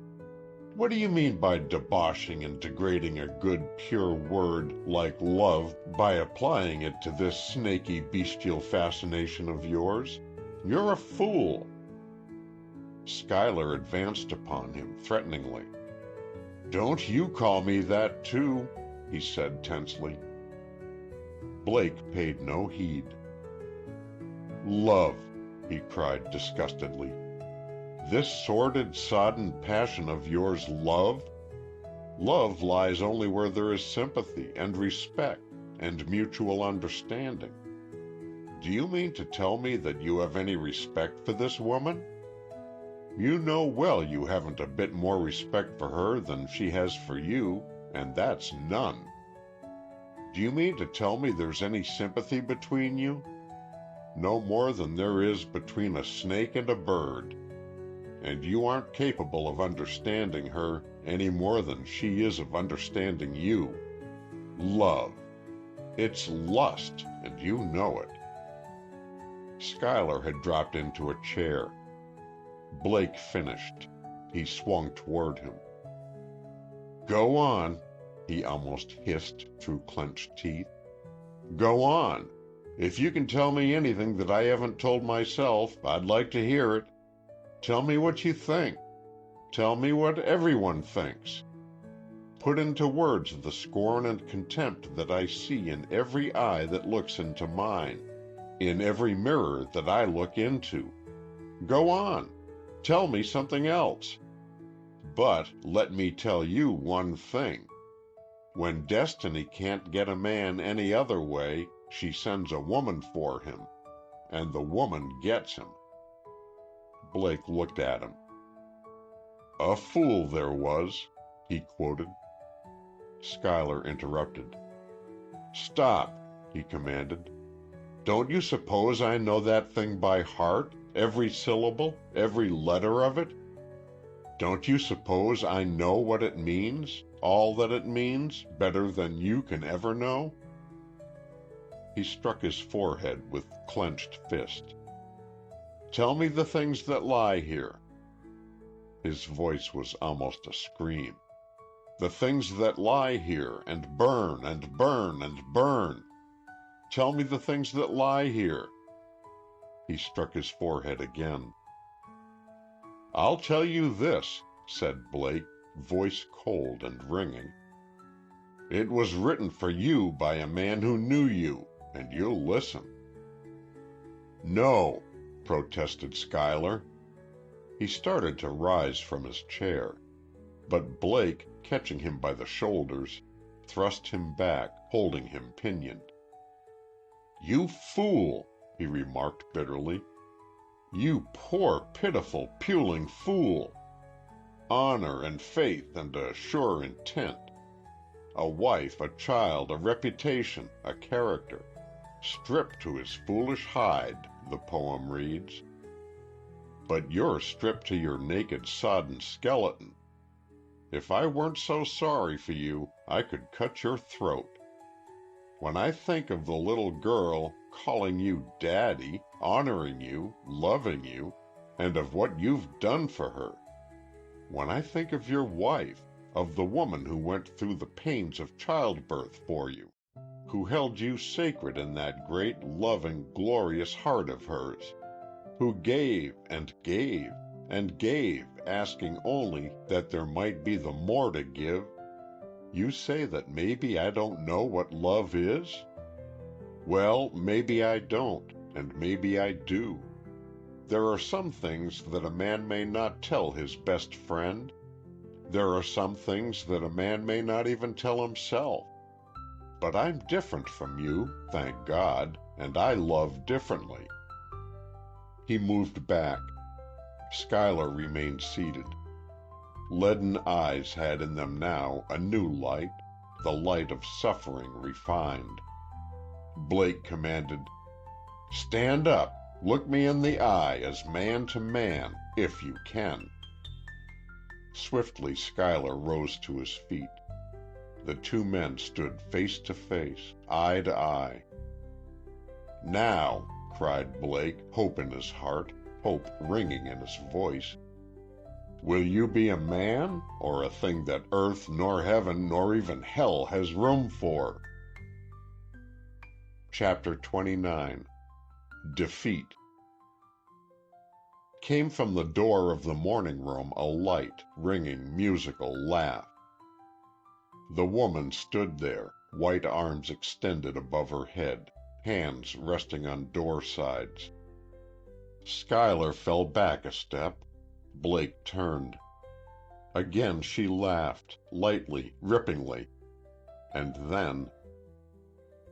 What do you mean by debauching and degrading a good, pure word like love by applying it to this snaky, bestial fascination of yours? You're a fool." Schuyler advanced upon him threateningly. "Don't you call me that, too," he said tensely. Blake paid no heed. "Love," he cried disgustedly. "This sordid, sodden passion of yours love? Love lies only where there is sympathy and respect and mutual understanding. Do you mean to tell me that you have any respect for this woman? You know well you haven't a bit more respect for her than she has for you, and that's none. Do you mean to tell me there's any sympathy between you? No more than there is between a snake and a bird. And you aren't capable of understanding her any more than she is of understanding you. Love. It's lust, and you know it. Schuyler had dropped into a chair. Blake finished. He swung toward him. Go on, he almost hissed through clenched teeth. Go on. If you can tell me anything that I haven't told myself, I'd like to hear it. Tell me what you think. Tell me what everyone thinks. Put into words the scorn and contempt that I see in every eye that looks into mine, in every mirror that I look into. Go on. Tell me something else. But let me tell you one thing. When destiny can't get a man any other way, she sends a woman for him, and the woman gets him. Blake looked at him. A fool there was, he quoted. Schuyler interrupted. Stop, he commanded. Don't you suppose I know that thing by heart, every syllable, every letter of it? Don't you suppose I know what it means, all that it means, better than you can ever know? He struck his forehead with clenched fist. Tell me the things that lie here. His voice was almost a scream. The things that lie here and burn and burn and burn. Tell me the things that lie here. He struck his forehead again. I'll tell you this, said Blake, voice cold and ringing. It was written for you by a man who knew you, and you'll listen. No, protested Schuyler. He started to rise from his chair, but Blake, catching him by the shoulders, thrust him back, holding him pinioned. You fool, he remarked bitterly. You poor, pitiful, puling fool. Honor and faith and a sure intent. A wife, a child, a reputation, a character. Stripped to his foolish hide, the poem reads. But you're stripped to your naked, sodden skeleton. If I weren't so sorry for you, I could cut your throat. When I think of the little girl calling you Daddy, honoring you, loving you, and of what you've done for her. When I think of your wife, of the woman who went through the pains of childbirth for you, who held you sacred in that great, loving, glorious heart of hers, who gave and gave and gave, asking only that there might be the more to give, you say that maybe I don't know what love is? Well, maybe I don't, and maybe I do. There are some things that a man may not tell his best friend. There are some things that a man may not even tell himself. But I'm different from you, thank God, and I love differently. He moved back. Schuyler remained seated. Leaden eyes had in them now a new light, the light of suffering refined. Blake commanded, Stand up, look me in the eye as man to man, if you can. Swiftly Schuyler rose to his feet. The two men stood face to face, eye to eye. Now, cried Blake, hope in his heart, hope ringing in his voice, will you be a man, or a thing that earth nor heaven nor even hell has room for? Chapter 29. Defeat. Came from the door of the morning room a light, ringing, musical laugh. The woman stood there, white arms extended above her head, hands resting on door sides. Schuyler fell back a step. Blake turned. Again she laughed, lightly, ripplingly. And then,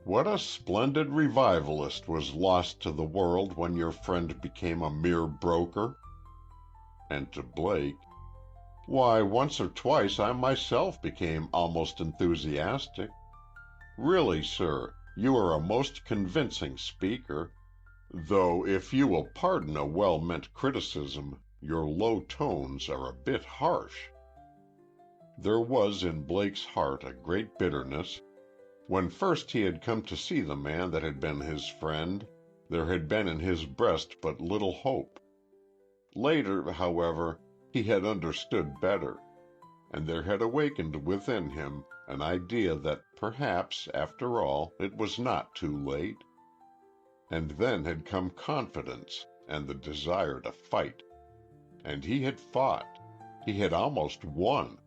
What a splendid revivalist was lost to the world when your friend became a mere broker. And to Blake, why, once or twice I myself became almost enthusiastic. Really, sir, you are a most convincing speaker, though if you will pardon a well-meant criticism, your low tones are a bit harsh. There was in Blake's heart a great bitterness. When first he had come to see the man that had been his friend, there had been in his breast but little hope. Later, however, he had understood better, and there had awakened within him an idea that perhaps, after all, it was not too late. And then had come confidence and the desire to fight. And he had fought. He had almost won.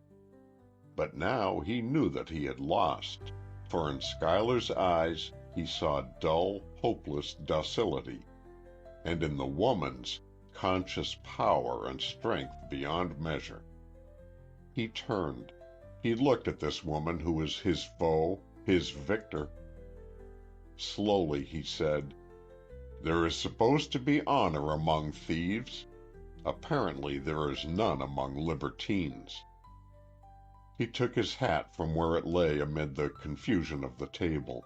But now he knew that he had lost, for in Schuyler's eyes he saw dull, hopeless docility, and in the woman's, conscious power and strength beyond measure. He turned. He looked at this woman who was his foe, his victor. Slowly he said, "There is supposed to be honor among thieves. Apparently there is none among libertines." He took his hat from where it lay amid the confusion of the table.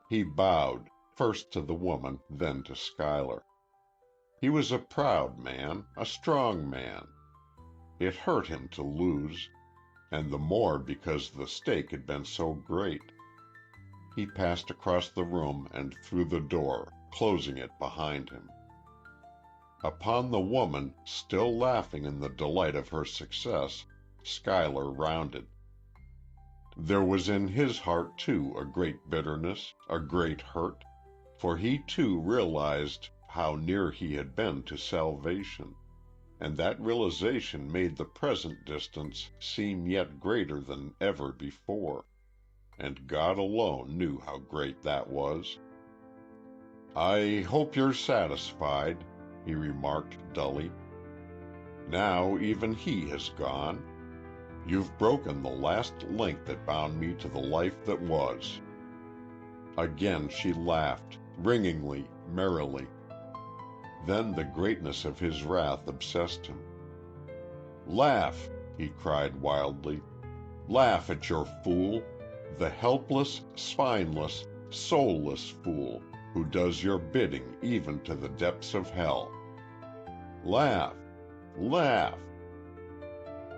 He bowed, first to the woman, then to Schuyler. He was a proud man, a strong man. It hurt him to lose, and the more because the stake had been so great. He passed across the room and through the door, closing it behind him. Upon the woman, still laughing in the delight of her success, Schuyler rounded. There was in his heart, too, a great bitterness, a great hurt, for he, too, realized how near he had been to salvation, and that realization made the present distance seem yet greater than ever before, and God alone knew how great that was. "I hope you're satisfied," he remarked dully. "Now even he has gone. You've broken the last link that bound me to the life that was." Again she laughed, ringingly, merrily. Then the greatness of his wrath obsessed him. "Laugh," he cried wildly. "Laugh at your fool, the helpless, spineless, soulless fool who does your bidding even to the depths of hell. Laugh! Laugh!"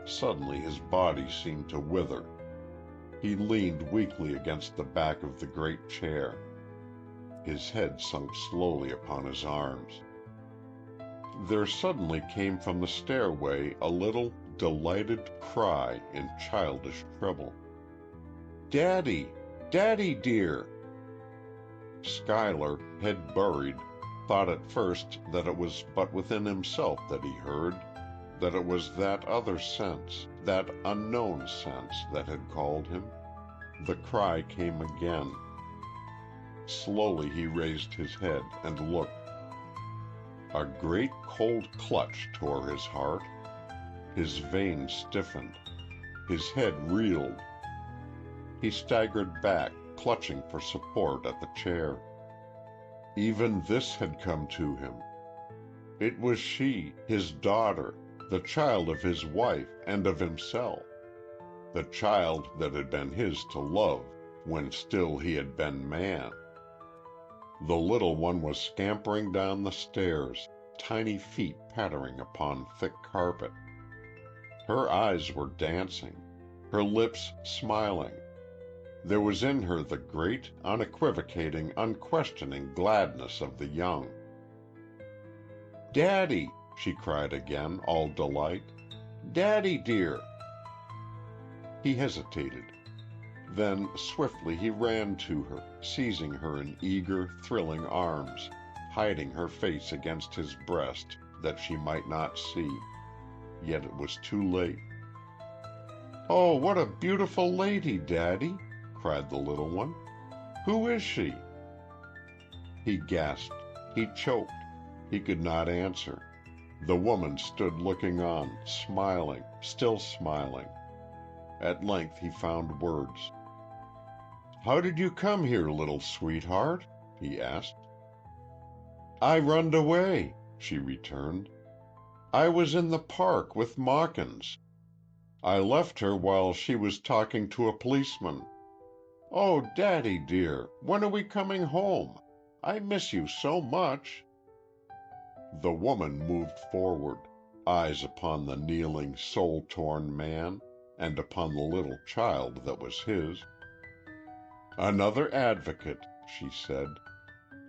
Suddenly his body seemed to wither. He leaned weakly against the back of the great chair. His head sunk slowly upon his arms. There suddenly came from the stairway a little, delighted cry in childish treble. "Daddy! Daddy, dear!" Schuyler, head buried, thought at first that it was but within himself that he heard, that it was that other sense, that unknown sense, that had called him. The cry came again. Slowly he raised his head and looked. A great cold clutch tore his heart. His veins stiffened. His head reeled. He staggered back, clutching for support at the chair. Even this had come to him. It was she, his daughter, the child of his wife and of himself. The child that had been his to love when still he had been man. The little one was scampering down the stairs, tiny feet pattering upon thick carpet. Her eyes were dancing, her lips smiling. There was in her the great, unequivocating, unquestioning gladness of the young. "Daddy!" she cried again, all delight. "Daddy, dear!" He hesitated. Then swiftly he ran to her, seizing her in eager, thrilling arms, hiding her face against his breast that she might not see. Yet it was too late. "Oh, what a beautiful lady, Daddy!" cried the little one. "Who is she?" He gasped. He choked. He could not answer. The woman stood looking on, smiling, still smiling. At length he found words. "How did you come here, little sweetheart?" he asked. "I runned away," she returned. "I was in the park with Mawkins. I left her while she was talking to a policeman. Oh, Daddy dear, when are we coming home? I miss you so much." The woman moved forward, eyes upon the kneeling, soul-torn man, and upon the little child that was his. "Another advocate," she said.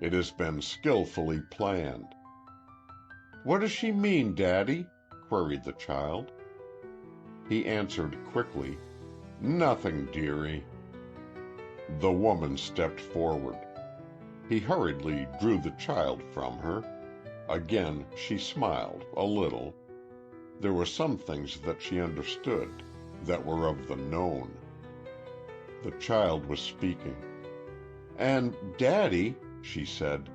"It has been skillfully planned." "What does she mean, Daddy?" queried the child. He answered quickly, "Nothing, dearie." The woman stepped forward. He hurriedly drew the child from her. Again she smiled, a little. There were some things that she understood, that were of the known. The child was speaking. "And, Daddy," she said,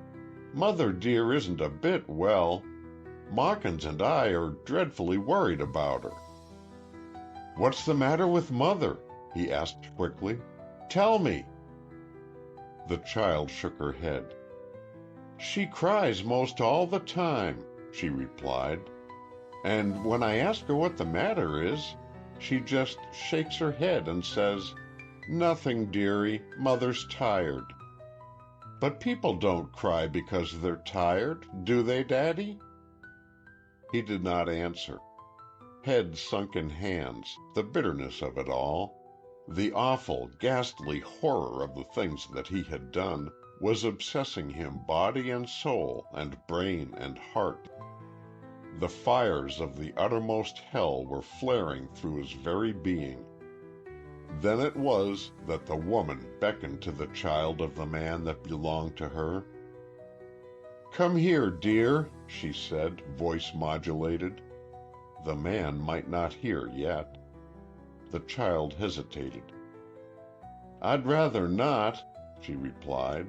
"Mother dear isn't a bit well. Mawkins and I are dreadfully worried about her." "What's the matter with Mother?" he asked quickly. "Tell me." The child shook her head. "She cries most all the time," she replied. "And when I ask her what the matter is, she just shakes her head and says, 'Nothing, dearie, Mother's tired.' But people don't cry because they're tired, do they, Daddy?" He did not answer. Head sunk in hands, the bitterness of it all, the awful, ghastly horror of the things that he had done, was obsessing him body and soul and brain and heart. The fires of the uttermost hell were flaring through his very being. Then it was that the woman beckoned to the child of the man that belonged to her. "Come here, dear," she said, voice modulated. The man might not hear yet. The child hesitated. "I'd rather not," she replied.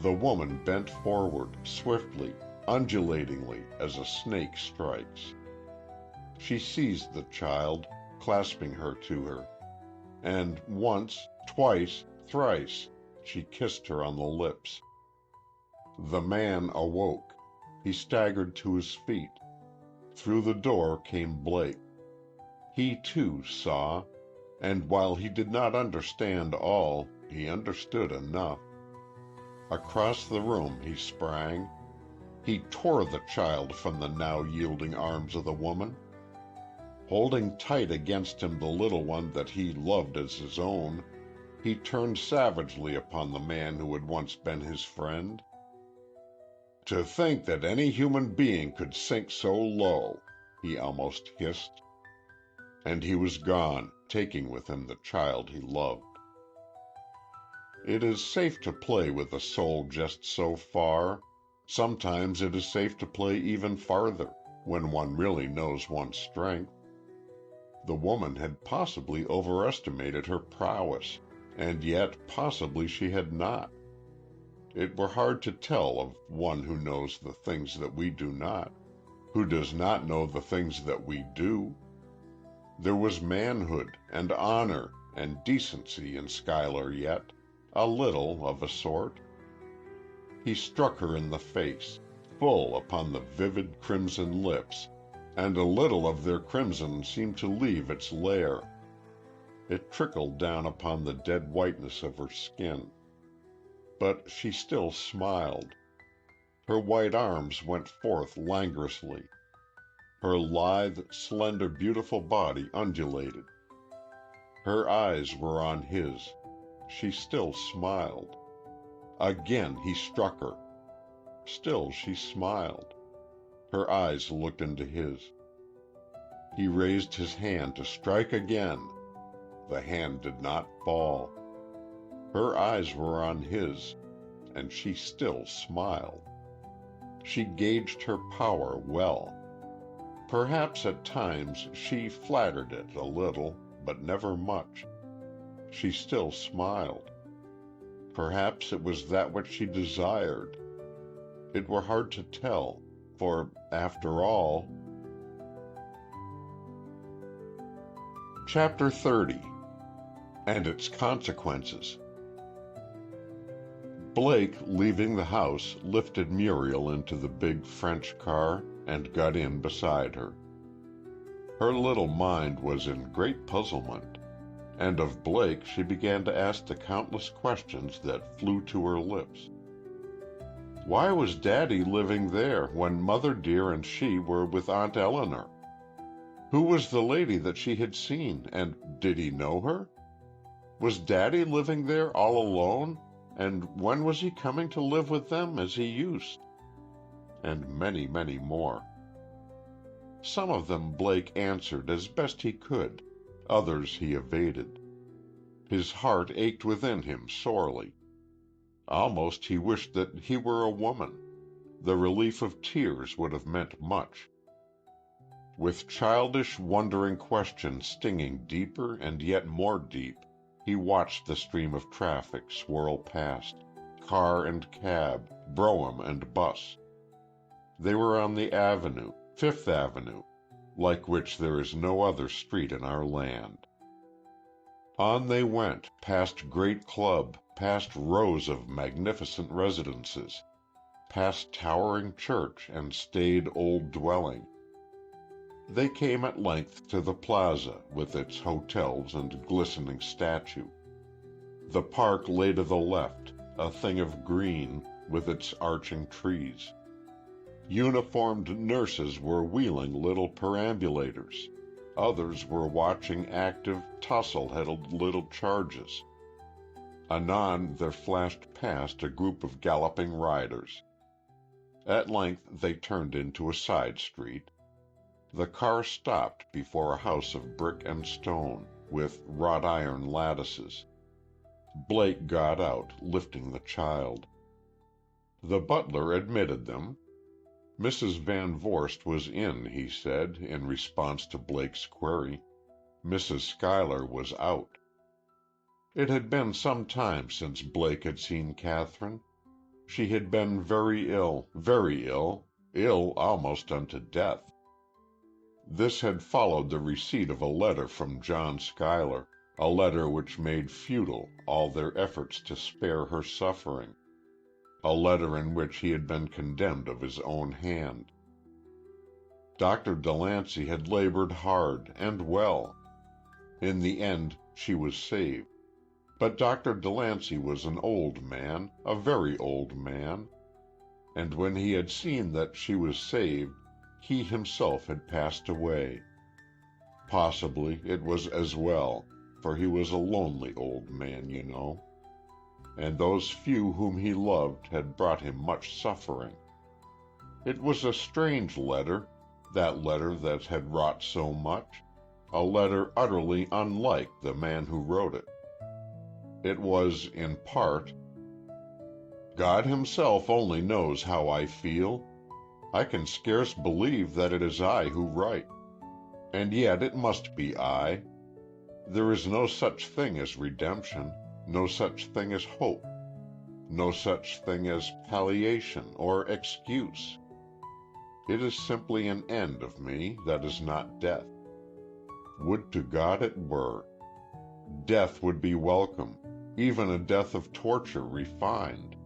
The woman bent forward, swiftly, undulatingly, as a snake strikes. She seized the child, clasping her to her, and once, twice, thrice, she kissed her on the lips. The man awoke. He staggered to his feet. Through the door came Blake. He, too, saw, and while he did not understand all, he understood enough. Across the room he sprang. He tore the child from the now yielding arms of the woman. Holding tight against him the little one that he loved as his own, he turned savagely upon the man who had once been his friend. "To think that any human being could sink so low," he almost hissed. And he was gone, taking with him the child he loved. It is safe to play with a soul just so far. Sometimes it is safe to play even farther, when one really knows one's strength. The woman had possibly overestimated her prowess, and yet possibly she had not. It were hard to tell of one who knows the things that we do not, who does not know the things that we do. There was manhood, and honor, and decency in Schuyler yet, a little, of a sort. He struck her in the face, full upon the vivid crimson lips, and a little of their crimson seemed to leave its lair. It trickled down upon the dead whiteness of her skin. But she still smiled. Her white arms went forth languorously. Her lithe, slender, beautiful body undulated. Her eyes were on his. She still smiled. Again he struck her. Still she smiled. Her eyes looked into his. He raised his hand to strike again. The hand did not fall. Her eyes were on his, and she still smiled. She gauged her power well. Perhaps at times she flattered it a little, but never much. She still smiled. Perhaps it was that which she desired. It were hard to tell, for, after all... Chapter 30. and its consequences. Blake, leaving the house, lifted Muriel into the big French car and got in beside her. Her little mind was in great puzzlement, and of Blake she began to ask the countless questions that flew to her lips. Why was Daddy living there when Mother dear and she were with Aunt Eleanor? Who was the lady that she had seen, and did he know her? Was Daddy living there all alone? And when was he coming to live with them as he used? And many, many more. Some of them Blake answered as best he could, others he evaded. His heart ached within him sorely. Almost he wished that he were a woman. The relief of tears would have meant much. With childish, wondering questions stinging deeper and yet more deep, he watched the stream of traffic swirl past, car and cab, brougham and bus. They were on the avenue, Fifth Avenue, like which there is no other street in our land. On they went, past great club, past rows of magnificent residences, past towering church and staid old dwelling. They came at length to the plaza, with its hotels and glistening statue. The park lay to the left, a thing of green, with its arching trees. Uniformed nurses were wheeling little perambulators. Others were watching active, tousle-headed little charges. Anon there flashed past a group of galloping riders. At length they turned into a side street. The car stopped before a house of brick and stone, with wrought iron lattices. Blake got out, lifting the child. The butler admitted them. Mrs. Van Vorst was in, he said, in response to Blake's query. Mrs. Schuyler was out. It had been some time since Blake had seen Catherine. She had been very ill, ill almost unto death. This had followed the receipt of a letter from John Schuyler, a letter which made futile all their efforts to spare her suffering, a letter in which he had been condemned of his own hand. Dr. Delancey had labored hard and well. In the end she was saved. But Dr. Delancey was an old man, a very old man, and when he had seen that she was saved, he himself had passed away. Possibly it was as well, for he was a lonely old man, you know, and those few whom he loved had brought him much suffering. It was a strange letter, that letter that had wrought so much, a letter utterly unlike the man who wrote it. It was, in part, God himself only knows how I feel. I can scarce believe that it is I who write. And yet it must be I. There is no such thing as redemption, no such thing as hope, no such thing as palliation or excuse. It is simply an end of me that is not death. Would to God it were. Death would be welcome, even a death of torture refined.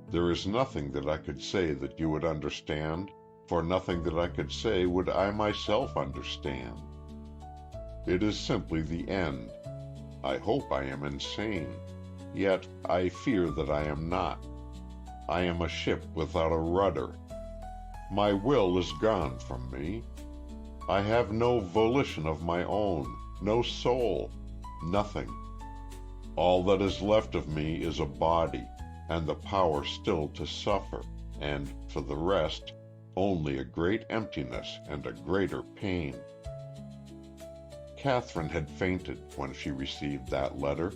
There is nothing that I could say that you would understand, for nothing that I could say would I myself understand. It is simply the end. I hope I am insane, yet I fear that I am not. I am a ship without a rudder. My will is gone from me. I have no volition of my own, no soul, nothing. All that is left of me is a body, and the power still to suffer, and, for the rest, only a great emptiness and a greater pain. Catherine had fainted when she received that letter.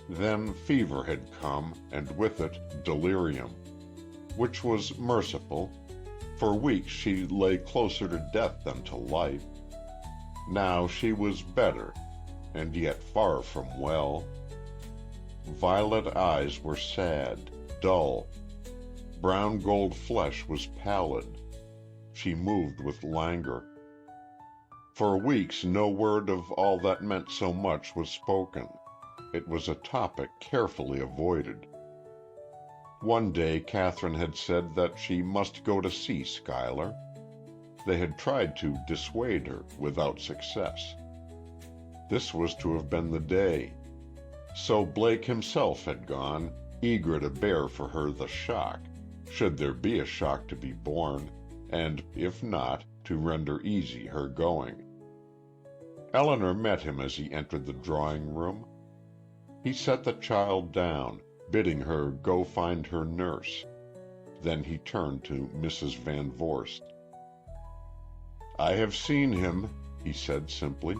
Then fever had come, and with it delirium, which was merciful. For weeks she lay closer to death than to life. Now she was better, and yet far from well. Violet eyes were sad, dull. Brown gold flesh was pallid. She moved with languor. For weeks no word of all that meant so much was spoken. It was a topic carefully avoided. One day Catherine had said that she must go to see Schuyler. They had tried to dissuade her, without success. This was to have been the day. So Blake himself had gone, eager to bear for her the shock, should there be a shock to be borne, and, if not, to render easy her going. Eleanor met him as he entered the drawing-room. He set the child down, bidding her go find her nurse. Then he turned to Mrs. Van Vorst. "I have seen him," he said simply.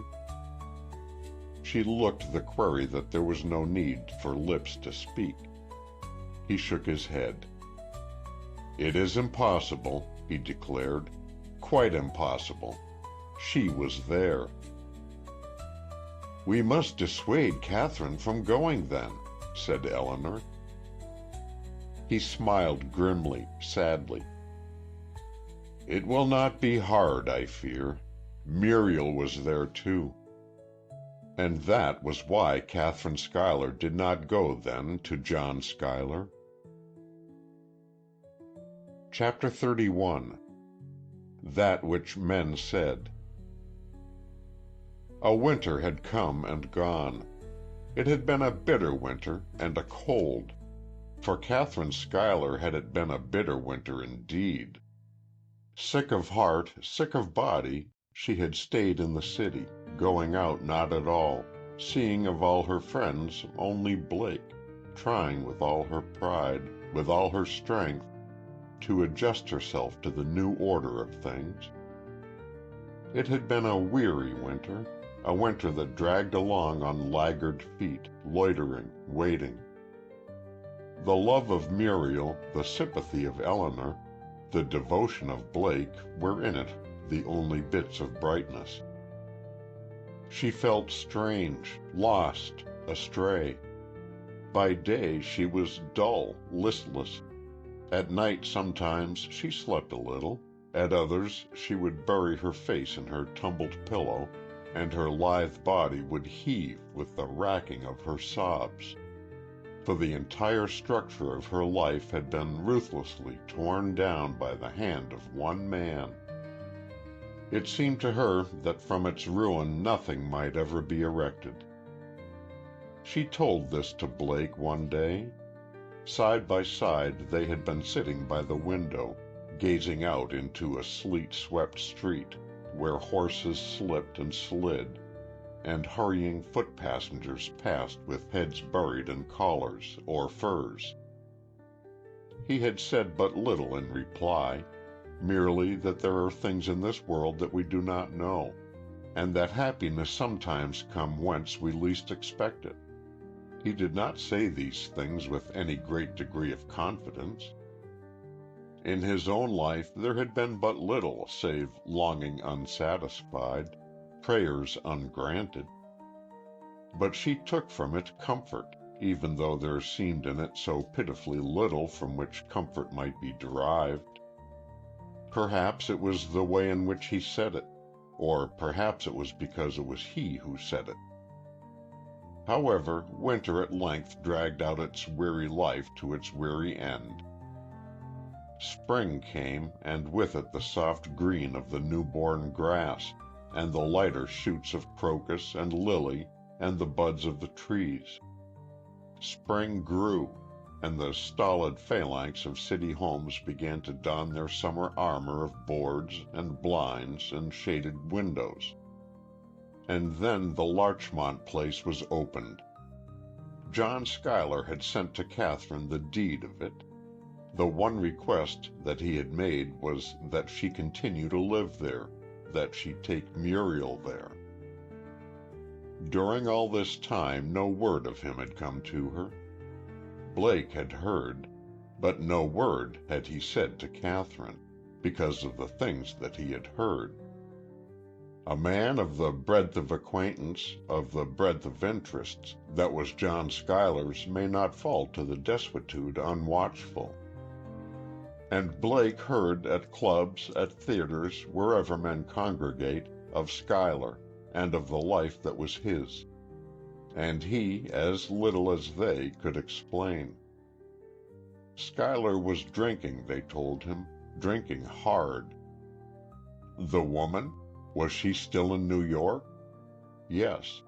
She looked the query that there was no need for lips to speak. He shook his head. "It is impossible," he declared. "Quite impossible. She was there." "We must dissuade Catherine from going, then," said Eleanor. He smiled grimly, sadly. "It will not be hard, I fear. Muriel was there, too." And that was why Catherine Schuyler did not go then to John Schuyler. Chapter 31. That Which Men Said. A winter had come and gone. It had been a bitter winter, and a cold. For Catherine Schuyler had it been a bitter winter indeed. Sick of heart, sick of body, she had stayed in the city, going out not at all, seeing of all her friends only Blake, trying with all her pride, with all her strength, to adjust herself to the new order of things. It had been a weary winter, a winter that dragged along on laggard feet, loitering, waiting. The love of Muriel, the sympathy of Eleanor, the devotion of Blake were in it the only bits of brightness. She felt strange, lost, astray. By day she was dull, listless. At night sometimes she slept a little. At others she would bury her face in her tumbled pillow, and her lithe body would heave with the racking of her sobs. For the entire structure of her life had been ruthlessly torn down by the hand of one man. It seemed to her that from its ruin nothing might ever be erected. She told this to Blake one day. Side by side they had been sitting by the window, gazing out into a sleet-swept street, where horses slipped and slid, and hurrying foot-passengers passed with heads buried in collars or furs. He had said but little in reply, merely that there are things in this world that we do not know, and that happiness sometimes comes whence we least expect it. He did not say these things with any great degree of confidence. In his own life there had been but little save longing unsatisfied, prayers ungranted. But she took from it comfort, even though there seemed in it so pitifully little from which comfort might be derived. Perhaps it was the way in which he said it, or perhaps it was because it was he who said it. However, winter at length dragged out its weary life to its weary end. Spring came, and with it the soft green of the newborn grass, and the lighter shoots of crocus and lily, and the buds of the trees. Spring grew, and the stolid phalanx of city homes began to don their summer armor of boards and blinds and shaded windows. And then the Larchmont place was opened. John Schuyler had sent to Catherine the deed of it. The one request that he had made was that she continue to live there, that she take Muriel there. During all this time no word of him had come to her. Blake had heard, but no word had he said to Catherine, because of the things that he had heard. A man of the breadth of acquaintance, of the breadth of interests, that was John Schuyler's may not fall to the desuetude unwatchful. And Blake heard at clubs, at theaters, wherever men congregate, of Schuyler, and of the life that was his. And he, as little as they, could explain. Schuyler was drinking, they told him, drinking hard. The woman? Was she still in New York? Yes.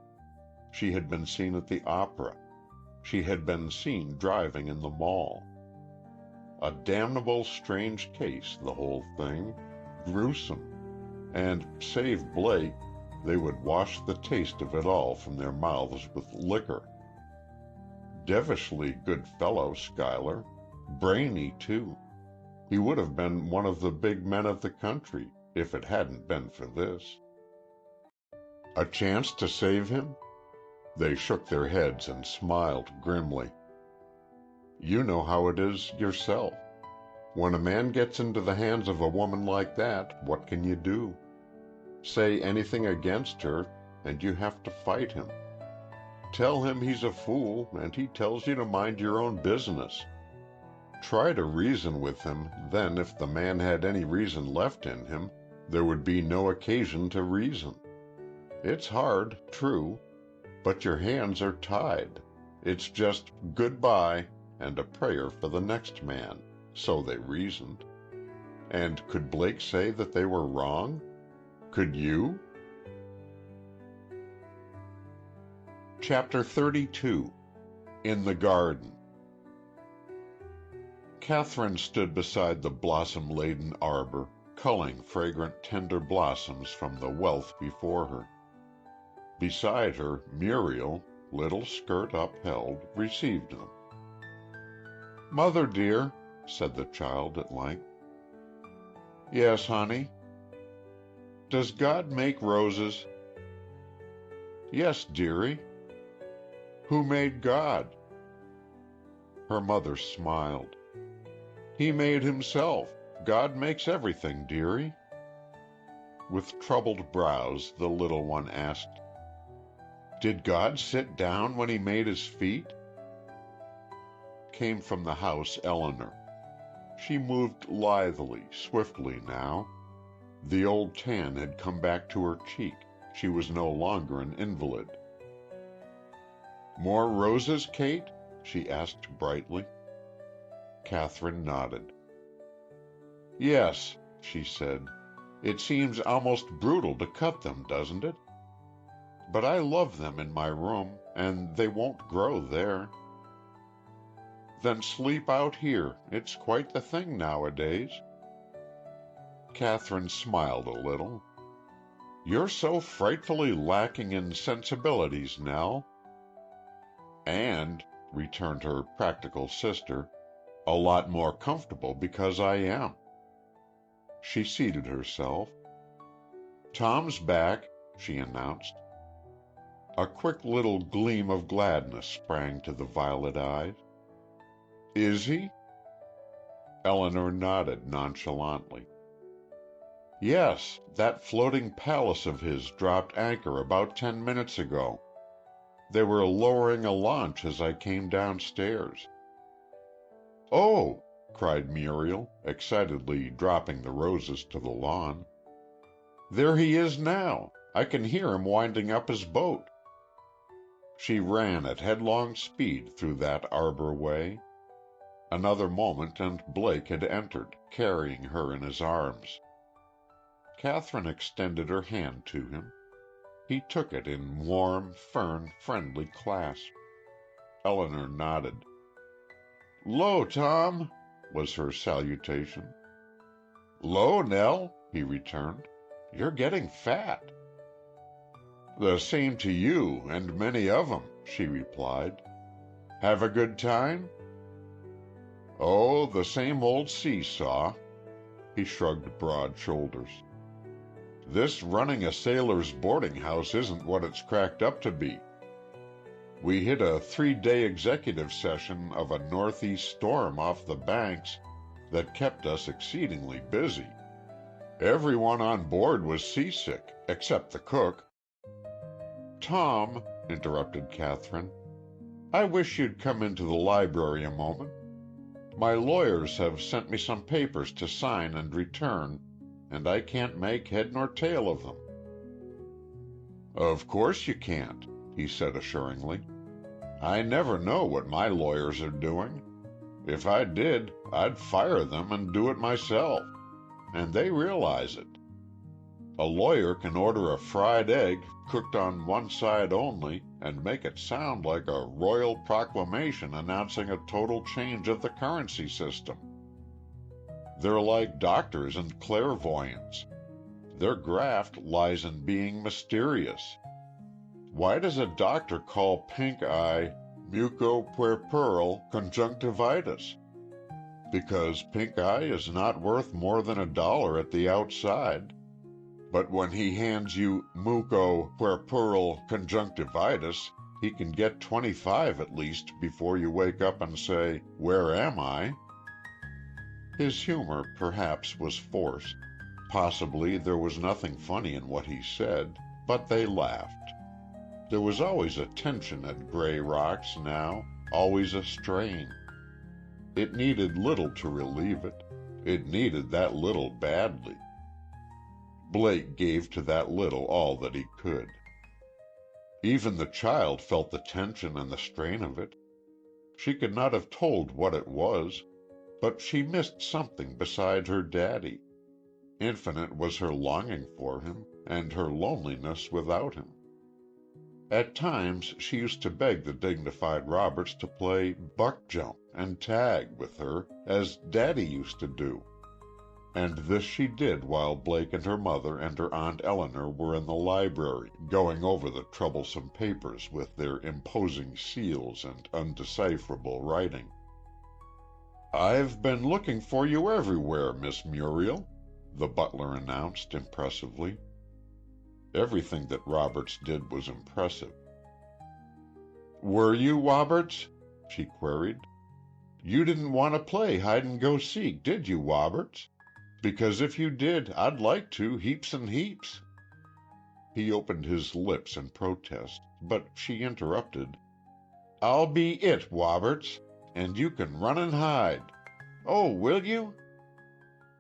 She had been seen at the opera. She had been seen driving in the mall. A damnable strange case, the whole thing. Gruesome. And, save Blake, they would wash the taste of it all from their mouths with liquor. Devilishly good fellow, Schuyler. Brainy, too. He would have been one of the big men of the country, if it hadn't been for this. A chance to save him? They shook their heads and smiled grimly. You know how it is yourself. When a man gets into the hands of a woman like that, what can you do? Say anything against her, and you have to fight him. Tell him he's a fool, and he tells you to mind your own business. Try to reason with him, then if the man had any reason left in him, there would be no occasion to reason. It's hard, true, but your hands are tied. It's just goodbye and a prayer for the next man, so they reasoned. And could Blake say that they were wrong? Could you? Chapter 32. In the Garden. Catherine stood beside the blossom-laden arbor, culling fragrant tender blossoms from the wealth before her. Beside her, Muriel, little skirt upheld, received them. "Mother, dear," said the child at length. "Yes, honey." "Does God make roses?" "Yes, dearie." "Who made God?" Her mother smiled. "He made himself. God makes everything, dearie." With troubled brows, the little one asked, "Did God sit down when he made his feet?" Came from the house Eleanor. She moved lithely, swiftly now. The old tan had come back to her cheek. She was no longer an invalid. "More roses, Kate?" she asked brightly. Catherine nodded. "Yes," she said. "It seems almost brutal to cut them, doesn't it? But I love them in my room, and they won't grow there." "Then sleep out here. It's quite the thing nowadays." Catherine smiled a little. "You're so frightfully lacking in sensibilities, Nell." "And," returned her practical sister, "a lot more comfortable because I am." She seated herself. "Tom's back," she announced. A quick little gleam of gladness sprang to the violet eyes. "Is he?" Eleanor nodded nonchalantly. "Yes, that floating palace of his dropped anchor about 10 minutes ago. They were lowering a launch as I came downstairs." "Oh!" cried Muriel, excitedly dropping the roses to the lawn. "There he is now. I can hear him winding up his boat." She ran at headlong speed through that arbor way. Another moment and Blake had entered, carrying her in his arms. Catherine extended her hand to him. He took it in warm, firm, friendly clasp. Eleanor nodded. "'Lo, Tom," was her salutation. "'Lo, Nell," he returned. "You're getting fat." "The same to you, and many of 'em," she replied. "Have a good time?" "Oh, the same old seesaw." He shrugged broad shoulders. "This running a sailor's boarding house isn't what it's cracked up to be. We hit a 3-day executive session of a northeast storm off the banks that kept us exceedingly busy. Everyone on board was seasick, except the cook." "Tom," interrupted Catherine, "I wish you'd come into the library a moment. My lawyers have sent me some papers to sign and return, and I can't make head nor tail of them." "Of course you can't," he said assuringly. "I never know what my lawyers are doing. If I did, I'd fire them and do it myself. And they realize it. A lawyer can order a fried egg cooked on one side only and make it sound like a royal proclamation announcing a total change of the currency system. They're like doctors and clairvoyants. Their graft lies in being mysterious. Why does a doctor call pink eye mucopuerperal conjunctivitis? Because pink eye is not worth more than $1 at the outside. But when he hands you mucopuerperal conjunctivitis, he can get 25 at least before you wake up and say, "Where am I?" His humor, perhaps, was forced. Possibly there was nothing funny in what he said, but they laughed. There was always a tension at Gray Rocks now, always a strain. It needed little to relieve it. It needed that little badly. Blake gave to that little all that he could. Even the child felt the tension and the strain of it. She could not have told what it was, but she missed something beside her daddy. Infinite was her longing for him, and her loneliness without him. At times she used to beg the dignified Roberts to play buck-jump and tag with her, as Daddy used to do. And this she did while Blake and her mother and her Aunt Eleanor were in the library, going over the troublesome papers with their imposing seals and undecipherable writing. "I've been looking for you everywhere, Miss Muriel," the butler announced impressively. Everything that Roberts did was impressive. "Were you, Roberts?" she queried. "You didn't want to play hide-and-go-seek, did you, Roberts? Because if you did, I'd like to, heaps and heaps." He opened his lips in protest, but she interrupted. "I'll be it, Roberts, and you can run and hide. Oh, will you?"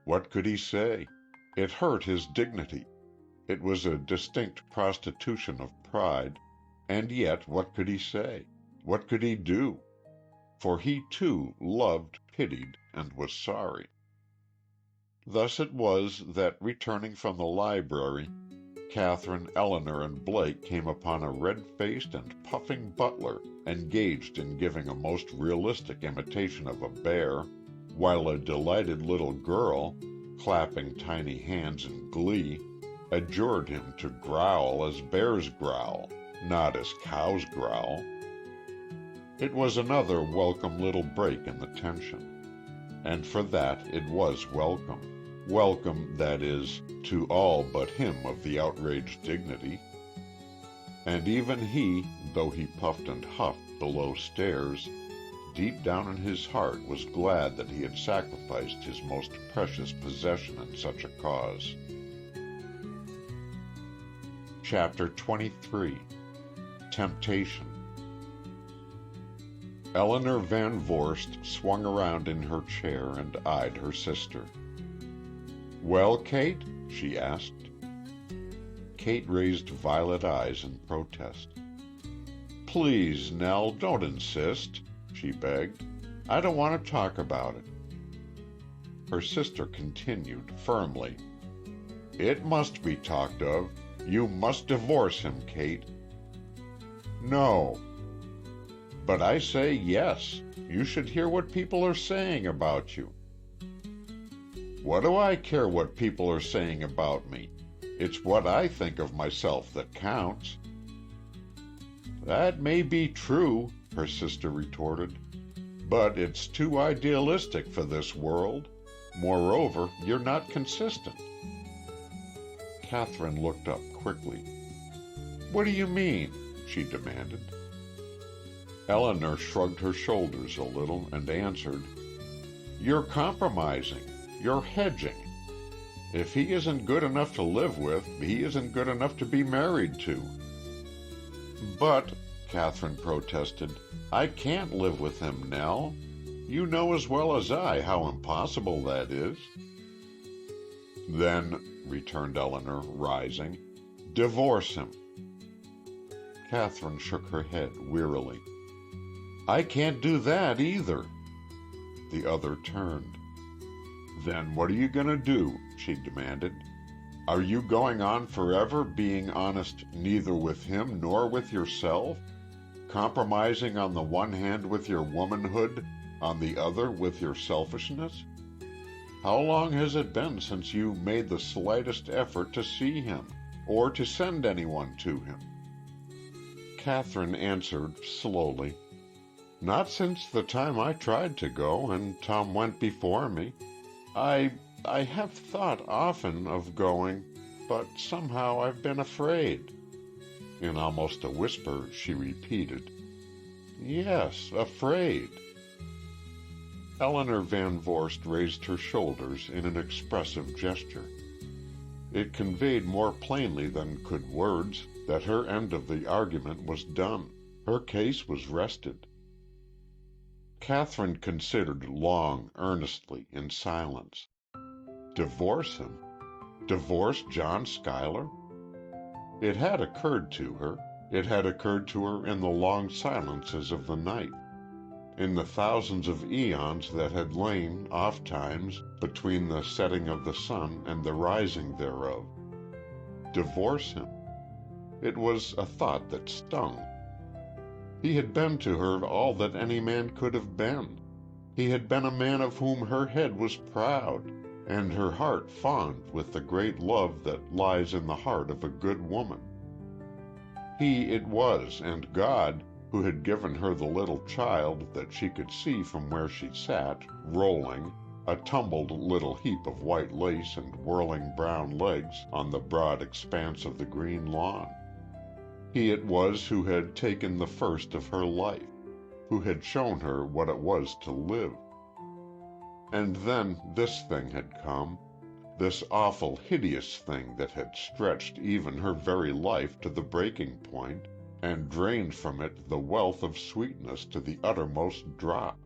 What could he say? It hurt his dignity. It was a distinct prostitution of pride, and yet what could he say? What could he do? For he, too, loved, pitied, and was sorry. Thus it was that, returning from the library, Catherine, Eleanor, and Blake came upon a red-faced and puffing butler engaged in giving a most realistic imitation of a bear, while a delighted little girl, clapping tiny hands in glee, adjured him to growl as bears growl, not as cows growl. It was another welcome little break in the tension. And for that it was welcome. Welcome, that is, to all but him of the outraged dignity. And even he, though he puffed and huffed below stairs, deep down in his heart was glad that he had sacrificed his most precious possession in such a cause. Chapter 23. Temptation. Eleanor Van Vorst swung around in her chair and eyed her sister. "Well, Kate?" she asked. Kate raised violet eyes in protest. "Please, Nell, don't insist," she begged. "I don't want to talk about it." Her sister continued firmly. "It must be talked of. You must divorce him, Kate." "No." "But I say yes. You should hear what people are saying about you." "What do I care what people are saying about me? It's what I think of myself that counts." "That may be true," her sister retorted, "but it's too idealistic for this world. Moreover, you're not consistent." Catherine looked up quickly. "What do you mean?" she demanded. Eleanor shrugged her shoulders a little and answered, "You're compromising. You're hedging. If he isn't good enough to live with, he isn't good enough to be married to." "But," Catherine protested, "I can't live with him, Nell. You know as well as I how impossible that is." "Then," returned Eleanor, rising, "divorce him. Catherine shook her head wearily. I can't do that either. The other turned. Then what are you going to do? She demanded. Are you going on forever being honest neither with him nor with yourself? Compromising on the one hand with your womanhood, on the other with your selfishness? How long has it been since you made the slightest effort to see him, or to send anyone to him? Catherine answered slowly. Not since the time I tried to go and Tom went before me. I have thought often of going, but somehow I've been afraid. In almost a whisper, she repeated, Yes, afraid. Eleanor Van Vorst raised her shoulders in an expressive gesture. It conveyed more plainly than could words that her end of the argument was done. Her case was rested. Catherine considered long, earnestly, in silence. Divorce him? Divorce John Schuyler? It had occurred to her. It had occurred to her in the long silences of the night, in the thousands of eons that had lain, ofttimes, between the setting of the sun and the rising thereof. Divorce him? It was a thought that stung. He had been to her all that any man could have been. He had been a man of whom her head was proud, and her heart fond with the great love that lies in the heart of a good woman. He it was, and God, who had given her the little child that she could see from where she sat, rolling, a tumbled little heap of white lace and whirling brown legs on the broad expanse of the green lawn. He it was who had taken the first of her life, who had shown her what it was to live. And then this thing had come, this awful, hideous thing that had stretched even her very life to the breaking point, and drained from it the wealth of sweetness to the uttermost drop.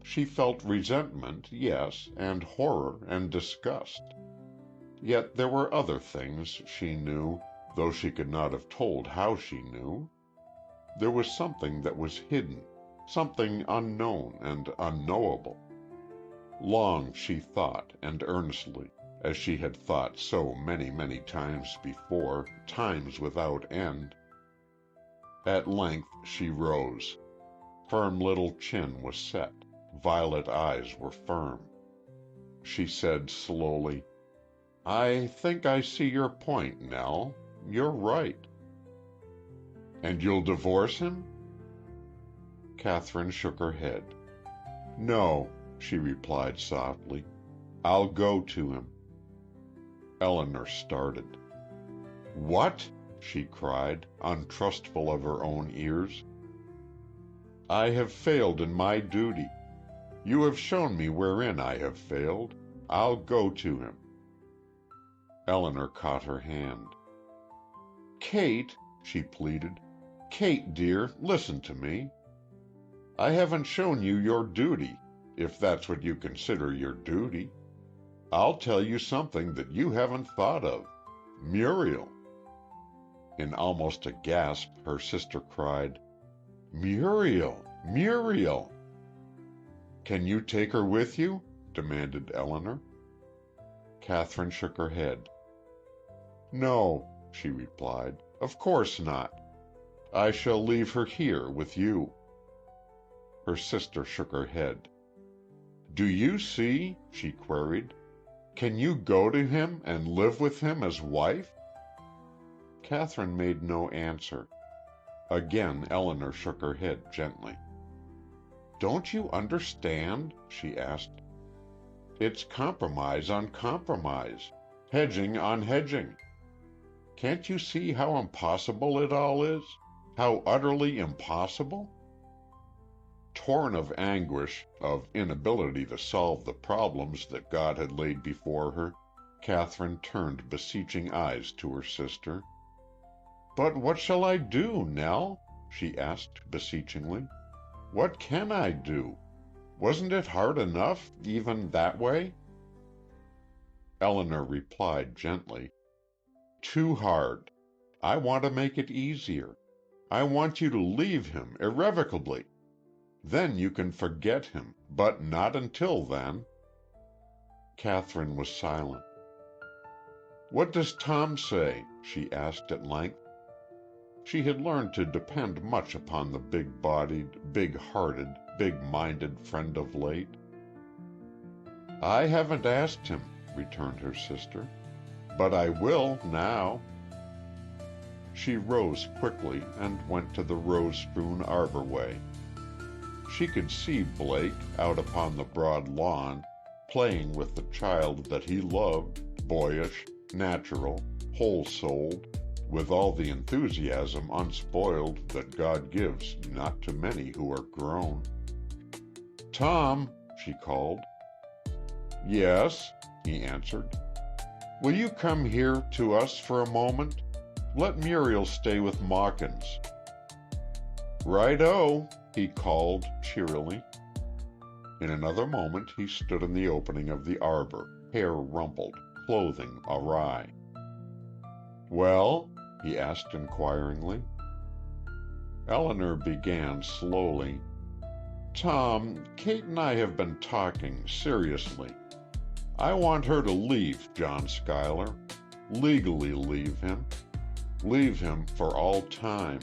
She felt resentment, yes, and horror and disgust. Yet there were other things, she knew, though she could not have told how she knew. There was something that was hidden, something unknown and unknowable. Long she thought, and earnestly, as she had thought so many, many times before, times without end. At length she rose. Firm little chin was set, violet eyes were firm. She said slowly, I think I see your point, Nell. You're right. And you'll divorce him? Catherine shook her head. No, she replied softly. I'll go to him. Eleanor started. What? She cried, untrustful of her own ears. I have failed in my duty. You have shown me wherein I have failed. I'll go to him. Eleanor caught her hand. Kate, she pleaded. Kate, dear, listen to me. I haven't shown you your duty, if that's what you consider your duty. I'll tell you something that you haven't thought of. Muriel. In almost a gasp, her sister cried, Muriel! Muriel! Can you take her with you? Demanded Eleanor. Catherine shook her head. No, she replied. Of course not. I shall leave her here with you. Her sister shook her head. Do you see? She queried. Can you go to him and live with him as wife? Catherine made no answer. Again Eleanor shook her head gently. Don't you understand? She asked. It's compromise on compromise, hedging on hedging. Can't you see how impossible it all is? How utterly impossible? Torn of anguish, of inability to solve the problems that God had laid before her, Catherine turned beseeching eyes to her sister. But what shall I do, Nell? She asked beseechingly. What can I do? Wasn't it hard enough, even that way? Eleanor replied gently, Too hard. I want to make it easier. I want you to leave him irrevocably. Then you can forget him, but not until then." Catherine was silent. "What does Tom say?" she asked at length. She had learned to depend much upon the big-bodied, big-hearted, big-minded friend of late. "I haven't asked him," returned her sister, "but I will now." She rose quickly and went to the rose-strewn arborway. She could see Blake, out upon the broad lawn, playing with the child that he loved, boyish, natural, whole-souled, with all the enthusiasm unspoiled that God gives not to many who are grown. "Tom," she called. "Yes," he answered. "Will you come here to us for a moment? Let Muriel stay with Mawkins." "Right-o," he called cheerily. In another moment he stood in the opening of the arbor, hair rumpled, clothing awry. "Well?" he asked inquiringly. Elinor began slowly. "Tom, Kate and I have been talking seriously. I want her to leave John Schuyler. Legally leave him. Leave him for all time.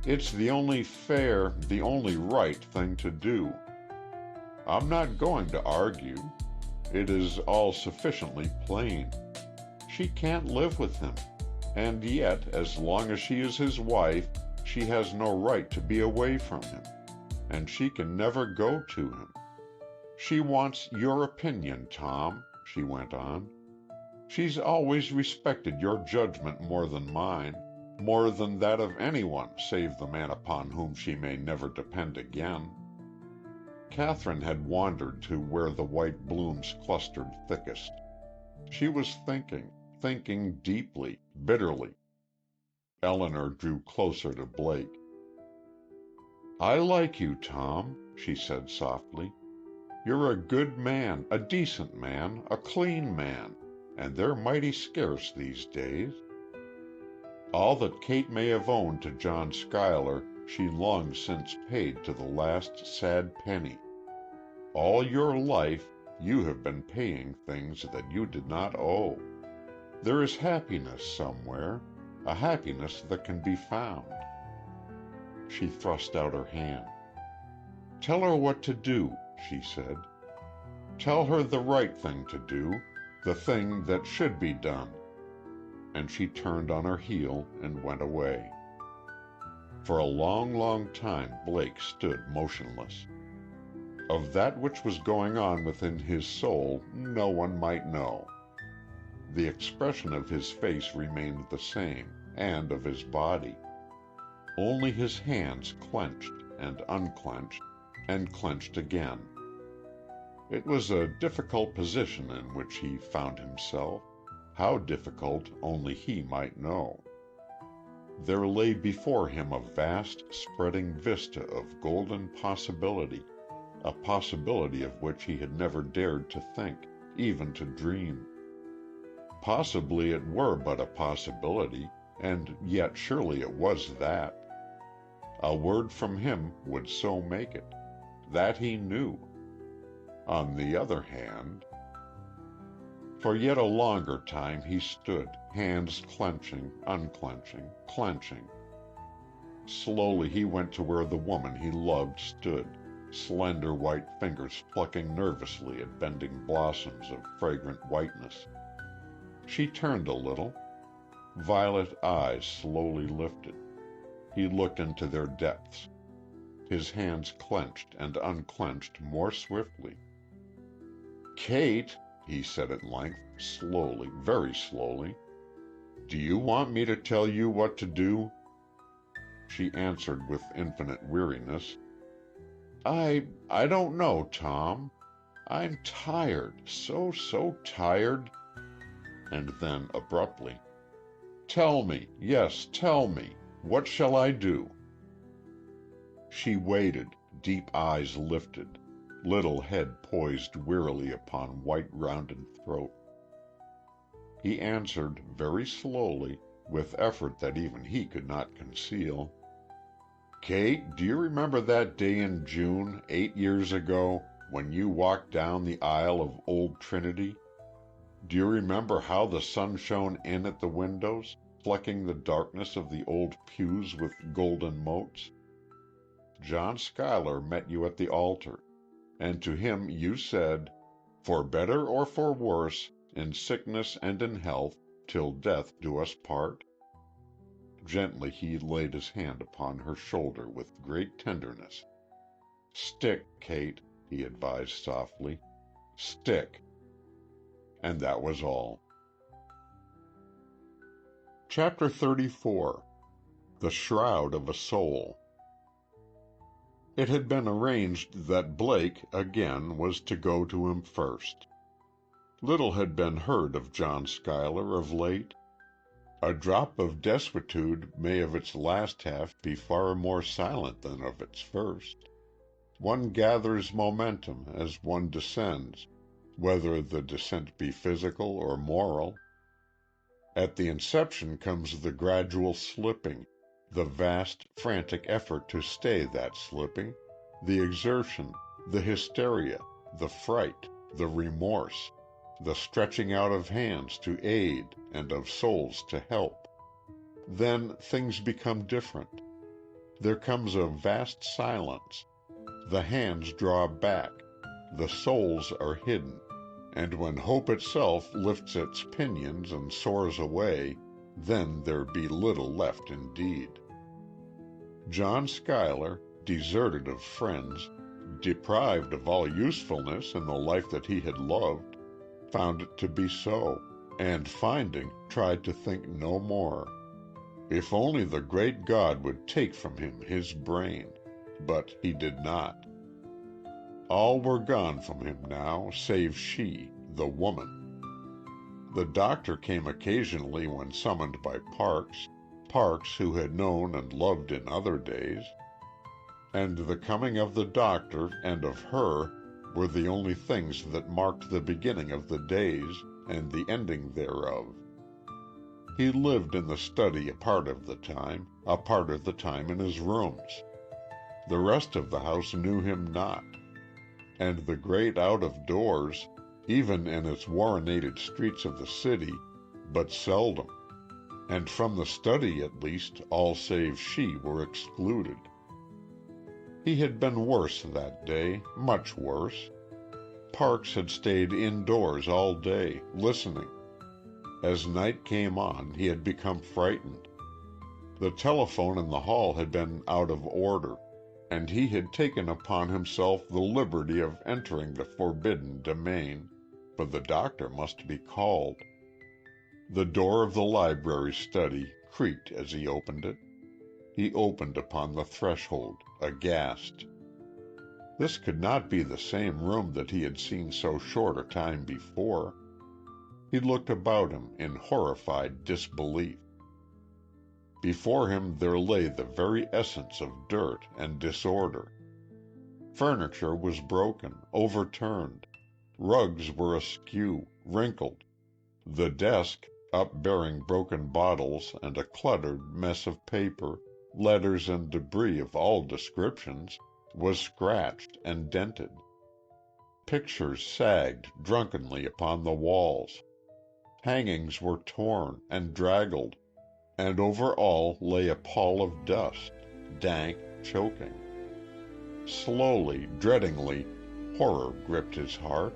It's the only fair, the only right thing to do. I'm not going to argue. It is all sufficiently plain. She can't live with him. And yet, as long as she is his wife, she has no right to be away from him. And she can never go to him. She wants your opinion, Tom," she went on. "She's always respected your judgment more than mine, more than that of anyone save the man upon whom she may never depend again." Catherine had wandered to where the white blooms clustered thickest. She was thinking deeply, bitterly. Elinor drew closer to Blake. "I like you, Tom," she said softly. "You're a good man, a decent man, a clean man, and they're mighty scarce these days. All that Kate may have owed to John Schuyler she long since paid to the last sad penny. All your life you have been paying things that you did not owe. There is happiness somewhere, a happiness that can be found." She thrust out her hand. "Tell her what to do," she said. "Tell her the right thing to do, the thing that should be done." And she turned on her heel and went away. For a long, long time Blake stood motionless. Of that which was going on within his soul no one might know. The expression of his face remained the same, and of his body. Only his hands clenched and unclenched, and clenched again. It was a difficult position in which he found himself. How difficult only he might know. There lay before him a vast, spreading vista of golden possibility, a possibility of which he had never dared to think, even to dream. Possibly it were but a possibility, and yet surely it was that. A word from him would so make it. That he knew. On the other hand... For yet a longer time he stood, hands clenching, unclenching, clenching. Slowly he went to where the woman he loved stood, slender white fingers plucking nervously at bending blossoms of fragrant whiteness. She turned a little. Violet eyes slowly lifted. He looked into their depths. His hands clenched and unclenched more swiftly. "Kate," he said at length, slowly, very slowly, "do you want me to tell you what to do?" She answered with infinite weariness, I don't know, Tom. I'm tired, so tired." And then, abruptly, "Tell me, yes, tell me. What shall I do?" She waited, deep eyes lifted, little head poised wearily upon white rounded throat. He answered very slowly, with effort that even he could not conceal. Kate, do you remember that day in June, 8 years ago, when you walked down the aisle of Old Trinity? Do you remember how the sun shone in at the windows, flecking the darkness of the old pews with golden motes? John Schuyler met you at the altar, and to him you said, "For better or for worse, in sickness and in health, till death do us part." Gently he laid his hand upon her shoulder with great tenderness. "Stick, Kate," he advised softly. "Stick." And that was all. Chapter 34. The Shroud of a Soul. It had been arranged that Blake, again, was to go to him first. Little had been heard of John Schuyler of late. A drop of desuetude may of its last half be far more silent than of its first. One gathers momentum as one descends, whether the descent be physical or moral. At the inception comes the gradual slipping, the vast, frantic effort to stay that slipping, the exertion, the hysteria, the fright, the remorse, the stretching out of hands to aid and of souls to help. Then things become different. There comes a vast silence. The hands draw back. The souls are hidden. And when hope itself lifts its pinions and soars away, then there be little left indeed. John Schuyler, deserted of friends, deprived of all usefulness in the life that he had loved, found it to be so, and finding, tried to think no more. If only the great God would take from him his brain, but he did not. All were gone from him now, save she, the woman. The doctor came occasionally when summoned by Parks who had known and loved in other days. And the coming of the doctor and of her were the only things that marked the beginning of the days and the ending thereof. He lived in the study a part of the time in his rooms. The rest of the house knew him not. And the great out-of-doors, even in its warrenated streets of the city, but seldom. And from the study, at least, all save she were excluded. He had been worse that day, much worse. Parks had stayed indoors all day, listening. As night came on, he had become frightened. The telephone in the hall had been out of order, and he had taken upon himself the liberty of entering the forbidden domain, for the doctor must be called. The door of the library study creaked as he opened it. He opened upon the threshold, aghast. This could not be the same room that he had seen so short a time before. He looked about him in horrified disbelief. Before him there lay the very essence of dirt and disorder. Furniture was broken, overturned. Rugs were askew, wrinkled. The desk, upbearing broken bottles and a cluttered mess of paper, letters and debris of all descriptions, was scratched and dented. Pictures sagged drunkenly upon the walls. Hangings were torn and draggled, and over all lay a pall of dust, dank, choking. Slowly, dreadingly, horror gripped his heart.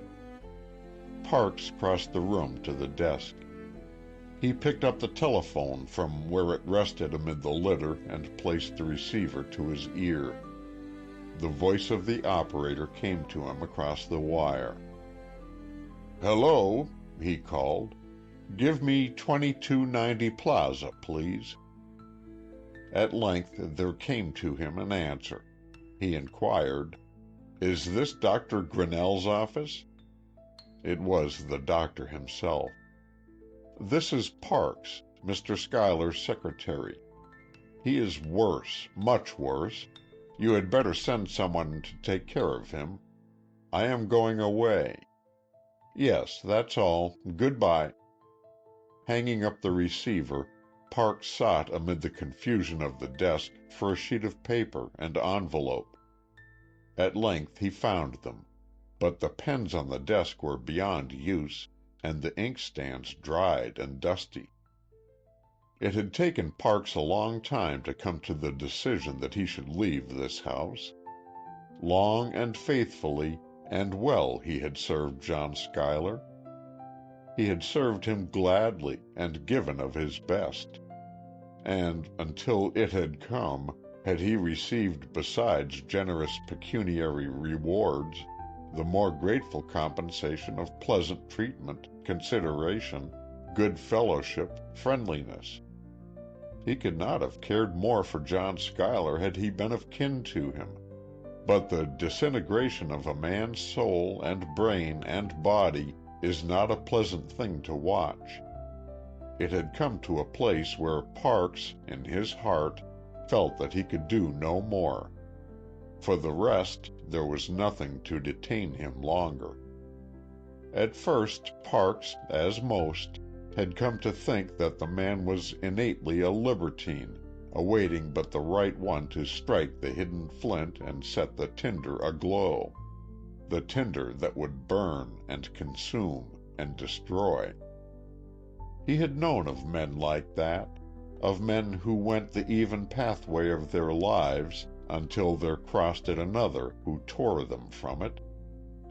Parks crossed the room to the desk. He picked up the telephone from where it rested amid the litter and placed the receiver to his ear. The voice of the operator came to him across the wire. "Hello," he called. "Give me 2290 Plaza, please." At length there came to him an answer. He inquired, "Is this Dr. Grinnell's office?" It was the doctor himself. "This is Parks, Mr. Schuyler's secretary. He is worse, much worse. You had better send someone to take care of him. I am going away. Yes, that's all. Good-bye." Hanging up the receiver, Parks sought amid the confusion of the desk for a sheet of paper and envelope. At length he found them, but the pens on the desk were beyond use, and the inkstands dried and dusty. It had taken Parks a long time to come to the decision that he should leave this house. Long and faithfully and well he had served John Schuyler. He had served him gladly and given of his best. And, until it had come, had he received besides generous pecuniary rewards, the more grateful compensation of pleasant treatment, consideration, good fellowship, friendliness. He could not have cared more for John Schuyler had he been of kin to him. But the disintegration of a man's soul and brain and body is not a pleasant thing to watch. It had come to a place where Parks, in his heart, felt that he could do no more. For the rest, there was nothing to detain him longer. At first, Parks, as most, had come to think that the man was innately a libertine, awaiting but the right one to strike the hidden flint and set the tinder aglow, the tinder that would burn and consume and destroy. He had known of men like that, of men who went the even pathway of their lives until there crossed it another who tore them from it,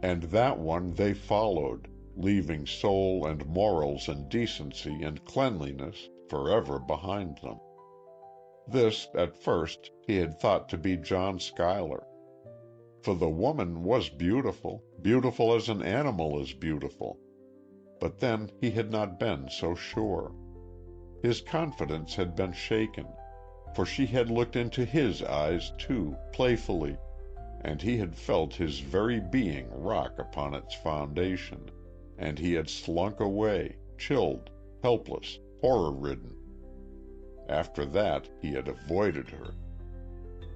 and that one they followed, leaving soul and morals and decency and cleanliness forever behind them. This, at first, he had thought to be John Schuyler. For the woman was beautiful, beautiful as an animal is beautiful. But then he had not been so sure. His confidence had been shaken, for she had looked into his eyes, too, playfully, and he had felt his very being rock upon its foundation, and he had slunk away, chilled, helpless, horror-ridden. After that he had avoided her.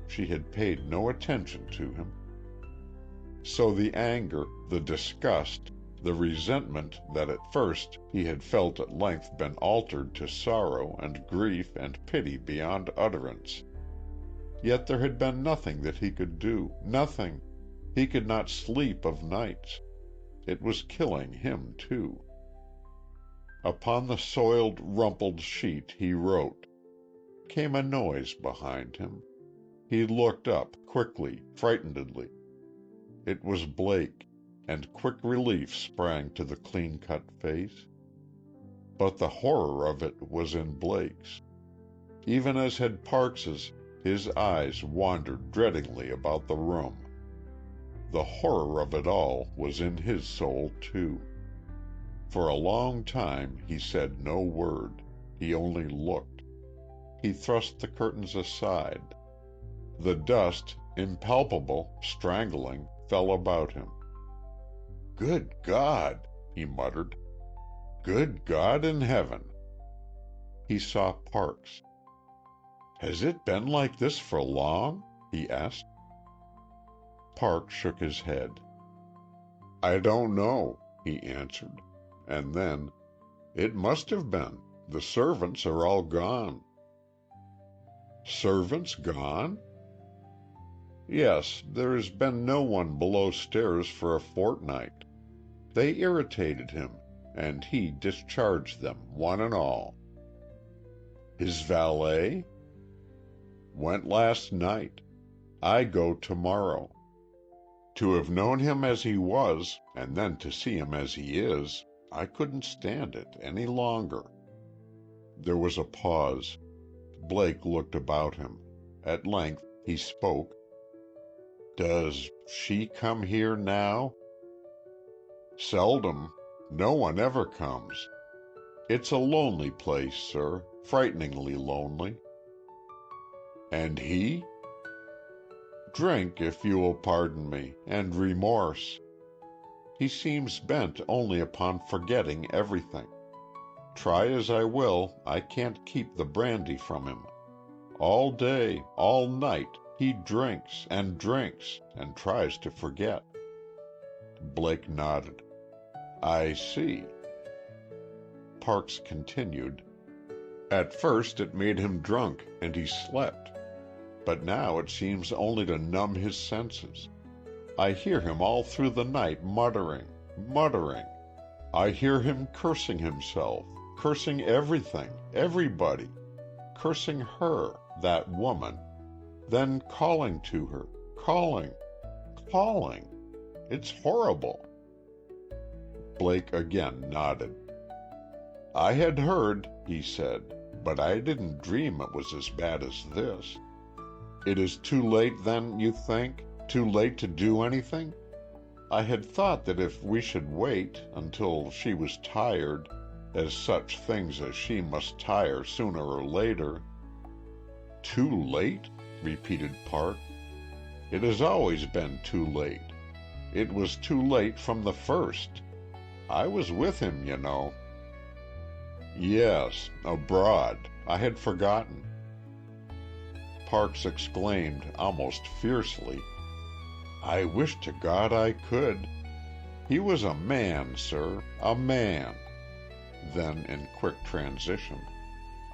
She had paid no attention to him. So the anger, the disgust, the resentment that at first he had felt at length been altered to sorrow and grief and pity beyond utterance. Yet there had been nothing that he could do, nothing. He could not sleep of nights. It was killing him, too. Upon the soiled, rumpled sheet he wrote. Came a noise behind him. He looked up, quickly, frightenedly. It was Blake, and quick relief sprang to the clean-cut face. But the horror of it was in Blake's. Even as had Parks's, his eyes wandered dreadingly about the room. The horror of it all was in his soul, too. For a long time he said no word. He only looked. He thrust the curtains aside. The dust, impalpable, strangling, fell about him. "Good God!" he muttered. "Good God in heaven!" He saw Parks. "Has it been like this for long?" he asked. Parks shook his head. "I don't know," he answered, and then, "It must have been. The servants are all gone." "Servants gone?" "Yes, there has been no one below stairs for a fortnight. They irritated him, and he discharged them, one and all." "His valet?" "Went last night. I go tomorrow. To have known him as he was, and then to see him as he is, I couldn't stand it any longer." There was a pause. Blake looked about him. At length he spoke. "Does she come here now?" "Seldom. No one ever comes. It's a lonely place, sir, frighteningly lonely." "And he?" "Drink, if you will pardon me, and remorse. He seems bent only upon forgetting everything. Try as I will, I can't keep the brandy from him. All day, all night, he drinks, and tries to forget." Blake nodded. "I see." Parks continued. At first it made him drunk, and he slept. But now it seems only to numb his senses. I hear him all through the night muttering, muttering. I hear him cursing himself, cursing everything, everybody, cursing her, that woman, then calling to her, calling, calling. It's horrible." Blake again nodded. "I had heard," he said, "but I didn't dream it was as bad as this. It is too late, then, you think? Too late to do anything? I had thought that if we should wait until she was tired, as such things as she must tire sooner or later—" "Too late?" repeated Park. "It has always been too late. It was too late from the first. I was with him, you know." "Yes, abroad. I had forgotten." Parks exclaimed, almost fiercely, "I wish to God I could. He was a man, sir, a man." Then, in quick transition,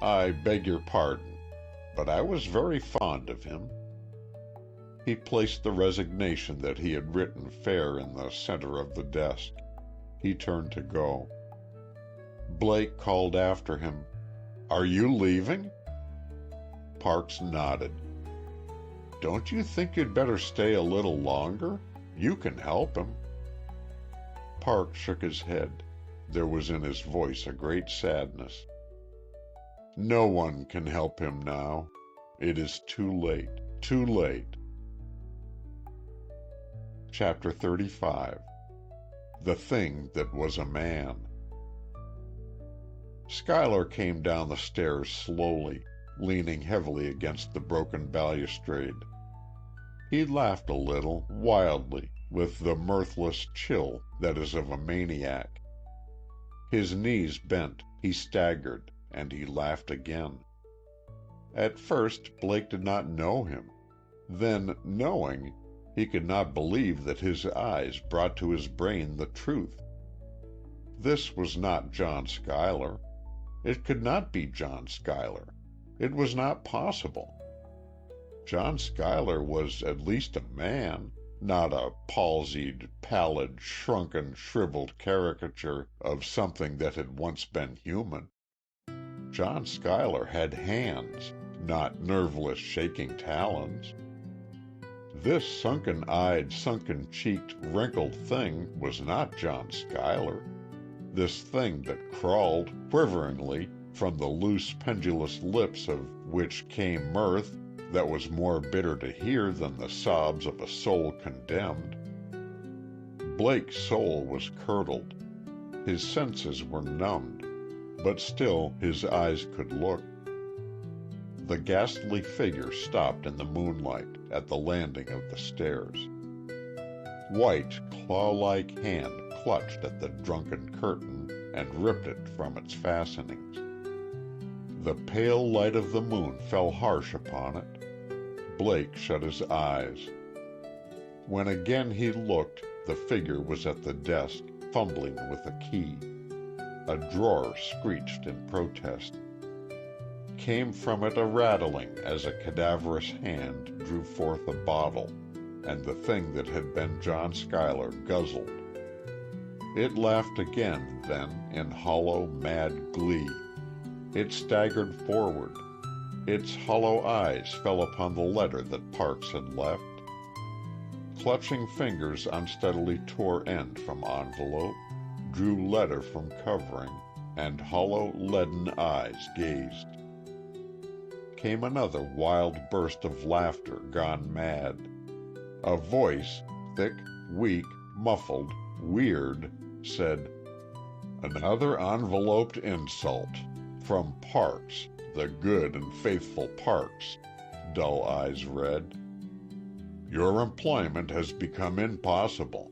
"I beg your pardon, but I was very fond of him." He placed the resignation that he had written fair in the center of the desk. He turned to go. Blake called after him, "Are you leaving?" Parks nodded. "Don't you think you'd better stay a little longer? You can help him." Parks shook his head. There was in his voice a great sadness. "No one can help him now. It is too late, too late." Chapter 35. The Thing That Was a Man. Schuyler came down the stairs slowly, leaning heavily against the broken balustrade. He laughed a little, wildly, with the mirthless chill that is of a maniac. His knees bent, he staggered, and he laughed again. At first Blake did not know him. Then, knowing, he could not believe that his eyes brought to his brain the truth. This was not John Schuyler. It could not be John Schuyler. It was not possible. John Schuyler was at least a man, not a palsied, pallid, shrunken, shriveled caricature of something that had once been human. John Schuyler had hands, not nerveless, shaking talons. This sunken-eyed, sunken-cheeked, wrinkled thing was not John Schuyler. This thing that crawled, quiveringly, from the loose, pendulous lips of which came mirth that was more bitter to hear than the sobs of a soul condemned. Blake's soul was curdled. His senses were numbed, but still his eyes could look. The ghastly figure stopped in the moonlight at the landing of the stairs. White, claw-like hand clutched at the drunken curtain and ripped it from its fastenings. The pale light of the moon fell harsh upon it. Blake shut his eyes. When again he looked, the figure was at the desk, fumbling with a key. A drawer screeched in protest. Came from it a rattling as a cadaverous hand drew forth a bottle, and the thing that had been John Schuyler guzzled. It laughed again, then, in hollow, mad glee. It staggered forward. Its hollow eyes fell upon the letter that Parks had left. Clutching fingers unsteadily tore end from envelope, drew letter from covering, and hollow, leaden eyes gazed. Came another wild burst of laughter gone mad. A voice, thick, weak, muffled, weird, said, "Another enveloped insult. From Parks, the good and faithful Parks," dull eyes read. "Your employment has become impossible."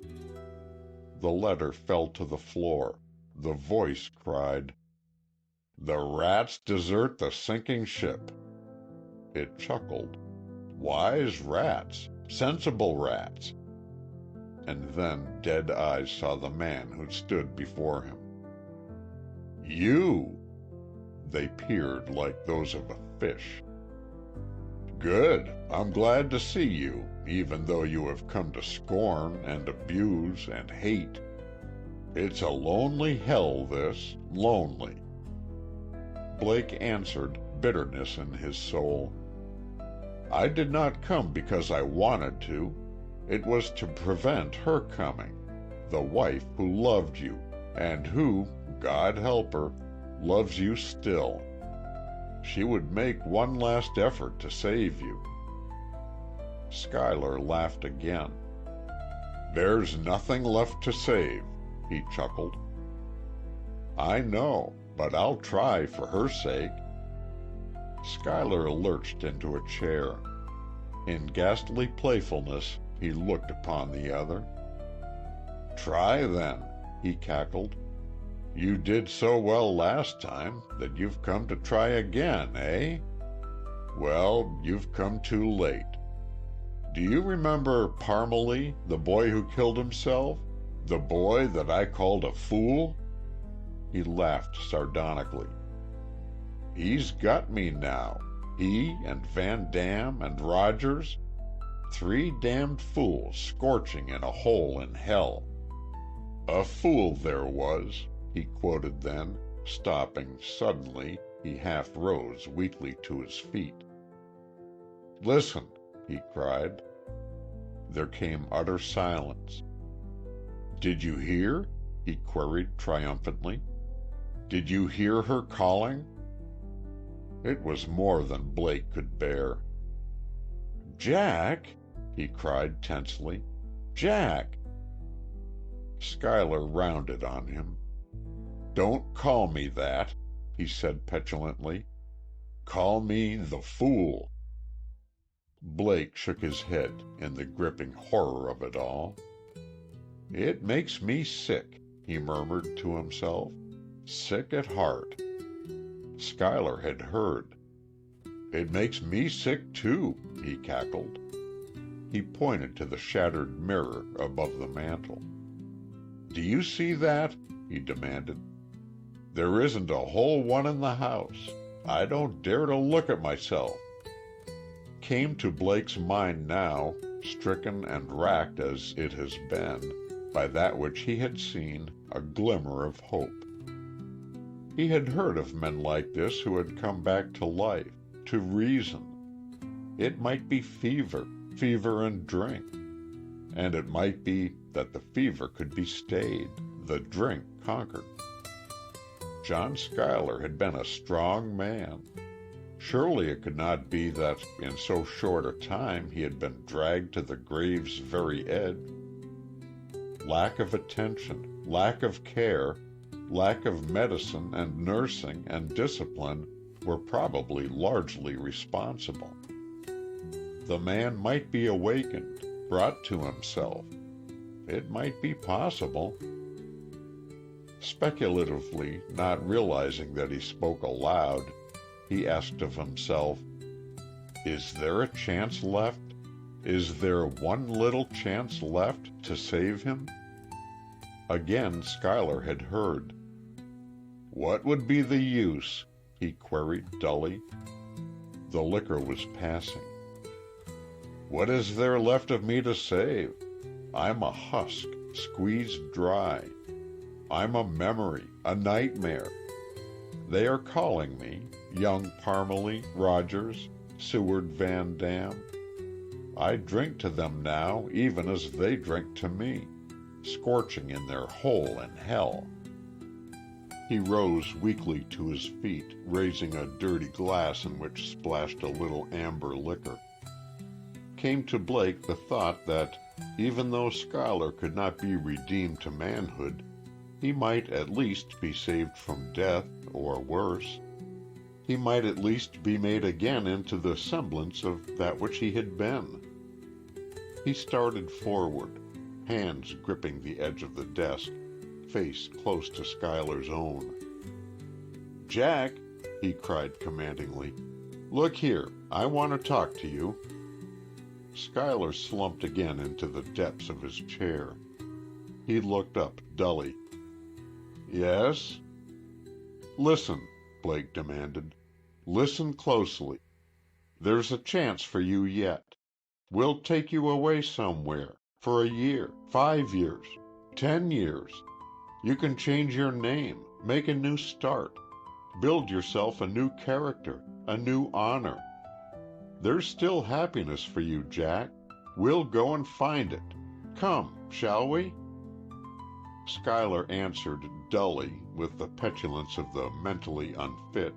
The letter fell to the floor. The voice cried, "The rats desert the sinking ship." It chuckled. Wise rats, sensible rats. And then dead eyes saw the man who stood before him. "You!" They peered like those of a fish. "Good. I'm glad to see you, even though you have come to scorn and abuse and hate. It's a lonely hell, this, lonely." Blake answered, bitterness in his soul. "I did not come because I wanted to. It was to prevent her coming, the wife who loved you, and who, God help her, loves you still. She would make one last effort to save you." Schuyler laughed again. "There's nothing left to save," he chuckled. "I know, but I'll try for her sake." Schuyler lurched into a chair. In ghastly playfulness, he looked upon the other. "Try, then," he cackled. "You did so well last time that you've come to try again, eh? Well, you've come too late. Do you remember Parmalee, the boy who killed himself? The boy that I called a fool?" He laughed sardonically. "He's got me now. He and Van Dam and Rogers. 3 damned fools scorching in a hole in hell. A fool there was," he quoted then, stopping suddenly. He half rose weakly to his feet. "Listen," he cried. There came utter silence. "Did you hear?" he queried triumphantly. "Did you hear her calling?" It was more than Blake could bear. "Jack!" he cried tensely. "Jack!" Schuyler rounded on him. "Don't call me that," he said petulantly. "Call me the fool." Blake shook his head in the gripping horror of it all. "It makes me sick," he murmured to himself. "Sick at heart." Schuyler had heard. "It makes me sick, too," he cackled. He pointed to the shattered mirror above the mantel. "Do you see that?" he demanded. "There isn't a whole one in the house. I don't dare to look at myself." Came to Blake's mind now, stricken and racked as it has been, by that which he had seen, a glimmer of hope. He had heard of men like this who had come back to life, to reason. It might be fever and drink. And it might be that the fever could be stayed, the drink conquered. John Schuyler had been a strong man. Surely it could not be that in so short a time he had been dragged to the grave's very edge. Lack of attention, lack of care, lack of medicine and nursing and discipline were probably largely responsible. The man might be awakened, brought to himself. It might be possible. Speculatively, not realizing that he spoke aloud, he asked of himself, "Is there a chance left? Is there one little chance left to save him?" Again Schuyler had heard. "What would be the use?" he queried dully. The liquor was passing. "What is there left of me to save? I'm a husk, squeezed dry. I'm a memory, a nightmare. They are calling me, young Parmalee, Rogers, Seward Van Dam. I drink to them now even as they drink to me, scorching in their hole in hell." He rose weakly to his feet, raising a dirty glass in which splashed a little amber liquor. Came to Blake the thought that, even though Schuyler could not be redeemed to manhood, he might at least be saved from death, or worse. He might at least be made again into the semblance of that which he had been. He started forward, hands gripping the edge of the desk, face close to Schuyler's own. "Jack," he cried commandingly, "look here, I want to talk to you." Schuyler slumped again into the depths of his chair. He looked up dully. "Yes?" "Listen. Blake demanded. "Listen closely. There's a chance for you yet. We'll take you away somewhere, for a year, 5 years, 10 years. You can change your name, make a new start, build yourself a new character, a new honor. There's still happiness for you, Jack. We'll go and find it. Come, shall we?" Schuyler answered dully, with the petulance of the mentally unfit.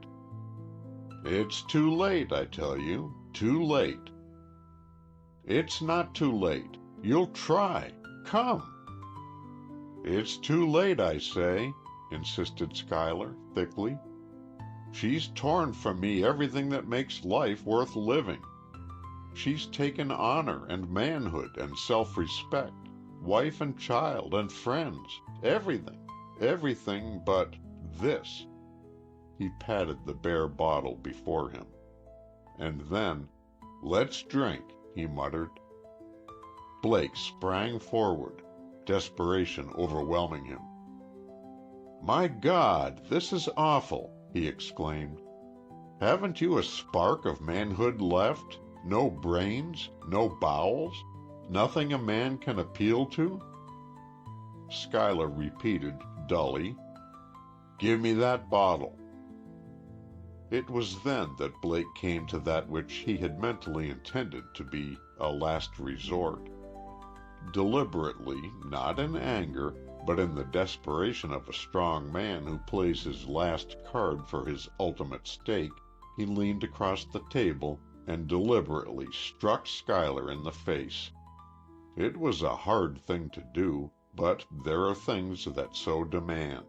"It's too late, I tell you. Too late." "It's not too late. You'll try. Come." "It's too late, I say," insisted Schuyler, thickly. "She's torn from me everything that makes life worth living. She's taken honor and manhood and self-respect, wife and child and friends, everything but this." He patted the bare bottle before him. And then, "Let's drink," he muttered. Blake sprang forward, desperation overwhelming him. "My God, this is awful," he exclaimed. "Haven't you a spark of manhood left? No brains? No bowels? Nothing a man can appeal to?" Schuyler repeated dully, "Give me that bottle." It was then that Blake came to that which he had mentally intended to be a last resort. Deliberately, not in anger, but in the desperation of a strong man who plays his last card for his ultimate stake, he leaned across the table and deliberately struck Schuyler in the face. It was a hard thing to do, but there are things that so demand.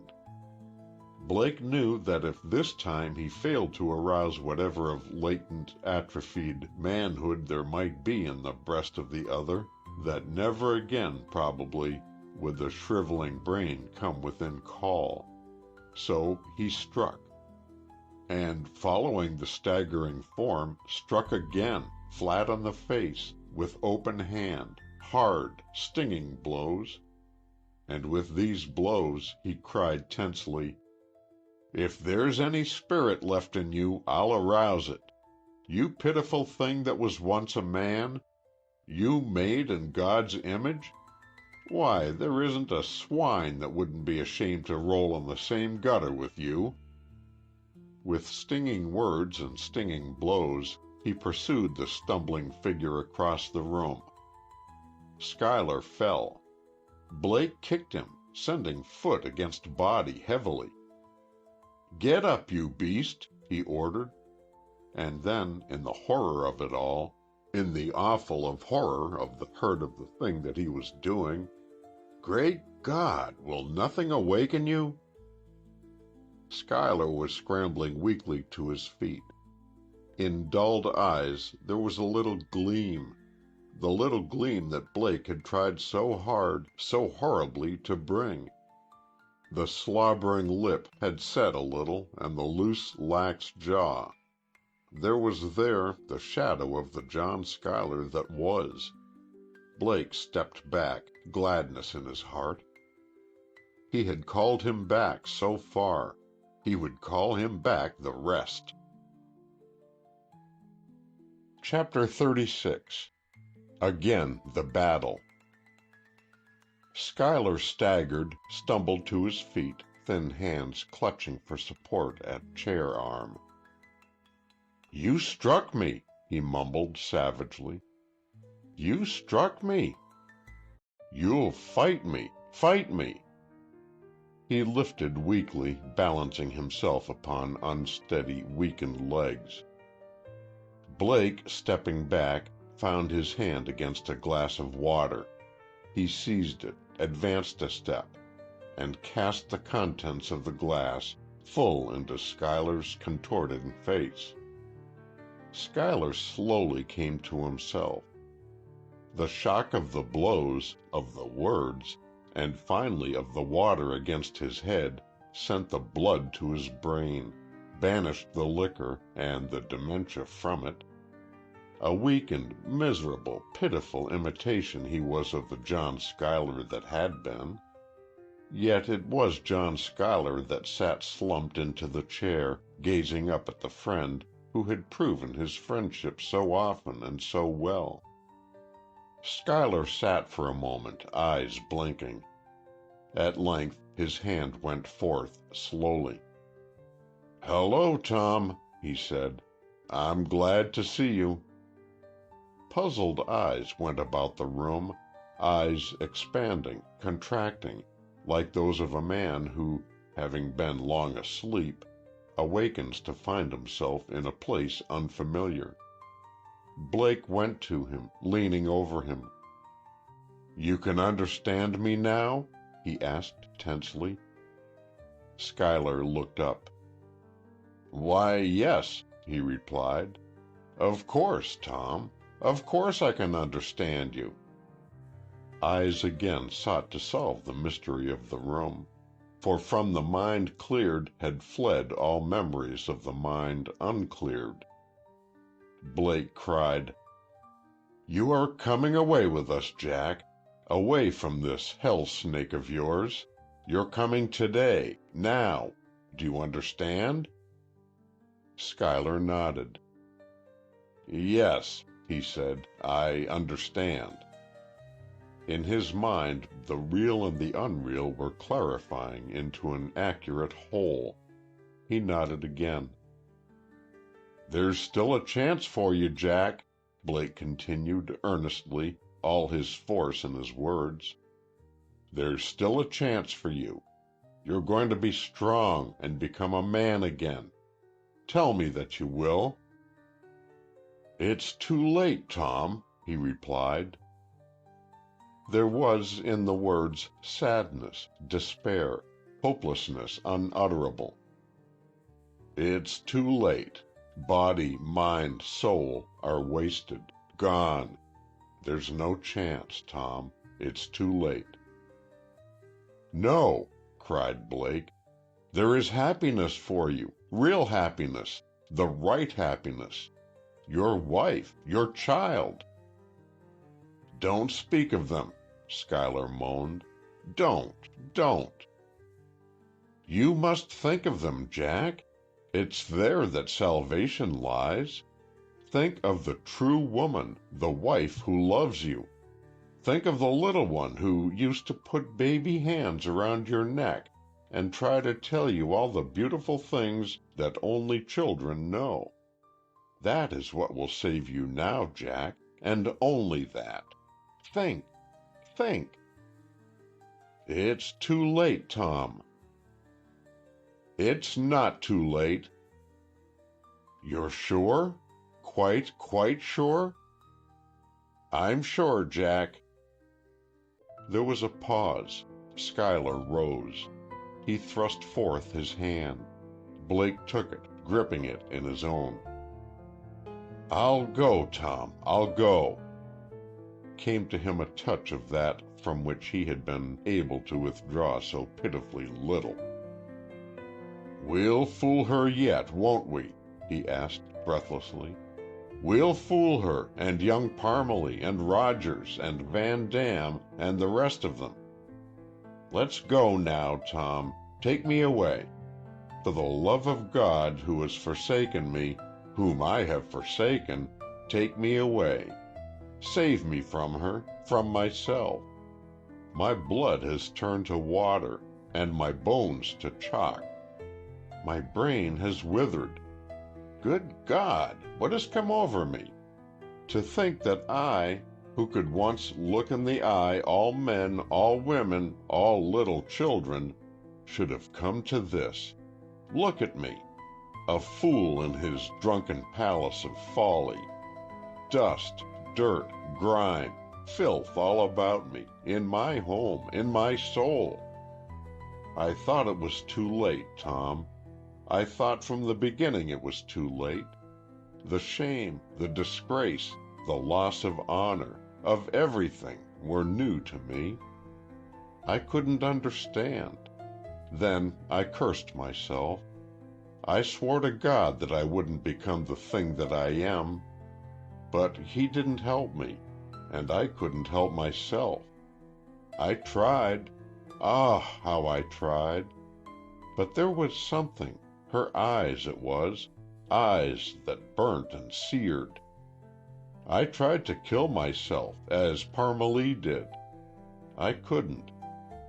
Blake knew that if this time he failed to arouse whatever of latent, atrophied manhood there might be in the breast of the other, that never again, probably, would the shriveling brain come within call. So he struck. And, following the staggering form, struck again, flat on the face, with open hand, hard, stinging blows. And with these blows he cried tensely, "If there's any spirit left in you, I'll arouse it. You pitiful thing that was once a man, you made in God's image, why, there isn't a swine that wouldn't be ashamed to roll in the same gutter with you." With stinging words and stinging blows, he pursued the stumbling figure across the room. Schuyler fell. Blake kicked him, sending foot against body heavily. "Get up, you beast," he ordered. And then, in the horror of it all, in the awful of horror of the hurt of the thing that he was doing, "Great God, will nothing awaken you?" Schuyler was scrambling weakly to his feet. In dulled eyes there was a little gleam, the little gleam that Blake had tried so hard, so horribly to bring. The slobbering lip had set a little, and the loose, lax jaw. There was there the shadow of the John Schuyler that was. Blake stepped back, gladness in his heart. He had called him back so far. He would call him back the rest. Chapter 36. Again the Battle. Schuyler staggered, stumbled to his feet, thin hands clutching for support at chair arm. "You struck me," he mumbled savagely. "You struck me. You'll fight me, fight me." He lifted weakly, balancing himself upon unsteady, weakened legs. Blake, stepping back, found his hand against a glass of water. He seized it, advanced a step, and cast the contents of the glass full into Schuyler's contorted face. Schuyler slowly came to himself. The shock of the blows, of the words, and finally of the water against his head, sent the blood to his brain, banished the liquor and the dementia from it. A weakened, miserable, pitiful imitation he was of the John Schuyler that had been. Yet it was John Schuyler that sat slumped into the chair, gazing up at the friend who had proven his friendship so often and so well. Schuyler sat for a moment, eyes blinking. At length his hand went forth slowly. "Hello, Tom," he said. "I'm glad to see you." Puzzled eyes went about the room, eyes expanding, contracting, like those of a man who, having been long asleep, awakens to find himself in a place unfamiliar. Blake went to him, leaning over him. "You can understand me now?" he asked tensely. Schuyler looked up. "Why, yes," he replied. "Of course, Tom. Of course I can understand you." Eyes again sought to solve the mystery of the room, for from the mind cleared had fled all memories of the mind uncleared. Blake cried, "You are coming away with us, Jack. Away from this hell snake of yours. You're coming today, now. Do you understand?" Schuyler nodded. "Yes," he said, "I understand." In his mind, the real and the unreal were clarifying into an accurate whole. He nodded again. "There's still a chance for you, Jack," Blake continued earnestly, all his force in his words. "There's still a chance for you. You're going to be strong and become a man again. Tell me that you will." "It's too late, Tom," he replied. There was in the words sadness, despair, hopelessness unutterable. "It's too late. Body, mind, soul are wasted, gone. There's no chance, Tom. It's too late." "No," cried Blake. "There is happiness for you, real happiness, the right happiness. Your wife, your child." "Don't speak of them," Schuyler moaned. Don't. "You must think of them, Jack. It's there that salvation lies. Think of the true woman, the wife who loves you. Think of the little one who used to put baby hands around your neck and try to tell you all the beautiful things that only children know. That is what will save you now, Jack, and only that. Think. "It's too late, Tom." "It's not too late." "You're sure? Quite sure?" "I'm sure, Jack." There was a pause. Schuyler rose. He thrust forth his hand. Blake took it, gripping it in his own. "I'll go, Tom, I'll go." Came to him a touch of that from which he had been able to withdraw so pitifully little. "We'll fool her yet, won't we?" he asked breathlessly. "We'll fool her, and young Parmalee, and Rogers, and Van Dam, and the rest of them. Let's go now, Tom. Take me away. For the love of God who has forsaken me, whom I have forsaken, take me away. Save me from her, from myself. My blood has turned to water, and my bones to chalk. My brain has withered. Good God, what has come over me? To think that I, who could once look in the eye all men, all women, all little children, should have come to this. Look at me. A fool in his drunken palace of folly. Dust, dirt, grime, filth all about me, in my home, in my soul. I thought it was too late, Tom. I thought from the beginning it was too late. The shame, the disgrace, the loss of honor, of everything, were new to me. I couldn't understand. Then I cursed myself. I swore to God that I wouldn't become the thing that I am. But he didn't help me, and I couldn't help myself. I tried. Ah, how I tried. But there was something, Her eyes, it was, eyes that burnt and seared. I tried to kill myself, as Parmelee did. I couldn't,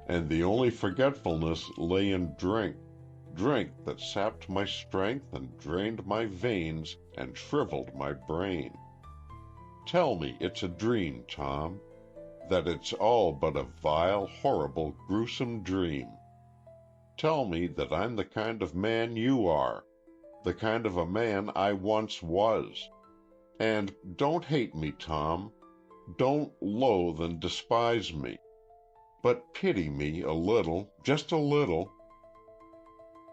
and the only forgetfulness lay in drink that sapped my strength and drained my veins and shriveled my brain. Tell me it's a dream, Tom, that it's all but a vile, horrible, gruesome dream. Tell me that I'm the kind of man you are, the kind of a man I once was. And don't hate me, Tom. Don't loathe and despise me. But pity me a little, just a little.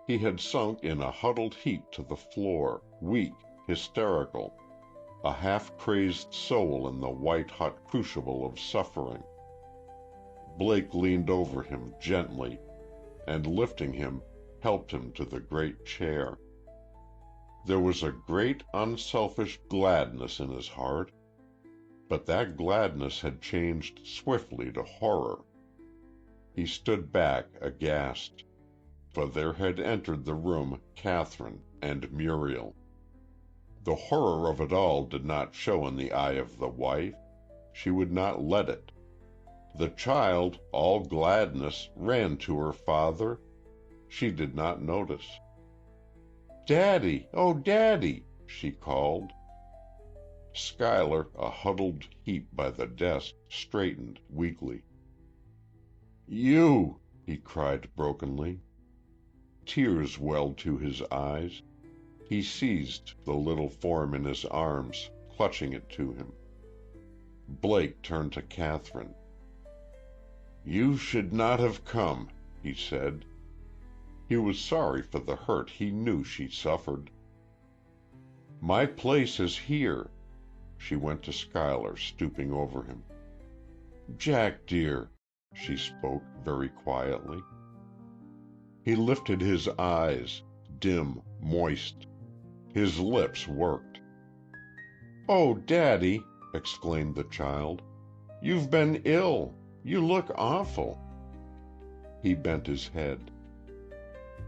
He had sunk in a huddled heap to the floor, weak, hysterical, a half-crazed soul in the white-hot crucible of suffering. Blake leaned over him gently, and lifting him, helped him to the great chair. There was a great unselfish gladness in his heart, but that gladness had changed swiftly to horror. He stood back aghast, for there had entered the room Catherine and Muriel. The horror of it all did not show in the eye of the wife. She would not let it. The child, all gladness, ran to her father. She did not notice. "Daddy! Oh, Daddy!" she called. Schuyler, a huddled heap by the desk, straightened weakly. "You!" he cried brokenly. Tears welled to his eyes. He seized the little form in his arms, clutching it to him. Blake turned to Catherine. "You should not have come," he said. He was sorry for the hurt he knew she suffered. "My place is here." She went to Schuyler, stooping over him. "Jack, dear," she spoke very quietly. He lifted his eyes, dim, moist. His lips worked. "Oh, Daddy," exclaimed the child, "you've been ill. You look awful." He bent his head.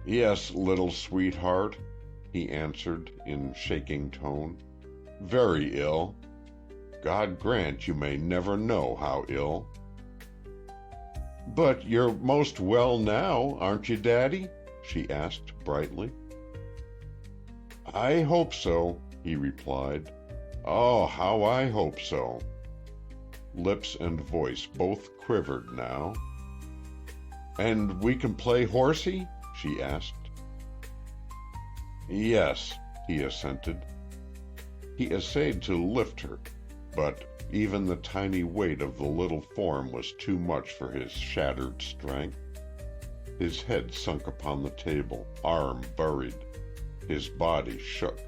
"Yes, little sweetheart," he answered in shaking tone. "Very ill. God grant you may never know how ill." "But you're most well now, aren't you, Daddy?" she asked brightly. "I hope so," he replied. "Oh, how I hope so." Lips and voice both quivered now. "And we can play horsey?" she asked. "Yes," he assented. He essayed to lift her, but even the tiny weight of the little form was too much for his shattered strength. His head sunk upon the table, arm buried. His body shook.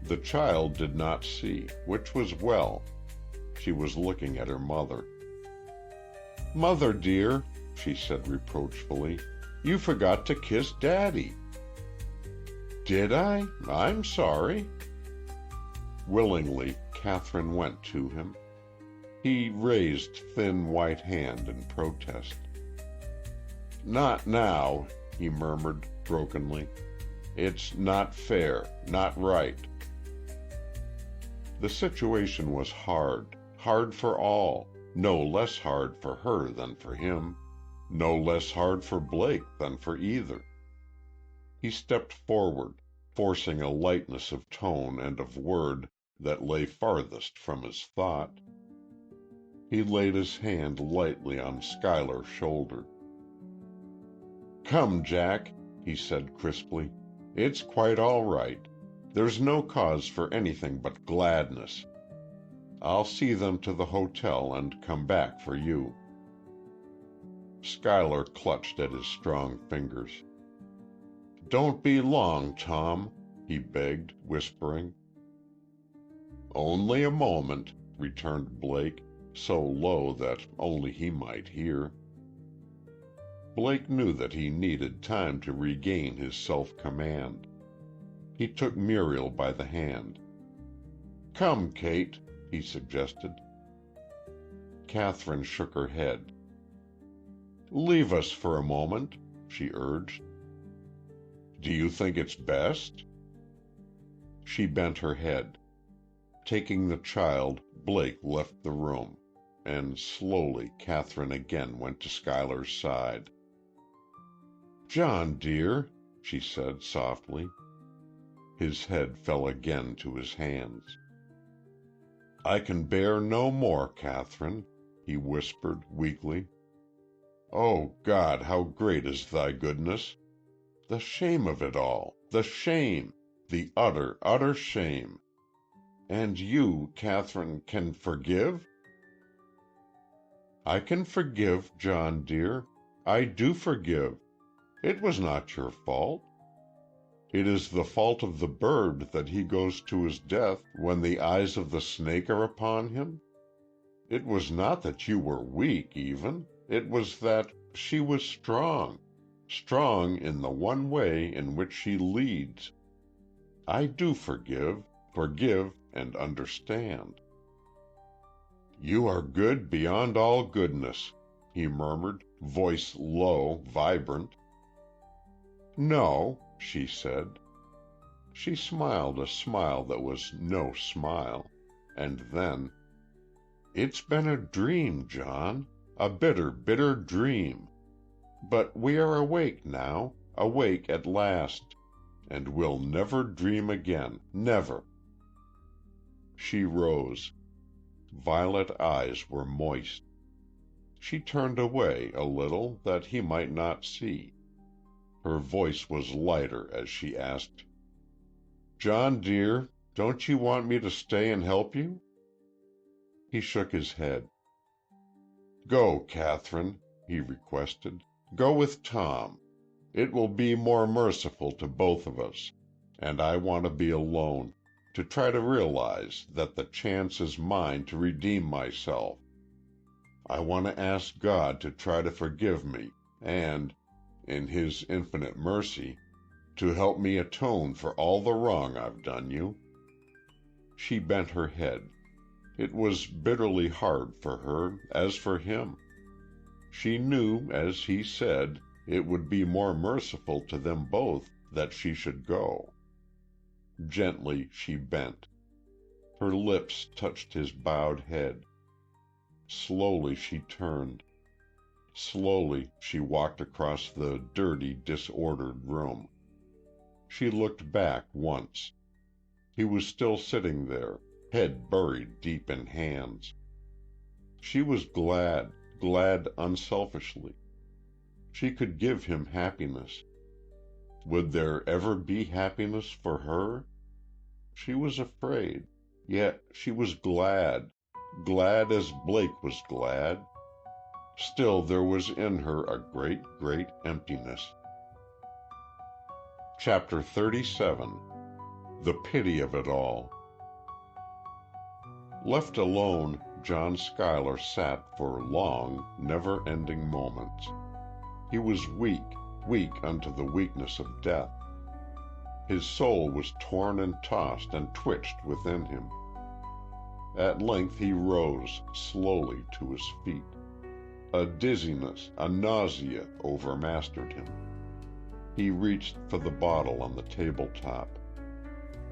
The child did not see, which was well. She was looking at her mother. "Mother, dear," she said reproachfully, "you forgot to kiss Daddy." "Did I? I'm sorry." Willingly, Catherine went to him. He raised thin white hand in protest. "Not now," he murmured brokenly. "It's not fair, not right." The situation was hard for all, no less hard for her than for him, no less hard for Blake than for either. He stepped forward, forcing a lightness of tone and of word that lay farthest from his thought. He laid his hand lightly on Schuyler's shoulder. "Come, Jack," he said crisply. "It's quite all right. There's no cause for anything but gladness. I'll see them to the hotel and come back for you." Schuyler clutched at his strong fingers. "Don't be long, Tom," he begged, whispering. "Only a moment," returned Blake, so low that only he might hear. Blake knew that he needed time to regain his self-command. He took Muriel by the hand. "Come, Kate," he suggested. Catherine shook her head. "Leave us for a moment," she urged. Do you think it's best?" She bent her head. Taking the child, Blake left the room, and slowly Kathryn again went to Schuyler's side. "John, dear," she said softly. His head fell again to his hands. "I can bear no more, Kathryn," he whispered weakly. "Oh, God, how great is thy goodness! The shame of it all! The shame! The utter, utter shame! And you, Kathryn, can forgive?" "I can forgive, John dear. I do forgive. It was not your fault. It is the fault of the bird that he goes to his death when the eyes of the snake are upon him. It was not that you were weak, even. It was that she was strong. Strong in the one way in which she leads. I do forgive and understand." "You are good beyond all goodness," he murmured, voice low, vibrant. "No," she said. She smiled a smile that was no smile, and then, "It's been a dream, John, a bitter, bitter dream. But we are awake now, awake at last, and we'll never dream again, never." She rose. Violet eyes were moist. She turned away a little that he might not see. Her voice was lighter as she asked, "John dear, don't you want me to stay and help you?" He shook his head. "Go, Kathryn," he requested. "Go with Tom. It will be more merciful to both of us. And I want to be alone, to try to realize that the chance is mine to redeem myself. I want to ask God to try to forgive me, and, in His infinite mercy, to help me atone for all the wrong I've done you." She bent her head. It was bitterly hard for her, as for him. She knew, as he said, it would be more merciful to them both that she should go. Gently she bent. Her lips touched his bowed head. Slowly she turned. Slowly she walked across the dirty, disordered room. She looked back once. He was still sitting there, head buried deep in hands. She was glad unselfishly. She could give him happiness. Would there ever be happiness for her? She was afraid, yet she was glad as Blake was glad. Still there was in her a great, great emptiness. Chapter 37. The Pity of It All. Left alone, John Schuyler sat for long, never-ending moments. He was weak unto the weakness of death. His soul was torn and tossed and twitched within him. At length he rose slowly to his feet. A dizziness, a nausea overmastered him. He reached for the bottle on the tabletop.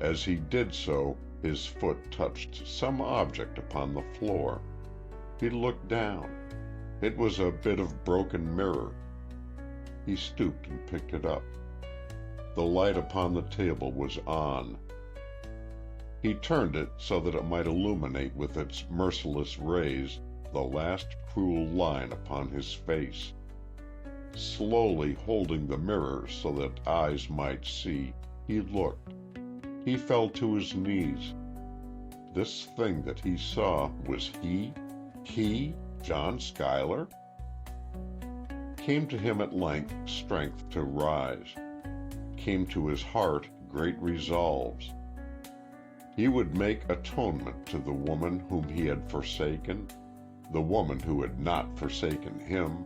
As he did so, his foot touched some object upon the floor. He looked down. It was a bit of broken mirror. He stooped and picked it up. The light upon the table was on. He turned it so that it might illuminate with its merciless rays the last cruel line upon his face. Slowly holding the mirror so that eyes might see, he looked. He fell to his knees. This thing that he saw was he, John Schuyler? Came to him at length strength to rise. Came to his heart great resolves. He would make atonement to the woman whom he had forsaken, the woman who had not forsaken him.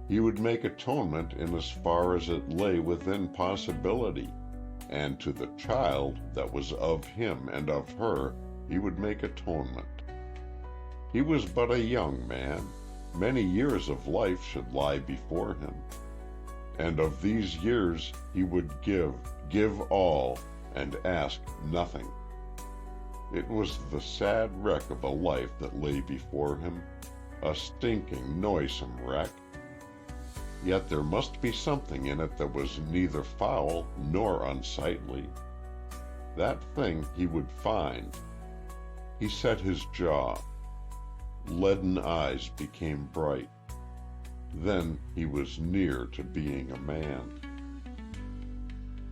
He would make atonement in as far as it lay within possibility, and to the child that was of him and of her he would make atonement. He was but a young man. Many years of life should lie before him. and of these years he would give all, and ask nothing. It was the sad wreck of a life that lay before him, a stinking, noisome wreck. Yet there must be something in it that was neither foul nor unsightly. That thing he would find. He set his jaw. Leaden eyes became bright. Then he was near to being a man.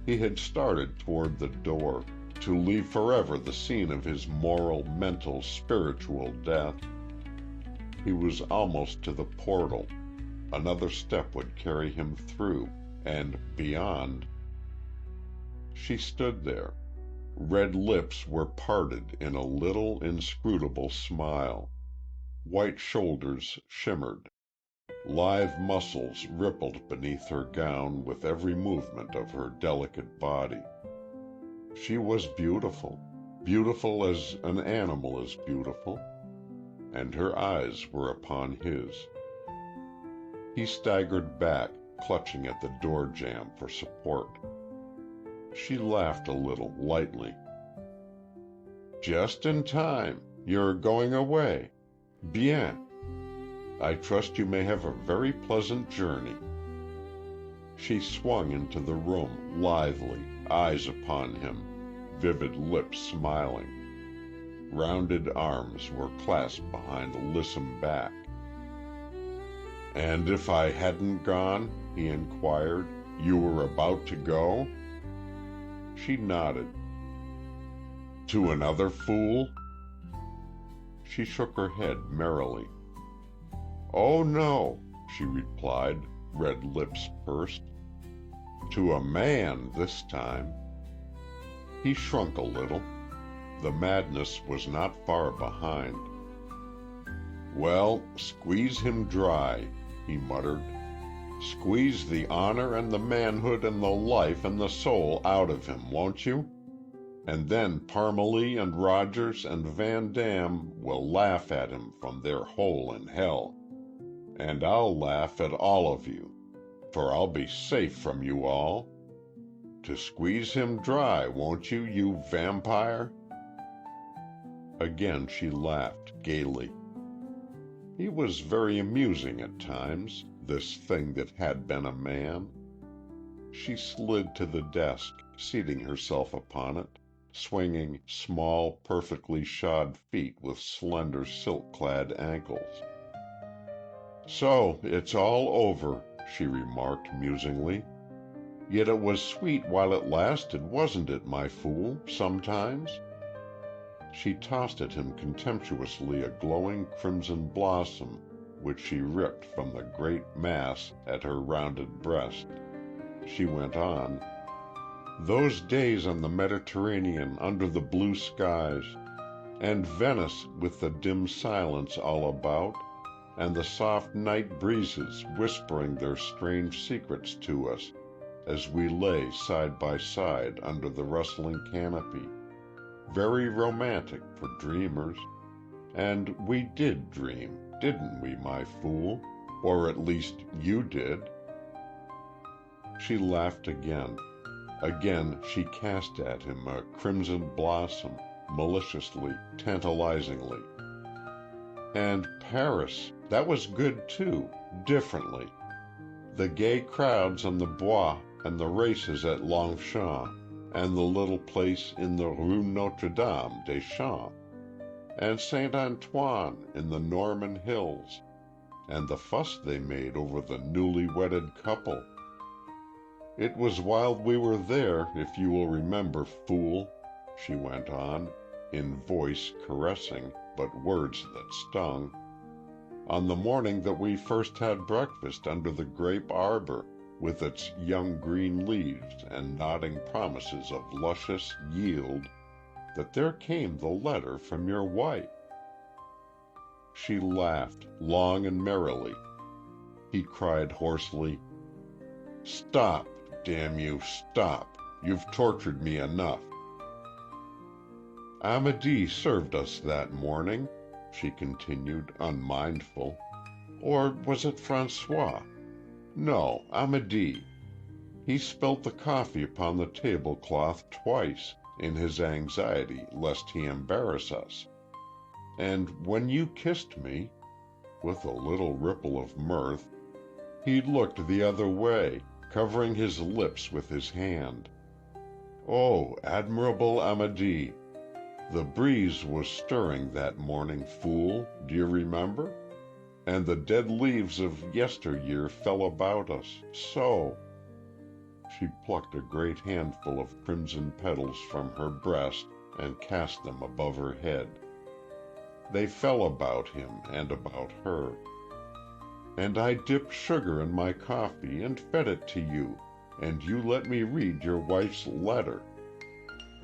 He had started toward the door, to leave forever the scene of his moral, mental, spiritual death. He was almost to the portal. Another step would carry him through, and beyond. She stood there. Red lips were parted in a little, inscrutable smile. White shoulders shimmered. Lithe muscles rippled beneath her gown with every movement of her delicate body. She was beautiful, beautiful as an animal is beautiful, and her eyes were upon his. He staggered back, clutching at the door jamb for support. She laughed a little, lightly. "Just in time. You're going away. Bien. I trust you may have a very pleasant journey." She swung into the room, lithely, eyes upon him, vivid lips smiling. Rounded arms were clasped behind a lissom back. "And if I hadn't gone," he inquired, "you were about to go?" She nodded. "To another fool?" She shook her head merrily. "Oh, no," she replied, red lips pursed. "To a man this time." He shrunk a little. The madness was not far behind. "Well, squeeze him dry," he muttered. "Squeeze the honor and the manhood and the life and the soul out of him, won't you? And then Parmalee and Rogers and Van Dam will laugh at him from their hole in hell. And I'll laugh at all of you, for I'll be safe from you all. To squeeze him dry, won't you, you vampire?" Again she laughed, gaily. He was very amusing at times, this thing that had been a man. She slid to the desk, seating herself upon it, swinging small, perfectly shod feet with slender, silk-clad ankles. "So it's all over," she remarked musingly. "Yet it was sweet while it lasted, wasn't it, my fool, sometimes?" She tossed at him contemptuously a glowing crimson blossom which she ripped from the great mass at her rounded breast. She went on, "Those days on the Mediterranean under the blue skies, and Venice with the dim silence all about, and the soft night breezes whispering their strange secrets to us as we lay side by side under the rustling canopy. Very romantic for dreamers. And we did dream, didn't we, my fool? Or at least you did." She laughed again. Again she cast at him a crimson blossom, maliciously, tantalizingly. "And Paris, that was good too, differently. The gay crowds on the Bois, and the races at Longchamp, and the little place in the Rue Notre-Dame des Champs, and Saint Antoine in the Norman hills, and the fuss they made over the newly wedded couple. It was while we were there, if you will remember, fool," she went on, in voice caressing, but words that stung, "on the morning that we first had breakfast under the grape arbor, with its young green leaves and nodding promises of luscious yield, that there came the letter from your wife." She laughed, long and merrily. He cried hoarsely, "Stop, damn you, stop. You've tortured me enough." "Amédée served us that morning," she continued, unmindful. "Or was it François? No, Amédée. He spilt the coffee upon the tablecloth twice, in his anxiety lest he embarrass us. And when you kissed me, with a little ripple of mirth, he looked the other way, covering his lips with his hand. Oh, admirable Amédée! The breeze was stirring that morning, fool, do you remember? And the dead leaves of yesteryear fell about us, so. She plucked a great handful of crimson petals from her breast and cast them above her head. They fell about him and about her. And I dipped sugar in my coffee and fed it to you, and you let me read your wife's letter.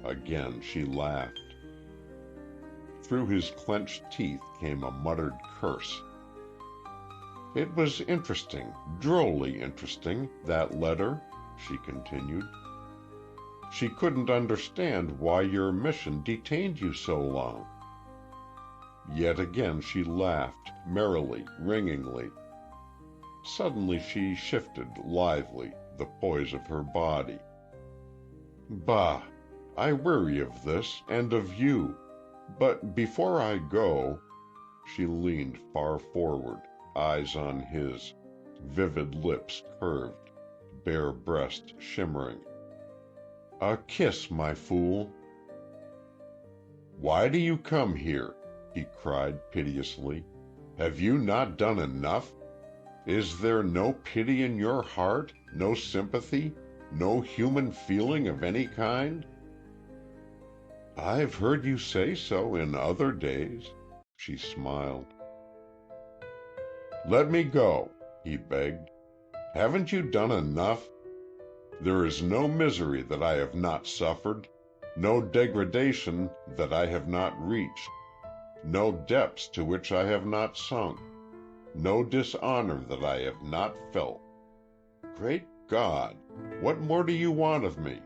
Again she laughed. Through his clenched teeth came a muttered curse. It was interesting, drolly interesting, that letter, she continued. She couldn't understand why your mission detained you so long. Yet again she laughed, merrily, ringingly. Suddenly she shifted, lively, the poise of her body. Bah! I weary of this, and of you. But before I go, she leaned far forward, eyes on his, vivid lips curved, bare breast shimmering. A kiss, my fool. Why do you come here? He cried piteously. Have you not done enough? Is there no pity in your heart, no sympathy, no human feeling of any kind? I've heard you say so in other days, she smiled. Let me go, he begged. Haven't you done enough? There is no misery that I have not suffered, no degradation that I have not reached, no depths to which I have not sunk, no dishonor that I have not felt. Great God, what more do you want of me?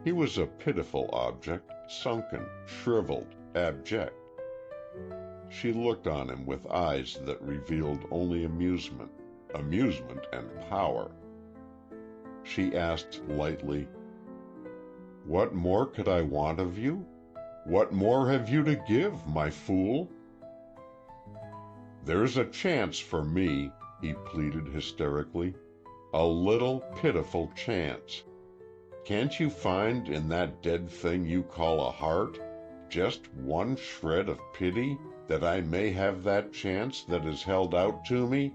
He was a pitiful object, sunken, shriveled, abject. She looked on him with eyes that revealed only amusement and power. She asked lightly, What more could I want of you? What more have you to give, my fool? There's a chance for me, he pleaded hysterically. A little, pitiful chance. Can't you find in that dead thing you call a heart just one shred of pity that I may have that chance that is held out to me?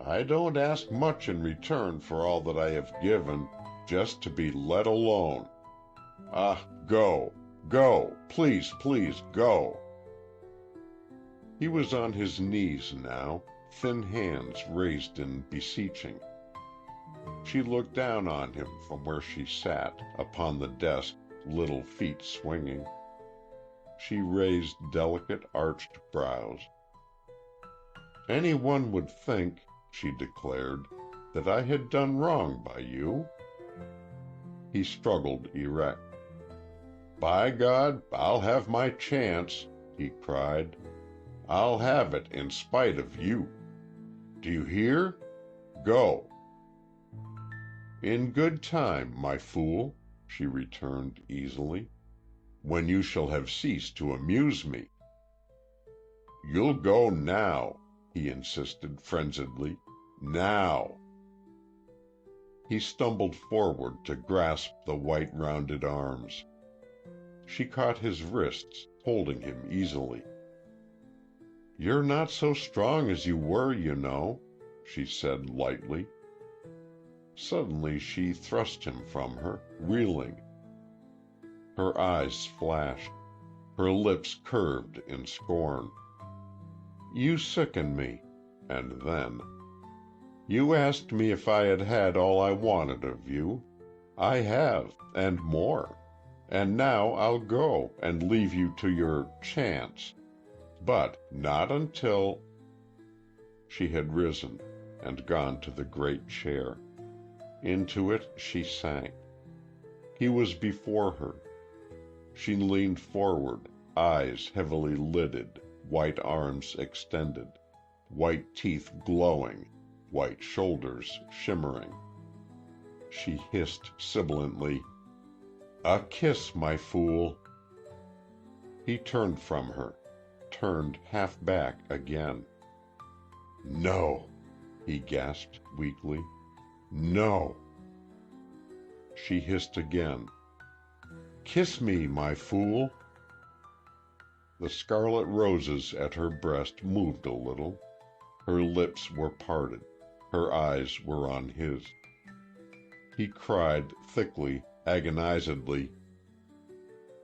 I don't ask much in return for all that I have given, just to be let alone. Ah, go, please, please, go. He was on his knees now, thin hands raised in beseeching. She looked down on him from where she sat, upon the desk, little feet swinging. She raised delicate, arched brows. Anyone would think, she declared, that I had done wrong by you. He struggled erect. By God, I'll have my chance, he cried. I'll have it in spite of you. Do you hear? Go. In good time, my fool, she returned easily, when you shall have ceased to amuse me. You'll go now, he insisted frenziedly. Now. He stumbled forward to grasp the white rounded arms. She caught his wrists, holding him easily. You're not so strong as you were, you know, she said lightly. Suddenly she thrust him from her, reeling. Her eyes flashed. Her lips curved in scorn. You sicken me. And then, you asked me if I had had all I wanted of you. I have, and more. And now I'll go and leave you to your chance. But not until... She had risen and gone to the great chair. Into it she sank. He was before her. She leaned forward, eyes heavily lidded, white arms extended, white teeth glowing, white shoulders shimmering. She hissed sibilantly, "A kiss, my fool." He turned from her, turned half back again. "No," he gasped weakly. "No." She hissed again, "Kiss me, my fool." The scarlet roses at her breast moved a little. Her lips were parted. Her eyes were on his. He cried thickly, agonizedly,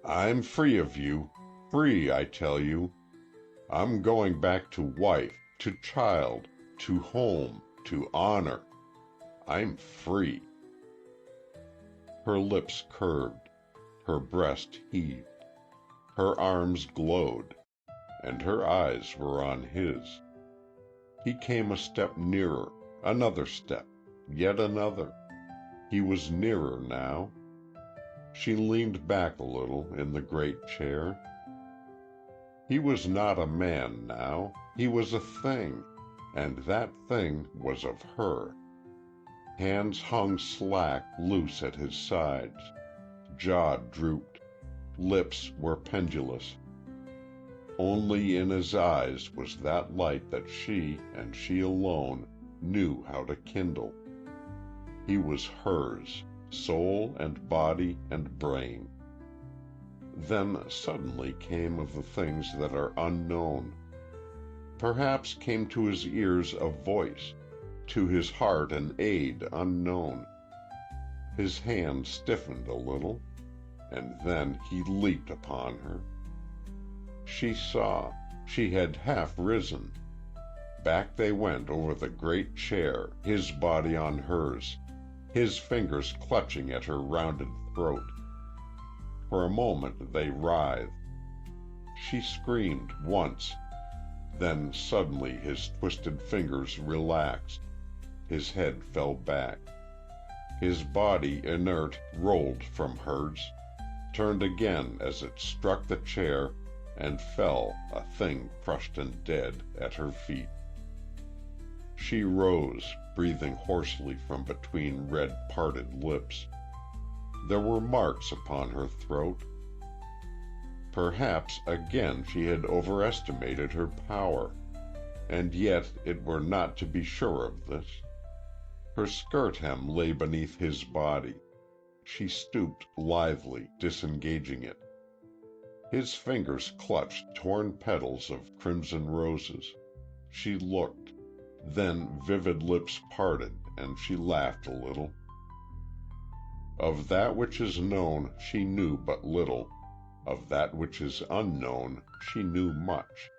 "I'm free of you. Free, I tell you. I'm going back to wife, to child, to home, to honor. I'm free." Her lips curved. Her breast heaved. Her arms glowed, and her eyes were on his. He came a step nearer, another step, yet another. He was nearer now. She leaned back a little in the great chair. He was not a man now. He was a thing, and that thing was of her. Hands hung slack loose at his sides. Jaw drooped. Lips were pendulous. Only in his eyes was that light that she, and she alone, knew how to kindle. He was hers, soul and body and brain. Then suddenly came of the things that are unknown. Perhaps came to his ears a voice, to his heart an aid unknown. His hand stiffened a little, and then he leaped upon her. She saw. She had half risen. Back they went over the great chair, his body on hers, his fingers clutching at her rounded throat. For a moment they writhed. She screamed once. Then suddenly his twisted fingers relaxed. His head fell back. His body, inert, rolled from hers, turned again as it struck the chair, and fell, a thing crushed and dead, at her feet. She rose, breathing hoarsely from between red parted lips. There were marks upon her throat. Perhaps again she had overestimated her power, and yet it were not to be sure of this. Her skirt hem lay beneath his body. She stooped lithely, disengaging it. His fingers clutched torn petals of crimson roses. She looked. Then vivid lips parted, and she laughed a little. Of that which is known she knew but little. Of that which is unknown she knew much.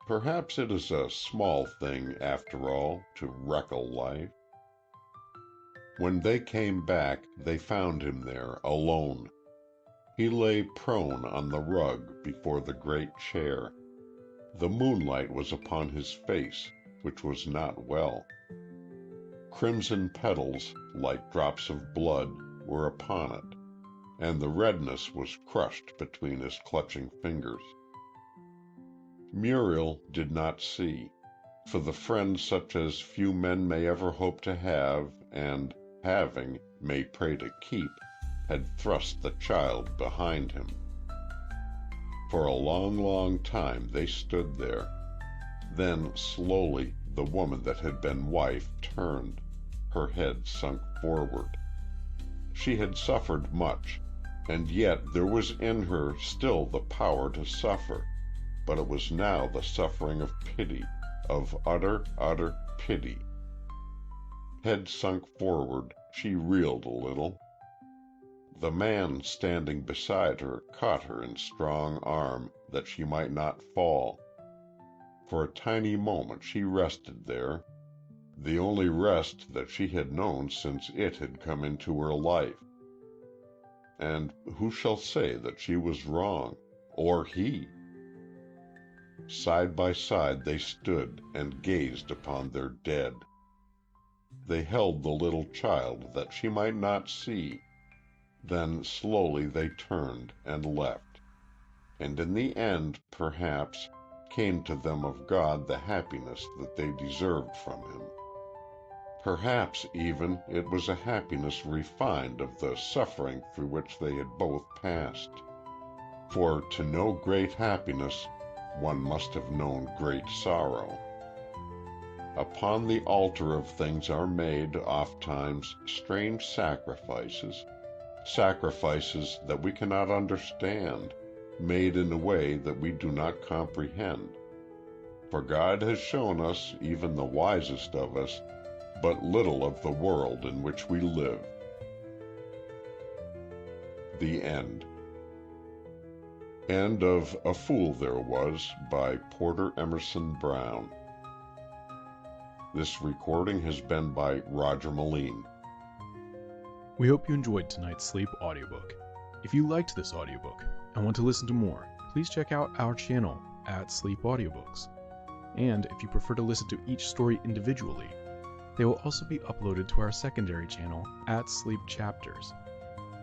Perhaps it is a small thing, after all, to wreck a life. When they came back, they found him there, alone. He lay prone on the rug before the great chair. The moonlight was upon his face, which was not well. Crimson petals, like drops of blood, were upon it, and the redness was crushed between his clutching fingers. Muriel did not see, for the friend such as few men may ever hope to have, and, having, may pray to keep, had thrust the child behind him. For a long, long time they stood there. Then, slowly, the woman that had been wife turned, her head sunk forward. She had suffered much, and yet there was in her still the power to suffer, but it was now the suffering of pity, of utter, utter pity. Head sunk forward, she reeled a little. The man standing beside her caught her in strong arm, that she might not fall. For a tiny moment she rested there, the only rest that she had known since it had come into her life. And who shall say that she was wrong, or he? Side by side they stood and gazed upon their dead. They held the little child that she might not see. Then slowly they turned and left. And in the end, perhaps, came to them of God the happiness that they deserved from him. Perhaps, even, it was a happiness refined of the suffering through which they had both passed. For to know great happiness, one must have known great sorrow. Upon the altar of things are made, ofttimes, strange sacrifices, sacrifices that we cannot understand, made in a way that we do not comprehend. For God has shown us, even the wisest of us, but little of the world in which we live. The End. End of A Fool There Was by Porter Emerson Browne. This recording has been by Roger Melin. We hope you enjoyed tonight's sleep audiobook. If you liked this audiobook and want to listen to more, please check out our channel at Sleep Audiobooks. And if you prefer to listen to each story individually, they will also be uploaded to our secondary channel at Sleep Chapters.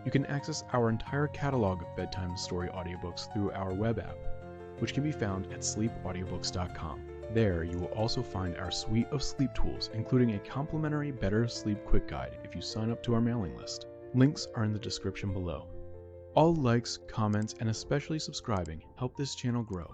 You can access our entire catalog of bedtime story audiobooks through our web app, which can be found at sleepaudiobooks.com. There, you will also find our suite of sleep tools, including a complimentary Better Sleep Quick Guide if you sign up to our mailing list. Links are in the description below. All likes, comments, and especially subscribing help this channel grow.